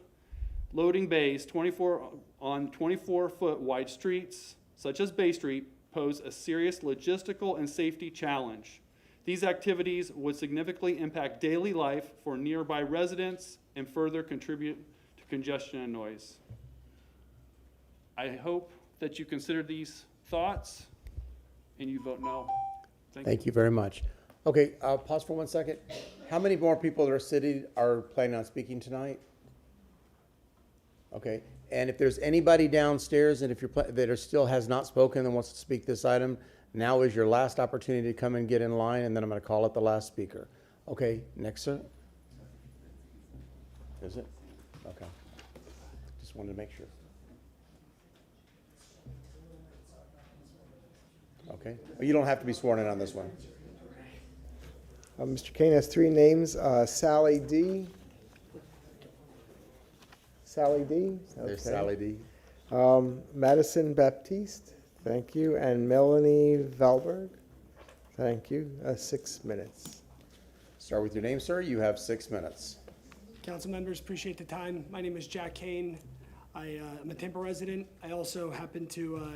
loading bays 24-foot wide streets, such as Bay Street, pose a serious logistical and safety challenge. These activities would significantly impact daily life for nearby residents and further contribute to congestion and noise. I hope that you consider these thoughts and you vote no. Thank you very much. Okay, pause for 1 second. How many more people that are sitting are planning on speaking tonight? Okay, and if there's anybody downstairs and if that still has not spoken and wants to speak this item, now is your last opportunity to come and get in line, and then I'm going to call it the last speaker. Okay, next, sir. Is it? Okay. Just wanted to make sure. Okay. You don't have to be sworn in on this one. Mr. Kane has three names, Sally D. Sally D? There's Okay. Sally D. Madison Baptiste, thank you, and Melanie Valberg, thank you. 6 minutes. Start with your name, sir. You have 6 minutes. Council members, appreciate the time. My name is Jack Kane. I'm a Tampa resident. I also happen to,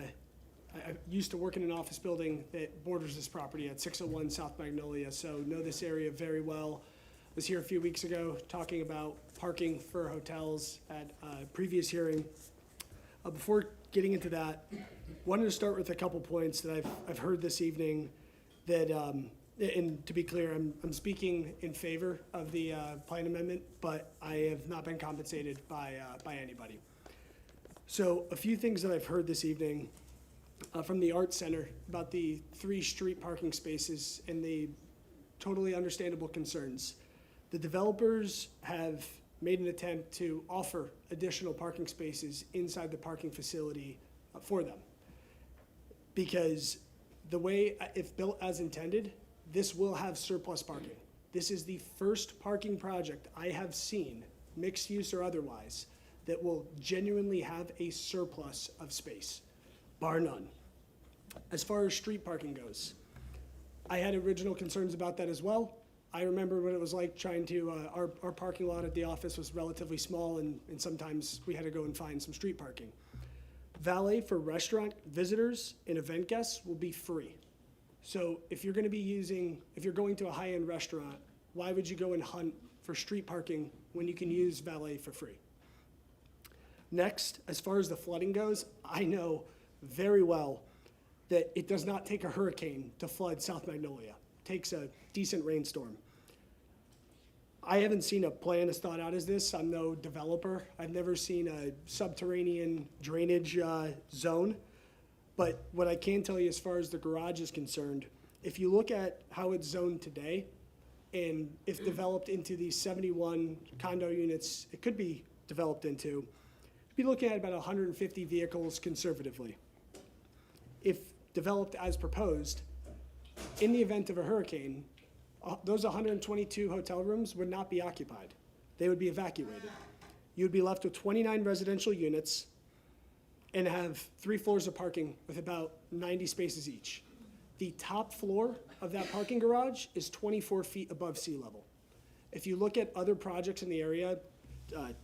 I used to work in an office building that borders this property at 601 South Magnolia, so know this area very well. Was here a few weeks ago talking about parking for hotels at a previous hearing. Before getting into that, wanted to start with a couple points that I've heard this evening that, and to be clear, I'm speaking in favor of the plan amendment, but I have not been compensated by anybody. So a few things that I've heard this evening from the Art Center about the 3 street parking spaces and the totally understandable concerns. The developers have made an attempt to offer additional parking spaces inside the parking facility for them. Because the way, if built as intended, this will have surplus parking. This is the first parking project I have seen, mixed use or otherwise, that will genuinely have a surplus of space, bar none. As far as street parking goes, I had original concerns about that as well. I remember what it was like trying to, our parking lot at the office was relatively small and sometimes we had to go and find some street parking. Valet for restaurant visitors and event guests will be free. So if you're going to a high-end restaurant, why would you go and hunt for street parking when you can use valet for free? Next, as far as the flooding goes, I know very well that it does not take a hurricane to flood South Magnolia. It takes a decent rainstorm. I haven't seen a plan as thought out as this. I'm no developer. I've never seen a subterranean drainage zone. But what I can tell you as far as the garage is concerned, if you look at how it's zoned today, and if developed into these 71 condo units, it could be developed into, you'd be looking at about 150 vehicles conservatively. If developed as proposed, in the event of a hurricane, those 122 hotel rooms would not be occupied. They would be evacuated. You'd be left with 29 residential units and have 3 floors of parking with about 90 spaces each. The top floor of that parking garage is 24 feet above sea level. If you look at other projects in the area, the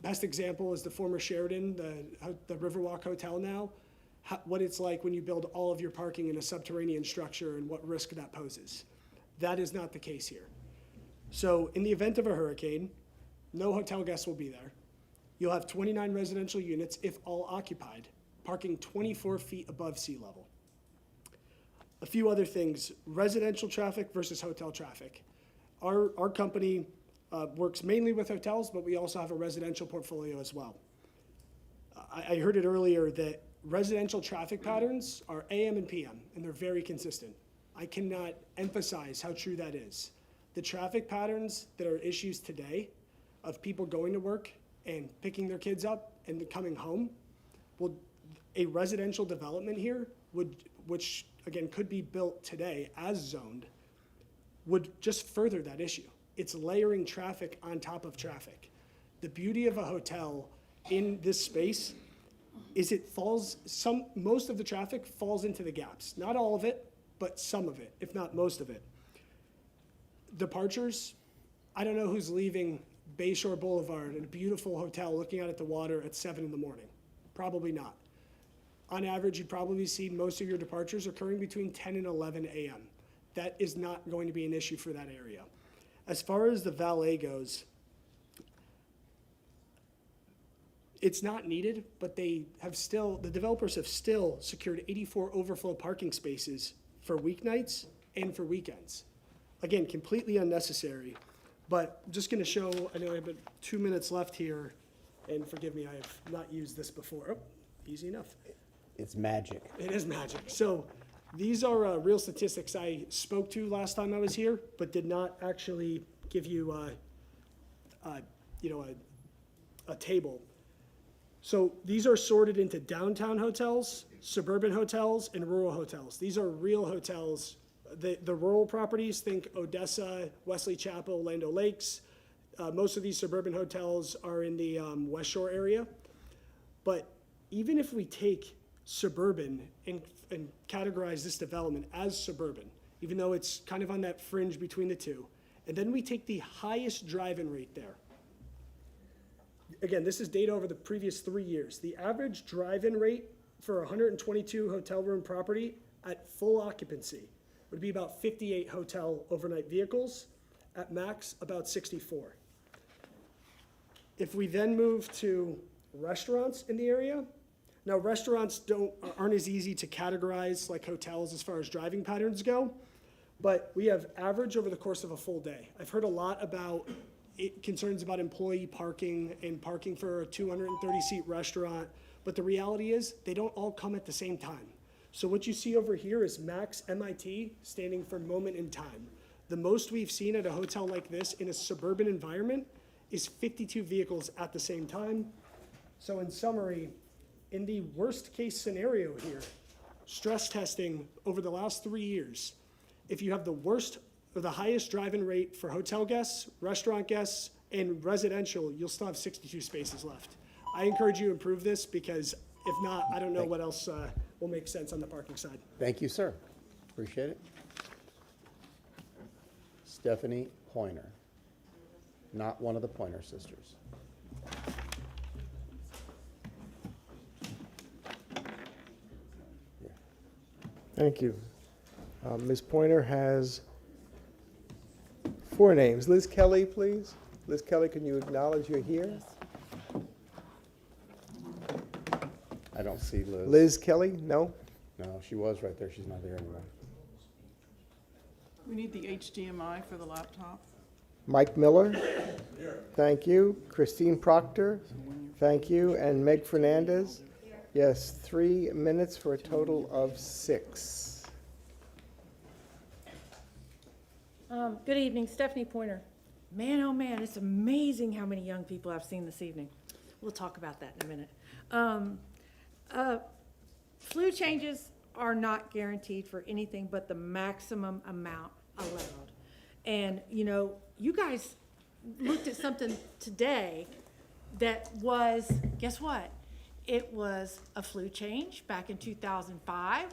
best example is the former Sheraton, the Riverwalk Hotel now, what it's like when you build all of your parking in a subterranean structure and what risk that poses. That is not the case here. So in the event of a hurricane, no hotel guests will be there. You'll have 29 residential units, if all occupied, parking 24 feet above sea level. A few other things, residential traffic versus hotel traffic. Our company works mainly with hotels, but we also have a residential portfolio as well. I heard it earlier that residential traffic patterns are AM and PM, and they're very consistent. I cannot emphasize how true that is. The traffic patterns that are issues today of people going to work and picking their kids up and coming home, a residential development here which again could be built today as zoned, would just further that issue. It's layering traffic on top of traffic. The beauty of a hotel in this space is most of the traffic falls into the gaps. Not all of it, but some of it, if not most of it. Departures, I don't know who's leaving Bayshore Boulevard in a beautiful hotel looking out at the water at 7 in the morning. Probably not. On average, you'd probably see most of your departures occurring between 10 and 11 a.m. That is not going to be an issue for that area. As far as the valet goes, it's not needed, but the developers have still secured 84 overflow parking spaces for weeknights and for weekends. Again, completely unnecessary, but I'm just gonna show, I know I have 2 minutes left here, and forgive me, I have not used this before. Oh, easy enough. It's magic. It is magic. So these are real statistics I spoke to last time I was here, but did not actually give you a table. So these are sorted into downtown hotels, suburban hotels, and rural hotels. These are real hotels The rural properties, think Odessa, Wesley Chapel, Land O'Lakes. Most of these suburban hotels are in the West Shore area. But even if we take suburban and categorize this development as suburban, even though it's kind of on that fringe between the two, and then we take the highest drive-in rate there. Again, this is data over the previous 3 years. The average drive-in rate for a 122 hotel room property at full occupancy would be about 58 hotel overnight vehicles, at max about 64. If we then move to restaurants in the area, now restaurants aren't as easy to categorize like hotels as far as driving patterns go, but we have average over the course of a full day. I've heard a lot about concerns about employee parking and parking for a 230-seat restaurant, but the reality is they don't all come at the same time. So what you see over here is max MIT, standing for moment in time. The most we've seen at a hotel like this in a suburban environment is 52 vehicles at the same time. So in summary, in the worst case scenario here, stress testing over the last 3 years, if you have the worst or the highest drive-in rate for hotel guests, restaurant guests, and residential, you'll still have 62 spaces left. I encourage you to improve this because if not, I don't know what else will make sense on the parking side. Thank you, sir. Appreciate it. Stephanie Pointer, not one of the Pointer sisters. Thank you. Ms. Pointer has 4 names. Liz Kelly, please. Liz Kelly, can you acknowledge you're here? I don't see Liz. Liz Kelly, no? No, she was right there. She's not there anymore. We need the HDMI for the laptop. Mike Miller? Thank you. Christine Proctor? Thank you. And Meg Fernandez? Yes, 3 minutes for a total of 6. Good evening, Stephanie Pointer. Man, oh man, it's amazing how many young people I've seen this evening. We'll talk about that in a minute. Flu changes are not guaranteed for anything but the maximum amount allowed. And, you know, you guys looked at something today that was, guess what? It was a flu change back in 2005.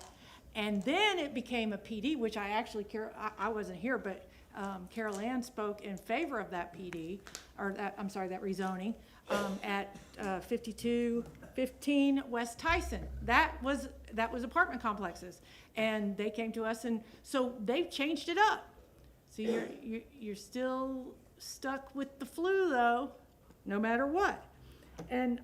And then it became a PD, which I actually, I wasn't here, but Carol Ann spoke in favor of that PD, or that, I'm sorry, that rezoning at 5215 West Tyson. That was apartment complexes. And they came to us, and so they've changed it up. So you're still stuck with the flu though, no matter what. And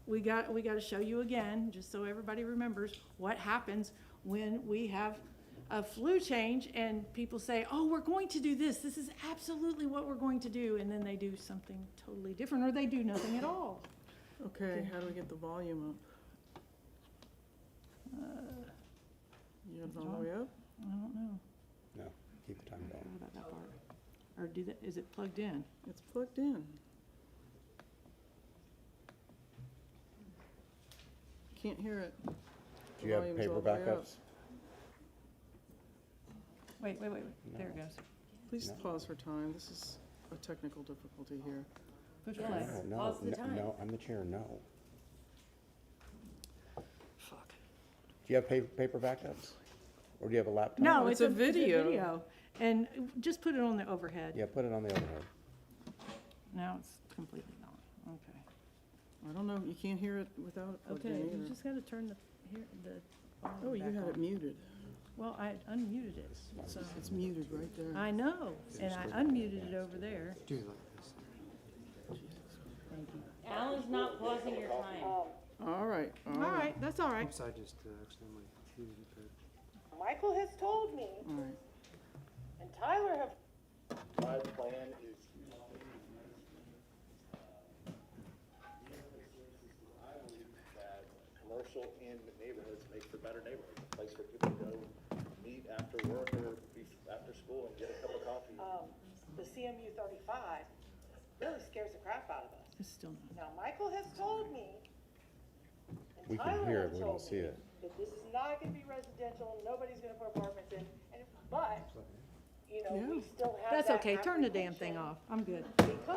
we got to show you again, just so everybody remembers what happens when we have a flu change and people say, oh, we're going to do this. This is absolutely what we're going to do. And then they do something totally different, or they do nothing at all. Okay, how do we get the volume up? You got it all the way up? I don't know. No, keep the time going. What about that part? Or is it plugged in? It's plugged in. Can't hear it. Do you have Volume's paper all the way up. backups? Wait. There it goes. Please pause for time. This is a technical difficulty here. Push No, play. no, Pause the time. no, I'm the chair, no. Fuck. Do you have paper backups? Or do you have a laptop? No, it's it's a video. And just put it on the overhead. Yeah, put it on the overhead. Now it's completely gone. Okay. I don't know. You can't hear it without it plugged Okay, in you either. just got to turn the volume Oh, you back had it on. muted. Well, I unmuted it, so. It's muted right there. I know, and I unmuted it over there. Thank you. Alan's not pausing your time. All right. All right, that's all right. Oops, I just accidentally muted it. Michael has told me, All right. and Tyler have. My plan is that commercial in neighborhoods makes for better neighborhoods, a place for people to go meet after work or after school and get a cup of coffee. The CMU 35 really scares the crap out of us. It's still not. Now, Michael has told me, and We can Tyler hear has it, we told don't see me it. that this is not gonna be residential, nobody's gonna put apartments in, and if but, you know, we still have That's that okay, turn the damn thing apprehension. off, I'm good.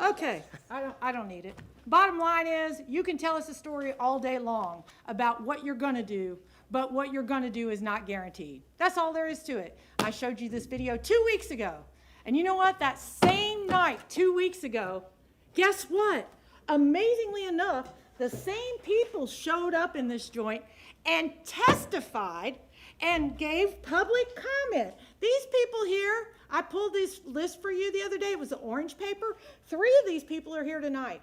Okay, I don't need it. Bottom line is, you can tell us a story all day long about what you're gonna do, but what you're gonna do is not guaranteed. That's all there is to it. I showed you this video 2 weeks ago, and you know what? That same night, 2 weeks ago, guess what? Amazingly enough, the same people showed up in this joint and testified and gave public comment. These people here, I pulled this list for you the other day, it was the orange paper. 3 of these people are here tonight.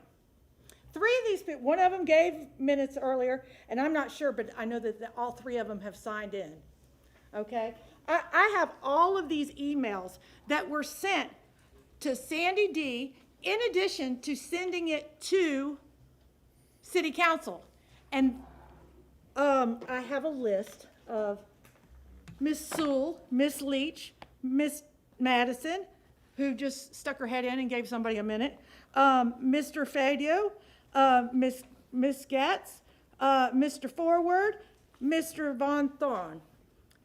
3 of these people, one of them gave minutes earlier, and I'm not sure, but I know that all 3 of them have signed in, okay? I have all of these emails that were sent to Sandy D, in addition to sending it to City Council. And I have a list of Miss Sewell, Miss Leach, Miss Madison, who just stuck her head in and gave somebody a minute, Mr. Fadio, Miss Gatz, Mr. Forward, Mr. Von Thorn.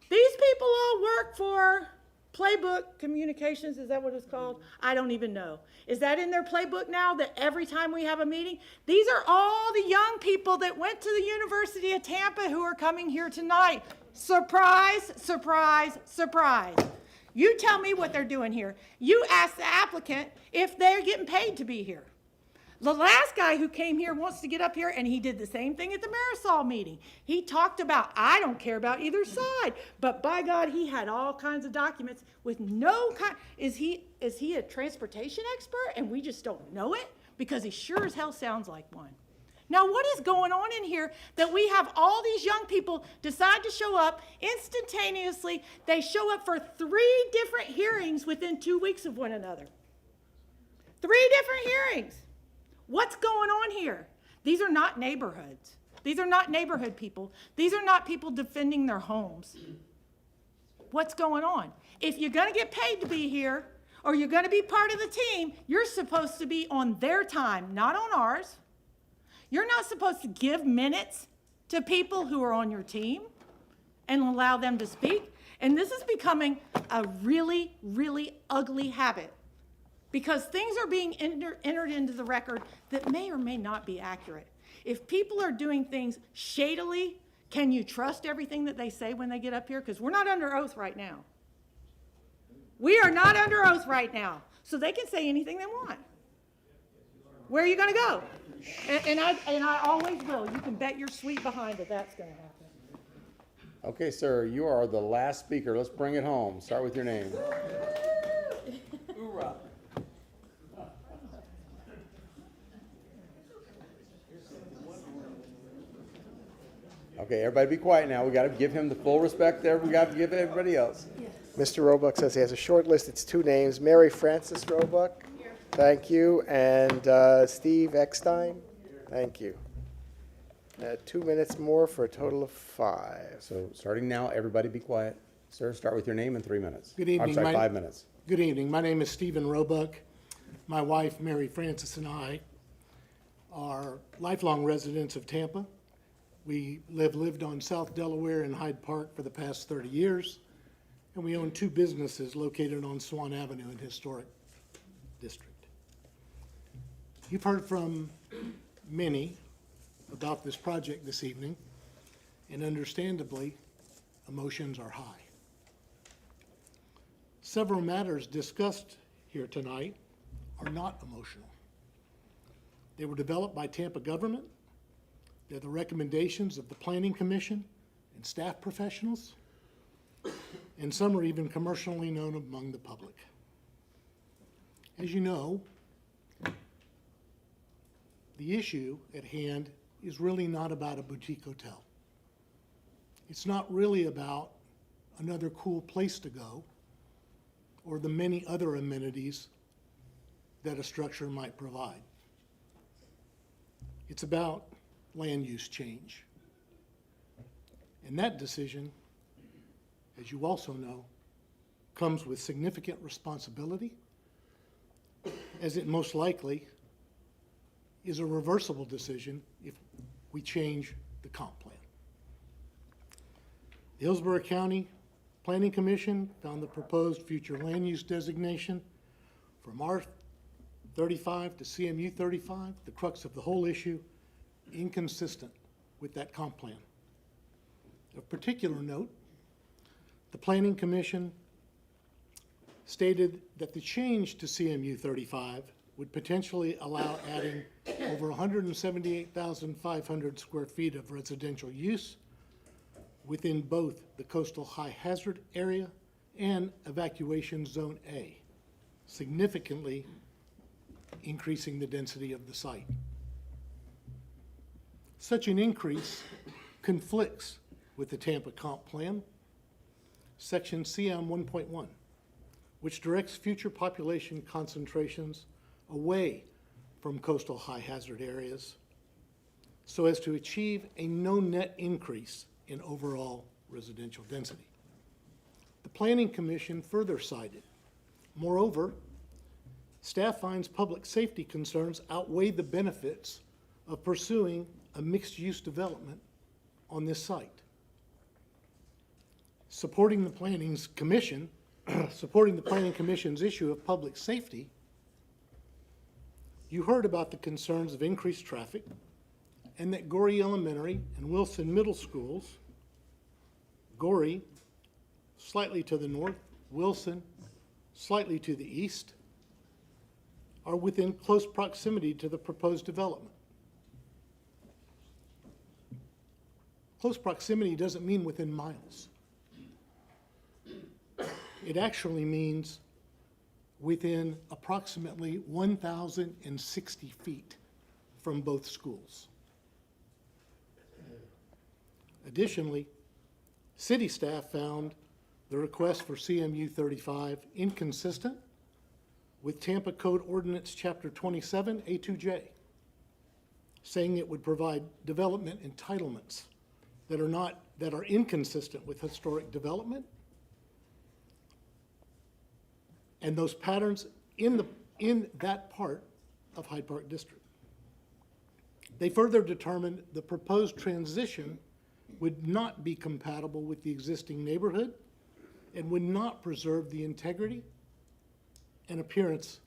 These people all work for Playbook Communications, is that what it's called? I don't even know. Is that in their playbook now, that every time we have a meeting? These are all the young people that went to the University of Tampa who are coming here tonight. Surprise, surprise, surprise. You tell me what they're doing here. You ask the applicant if they're getting paid to be here. The last guy who came here wants to get up here, and he did the same thing at the Marisol meeting. He talked about, I don't care about either side, but by God, he had all kinds of documents with no kind. Is he a transportation expert and we just don't know it? Because he sure as hell sounds like one. Now, what is going on in here that we have all these young people decide to show up instantaneously? They show up for 3 different hearings within 2 weeks of one another. 3 different hearings. What's going on here? These are not neighborhoods. These are not neighborhood people. These are not people defending their homes. What's going on? If you're going to get paid to be here, or you're going to be part of the team, you're supposed to be on their time, not on ours. You're not supposed to give minutes to people who are on your team and allow them to speak. And this is becoming a really, really ugly habit, because things are being entered into the record that may or may not be accurate. If people are doing things shadily, can you trust everything that they say when they get up here? Because we're not under oath right now. We are not under oath right now, so they can say anything they want. Where are you going to go? And I always will. You can bet your sweet behind that that's going to happen. Okay, sir, you are the last speaker. Let's bring it home. Start with your name. Hoorah. Okay, everybody be quiet now. We got to give him the full respect there. We got to give everybody else. Mr. Roebuck says he has a short list. It's 2 names. Mary Frances Roebuck. Thank you. And Steve Eckstein. Thank you. 2 minutes more for a total of 5. So starting now, everybody be quiet. Sir, start with your name in 3 minutes. Good evening. I'm sorry, 5 minutes. Good evening. My name is Stephen Roebuck. My wife, Mary Frances, and I are lifelong residents of Tampa. We lived on South Delaware in Hyde Park for the past 30 years, and we own 2 businesses located on Swann Avenue in Historic District. You've heard from many about this project this evening, and understandably, emotions are high. Several matters discussed here tonight are not emotional. They were developed by Tampa government. They're the recommendations of the Planning Commission and staff professionals, and some are even commercially known among the public. As you know, the issue at hand is really not about a boutique hotel. It's not really about another cool place to go or the many other amenities that a structure might provide. It's about land use change. And that decision, as you also know, comes with significant responsibility, as it most likely is a reversible decision if we change the comp plan. The Hillsborough County Planning Commission found the proposed future land use designation from R35 to CMU 35, the crux of the whole issue, inconsistent with that comp plan. Of particular note, the Planning Commission stated that the change to CMU 35 would potentially allow adding over 178,500 square feet of residential use within both the coastal high hazard area and evacuation zone A, significantly increasing the density of the site. Such an increase conflicts with the Tampa Comp Plan, Section CM 1.1, which directs future population concentrations away from coastal high hazard areas so as to achieve a no net increase in overall residential density. The Planning Commission further cited, moreover, staff finds public safety concerns outweigh the benefits of pursuing a mixed-use development on this site. Supporting the Planning Commission's issue of public safety, you heard about the concerns of increased traffic and that Goree Elementary and Wilson Middle Schools, Goree slightly to the north, Wilson slightly to the east, are within close proximity to the proposed development. Close proximity doesn't mean within miles. It actually means within approximately 1,060 feet from both schools. Additionally, city staff found the request for CMU 35 inconsistent with Tampa Code Ordinance Chapter 27, A2J, saying it would provide development entitlements that are inconsistent with historic development, and those patterns in that part of Hyde Park District. They further determined the proposed transition would not be compatible with the existing neighborhood and would not preserve the integrity and appearance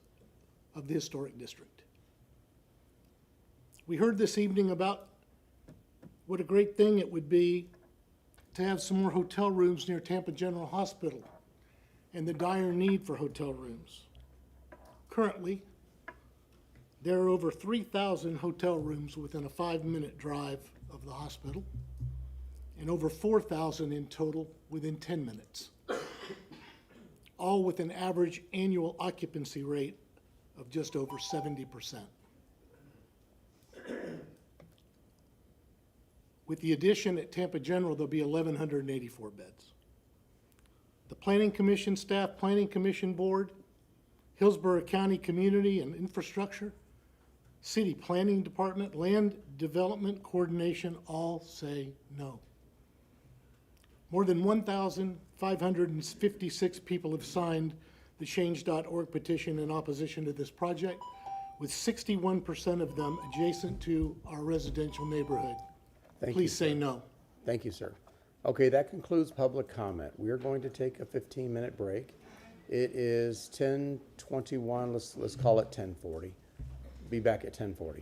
of the historic district. We heard this evening about what a great thing it would be to have some more hotel rooms near Tampa General Hospital and the dire need for hotel rooms. Currently, there are over 3,000 hotel rooms within a 5-minute drive of the hospital and over 4,000 in total within 10 minutes, all with an average annual occupancy rate of just over 70%. With the addition at Tampa General, there'll be 1,184 beds. The Planning Commission staff, Planning Commission Board, Hillsborough County Community and Infrastructure, City Planning Department, Land Development Coordination all say no. More than 1,556 people have signed the change.org petition in opposition to this project, with 61% of them adjacent to our residential neighborhood. Please say no. Thank you, sir. Okay, that concludes public comment. We are going to take a 15-minute break. It is 10:21. Let's call it 10:40. Be back at 10:40.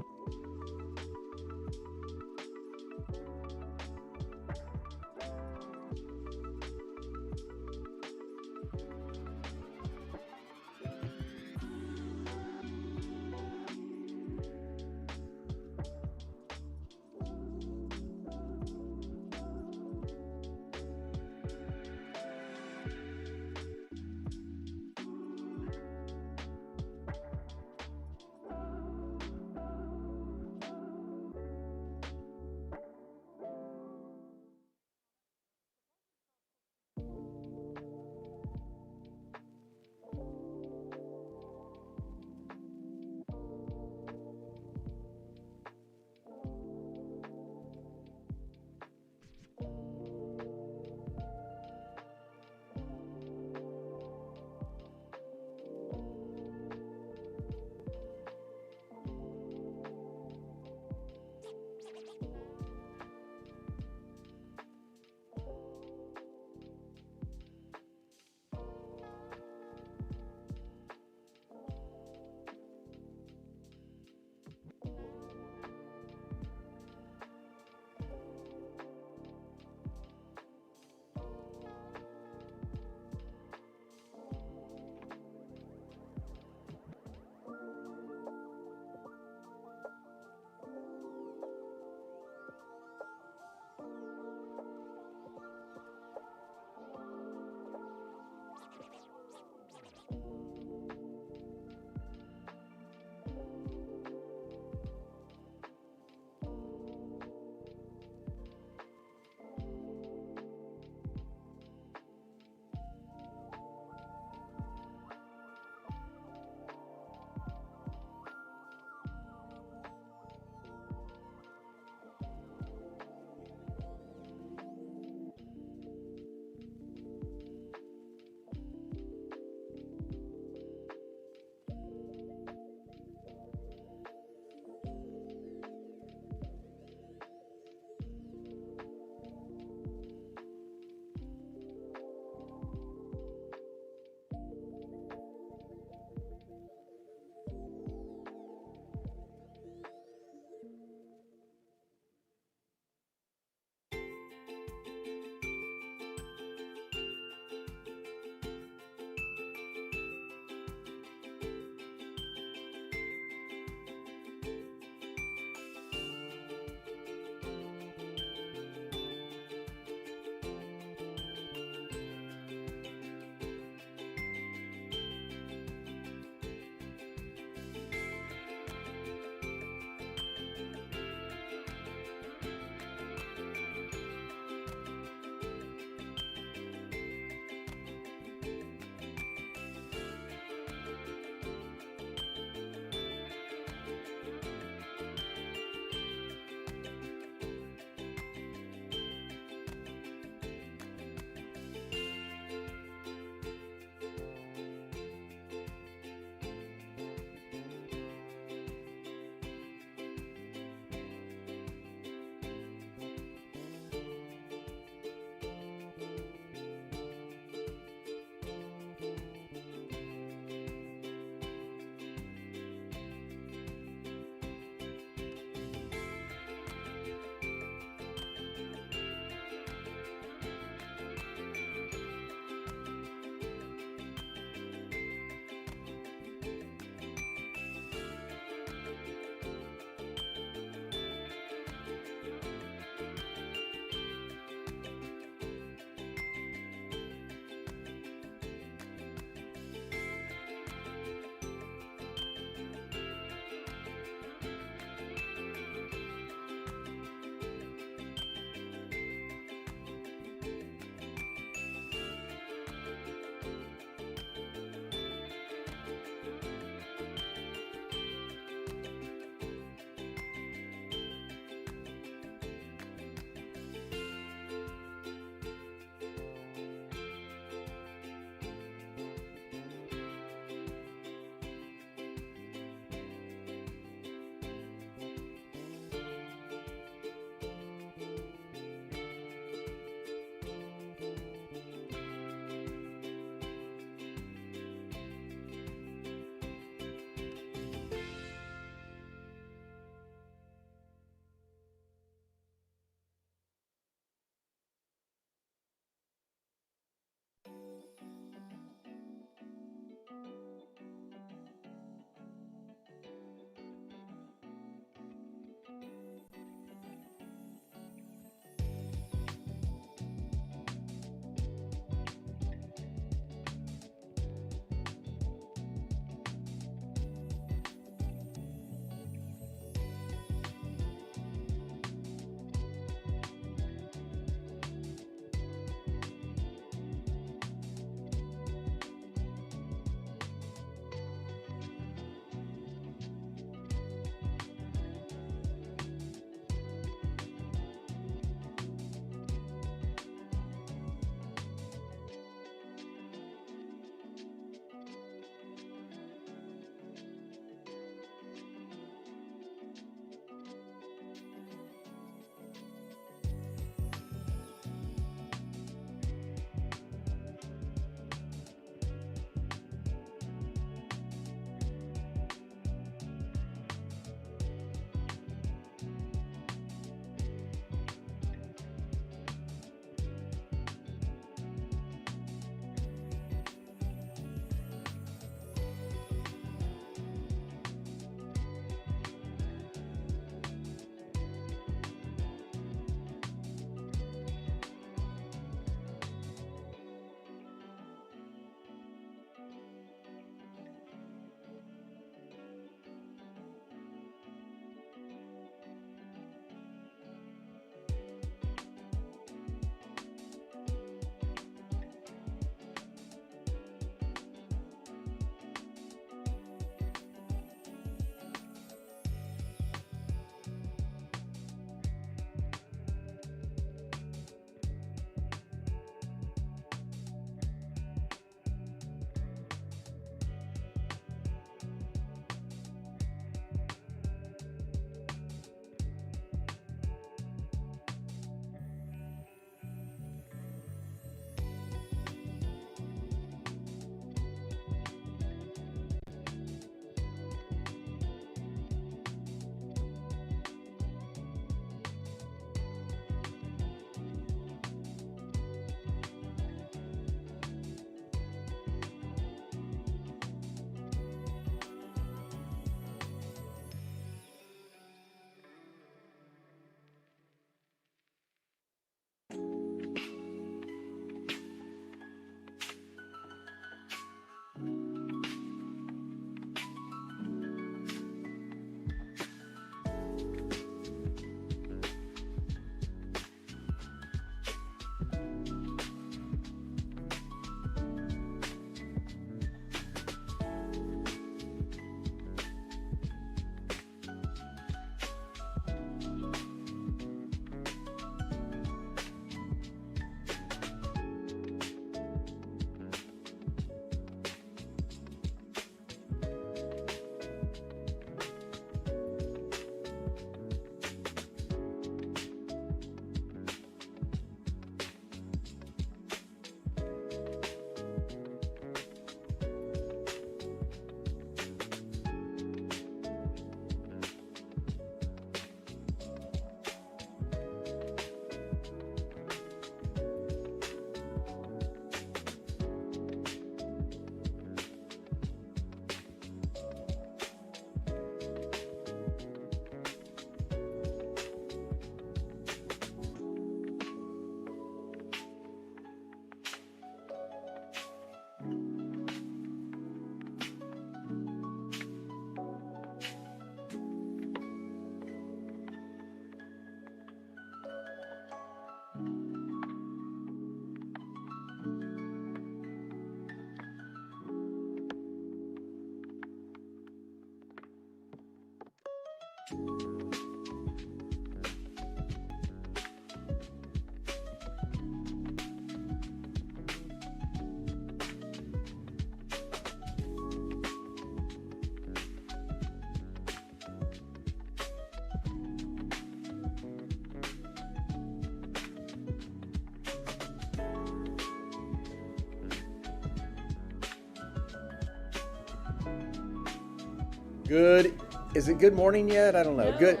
Good, is it good morning yet? I don't know. Good,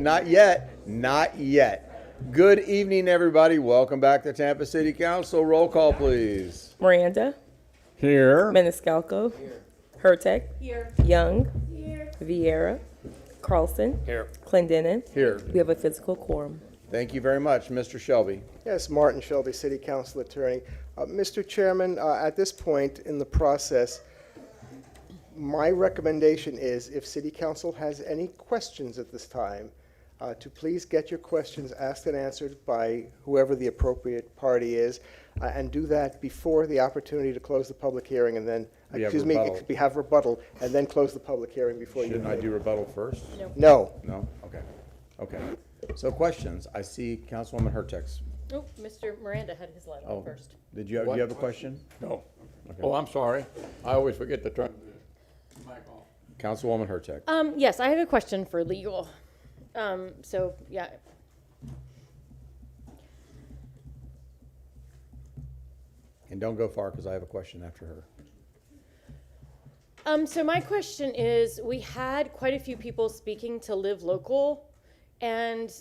not yet, not yet. Good evening, everybody. Welcome back to Tampa City Council. Roll call, please. Miranda. Here. Maniscalco. Hurtek. Here. Young. Here. Vieira. Carlson. Here. Clendenin. Here. We have a physical quorum. Thank you very much. Mr. Shelby. Yes, Martin Shelby, City Council Attorney. Mr. Chairman, at this point in the process, my recommendation is if City Council has any questions at this time, to please get your questions asked and answered by whoever the appropriate party is, and do that before the opportunity to close the public hearing and then, We have excuse me, rebuttal. we have rebuttal, and then close the public hearing before you. Shouldn't I do rebuttal first? No. No? Okay. Okay. So questions. I see Councilwoman Hurtek's. Oh, Mr. Miranda had his light Oh, on first. do you have a question? No. Okay. Oh, I'm sorry. I always forget to turn the mic off. Councilwoman Hurtek. Yes, I have a question for legal. Yeah. And don't go far because I have a question after her. So my question is, we had quite a few people speaking to Live Local, and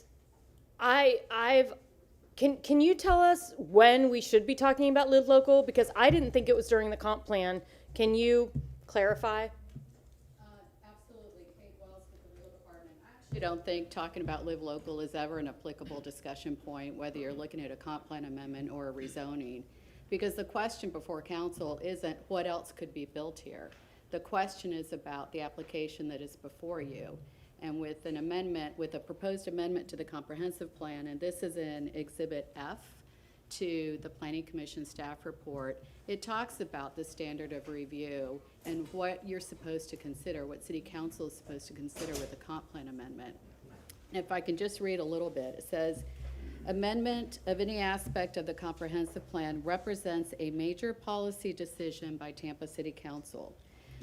can you tell us when we should be talking about Live Local? Because I didn't think it was during the comp plan. Can you clarify? Absolutely. Kate Wells with the Legal Department. I actually don't think talking about Live Local is ever an applicable discussion point, whether you're looking at a comp plan amendment or a rezoning. Because the question before council isn't what else could be built here. The question is about the application that is before you. And with an amendment, with a proposed amendment to the comprehensive plan, and this is in Exhibit F to the Planning Commission staff report, it talks about the standard of review and what you're supposed to consider, what City Council is supposed to consider with a comp plan amendment. If I can just read a little bit, it says, amendment of any aspect of the comprehensive plan represents a major policy decision by Tampa City Council.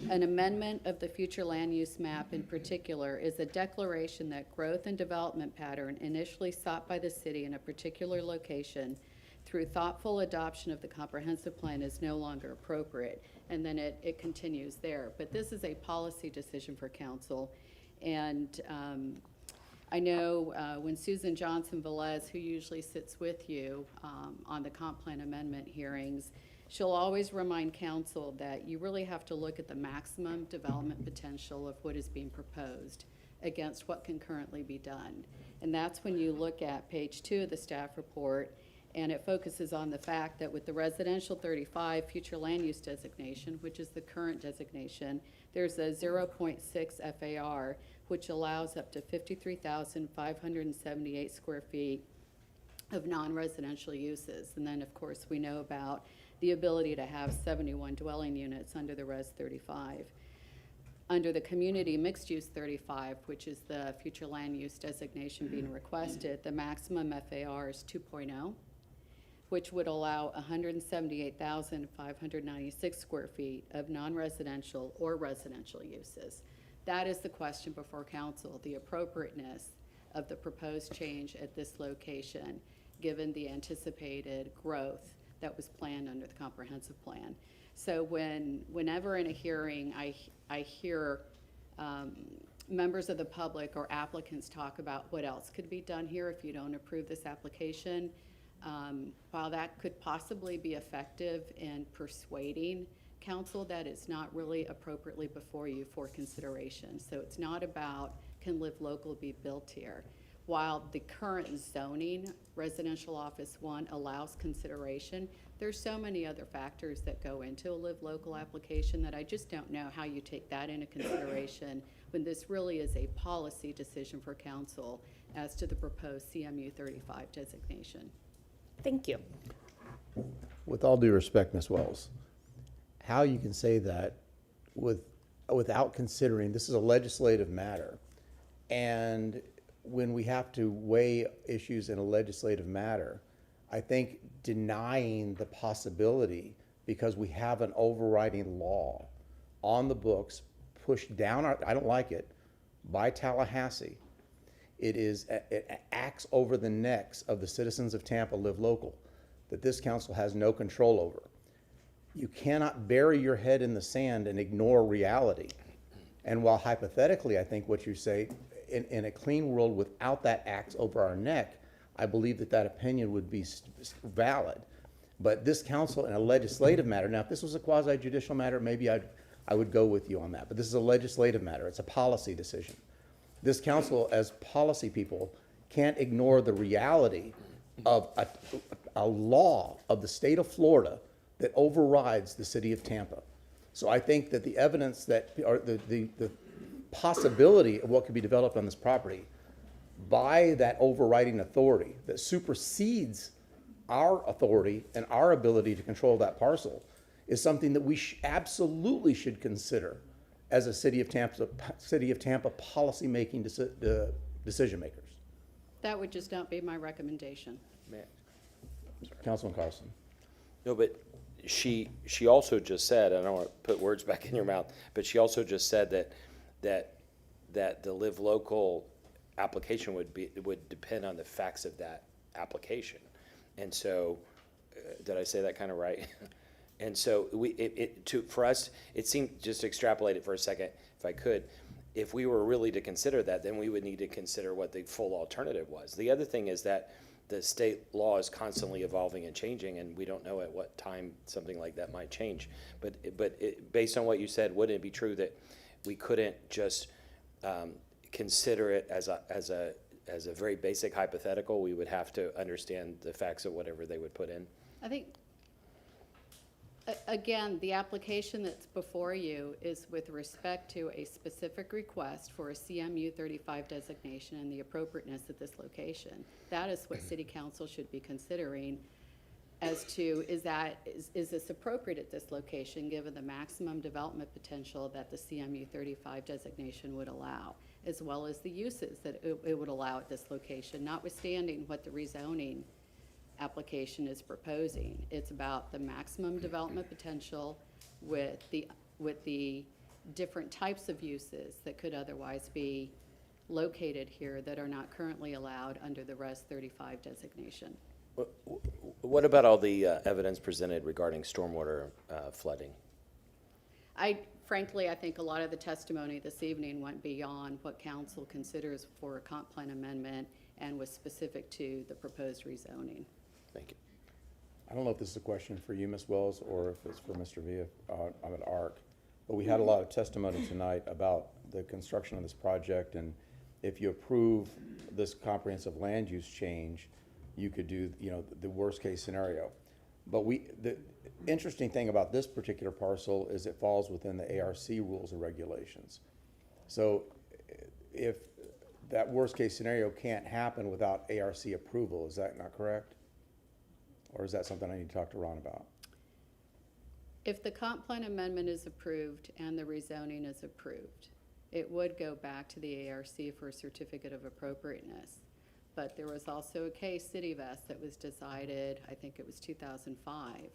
An amendment of the future land use map in particular is a declaration that growth and development pattern initially sought by the city in a particular location through thoughtful adoption of the comprehensive plan is no longer appropriate. And then it continues there. But this is a policy decision for council. And I know when Susan Johnson-Velez, who usually sits with you on the comp plan amendment hearings, she'll always remind council that you really have to look at the maximum development potential of what is being proposed against what can currently be done. And that's when you look at page 2 of the staff report, and it focuses on the fact that with the residential 35 future land use designation, which is the current designation, there's a 0.6 FAR, which allows up to 53,578 square feet of non-residential uses. And then, of course, we know about the ability to have 71 dwelling units under the Res 35. Under the Community Mixed Use 35, which is the future land use designation being requested, the maximum FAR is 2.0, which would allow 178,596 square feet of non-residential or residential uses. That is the question before council, the appropriateness of the proposed change at this location, given the anticipated growth that was planned under the comprehensive plan. So whenever in a hearing I hear members of the public or applicants talk about what else could be done here if you don't approve this application, while that could possibly be effective in persuading council, that is not really appropriately before you for consideration. So it's not about can Live Local be built here. While the current zoning, residential office 1, allows consideration, there's so many other factors that go into a Live Local application that I just don't know how you take that into consideration when this really is a policy decision for council as to the proposed CMU 35 designation. Thank you. With all due respect, Ms. Wells, how you can say that without considering this is a legislative matter, and when we have to weigh issues in a legislative matter, I think denying the possibility because we have an overriding law on the books pushed down our, I don't like it, by Tallahassee. It acts over the necks of the citizens of Tampa Live Local that this council has no control over. You cannot bury your head in the sand and ignore reality. And while hypothetically, I think what you say, in a clean world without that axe over our neck, I believe that that opinion would be valid. But this council in a legislative matter, now if this was a quasi-judicial matter, maybe I would go with you on that. But this is a legislative matter. It's a policy decision. This council, as policy people, can't ignore the reality of a law of the state of Florida that overrides the city of Tampa. So I think that the evidence that, or the possibility of what could be developed on this property by that overriding authority that supersedes our authority and our ability to control that parcel is something that we absolutely should consider as a city of Tampa policy-making decision makers. That would just not be my recommendation. Councilman Carlson. No, but she also just said, and I don't want to put words back in your mouth, but she also just said that the live local application would depend on the facts of that application. And so, did I say that kind of right? And so for us, it seemed, just to extrapolate it for a second, if I could, if we were really to consider that, then we would need to consider what the full alternative was. The other thing is that the state law is constantly evolving and changing, and we don't know at what time something like that might change. But based on what you said, wouldn't it be true that we couldn't just consider it as a very basic hypothetical? We would have to understand the facts of whatever they would put in. I think, again, the application that's before you is with respect to a specific request for a CMU 35 designation and the appropriateness of this location. That is what City Council should be considering as to, is this appropriate at this location given the maximum development potential that the CMU 35 designation would allow, as well as the uses that it would allow at this location, notwithstanding what the rezoning application is proposing. It's about the maximum development potential with the different types of uses that could otherwise be located here that are not currently allowed under the Res 35 designation. What about all the evidence presented regarding stormwater flooding? Frankly, I think a lot of the testimony this evening went beyond what council considers for a comp plan amendment and was specific to the proposed rezoning. Thank you. I don't know if this is a question for you, Ms. Wells, or if it's for Mr. Villa. I'm at ARC. But we had a lot of testimony tonight about the construction of this project, and if you approve this comprehensive land use change, you could do, the worst case scenario. But the interesting thing about this particular parcel is it falls within the ARC rules and regulations. So if that worst case scenario can't happen without ARC approval, is that not correct? Or is that something I need to talk to Ron about? If the comp plan amendment is approved and the rezoning is approved, it would go back to the ARC for a certificate of appropriateness. But there was also a case, City Vest, that was decided, I think it was 2005,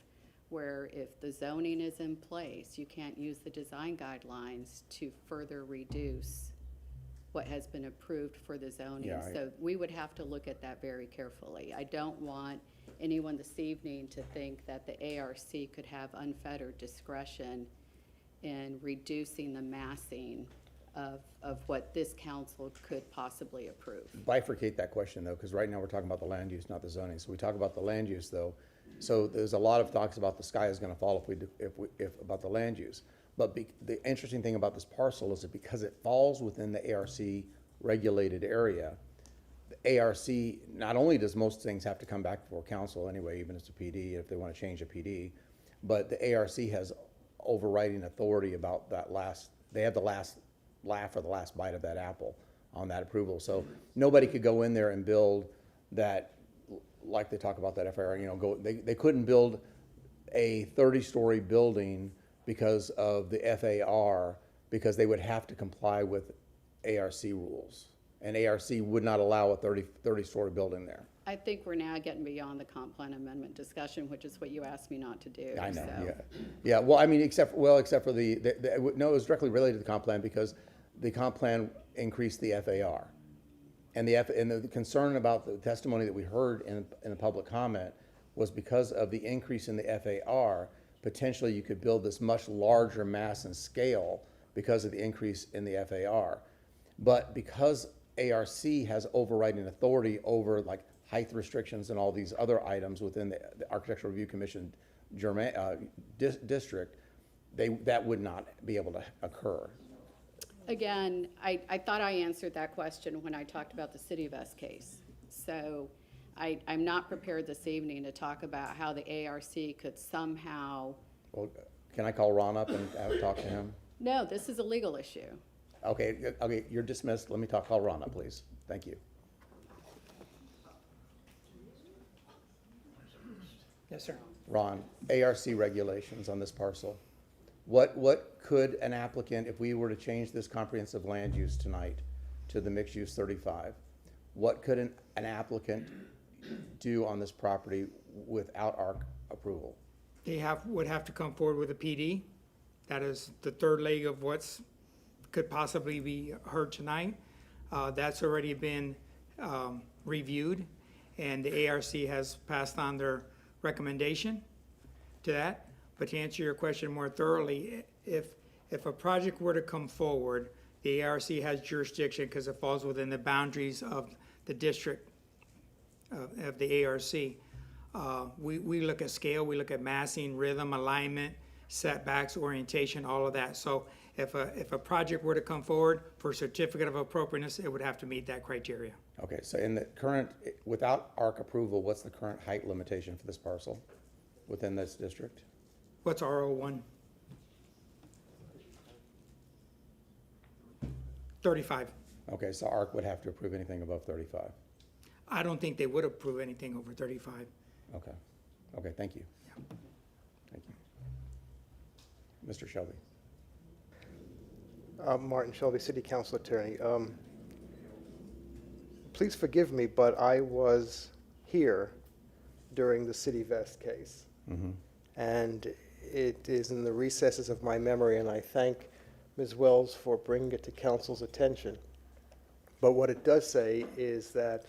where if the zoning is in place, you can't use the design guidelines to further reduce what has been approved for the zoning. Yeah, so we would have to look at that very carefully. I don't want anyone this evening to think that the ARC could have unfettered discretion in reducing the massing of what this council could possibly approve. Bifurcate that question, though, because right now we're talking about the land use, not the zoning. So we talk about the land use, though. So there's a lot of talks about the sky is going to fall if about the land use. But the interesting thing about this parcel is that because it falls within the ARC regulated area, the ARC, not only does most things have to come back before council anyway, even if it's a PD, if they want to change a PD, but the ARC has overriding authority about that they have the last laugh or the last bite of that apple on that approval. So nobody could go in there and build that, like they talk about that FAR, they couldn't build a 30-story building because of the FAR, because they would have to comply with ARC rules. And ARC would not allow a 30-story building there. I think we're now getting beyond the comp plan amendment discussion, which is what you asked me not to do. I know, so. yeah. Well, I mean, except for no, it was directly related to the comp plan because the comp plan increased the FAR. And the concern about the testimony that we heard in the public comment was because of the increase in the FAR, potentially you could build this much larger mass and scale because of the increase in the FAR. But because ARC has overriding authority over like height restrictions and all these other items within the Architectural Review Commission district, that would not be able to occur. Again, I thought I answered that question when I talked about the City of S case. So I'm not prepared this evening to talk about how the ARC could somehow. Well, can I call Ron up and talk to him? No, this is a legal issue. Okay, you're dismissed. Let me call Ron up, please. Thank you. Yes, sir. Ron, ARC regulations on this parcel. What could an applicant, if we were to change this comprehensive land use tonight to the mixed use 35, what could an applicant do on this property without our approval? They would have to come forward with a PD. That is the third leg of what's could possibly be heard tonight. That's already been reviewed, and the ARC has passed on their recommendation to that. But to answer your question more thoroughly, if a project were to come forward, the ARC has jurisdiction because it falls within the boundaries of the district of the ARC. We look at scale, we look at massing, rhythm, alignment, setbacks, orientation, all of that. So if a project were to come forward for certificate of appropriateness, it would have to meet that criteria. Okay, so in the current, without ARC approval, what's the current height limitation for this parcel within this district? What's R01? 35. Okay, so ARC would have to approve anything above 35. I don't think they would approve anything over 35. Okay. Okay, thank you. Thank you. Mr. Shelby. Martin Shelby, City Council Attorney. Please forgive me, but I was here during the City Vest case. Mm-hmm. And it is in the recesses of my memory, and I thank Ms. Wells for bringing it to council's attention. But what it does say is that,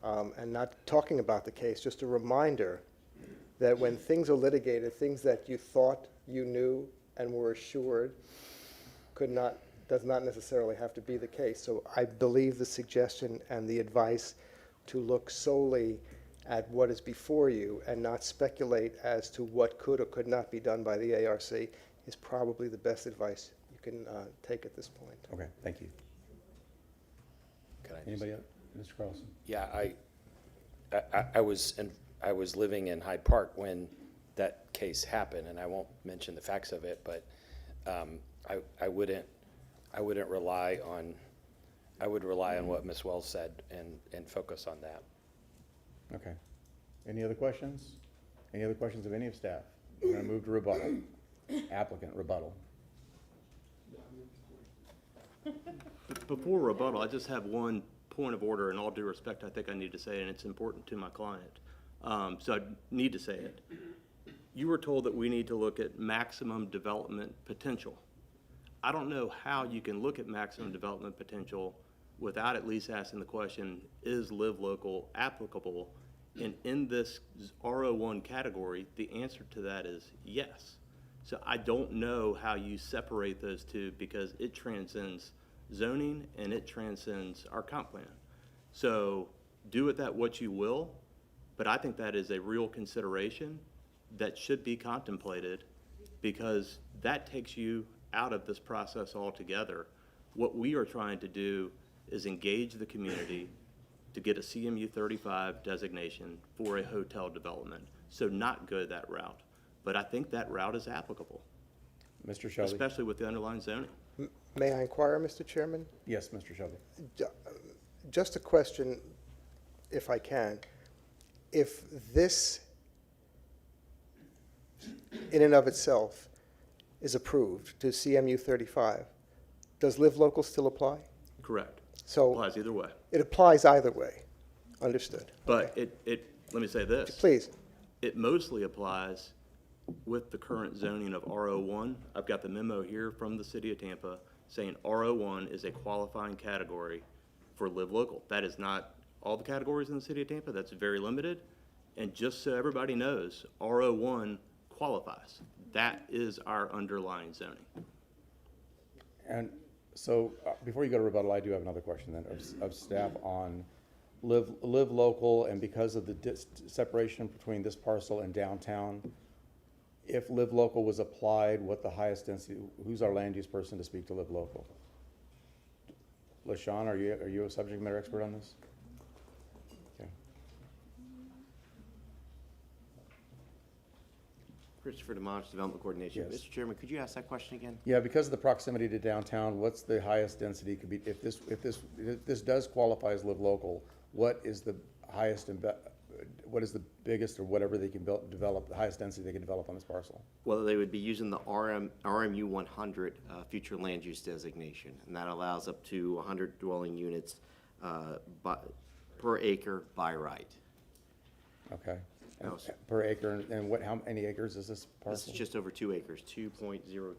and not talking about the case, just a reminder that when things are litigated, things that you thought you knew and were assured does not necessarily have to be the case. So I believe the suggestion and the advice to look solely at what is before you and not speculate as to what could or could not be done by the ARC is probably the best advice you can take at this point. Okay, thank you. Anybody else? Mr. Carlson? Yeah, I was living in Hyde Park when that case happened, and I won't mention the facts of it, but I wouldn't rely on, I would rely on what Ms. Wells said and focus on that. Okay. Any other questions? Any other questions of any of staff? We're going to move to rebuttal. Applicant, rebuttal. Before rebuttal, I just have one point of order. In all due respect, I think I need to say it, and it's important to my client. So I need to say it. You were told that we need to look at maximum development potential. I don't know how you can look at maximum development potential without at least asking the question, is Live Local applicable? And in this R01 category, the answer to that is yes. So I don't know how you separate those two because it transcends zoning and it transcends our comp plan. So do with that what you will, but I think that is a real consideration that should be contemplated because that takes you out of this process altogether. What we are trying to do is engage the community to get a CMU 35 designation for a hotel development. So not go that route. But I think that route is applicable. Mr. Shelby? Especially with the underlying zoning. May I inquire, Mr. Chairman? Yes, Mr. Shelby. Just a question, if I can. If this, in and of itself, is approved to CMU 35, does Live Local still apply? Correct. So applies either way. It applies either way. Understood. But it let me say this. Please. It mostly applies with the current zoning of R01. I've got the memo here from the city of Tampa saying R01 is a qualifying category for Live Local. That is not all the categories in the city of Tampa. That's very limited. And just so everybody knows, R01 qualifies. That is our underlying zoning. And so, before you go to rebuttal, I do have another question then of staff on live local, and because of the separation between this parcel and downtown, if live local was applied, what the highest density, who's our land use person to speak to live local? LaShawn, are you a subject matter expert on this? Okay. Christopher DeMonch, Development Coordination. Yes. Mr. Chairman, could you ask that question again? Yeah, because of the proximity to downtown, what's the highest density could be, if this does qualify as live local, what is the highest, what is the biggest, or whatever they can develop, the highest density they can develop on this parcel? Well, they would be using the RMU 100 future land use designation, and that allows up to 100 dwelling units per acre by right. Okay. And per acre, and how many acres is this parcel? This is just over 2 acres, 2.0.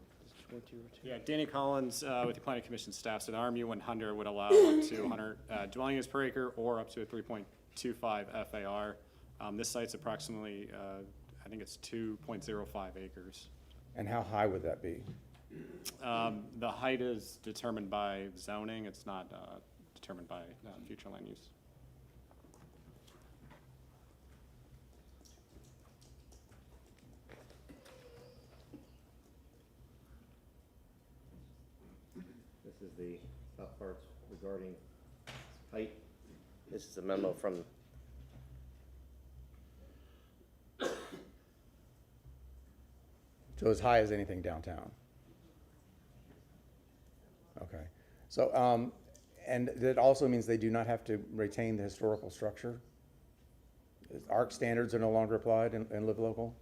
Yeah, Danny Collins with the Planning Commission staff. So the RMU 100 would allow up to 100 dwelling units per acre or up to a 3.25 FAR. This site's approximately, I think it's 2.05 acres. And how high would that be? The height is determined by zoning. It's not determined by future land use. This is the top parts regarding height. This is a memo from So as high as anything downtown? Okay. So, and that also means they do not have to retain the historical structure? ARC standards are no longer applied in Live Local?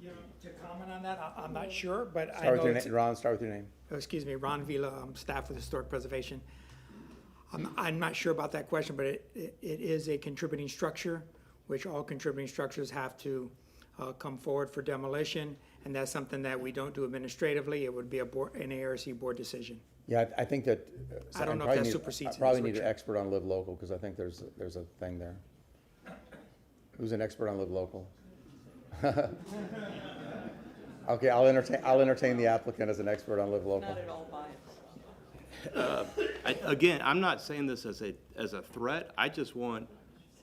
You know, to comment on that, I'm not sure, but I Start with know your it's. name, Ron, start with your name. Oh, excuse me, Ron Vila, staff with Historic Preservation. I'm not sure about that question, but it is a contributing structure, which all contributing structures have to come forward for demolition, and that's something that we don't do administratively. It would be an ARC board decision. Yeah, I think that. I don't know if that supersedes I probably it, need an Richard. expert on Live Local, because I think there's a thing there. Who's an expert on Live Local? Okay, I'll entertain the applicant as an expert on Live Local. Not at all biased. Again, I'm not saying this as a threat. I just want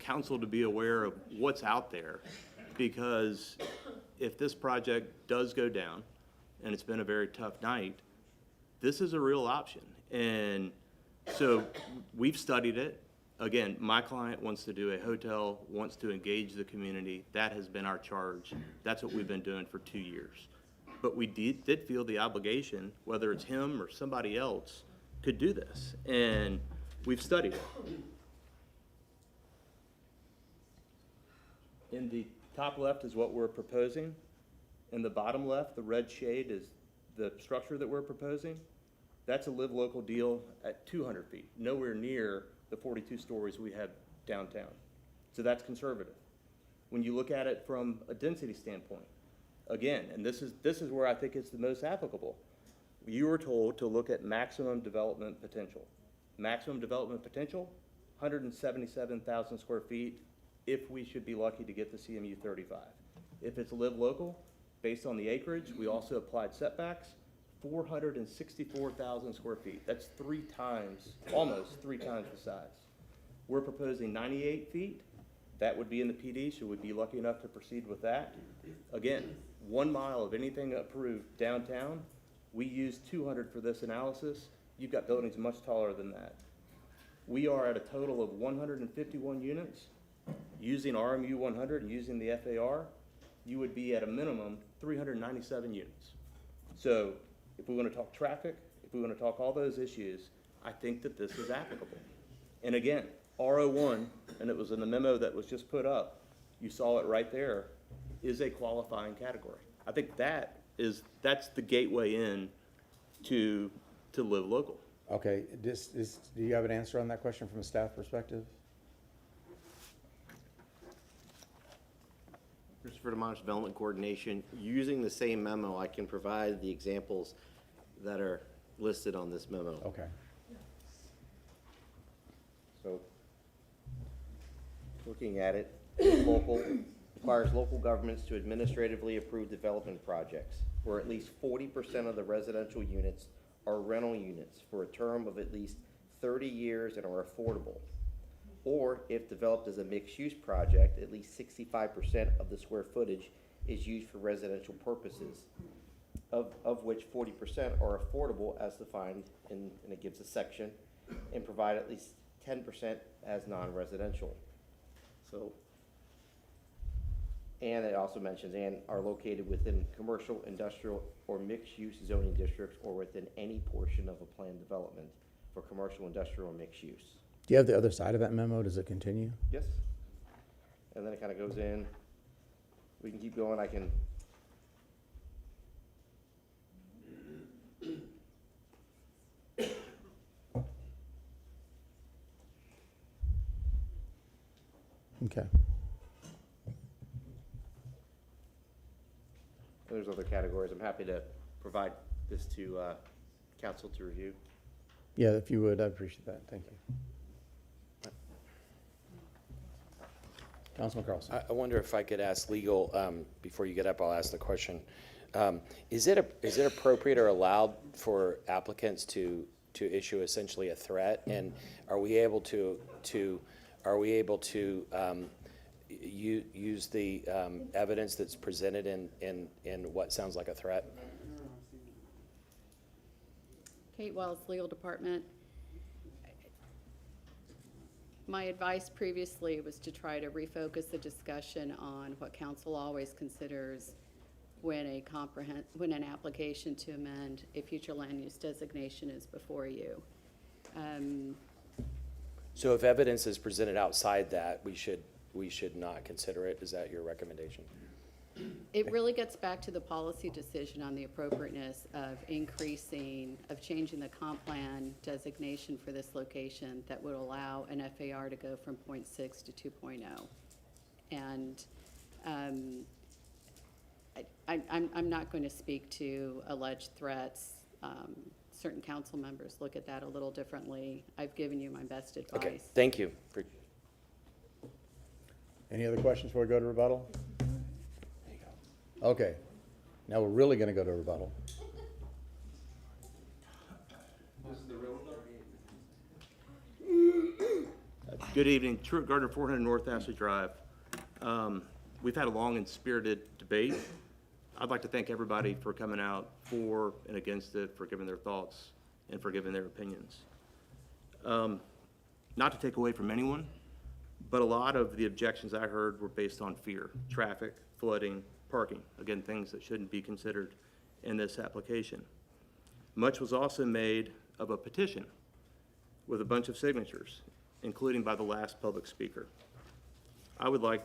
council to be aware of what's out there, because if this project does go down, and it's been a very tough night, this is a real option. And so we've studied it. Again, my client wants to do a hotel, wants to engage the community. That has been our charge. That's what we've been doing for 2 years. But we did feel the obligation, whether it's him or somebody else, could do this. And we've studied it. In the top left is what we're proposing. In the bottom left, the red shade is the structure that we're proposing. That's a Live Local deal at 200 feet, nowhere near the 42 stories we have downtown. So that's conservative. When you look at it from a density standpoint, again, and this is where I think it's the most applicable. You were told to look at maximum development potential. Maximum development potential, 177,000 square feet, if we should be lucky to get the CMU 35. If it's Live Local, based on the acreage, we also applied setbacks, 464,000 square feet. That's almost three times the size. We're proposing 98 feet. That would be in the PD, so we'd be lucky enough to proceed with that. Again, 1 mile of anything approved downtown. We used 200 for this analysis. You've got buildings much taller than that. We are at a total of 151 units. Using RMU 100 and using the FAR, you would be at a minimum 397 units. So if we want to talk traffic, if we want to talk all those issues, I think that this is applicable. And again, R01, and it was in the memo that was just put up, you saw it right there, is a qualifying category. I think that's the gateway in to Live Local. Okay, do you have an answer on that question from a staff perspective? Christopher DeMonch, Development Coordination. Using the same memo, I can provide the examples that are listed on this memo. Okay. So, looking at it, local, requires local governments to administratively approve development projects where at least 40% of the residential units are rental units for a term of at least 30 years and are affordable. Or if developed as a mixed-use project, at least 65% of the square footage is used for residential purposes, of which 40% are affordable as defined in, and it gives a section, and provide at least 10% as non-residential. So, and it also mentions, and are located within commercial, industrial, or mixed-use zoning districts or within any portion of a planned development for commercial, industrial, or mixed use. Do you have the other side of that memo? Does it continue? Yes. And then it kind of goes in. We can keep going. I can. Okay. There's other categories. I'm happy to provide this to council to review. Yeah, if you would, I'd appreciate that. Thank you. Councilman Carlson. I wonder if I could ask legal, before you get up, I'll ask the question. Is it appropriate or allowed for applicants to issue essentially a threat? And are we able to use the evidence that's presented in what sounds like a threat? Kate Wells, Legal Department. My advice previously was to try to refocus the discussion on what council always considers when an application to amend a future land use designation is before you. So if evidence is presented outside that, we should not consider it. Is that your recommendation? It really gets back to the policy decision on the appropriateness of changing the comp plan designation for this location that would allow an FAR to go from 0.6 to 2.0. And I'm not going to speak to alleged threats. Certain council members look at that a little differently. I've given you my best advice. Okay, thank you. Any other questions before we go to rebuttal? Okay, now we're really going to go to rebuttal. Good evening. Truett Gardner, 400 North Ashley Drive. We've had a long and spirited debate. I'd like to thank everybody for coming out for and against it, for giving their thoughts, and for giving their opinions. Not to take away from anyone, but a lot of the objections I heard were based on fear, traffic, flooding, parking. Again, things that shouldn't be considered in this application. Much was also made of a petition with a bunch of signatures, including by the last public speaker. I would like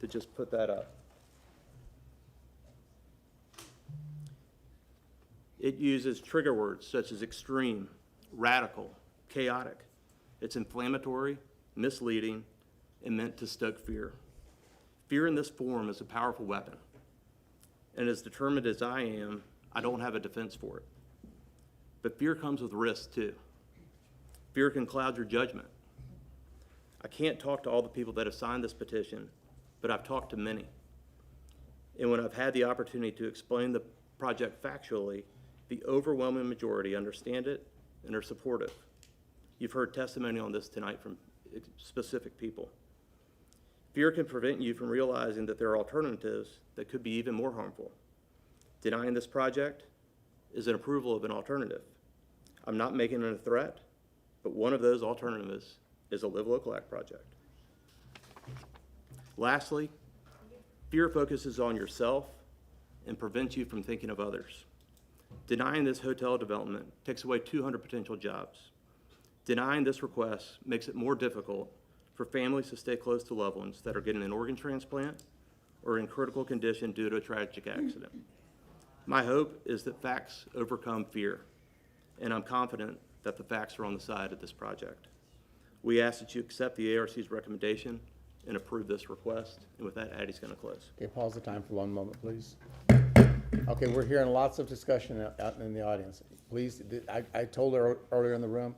to just put that up. It uses trigger words such as extreme, radical, chaotic. It's inflammatory, misleading, and meant to stoke fear. Fear in this form is a powerful weapon. And as determined as I am, I don't have a defense for it. But fear comes with risk too. Fear can cloud your judgment. I can't talk to all the people that have signed this petition, but I've talked to many. And when I've had the opportunity to explain the project factually, the overwhelming majority understand it and are supportive. You've heard testimony on this tonight from specific people. Fear can prevent you from realizing that there are alternatives that could be even more harmful. Denying this project is an approval of an alternative. I'm not making it a threat, but one of those alternatives is a Live Local Act project. Lastly, fear focuses on yourself and prevents you from thinking of others. Denying this hotel development takes away 200 potential jobs. Denying this request makes it more difficult for families to stay close to loved ones that are getting an organ transplant or in critical condition due to a tragic accident. My hope is that facts overcome fear, and I'm confident that the facts are on the side of this project. We ask that you accept the ARC's recommendation and approve this request. And with that, Addie's going to close. Okay, pause the time for one moment, please. Okay, we're hearing lots of discussion out in the audience. Please, I told her earlier in the room,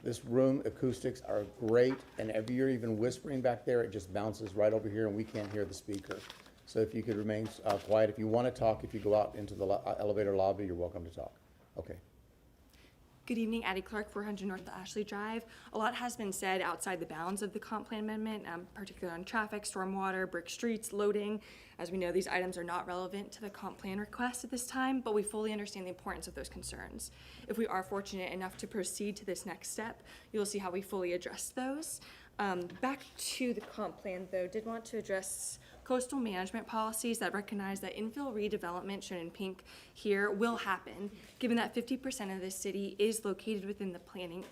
This room acoustics are great, and if you're even whispering back there, it just bounces right over here, and we can't hear the speaker. So if you could remain quiet. If you want to talk, if you go out into the elevator lobby, you're welcome to talk. Okay. Good evening, Addie Clark, 400 North Ashley Drive. A lot has been said outside the bounds of the comp plan amendment, particularly on traffic, stormwater, brick streets, loading. As we know, these items are not relevant to the comp plan request at this time, but we fully understand the importance of those concerns. If we are fortunate enough to proceed to this next step, you'll see how we fully address those. Back to the comp plan, though, did want to address coastal management policies that recognize that infill redevelopment, shown in pink here, will happen, given that 50% of the city is located within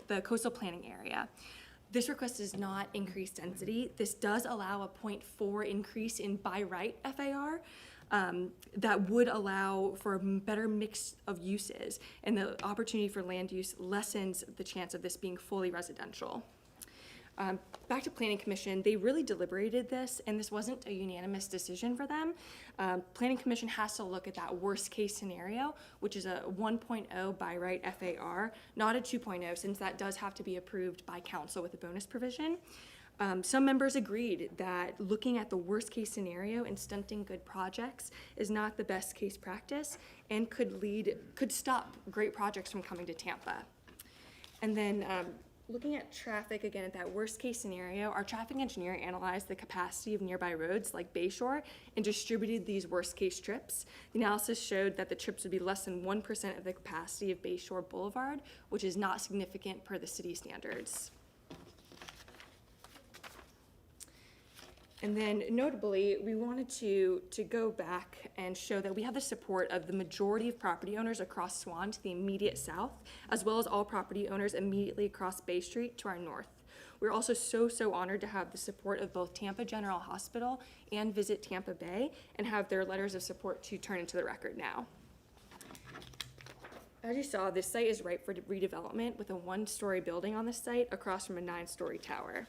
the coastal planning area. This request does not increase density. This does allow a 0.4 increase in by right FAR that would allow for a better mix of uses, and the opportunity for land use lessens the chance of this being fully residential. Back to Planning Commission, they really deliberated this, and this wasn't a unanimous decision for them. Planning Commission has to look at that worst case scenario, which is a 1.0 by right FAR, not a 2.0, since that does have to be approved by council with a bonus provision. Some members agreed that looking at the worst case scenario and stunting good projects is not the best case practice and could stop great projects from coming to Tampa. And then looking at traffic, again, at that worst case scenario, our traffic engineer analyzed the capacity of nearby roads like Bayshore and distributed these worst case trips. The analysis showed that the trips would be less than 1% of the capacity of Bayshore Boulevard, which is not significant per the city standards. And then notably, we wanted to go back and show that we have the support of the majority of property owners across Swann to the immediate south, as well as all property owners immediately across Bay Street to our north. We're also so honored to have the support of both Tampa General Hospital and Visit Tampa Bay, and have their letters of support to turn into the record now. As you saw, this site is ripe for redevelopment with a 1-story building on the site across from a 9-story tower.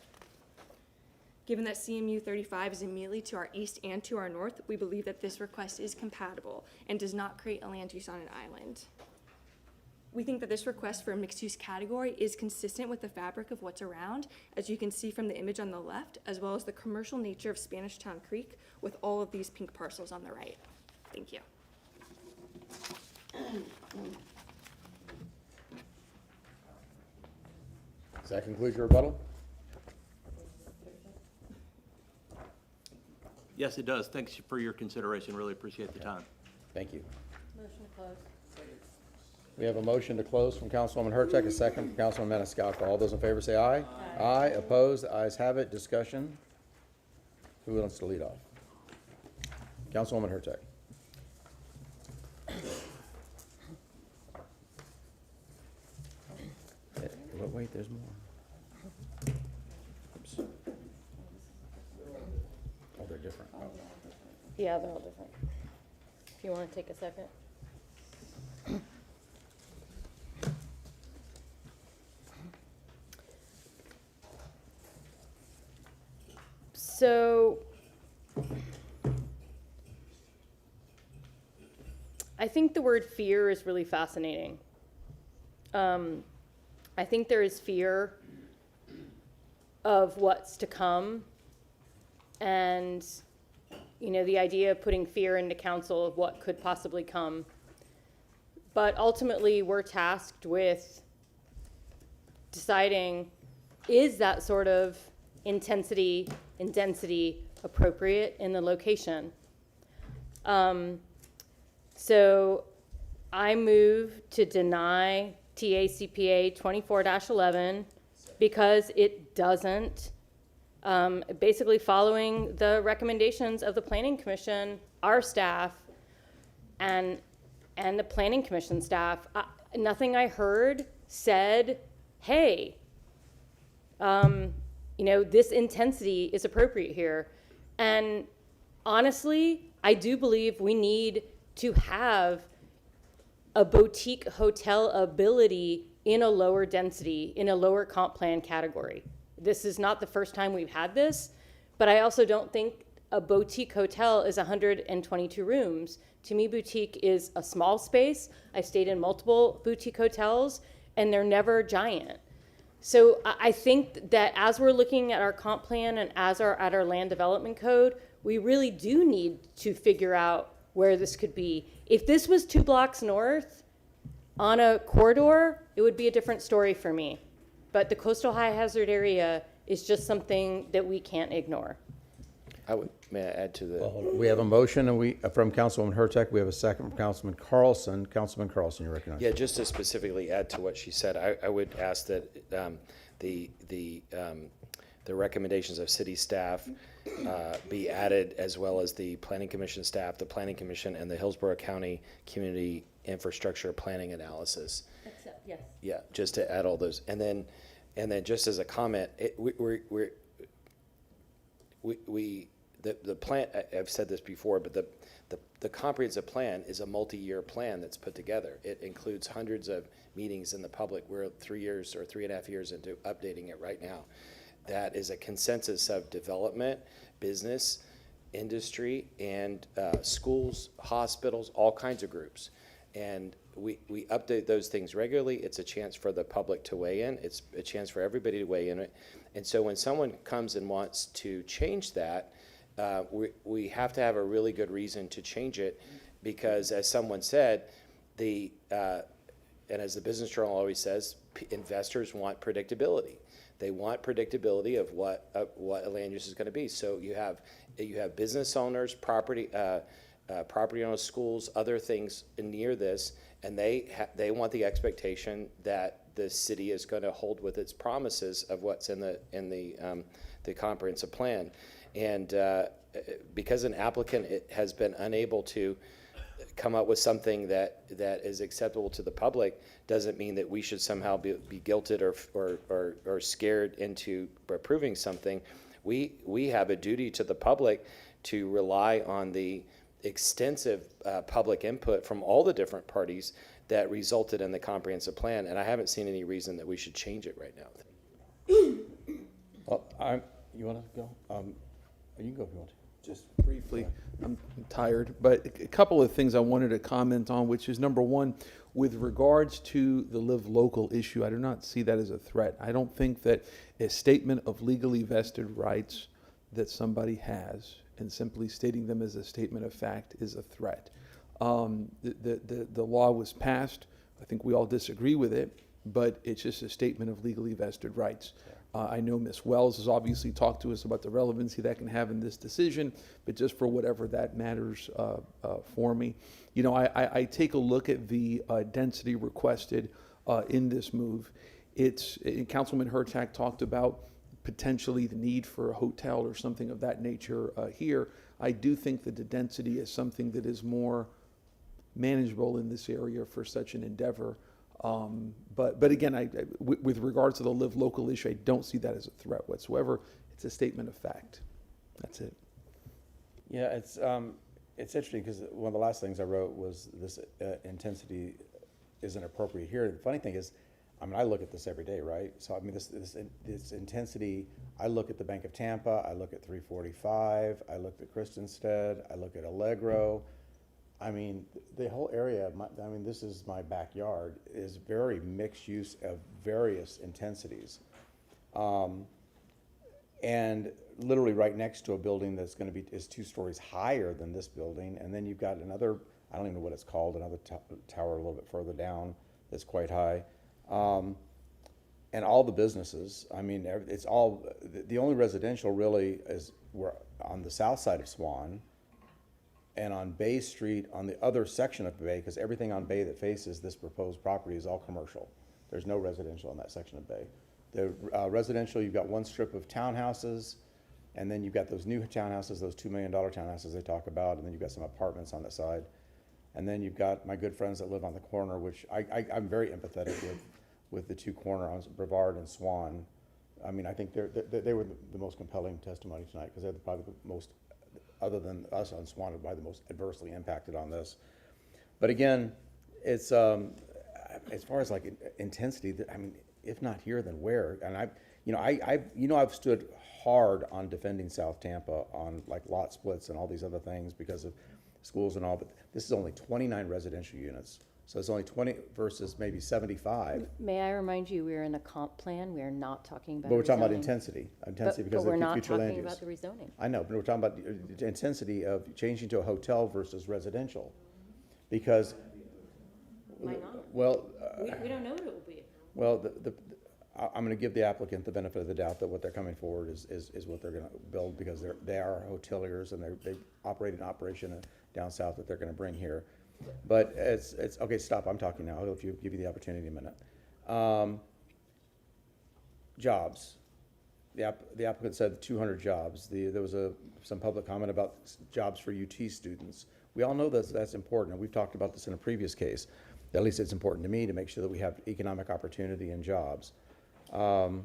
Given that CMU 35 is immediately to our east and to our north, we believe that this request is compatible and does not create a land use on an island. We think that this request for a mixed-use category is consistent with the fabric of what's around, as you can see from the image on the left, as well as the commercial nature of Spanish Town Creek with all of these pink parcels on the right. Thank you. Does that conclude your rebuttal? Yes, it does. Thanks for your consideration. Really appreciate the time. Thank you. Motion to close. We have a motion to close from Councilwoman Hurtak, a second from Councilman Maniscalco. All those in favor say aye. Aye. Opposed? The ayes have it. Discussion. Who wants to lead off? Councilwoman Hurtak. Wait, there's more. Oops. Oh, they're different. Oh. Yeah, they're all different. If you want to take a second. So, I think the word fear is really fascinating. I think there is fear of what's to come, and the idea of putting fear into council of what could possibly come. But ultimately, we're tasked with deciding, is that sort of intensity and density appropriate in the location? So I move to deny TACPA 24-11 because it doesn't, basically following the recommendations of the Planning Commission, our staff, and the Planning Commission staff. Nothing I heard said, hey, this intensity is appropriate here. And honestly, I do believe we need to have a boutique hotel ability in a lower density, in a lower comp plan category. This is not the first time we've had this, but I also don't think a boutique hotel is 122 rooms. To me, boutique is a small space. I've stayed in multiple boutique hotels, and they're never giant. So I think that as we're looking at our comp plan and at our land development code, we really do need to figure out where this could be. If this was 2 blocks north on a corridor, it would be a different story for me. But the coastal high hazard area is just something that we can't ignore. May I add to the? We have a motion from Councilwoman Hurtak. We have a second from Councilman Carlson. Councilman Carlson, you're recognized. Yeah, just to specifically add to what she said, I would ask that the recommendations of city staff be added, as well as the Planning Commission staff, the Planning Commission, and the Hillsborough County Community Infrastructure Planning Analysis. Yes. Yeah, just to add all those, and then just as a comment, the plan. I've said this before, but the comprehensive plan is a multi-year plan that's put together. It includes hundreds of meetings in the public. We're 3 years or 3.5 years into updating it right now. That is a consensus of development, business, industry, and schools, hospitals, all kinds of groups. And we update those things regularly. It's a chance for the public to weigh in. It's a chance for everybody to weigh in it. And so when someone comes and wants to change that, we have to have a really good reason to change it, because as someone said, and as the Business Journal always says, investors want predictability. They want predictability of what a land use is going to be. So you have business owners, property owners, schools, other things near this, and they want the expectation that the city is going to hold with its promises of what's in the comprehensive plan. And because an applicant has been unable to come up with something that is acceptable to the public, doesn't mean that we should somehow be guilted or scared into approving something. We have a duty to the public to rely on the extensive public input from all the different parties that resulted in the comprehensive plan, and I haven't seen any reason that we should change it right now. Well, you want to go? You can go if you want to. Just briefly, I'm tired, but a couple of things I wanted to comment on, which is number one, with regards to the live local issue, I do not see that as a threat. I don't think that a statement of legally vested rights that somebody has and simply stating them as a statement of fact is a threat. The law was passed. I think we all disagree with it, but it's just a statement of legally vested rights. I know Ms. Wells has obviously talked to us about the relevancy that can have in this decision, but just for whatever that matters for me. You know, I take a look at the density requested in this move. Councilman Hurtak talked about potentially the need for a hotel or something of that nature here. I do think that the density is something that is more manageable in this area for such an endeavor. But again, with regards to the live local issue, I don't see that as a threat whatsoever. It's a statement of fact. That's it. Yeah, it's interesting because one of the last things I wrote was this intensity isn't appropriate here. The funny thing is, I mean, I look at this every day, right? So I mean, this intensity. I look at the Bank of Tampa. I look at 345. I looked at Christenstead. I look at Allegro. I mean, the whole area, this is my backyard, is very mixed use of various intensities. And literally right next to a building that's going to be, is 2 stories higher than this building. And then you've got another, I don't even know what it's called, another tower a little bit further down that's quite high. And all the businesses, I mean, it's all, the only residential really is we're on the south side of Swann, and on Bay Street, on the other section of Bay, because everything on Bay that faces this proposed property is all commercial. There's no residential on that section of Bay. The residential, you've got one strip of townhouses, and then you've got those new townhouses, those $2 million townhouses they talk about, and then you've got some apartments on that side. And then you've got my good friends that live on the corner, which I'm very empathetic with the 2 corners, Brevard and Swann. I mean, I think they were the most compelling testimony tonight, because they're probably the most, other than us on Swann, are probably the most adversely impacted on this. But again, it's as far as like intensity, I mean, if not here, then where? And I've stood hard on defending South Tampa on like lot splits and all these other things because of schools and all, but this is only 29 residential units So it's only 20 versus maybe 75. May I remind you, we are in a comp plan, we are not talking about But we're talking about rezoning. intensity But because we're of not future land talking use. about the rezoning. I know, but we're talking about the intensity of changing to a hotel versus residential. Because, Why not? well, We don't know what it will be. well, I'm going to give the applicant the benefit of the doubt that what they're coming forward is what they're going to build, because they are hoteliers and they operate an operation down south that they're going to bring here. But it's, okay, stop, I'm talking now. I'll give you the opportunity in a minute. Jobs. The applicant said 200 jobs. There was some public comment about jobs for UT students. We all know that's important, and we've talked about this in a previous case. At least it's important to me to make sure that we have economic opportunity and jobs. The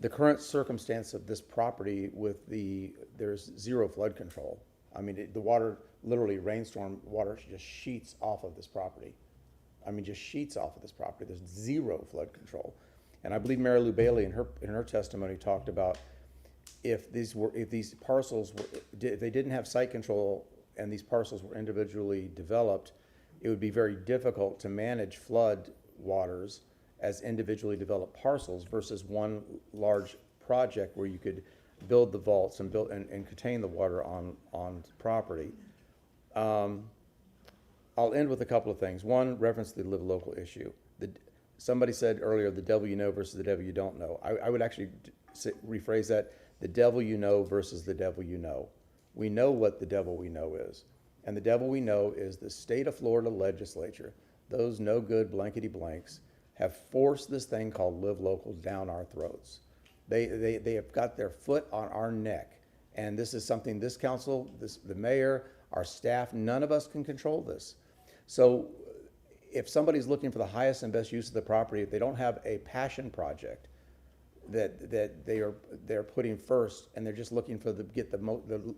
current circumstance of this property there's zero flood control. I mean, the water, literally rainstorm water just sheets off of this property. I mean, just sheets off of this property. There's zero flood control. And I believe Mary Lou Bailey in her testimony talked about if these parcels if they didn't have site control and these parcels were individually developed, it would be very difficult to manage flood waters as individually developed parcels versus one large project where you could build the vaults and contain the water on property. I'll end with a couple of things. One, reference to the live local issue. Somebody said earlier, the devil you know versus the devil you don't know. I would actually rephrase that, the devil you know versus the devil you know. We know what the devil we know is. And the devil we know is the state of Florida legislature. Those no good blankety blanks have forced this thing called live local down our throats. They have got their foot on our neck. And this is something this council, the mayor, our staff, none of us can control this. So if somebody's looking for the highest and best use of the property, if they don't have a passion project that they're putting first, and they're just looking for get the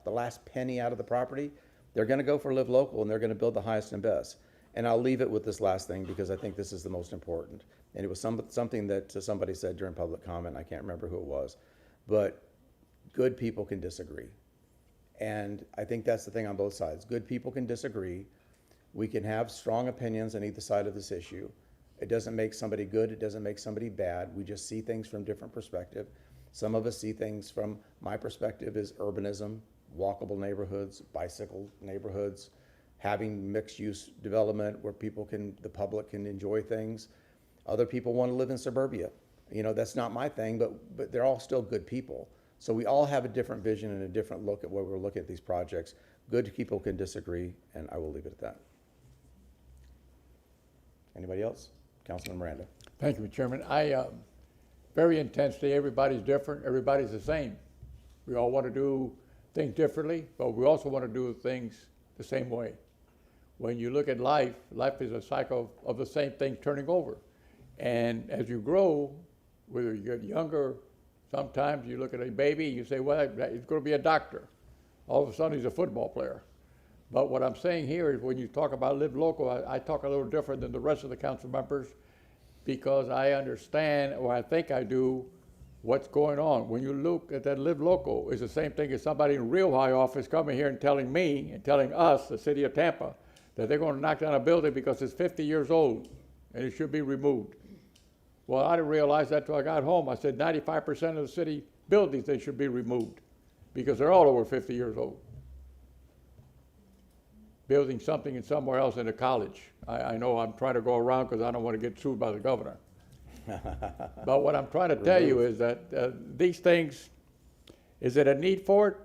last penny out of the property, they're going to go for live local, and they're going to build the highest and best. And I'll leave it with this last thing because I think this is the most important. And it was something that somebody said during public comment. I can't remember who it was, but good people can disagree. And I think that's the thing on both sides. Good people can disagree. We can have strong opinions on either side of this issue. It doesn't make somebody good. It doesn't make somebody bad. We just see things from different perspective. Some of us see things from my perspective is urbanism, walkable neighborhoods, bicycle neighborhoods, having mixed use development where the public can enjoy things. Other people want to live in suburbia. That's not my thing, but they're all still good people. So we all have a different vision and a different look at where we're looking at these projects. Good people can disagree, and I will leave it at that. Anybody else? Councilman Miranda. Thank you, Mr. Chairman. Very intensely, everybody's different, everybody's the same. We all want to do things differently, but we also want to do things the same way. When you look at life, life is a cycle of the same thing turning over. And as you grow, whether you get younger, sometimes you look at a baby and you say, well, he's going to be a doctor. All of a sudden, he's a football player. But what I'm saying here is when you talk about live local, I talk a little different than the rest of the council members because I understand, or I think I do, what's going on. When you look at that live local, it's the same thing as somebody in real high office coming here and telling me and telling us, the city of Tampa, that they're going to knock down a building because it's 50 years old and it should be removed. Well, I didn't realize that till I got home. I said 95% of the city buildings, they should be removed because they're all over 50 years old. Building something in somewhere else in a college. I know I'm trying to go around because I don't want to get sued by the governor. But what I'm trying to tell you is that these things, is it a need for it?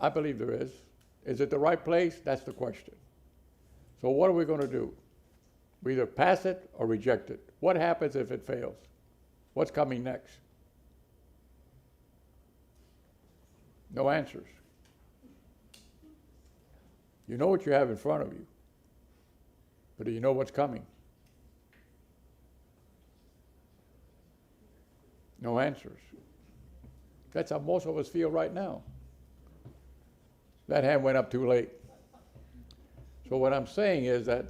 I believe there is. Is it the right place? That's the question. So what are we going to do? We either pass it or reject it. What happens if it fails? What's coming next? No answers. You know what you have in front of you, but do you know what's coming? No answers. That's how most of us feel right now. That hand went up too late. So what I'm saying is that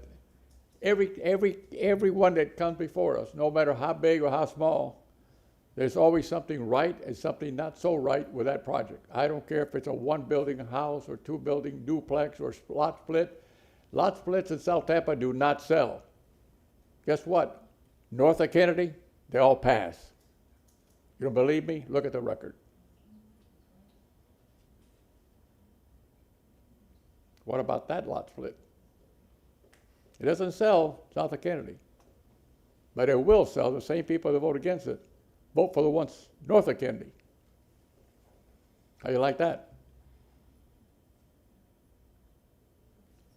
everyone that comes before us, no matter how big or how small, there's always something right and something not so right with that project. I don't care if it's a one building house or two building duplex or lot split. Lot splits in South Tampa do not sell. Guess what? North of Kennedy, they all pass. You don't believe me? Look at the record. What about that lot split? It doesn't sell south of Kennedy, but it will sell. The same people that vote against it vote for the ones north of Kennedy. How you like that?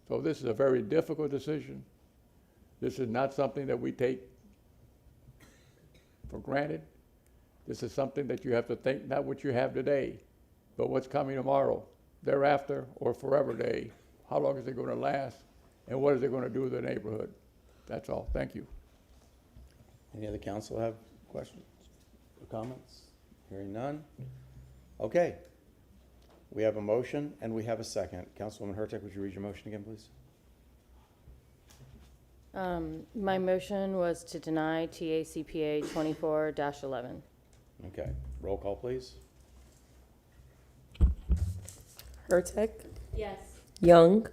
So this is a very difficult decision. This is not something that we take for granted. This is something that you have to think, not what you have today, but what's coming tomorrow, thereafter, or forever day. How long is it going to last, and what is it going to do to the neighborhood? That's all. Thank you. Any other council have questions or comments? Hearing none. Okay. We have a motion and we have a second. Councilwoman Hurtak, would you read your motion again, please? My motion was to deny TACPA 24-11. Okay. Roll call, please. Hurtak, Yes. Young,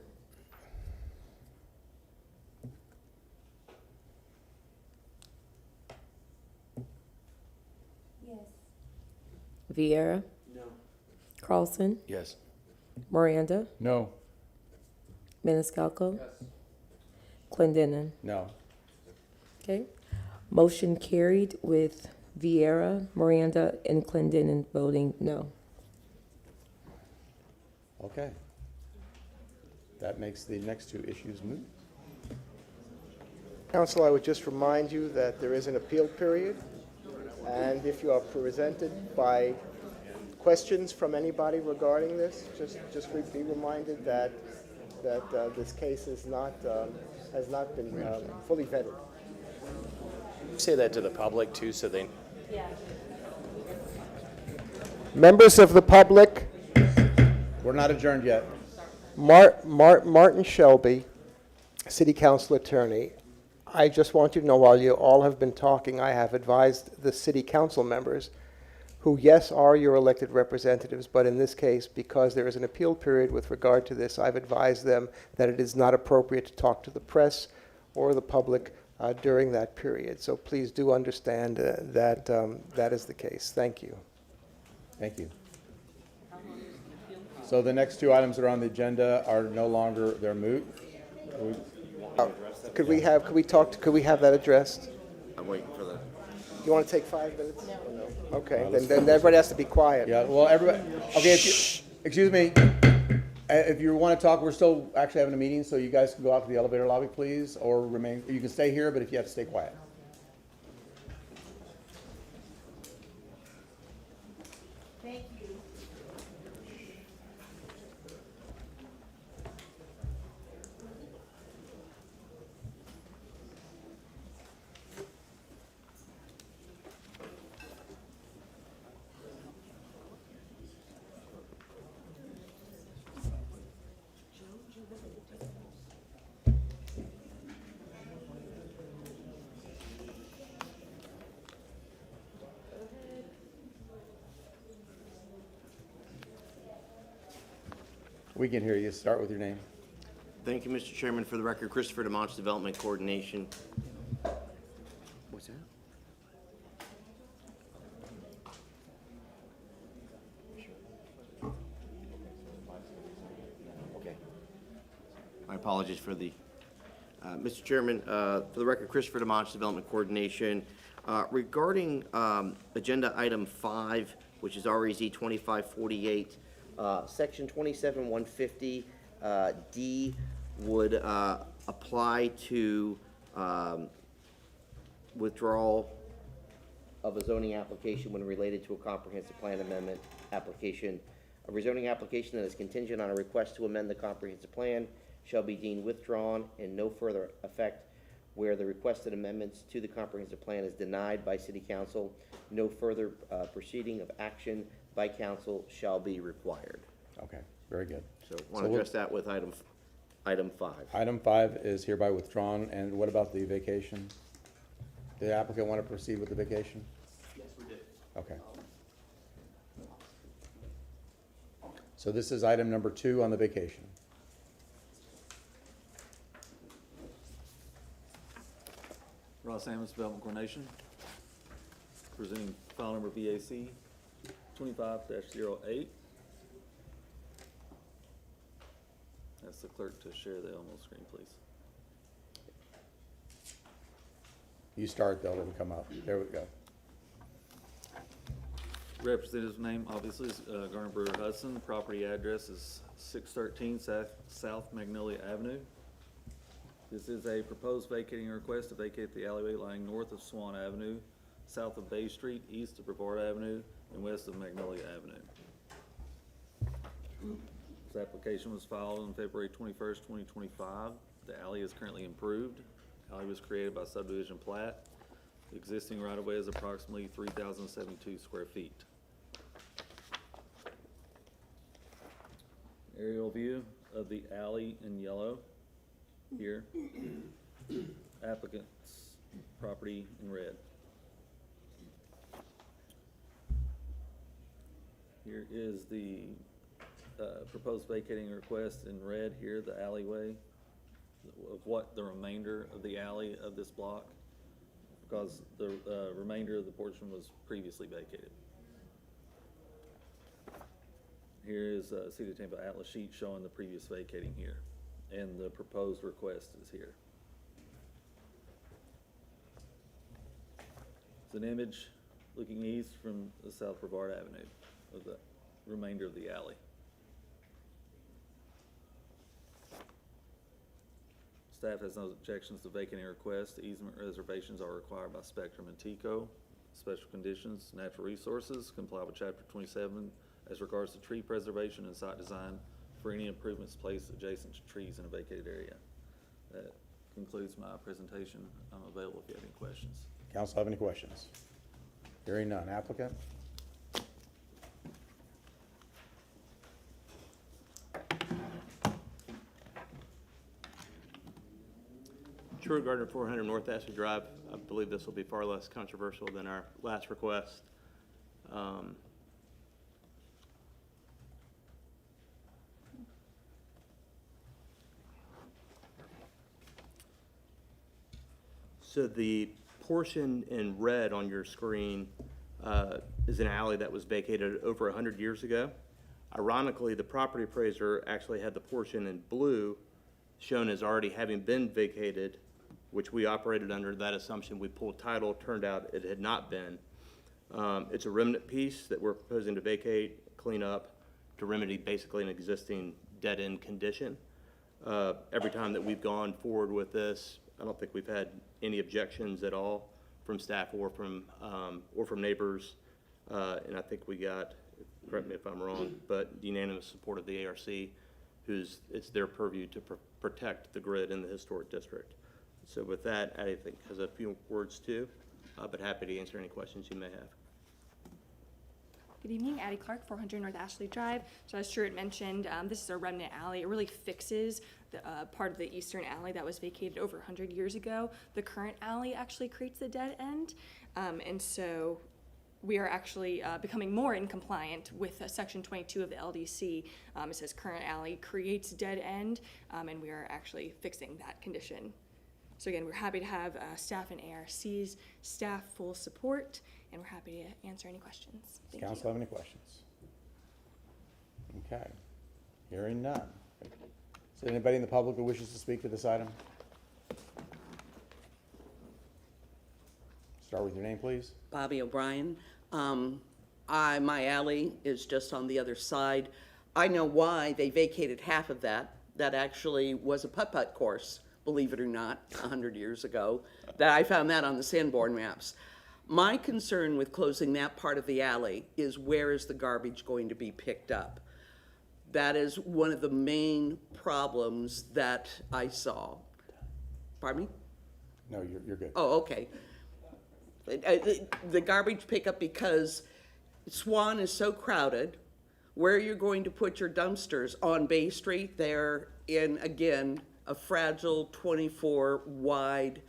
Yes. Vieira, Carlson, Yes. Miranda, No. Maniscalco, Clendenin. No. Okay. Motion carried with Vieira, Miranda, and Clendenin voting no. Okay. That makes the next two issues moot. Council, I would just remind you that there is an appeal period, and if you are presented by questions from anybody regarding this, just be reminded that this case is has not been fully vetted. Say that to the public too, so they. Yeah. Members of the public, We're not adjourned yet. Martin Shelby, City Council Attorney. I just want you to know, while you all have been talking, I have advised the City Council members, who, yes, are your elected representatives, but in this case, because there is an appeal period with regard to this, I've advised them that it is not appropriate to talk to the press or the public during that period. So please do understand that that is the case. Thank you. Thank you. So the next two items that are on the agenda are no longer, they're moot. Could we have that addressed? I'm waiting for the. You want to take 5 minutes? No. Okay, then everybody has to be quiet. Yeah, well, everybody, okay, excuse me. If you want to talk, we're still actually having a meeting, so you guys can go out to the elevator lobby, please, or remain, you can stay here, but if you have to stay quiet. Thank you. We can hear you. Start with your name. Thank you, Mr. Chairman. For the record, Christopher DeMonts, Development Coordination. What's that? Okay. My apologies for the, Mr. Chairman, for the record, Christopher DeMonts, Development Coordination. Regarding Agenda Item 5, which is REZ 2548, Section 27150 D would apply to withdrawal of a zoning application when related to a comprehensive plan amendment application. A rezoning application that is contingent on a request to amend the comprehensive plan shall be deemed withdrawn and no further effect where the requested amendments to the comprehensive plan is denied by City Council. No further proceeding of action by council shall be required. Okay, very good. So want to address that with item 5. Item 5 is hereby withdrawn, and what about the vacation? Did the applicant want to proceed with the vacation? Yes, we did. Okay. So this is item number 2 on the vacation. Los Alamos Development Coordination, presenting file number VAC 25-08. Ask the clerk to share the Elmo screen, please. You start, they'll come up. There we go. Representative's name, obviously, is Garner Brewer Hudson. Property address is 613 South Magnolia Avenue. This is a proposed vacating request to vacate the alleyway lying north of Swann Avenue, south of Bay Street, east of Brevard Avenue, and west of Magnolia Avenue. This application was filed on February 21st, 2025. The alley is currently improved. The alley was created by subdivision plat. The existing right-of-way is approximately 3,072 square feet. Aerial view of the alley in yellow here. Applicant's property in red. Here is the proposed vacating request in red here, the alleyway, of what the remainder of the alley of this block, because the remainder of the portion was previously vacated. Here is a City of Tampa atlas sheet showing the previous vacating here, and the proposed request is here. It's an image looking east from the South Brevard Avenue of the remainder of the alley. Staff has no objections to vacating request. Easement reservations are required by Spectrum and TECO. Special conditions, natural resources, comply with Chapter 27 as regards to tree preservation and site design for any improvements placed adjacent to trees in a vacated area. That concludes my presentation. I'm available if you have any questions. Council have any questions? Hearing none. Applicant? True Gardner, 400 North Ashley Drive. I believe this will be far less controversial than our last request. So the portion in red on your screen is an alley that was vacated over 100 years ago. Ironically, the property appraiser actually had the portion in blue shown as already having been vacated, which we operated under that assumption. We pulled title, turned out it had not been. It's a remnant piece that we're proposing to vacate, clean up, to remedy basically an existing dead-end condition. Every time that we've gone forward with this, I don't think we've had any objections at all from staff or from neighbors. And I think we got, correct me if I'm wrong, but unanimous support of the ARC, it's their purview to protect the grid in the historic district. So with that, I think has a few words too, but happy to answer any questions you may have. Good evening, Addie Clark, 400 North Ashley Drive. So as Stuart mentioned, this is a remnant alley. It really fixes the part of the eastern alley that was vacated over 100 years ago. The current alley actually creates the dead end, and so we are actually becoming more in compliant with Section 22 of the LDC. It says current alley creates dead end, and we are actually fixing that condition. So again, we're happy to have staff and ARC's staff full support, and we're happy to answer any questions. Does council have any questions? Okay. Hearing none. Is there anybody in the public who wishes to speak to this item? Start with your name, please. Bobby O'Brien. My alley is just on the other side. I know why they vacated half of that. That actually was a putt-putt course, believe it or not, 100 years ago. That I found that on the Sanborn maps. My concern with closing that part of the alley is where is the garbage going to be picked up? That is one of the main problems that I saw. Pardon me? No, you're good. Oh, okay. The garbage pickup, because Swann is so crowded, where you're going to put your dumpsters on Bay Street, they're in, again, a fragile 24 wide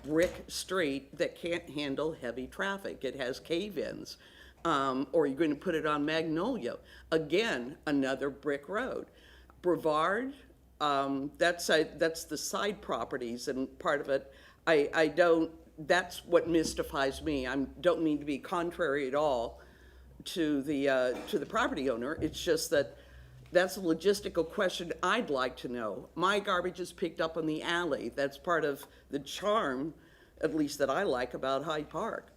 brick street that can't handle heavy traffic. It has cave-ins. Or you're going to put it on Magnolia. Again, another brick road. Brevard, that's the side properties, and part of it I don't, that's what mystifies me. I don't mean to be contrary at all to the property owner. It's just that that's a logistical question I'd like to know. My garbage is picked up in the alley. That's part of the charm, at least that I like about Hyde Park.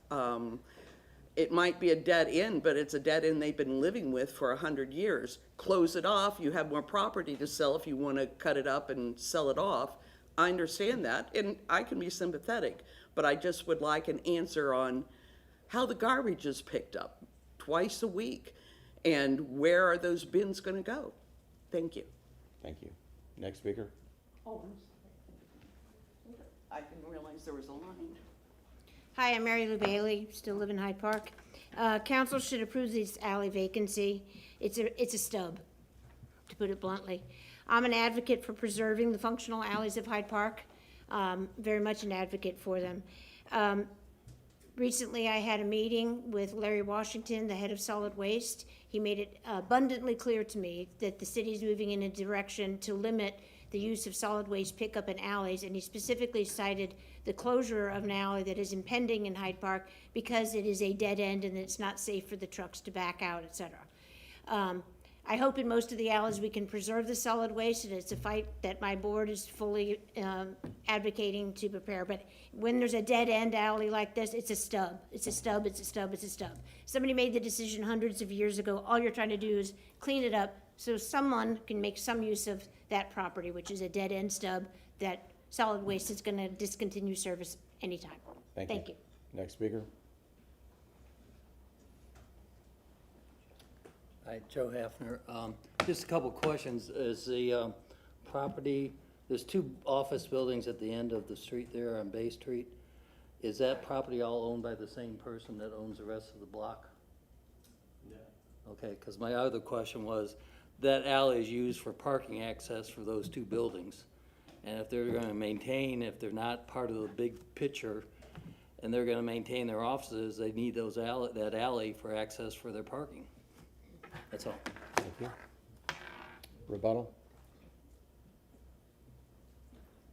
It might be a dead end, but it's a dead end they've been living with for 100 years. Close it off, you have more property to sell if you want to cut it up and sell it off. I understand that, and I can be sympathetic, but I just would like an answer on how the garbage is picked up twice a week, and where are those bins going to go? Thank you. Thank you. Next speaker. Oh, I didn't realize there was a line. Hi, I'm Mary Lou Bailey, still live in Hyde Park. Council should approve this alley vacancy. It's a stub, to put it bluntly. I'm an advocate for preserving the functional alleys of Hyde Park, very much an advocate for them. Recently, I had a meeting with Larry Washington, the head of solid waste. He made it abundantly clear to me that the city's moving in a direction to limit the use of solid waste pickup in alleys, and he specifically cited the closure of an alley that is impending in Hyde Park because it is a dead end and it's not safe for the trucks to back out, et cetera. I hope in most of the alleys we can preserve the solid waste, and it's a fight that my board is fully advocating to prepare. But when there's a dead end alley like this, it's a stub. It's a stub, it's a stub, it's a stub. Somebody made the decision hundreds of years ago. All you're trying to do is clean it up so someone can make some use of that property, which is a dead end stub that solid waste is going to discontinue service anytime. Thank you. Next speaker. Hi, Joe Hafner. Just a couple questions. Is the property, there's two office buildings at the end of the street there on Bay Street. Is that property all owned by the same person that owns the rest of the block? Yeah. Okay, because my other question was, that alley is used for parking access for those two buildings. And if they're going to maintain, if they're not part of the big picture, and they're going to maintain their offices, they need that alley for access for their parking. That's all. Thank you. Rebuttal?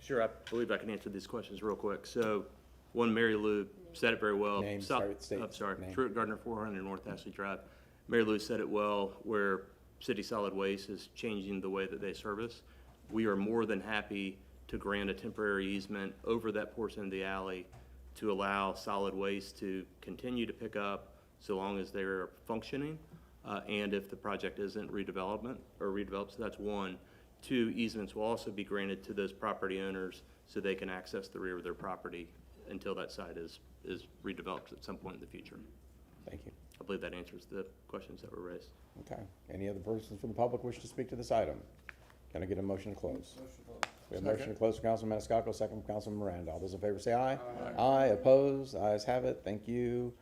Sure, I believe I can answer these questions real quick. So, one, Mary Lou said it very well. Name, Sorry, Truett Gardner, 400 North Ashley Drive. Mary Lou said it well, where City Solid Waste is changing the way that they service. We are more than happy to grant a temporary easement over that portion of the alley to allow solid waste to continue to pick up so long as they're functioning. And if the project isn't redeveloped, so that's one. Two, easements will also be granted to those property owners so they can access the rear of their property until that site is redeveloped at some point in the future. Thank you. I believe that answers the questions that were raised. Okay. Any other persons from the public wish to speak to this item? Can I get a motion to close? We have a motion to close from Councilman Maniscalco, second from Councilman Miranda. All those in favor say aye. Aye. Opposed? Ayes have it. Thank you.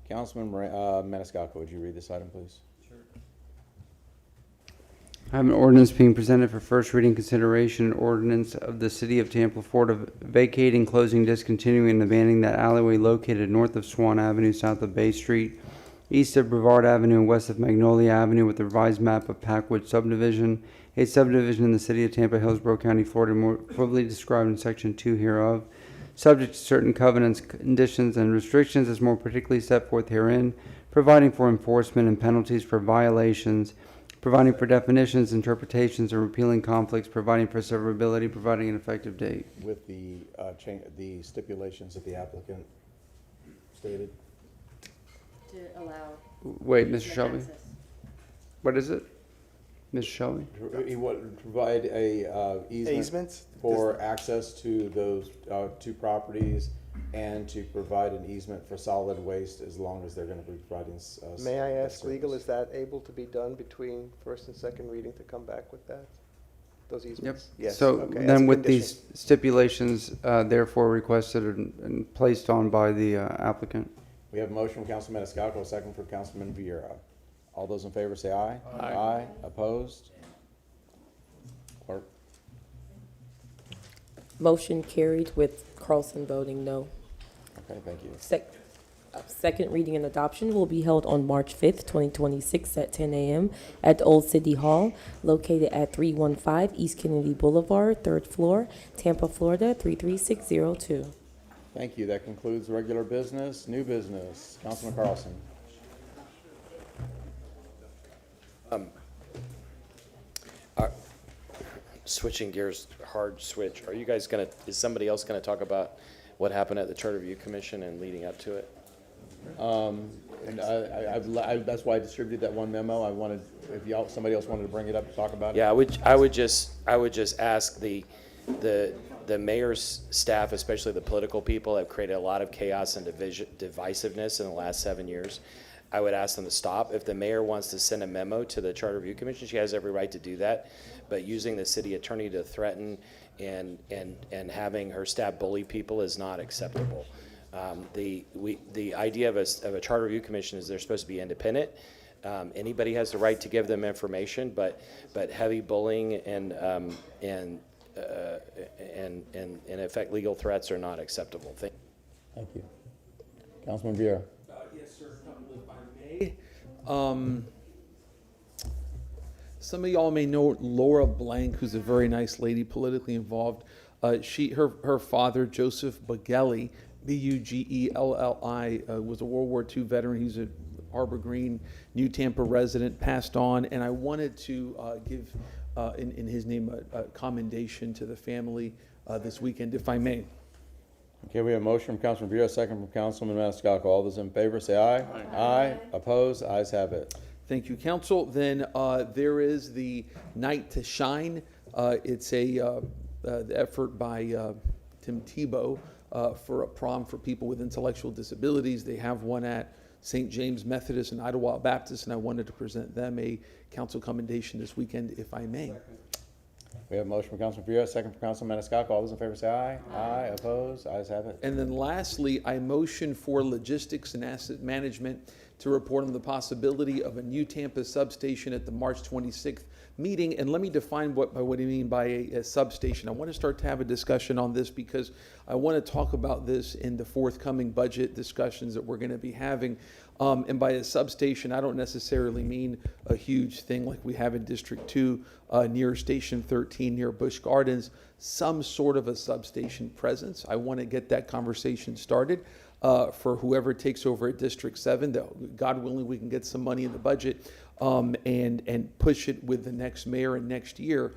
Councilman Maniscalco, would you read this item, please? I have an ordinance being presented for first reading consideration, an ordinance of the City of Tampa, Florida, vacating, closing, discontinuing, and abandoning that alleyway located north of Swann Avenue, south of Bay Street, east of Brevard Avenue, and west of Magnolia Avenue, with the revised map of Packwood subdivision, a subdivision in the City of Tampa, Hillsborough County, Florida, more fully described in Section 2 hereof, subject to certain covenants, conditions, and restrictions as more particularly set forth herein, providing for enforcement and penalties for violations, providing for definitions, interpretations, and repealing conflicts, providing for severability, providing an effective date. With the stipulations that the applicant stated. To allow. Wait, Mr. Shelby? What is it? Mr. Shelby? He would provide a easement for access to those two properties and to provide an easement for solid waste as long as they're going to be providing. May I ask legal, is that able to be done between first and second reading to come back with that? Those easements? Yep. Yes. So Okay, then with these stipulations, therefore requested and placed on by the applicant. We have a motion from Councilman Maniscalco, a second from Councilman Vieira. All those in favor say aye. Aye. Aye. Opposed? Clerk. Motion carried with Carlson voting no. Okay, thank you. Second reading and adoption will be held on March 5th, 2026 at 10 a.m. at Old City Hall, located at 315 East Kennedy Boulevard, 3rd floor, Tampa, Florida, 33602. Thank you. That concludes regular business. New business. Councilman Carlson. Switching gears, hard switch. Are you guys is somebody else gonna talk about what happened at the Charter Review Commission and leading up to it? And that's why I distributed that one memo. I wanted, if somebody else wanted to bring it up to talk about it. Yeah, I would just ask the mayor's staff, especially the political people, have created a lot of chaos and divisiveness in the last 7 years. I would ask them to stop. If the mayor wants to send a memo to the Charter Review Commission, she has every right to do that. But using the city attorney to threaten and having her staff bully people is not acceptable. The idea of a Charter Review Commission is they're supposed to be independent. Anybody has the right to give them information, but heavy bullying and in effect legal threats are not acceptable. Thank you. Councilman Vieira. Yes, sir. If I may. Some of y'all may know Laura Blank, who's a very nice lady, politically involved. Her father, Joseph Bugelli, Bugelli, was a World War II veteran. He's a Harbor Green, New Tampa resident, passed on, and I wanted to give, in his name, a commendation to the family this weekend, if I may. Okay, we have a motion from Councilman Vieira, second from Councilman Maniscalco. All those in favor say aye. Aye. Opposed? Ayes have it. Thank you, Council. Then there is the Night to Shine. It's the effort by Tim Tebow for a prom for people with intellectual disabilities. They have one at St. James Methodist and Idlewild Baptist, and I wanted to present them a council commendation this weekend, if I may. We have a motion from Councilman Vieira, second from Councilman Maniscalco. All those in favor say aye. Aye. Opposed? Ayes have it. And then lastly, I motion for logistics and asset management to report on the possibility of a new Tampa substation at the March 26th meeting. And let me define what I mean by a substation. I want to start to have a discussion on this because I want to talk about this in the forthcoming budget discussions that we're going to be having. And by a substation, I don't necessarily mean a huge thing like we have in District 2 near Station 13, near Busch Gardens, some sort of a substation presence. I want to get that conversation started. For whoever takes over at District 7, that God willing, we can get some money in the budget and push it with the next mayor and next year.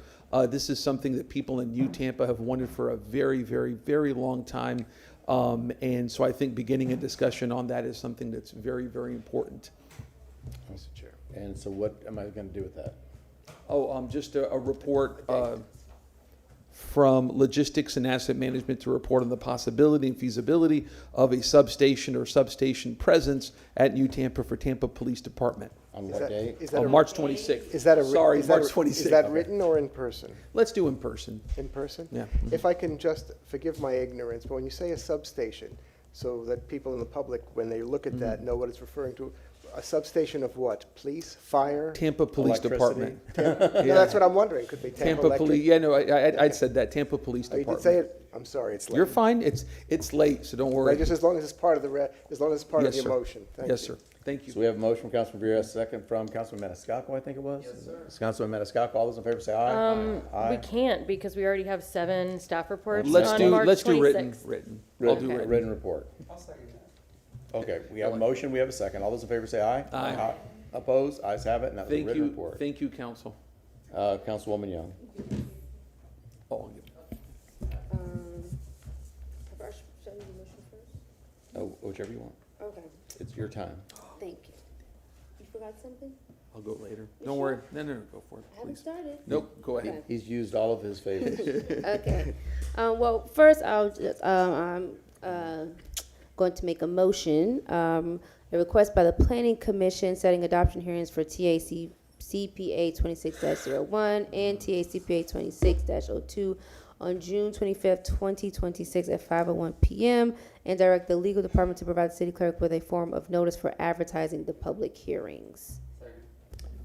This is something that people in New Tampa have wanted for a very, very, very long time. And so I think beginning a discussion on that is something that's very, very important. Mr. Chair. And so what am I going to do with that? Just a report from Logistics and Asset Management to report on the possibility and feasibility of a substation or substation presence at New Tampa for Tampa Police Department. On what day? On March 26th. Is that March 26th. Is that written or in person? Let's do in person. In person? Yeah. If I can just, forgive my ignorance, but when you say a substation, so that people in the public, when they look at that, know what it's referring to, a substation of what? Police? Fire? Tampa Police Department. No, that's what I'm wondering. Could be Tampa Electric. Police. Yeah, no, I'd said that. Tampa Police Oh, Department. you did say it. I'm sorry. It's late. You're fine. It's late, so don't worry. Right, just as long as it's part of the as long as it's part of the motion. Thank Yes, you. sir. Thank you. So we have a motion from Councilman Vieira, second from Councilman Maniscalco, I think it was? Yes, sir. Councilman Maniscalco, all those in favor say aye. Aye. We can't because we already have 7 staff reports Let's on do March 26th. written. I'll do written. Written report. I'll second that. Okay, we have a motion, we have a second. All those in favor say aye. Aye. Opposed? Ayes have it, and that was a Thank written you. report. Thank you, Council. Councilwoman Young. Oh, Whichever you want. Okay, It's your time. thank you. You forgot something? I'll go later. Don't worry. No, go for it, I haven't please. started. Nope, go ahead. He's used all of his favors. Okay. Well, first I'm going to make a motion. A request by the Planning Commission setting adoption hearings for TAC CPA 26-01 and TACPA 26-02 on June 25th, 2026 at 5:01 p.m. and direct the legal department to provide the city clerk with a form of notice for advertising the public hearings.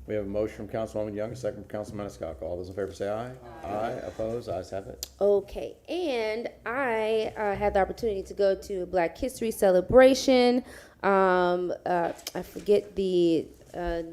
We have a motion from Councilwoman Young, a second from Councilman Maniscalco. All those in favor say aye. Aye. Opposed? Ayes have it. Okay, and I had the opportunity to go to a Black History celebration I forget the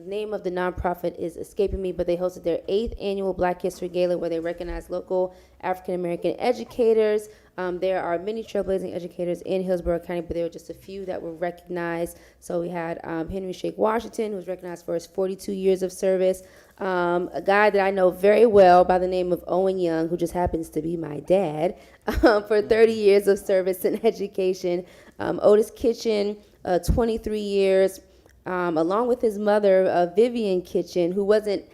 name of the nonprofit is escaping me, but they hosted their 8th annual Black History Gala where they recognized local African American educators. There are many trailblazing educators in Hillsborough County, but there were just a few that were recognized. So we had Henry Shake Washington, who was recognized for his 42 years of service. A guy that I know very well by the name of Owen Young, who just happens to be my dad, for 30 years of service in education. Otis Kitchen, 23 years, along with his mother, Vivian Kitchen, who wasn't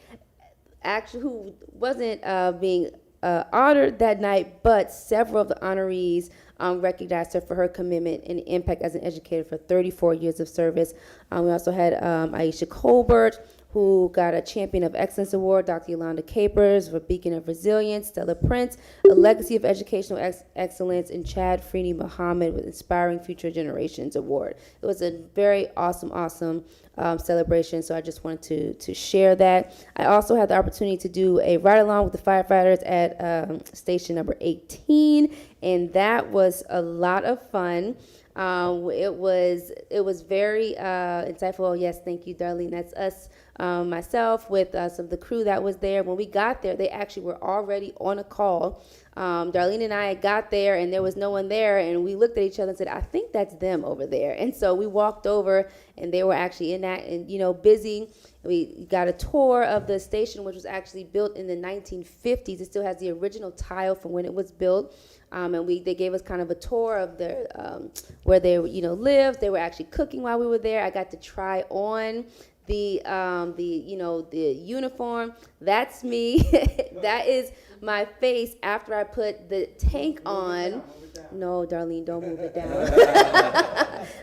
being honored that night, but several of the honorees recognized her for her commitment and impact as an educator for 34 years of service. We also had Aisha Colbert, who got a Champion of Excellence Award, Dr. Yolanda Capers for Beacon of Resilience, Stella Prince, a Legacy of Educational Excellence, and Chad Freeney Muhammad with Inspiring Future Generations Award. It was a very awesome celebration, so I just wanted to share that. I also had the opportunity to do a ride-along with the firefighters at station number 18, and that was a lot of fun. It was very insightful. Yes, thank you, Darlene. That's us, myself, with some of the crew that was there. When we got there, they actually were already on a call. Darlene and I got there, and there was no one there, and we looked at each other and said, I think that's them over there. And so we walked over, and they were actually in that, and busy. We got a tour of the station, which was actually built in the 1950s. It still has the original tile from when it was built. And they gave us kind of a tour of their where they lived. They were actually cooking while we were there. I got to try on the uniform. That's me. That is my face after I put the tank on. No, Darlene, don't move it down.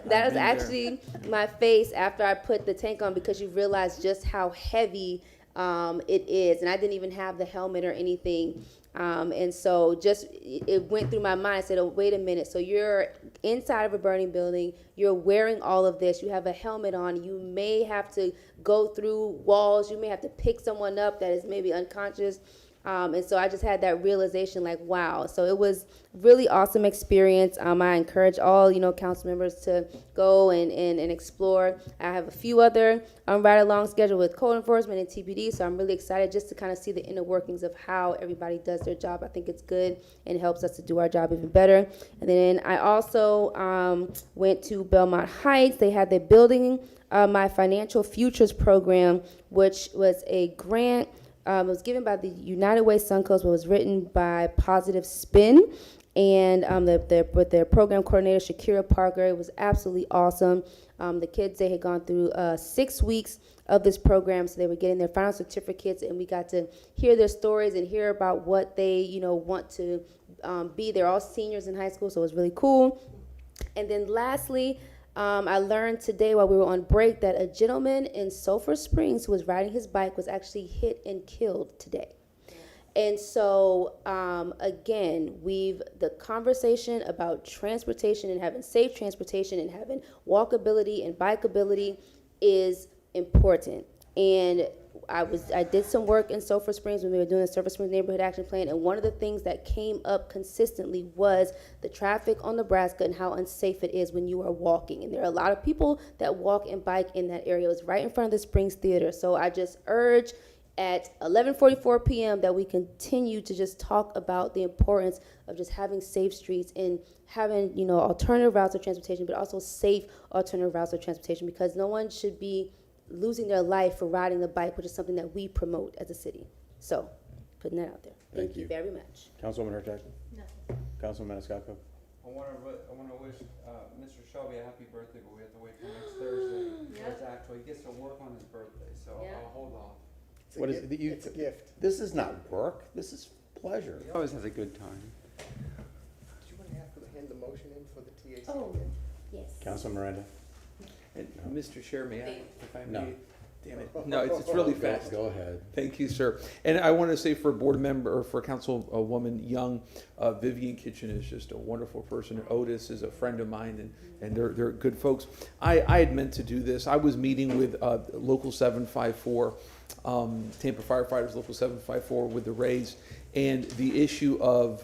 That was actually my face after I put the tank on, because you realize just how heavy it is. And I didn't even have the helmet or anything. And so it went through my mind. I said, oh, wait a minute. So you're inside of a burning building. You're wearing all of this. You have a helmet on. You may have to go through walls. You may have to pick someone up that is maybe unconscious. And so I just had that realization, like, wow. So it was really awesome experience. I encourage all, council members to go and explore. I have a few other ride-along scheduled with code enforcement and TPD, so I'm really excited just to kind of see the inner workings of how everybody does their job. I think it's good and helps us to do our job even better. And then I also went to Belmont Heights. They had their building my financial futures program, which was a grant. It was given by the United Way Suncoast, but was written by Positive Spin, and with their program coordinator, Shakira Parker. It was absolutely awesome. The kids, they had gone through 6 weeks of this program, so they were getting their final certificates, and we got to hear their stories and hear about what they, want to be. They're all seniors in high school, so it was really cool. And then lastly, I learned today while we were on break that a gentleman in Sulphur Springs who was riding his bike was actually hit and killed today. And so, again, the conversation about transportation and having safe transportation and having walkability and bikeability is important. And I did some work in Sulphur Springs when we were doing the Sulphur Springs Neighborhood Action Plan, and one of the things that came up consistently was the traffic on Nebraska and how unsafe it is when you are walking. And there are a lot of people that walk and bike in that area. It was right in front of the Springs Theater. So I just urge at 11:44 p.m. that we continue to just talk about the importance of just having safe streets and having, alternative routes of transportation, but also safe alternative routes of transportation, because no one should be losing their life for riding the bike, which is something that we promote as a city. So, putting that out there. Thank you very much. Councilwoman Hurtak? Nothing. Councilman Maniscalco? I want to wish Mr. Shelby a happy birthday, but we have to wait till next Thursday. He gets to work on his birthday, so I'll hold off. It's a gift. This is not work. This is pleasure. He always has a good time. Do you want to have to hand the motion in for the TAC? Oh, yes. Councilman Miranda? And Mr. Chair, may I, if I may? No. Damn it. No, it's really fast. Go ahead. Thank you, sir. And I want to say for board member, or for Councilwoman Young, Vivian Kitchen is just a wonderful person. Otis is a friend of mine, and they're good folks. I had meant to do this. I was meeting with Local 754, Tampa Firefighters, Local 754 with the Rays, and the issue of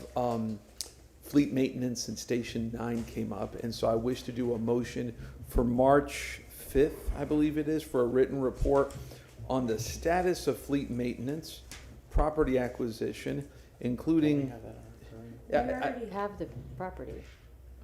fleet maintenance in Station 9 came up. And so I wish to do a motion for March 5th, I believe it is, for a written report on the status of fleet maintenance, property acquisition, including. We already have the property.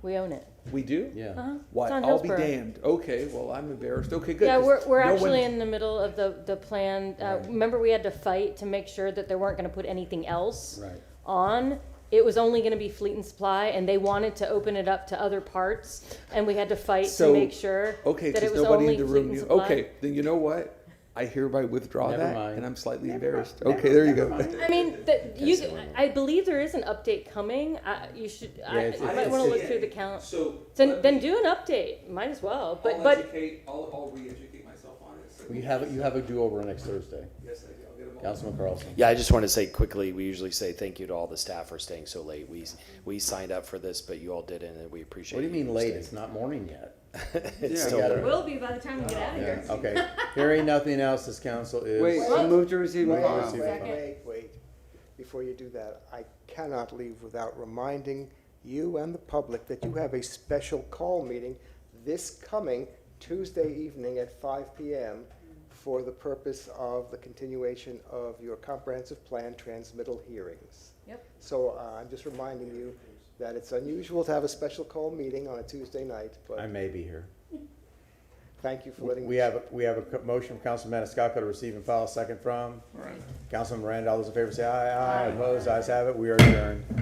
We own it. We do? Yeah. Uh-huh. Why? It's on I'll be Hillsborough. damned. Okay, well, I'm embarrassed. Okay, good. Yeah, 'cause we're no actually one- in the middle of the plan. Remember, we had to fight to make sure that they weren't gonna put anything else Right. on. It was only gonna be Fleet and Supply, and they wanted to open it up to other parts, and we had to fight to So, make sure okay, that it because was nobody only in the Fleet room and knew. Supply. Okay, then you know what? I hereby withdraw Never that, mind. and I'm slightly embarrassed. Okay, there you go. I mean, I believe there is an update coming. You should, it's- you might wanna look through the count. So. Then do an update, might as well, but, I'll re-educate myself on it. You have a do-over next Thursday. Yes, I do. I'll get them all. Councilman Carlson. Yeah, I just want to say quickly, we usually say thank you to all the staff for staying so late. We signed up for this, but you all didn't, and we appreciate What it. do you mean late? It's not morning yet. It's Yeah, still we gotta- early. will be by the time we get out of here. Yeah, okay. Hearing nothing else, this council is. Wait, I move to receive and Wait, file. receive and file. Wait. Before you do that, I cannot leave without reminding you and the public that you have a special call meeting this coming Tuesday evening at 5 p.m. for the purpose of the continuation of your comprehensive plan transmittal hearings. Yep. So I'm just reminding you that it's unusual to have a special call meeting on a Tuesday night, I but may be here. thank you for letting me. We have a motion from Councilman Maniscalco to receive and file, second from. Councilman Miranda. All those in favor say aye. Aye. Opposed? Ayes have it. We are adjourned.